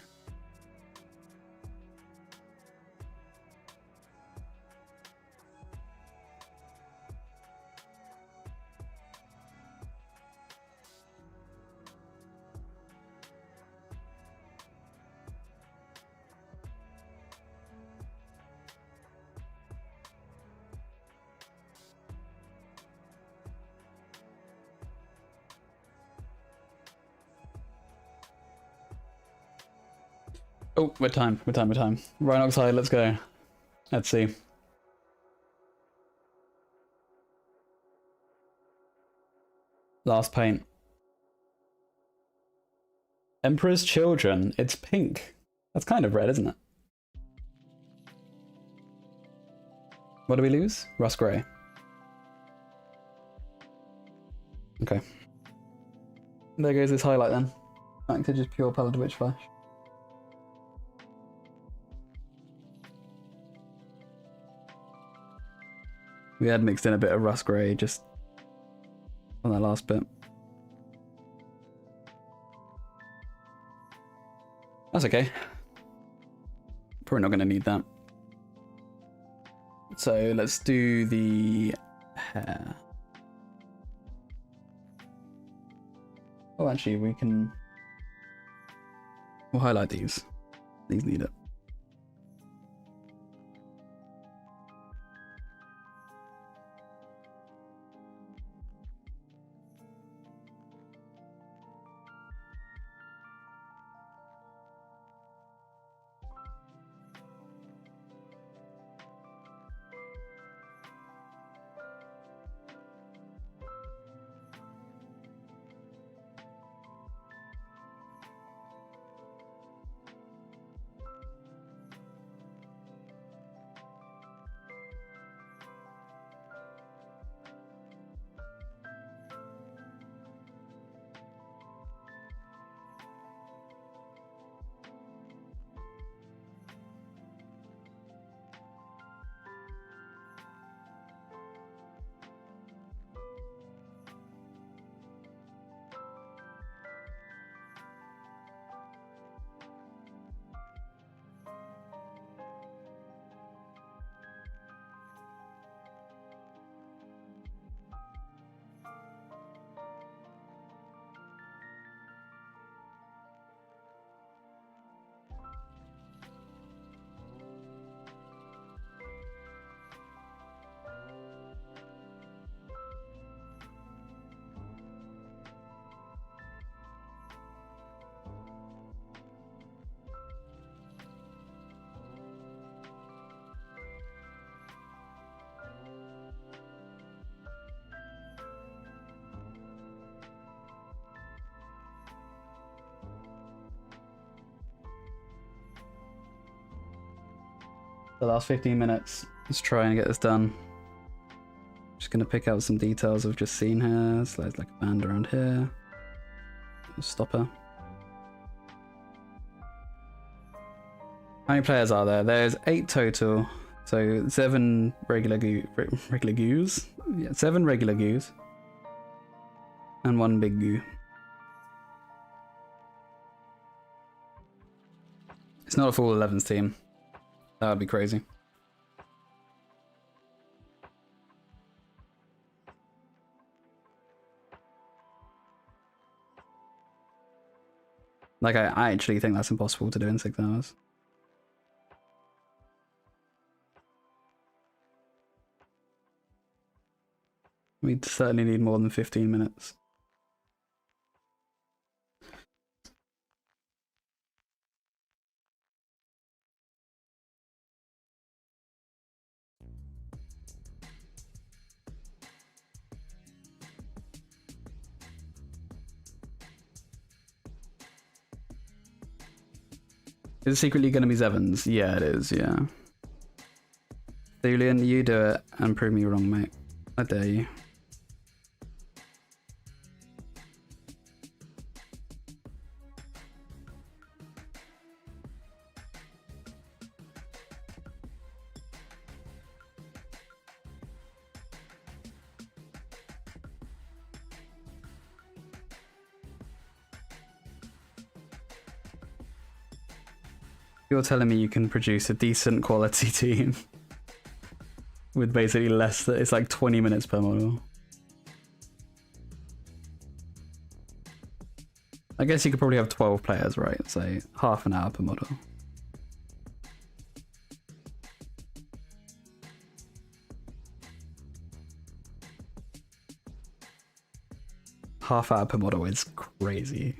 Oh, we're time. Rhinox high, let's go. Let's see. Last paint. Emperor's Children. It's pink. That's kind of red, isn't it? What do we lose? Rust Grey. Okay. There goes this highlight then. Back to just pure Paladin Witch Flash. We had mixed in a bit of Rust Grey just on that last bit. That's okay. Probably not going to need that. So let's do the hair. Oh, actually, we'll highlight these. These need it. The last 15 minutes. Let's try and get this done. Just gonna pick out some details I've just seen here. So there's like a band around here. A stopper. How many players are there? There's 8 total. So 7 regular goos. Yeah, 7 regular goos. And 1 big goo. It's not a full 11s team. That would be crazy. Like, I actually think that's impossible to do in 6 hours. We'd certainly need more than 15 minutes. Is it secretly going to be Zevons? Yeah, it is, yeah. Thulian, you do it and prove me wrong, mate. I dare you. You're telling me you can produce a decent quality team with basically less than, it's like 20 minutes per model. I guess you could probably have 12 players, right? So half an hour per model. Half hour per model is crazy.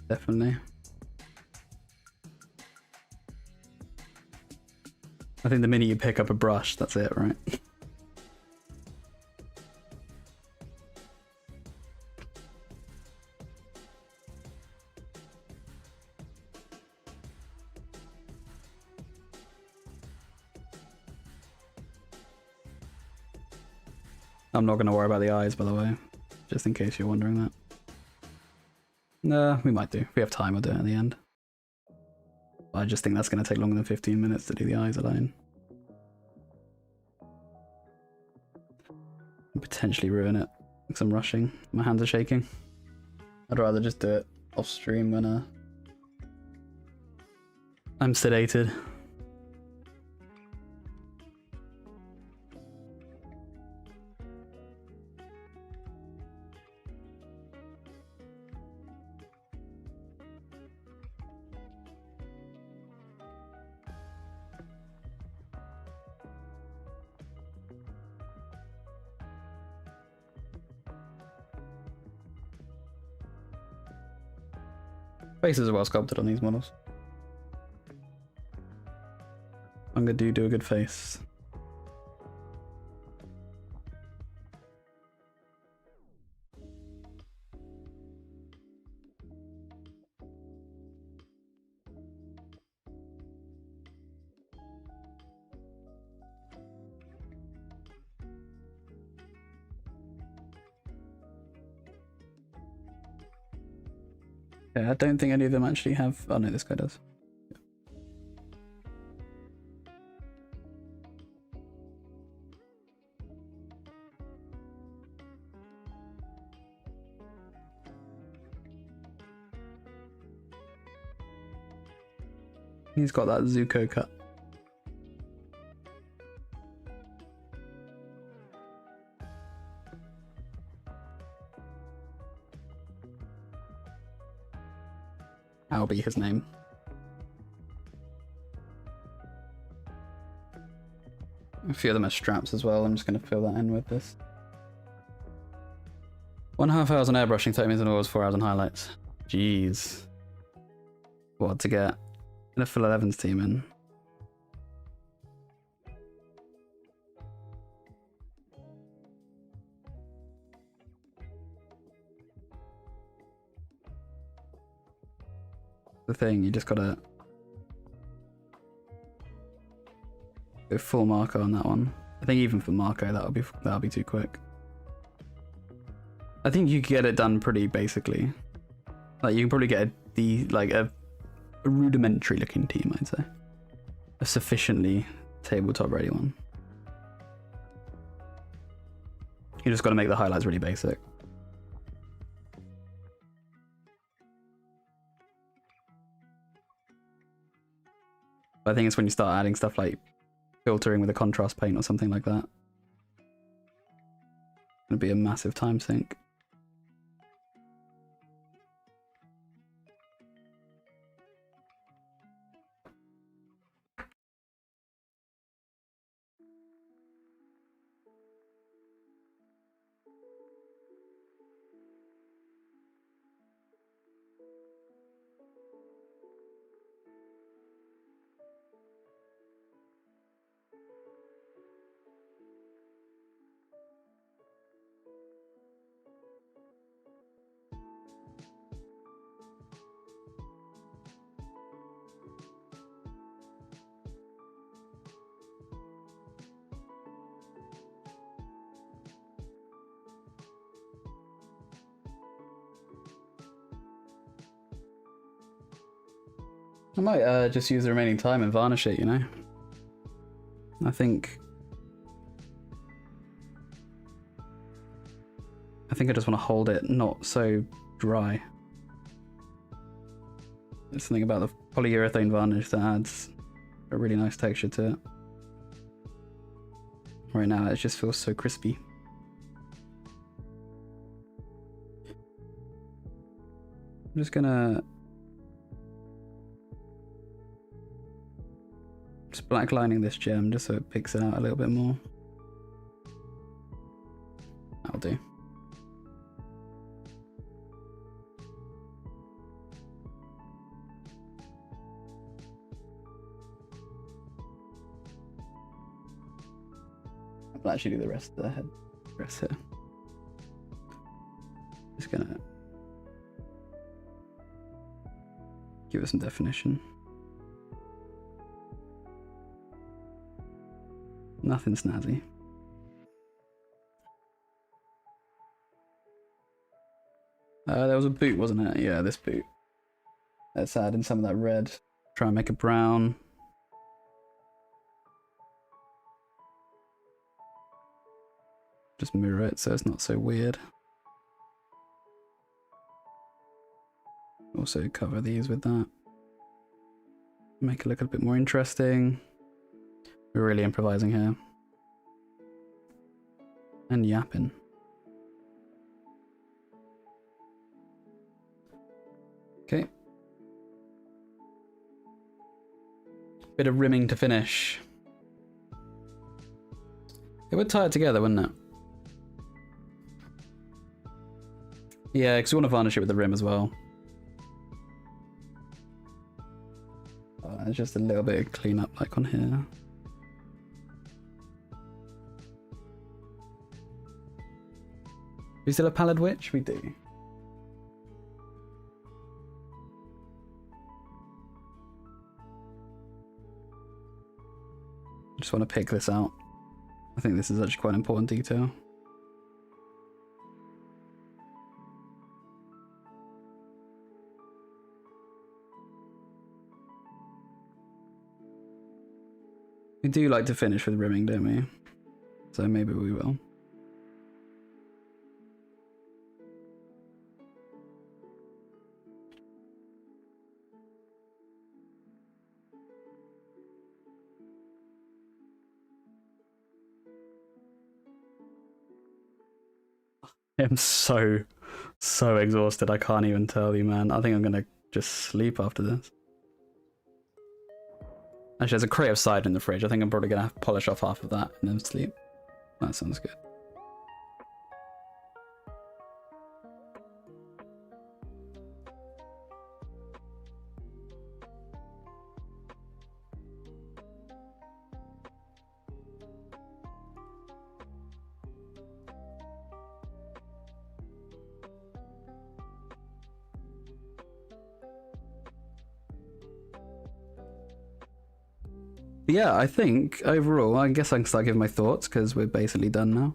Definitely. I think the minute you pick up a brush, that's it, right? I'm not going to worry about the eyes, by the way, just in case you're wondering that. No, we might do. If we have time, we'll do it at the end. I just think that's going to take longer than 15 minutes to do the eyes alone. And potentially ruin it because I'm rushing. My hands are shaking. I'd rather just do it off stream when I'm sedated. Faces are well sculpted on these models. I'm gonna do a good face. Yeah, I don't think any of them actually have. Oh no, this guy does. He's got that Zuko cut. That'll be his name. A few of them are straps as well. I'm just going to fill that in with this. 1.5 hours on airbrushing, 30 minutes on oils, 4 hours on highlights. Jeez. What to get? I'm going to fill 11's team in. The thing, you just gotta go full Marco on that one. I think even for Marco that'll be too quick. I think you could get it done pretty basically. Like you can probably get a rudimentary looking team, I'd say. A sufficiently tabletop ready one. You just gotta make the highlights really basic. I think it's when you start adding stuff like filtering with a contrast paint or something like that. It'd be a massive time sink. I might just use the remaining time and varnish it, you know? I think I just want to hold it not so dry. There's something about the polyurethane varnish that adds a really nice texture to it. Right now it just feels so crispy. I'm just gonna blacklining this gem just so it picks it out a little bit more. That'll do. I'll actually do the rest of the head dress here. Just gonna give it some definition. Nothing snazzy. There was a boot, wasn't it? Yeah, this boot. Let's add in some of that red. Try and make a brown. Just mirror it so it's not so weird. Also cover these with that. Make it look a bit more interesting. We're really improvising here. And yapping. Okay. Bit of rimming to finish. It would tie it together, wouldn't it? Yeah, because we want to varnish it with the rim as well. There's just a little bit of cleanup like on here. We still have Pallid Witch? We do. I just want to pick this out. I think this is actually quite an important detail. We do like to finish with rimming, don't we? So maybe we will. I'm so exhausted. I can't even tell you, man. I think I'm gonna just sleep after this. Actually, there's a crate of cider in the fridge. I think I'm probably gonna have to polish off half of that and then sleep. That sounds good. But yeah, I think overall, I guess I can start giving my thoughts because we're basically done now.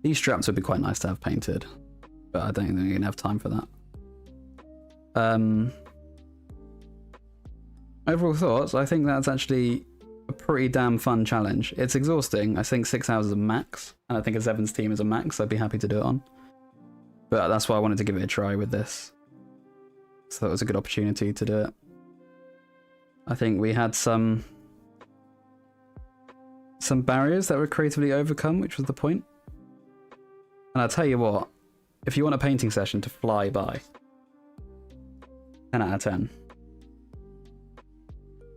These straps would be quite nice to have painted, but I don't think we're gonna have time for that. Overall thoughts, I think that's actually a pretty damn fun challenge. It's exhausting. I think 6 hours is a max, and I think a Sevens team is a max I'd be happy to do it on. But that's why I wanted to give it a try with this. So that was a good opportunity to do it. I think we had some barriers that were creatively overcome, which was the point. And I'll tell you what, if you want a painting session to fly by, 10 out of 10.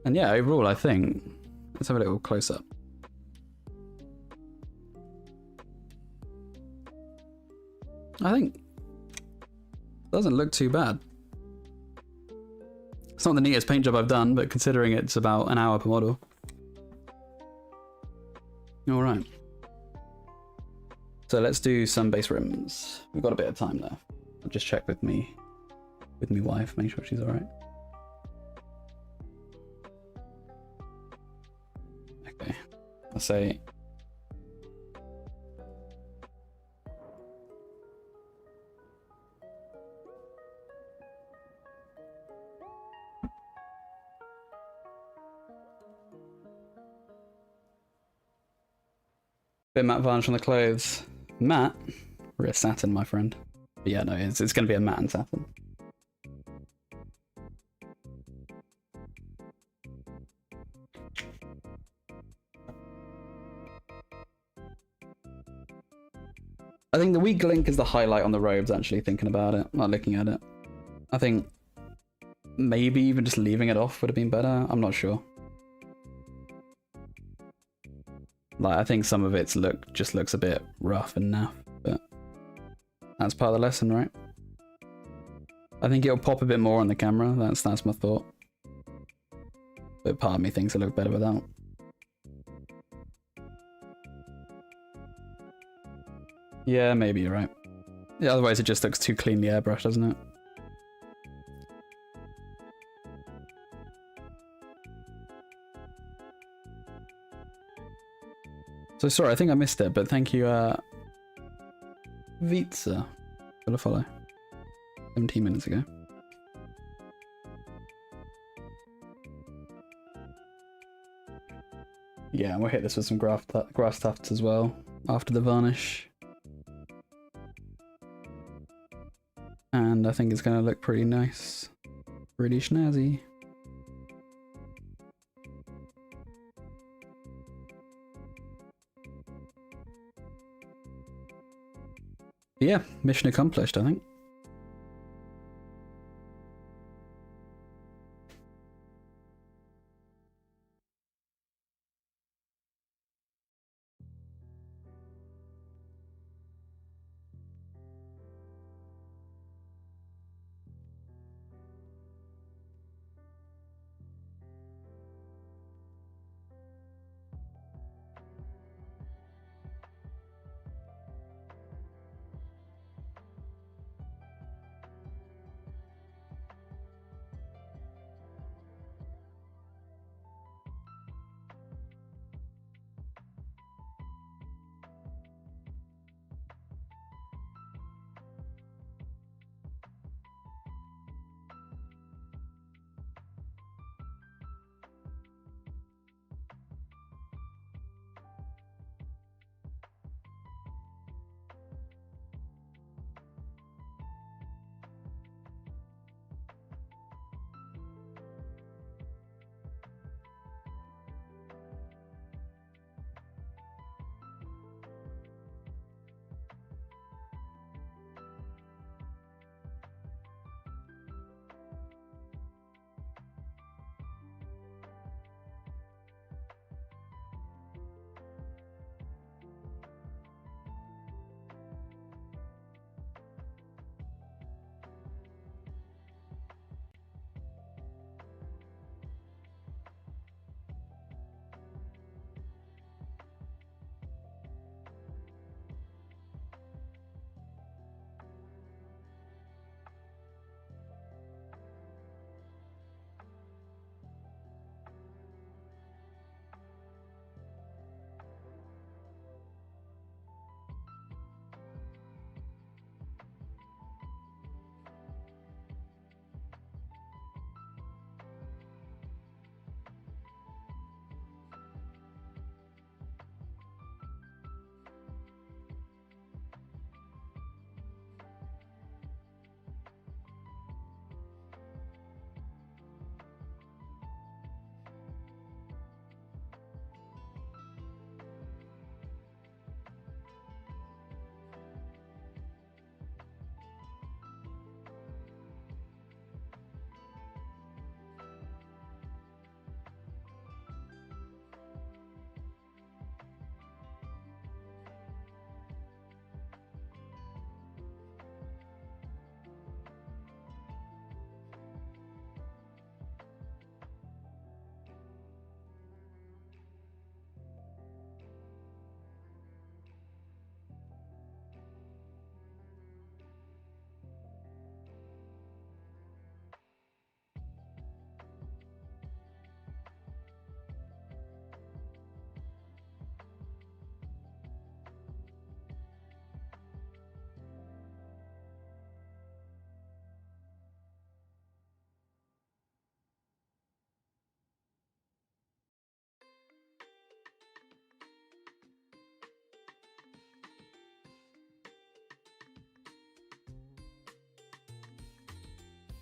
And yeah, overall, I think, let's have a little close up. I think it doesn't look too bad. It's not the neatest paint job I've done, but considering it's about an hour per model. All right. So let's do some base rims. We've got a bit of time left. I'll just check with me wife, make sure she's all right. Okay, I'll say. Bit matte varnish on the clothes. Matte? We're a satin, my friend. But yeah, no, it's going to be a matte and satin. I think the weak link is the highlight on the robes, actually, thinking about it, not looking at it. I think maybe even just leaving it off would have been better. I'm not sure. Like, I think some of its look just looks a bit rough and naff, but that's part of the lesson, right? I think it'll pop a bit more on the camera. That's my thought. But part of me thinks it look better without. Yeah, maybe you're right. Yeah, otherwise it just looks too cleanly airbrushed, doesn't it? So sorry, I think I missed it, but thank you, Vitsa, for the follow. 17 minutes ago. Yeah, and we'll hit this with some grass tufts as well, after the varnish. And I think it's going to look pretty nice. Pretty snazzy. Yeah, mission accomplished, I think.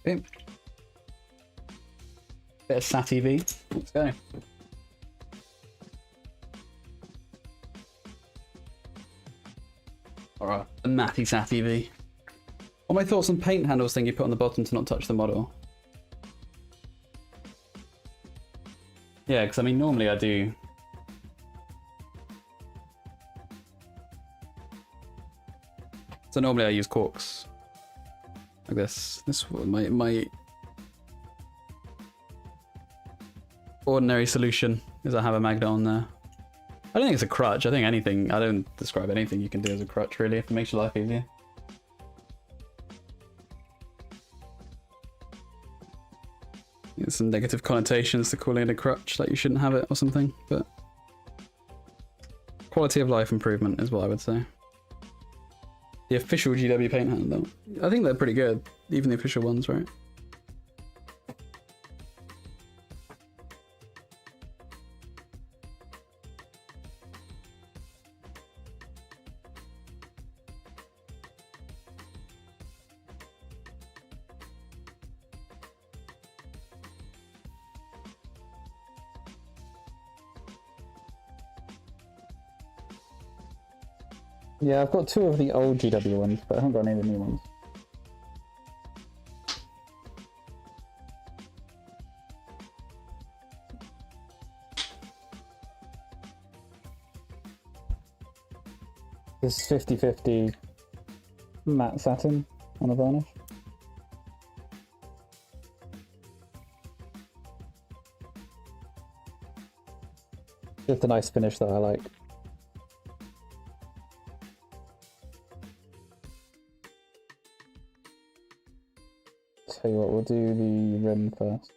Okay. Bit of Sat V. Let's go. Alright, the Matty Sat V. What are my thoughts on paint handles thing you put on the bottom to not touch the model? Yeah, because I mean, normally I do. So normally I use corks. Like this. This my ordinary solution is I have a magnet on there. I don't think it's a crutch. I think anything, I don't describe anything you can do as a crutch really, if it makes your life easier. There's some negative connotations to calling it a crutch, like you shouldn't have it or something, but quality of life improvement is what I would say. The official GW paint handle, I think they're pretty good, even the official ones, right? Yeah, I've got 2 of the old GW ones, but I haven't got any of the new ones. This is 50/50 matte satin on a varnish. Just a nice finish that I like. Tell you what, we'll do the rim first.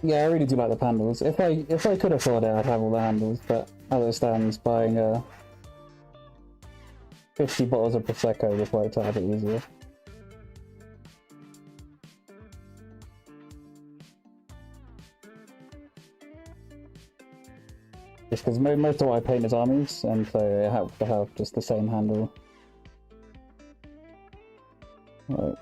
Yeah, I really do like the handles. If I could afford it, I'd have all the handles, but as it stands, buying 50 bottles of Prosecco just worked out a bit easier. Just because most of what I paint is armies, and so it helps to have just the same handle. Right.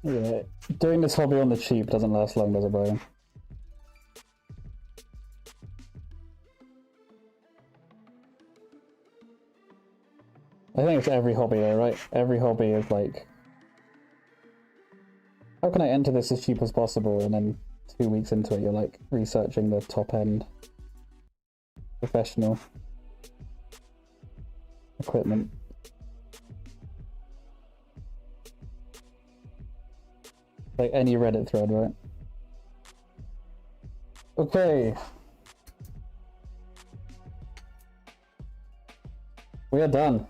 Yeah, doing this hobby on the cheap doesn't last long, does it, Brian? I think it's every hobby though, right? Every hobby is like, how can I enter this as cheap as possible? And then 2 weeks into it, you're like researching the top end professional equipment. Like any Reddit thread, right? Okay. We are done.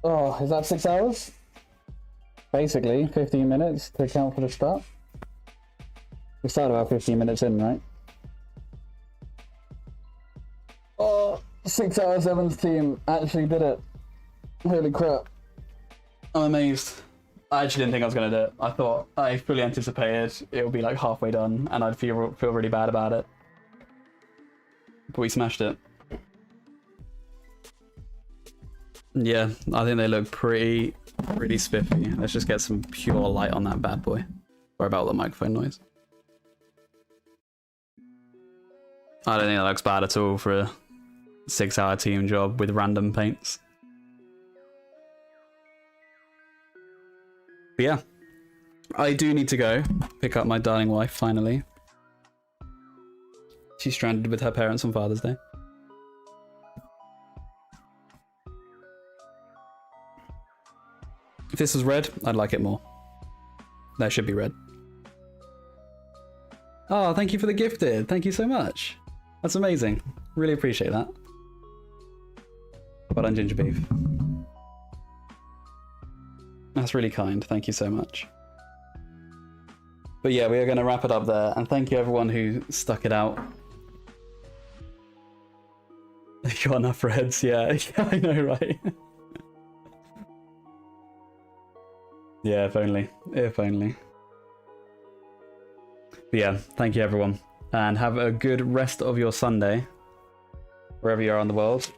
Oh, is that 6 hours? Basically, 15 minutes to count for the start. We started about 15 minutes in, right? Oh, 6 hours, Evan's team actually did it. Holy crap. I'm amazed. I actually didn't think I was going to do it. I fully anticipated it would be like halfway done and I'd feel really bad about it. But we smashed it. Yeah, I think they look pretty spiffy. Let's just get some pure light on that bad boy. Sorry about the microphone noise. I don't think that looks bad at all for a 6-hour team job with random paints. But yeah, I do need to go pick up my darling wife finally. She's stranded with her parents on Father's Day. If this was red, I'd like it more. That should be red. Oh, thank you for the gifted. Thank you so much. That's amazing. Really appreciate that. Well done, Ginger Beef. That's really kind. Thank you so much. But yeah, we are going to wrap it up there. And thank you everyone who stuck it out. Got enough reds, yeah. I know, right? Yeah, if only. If only. But yeah, thank you everyone. And have a good rest of your Sunday. Wherever you are in the world.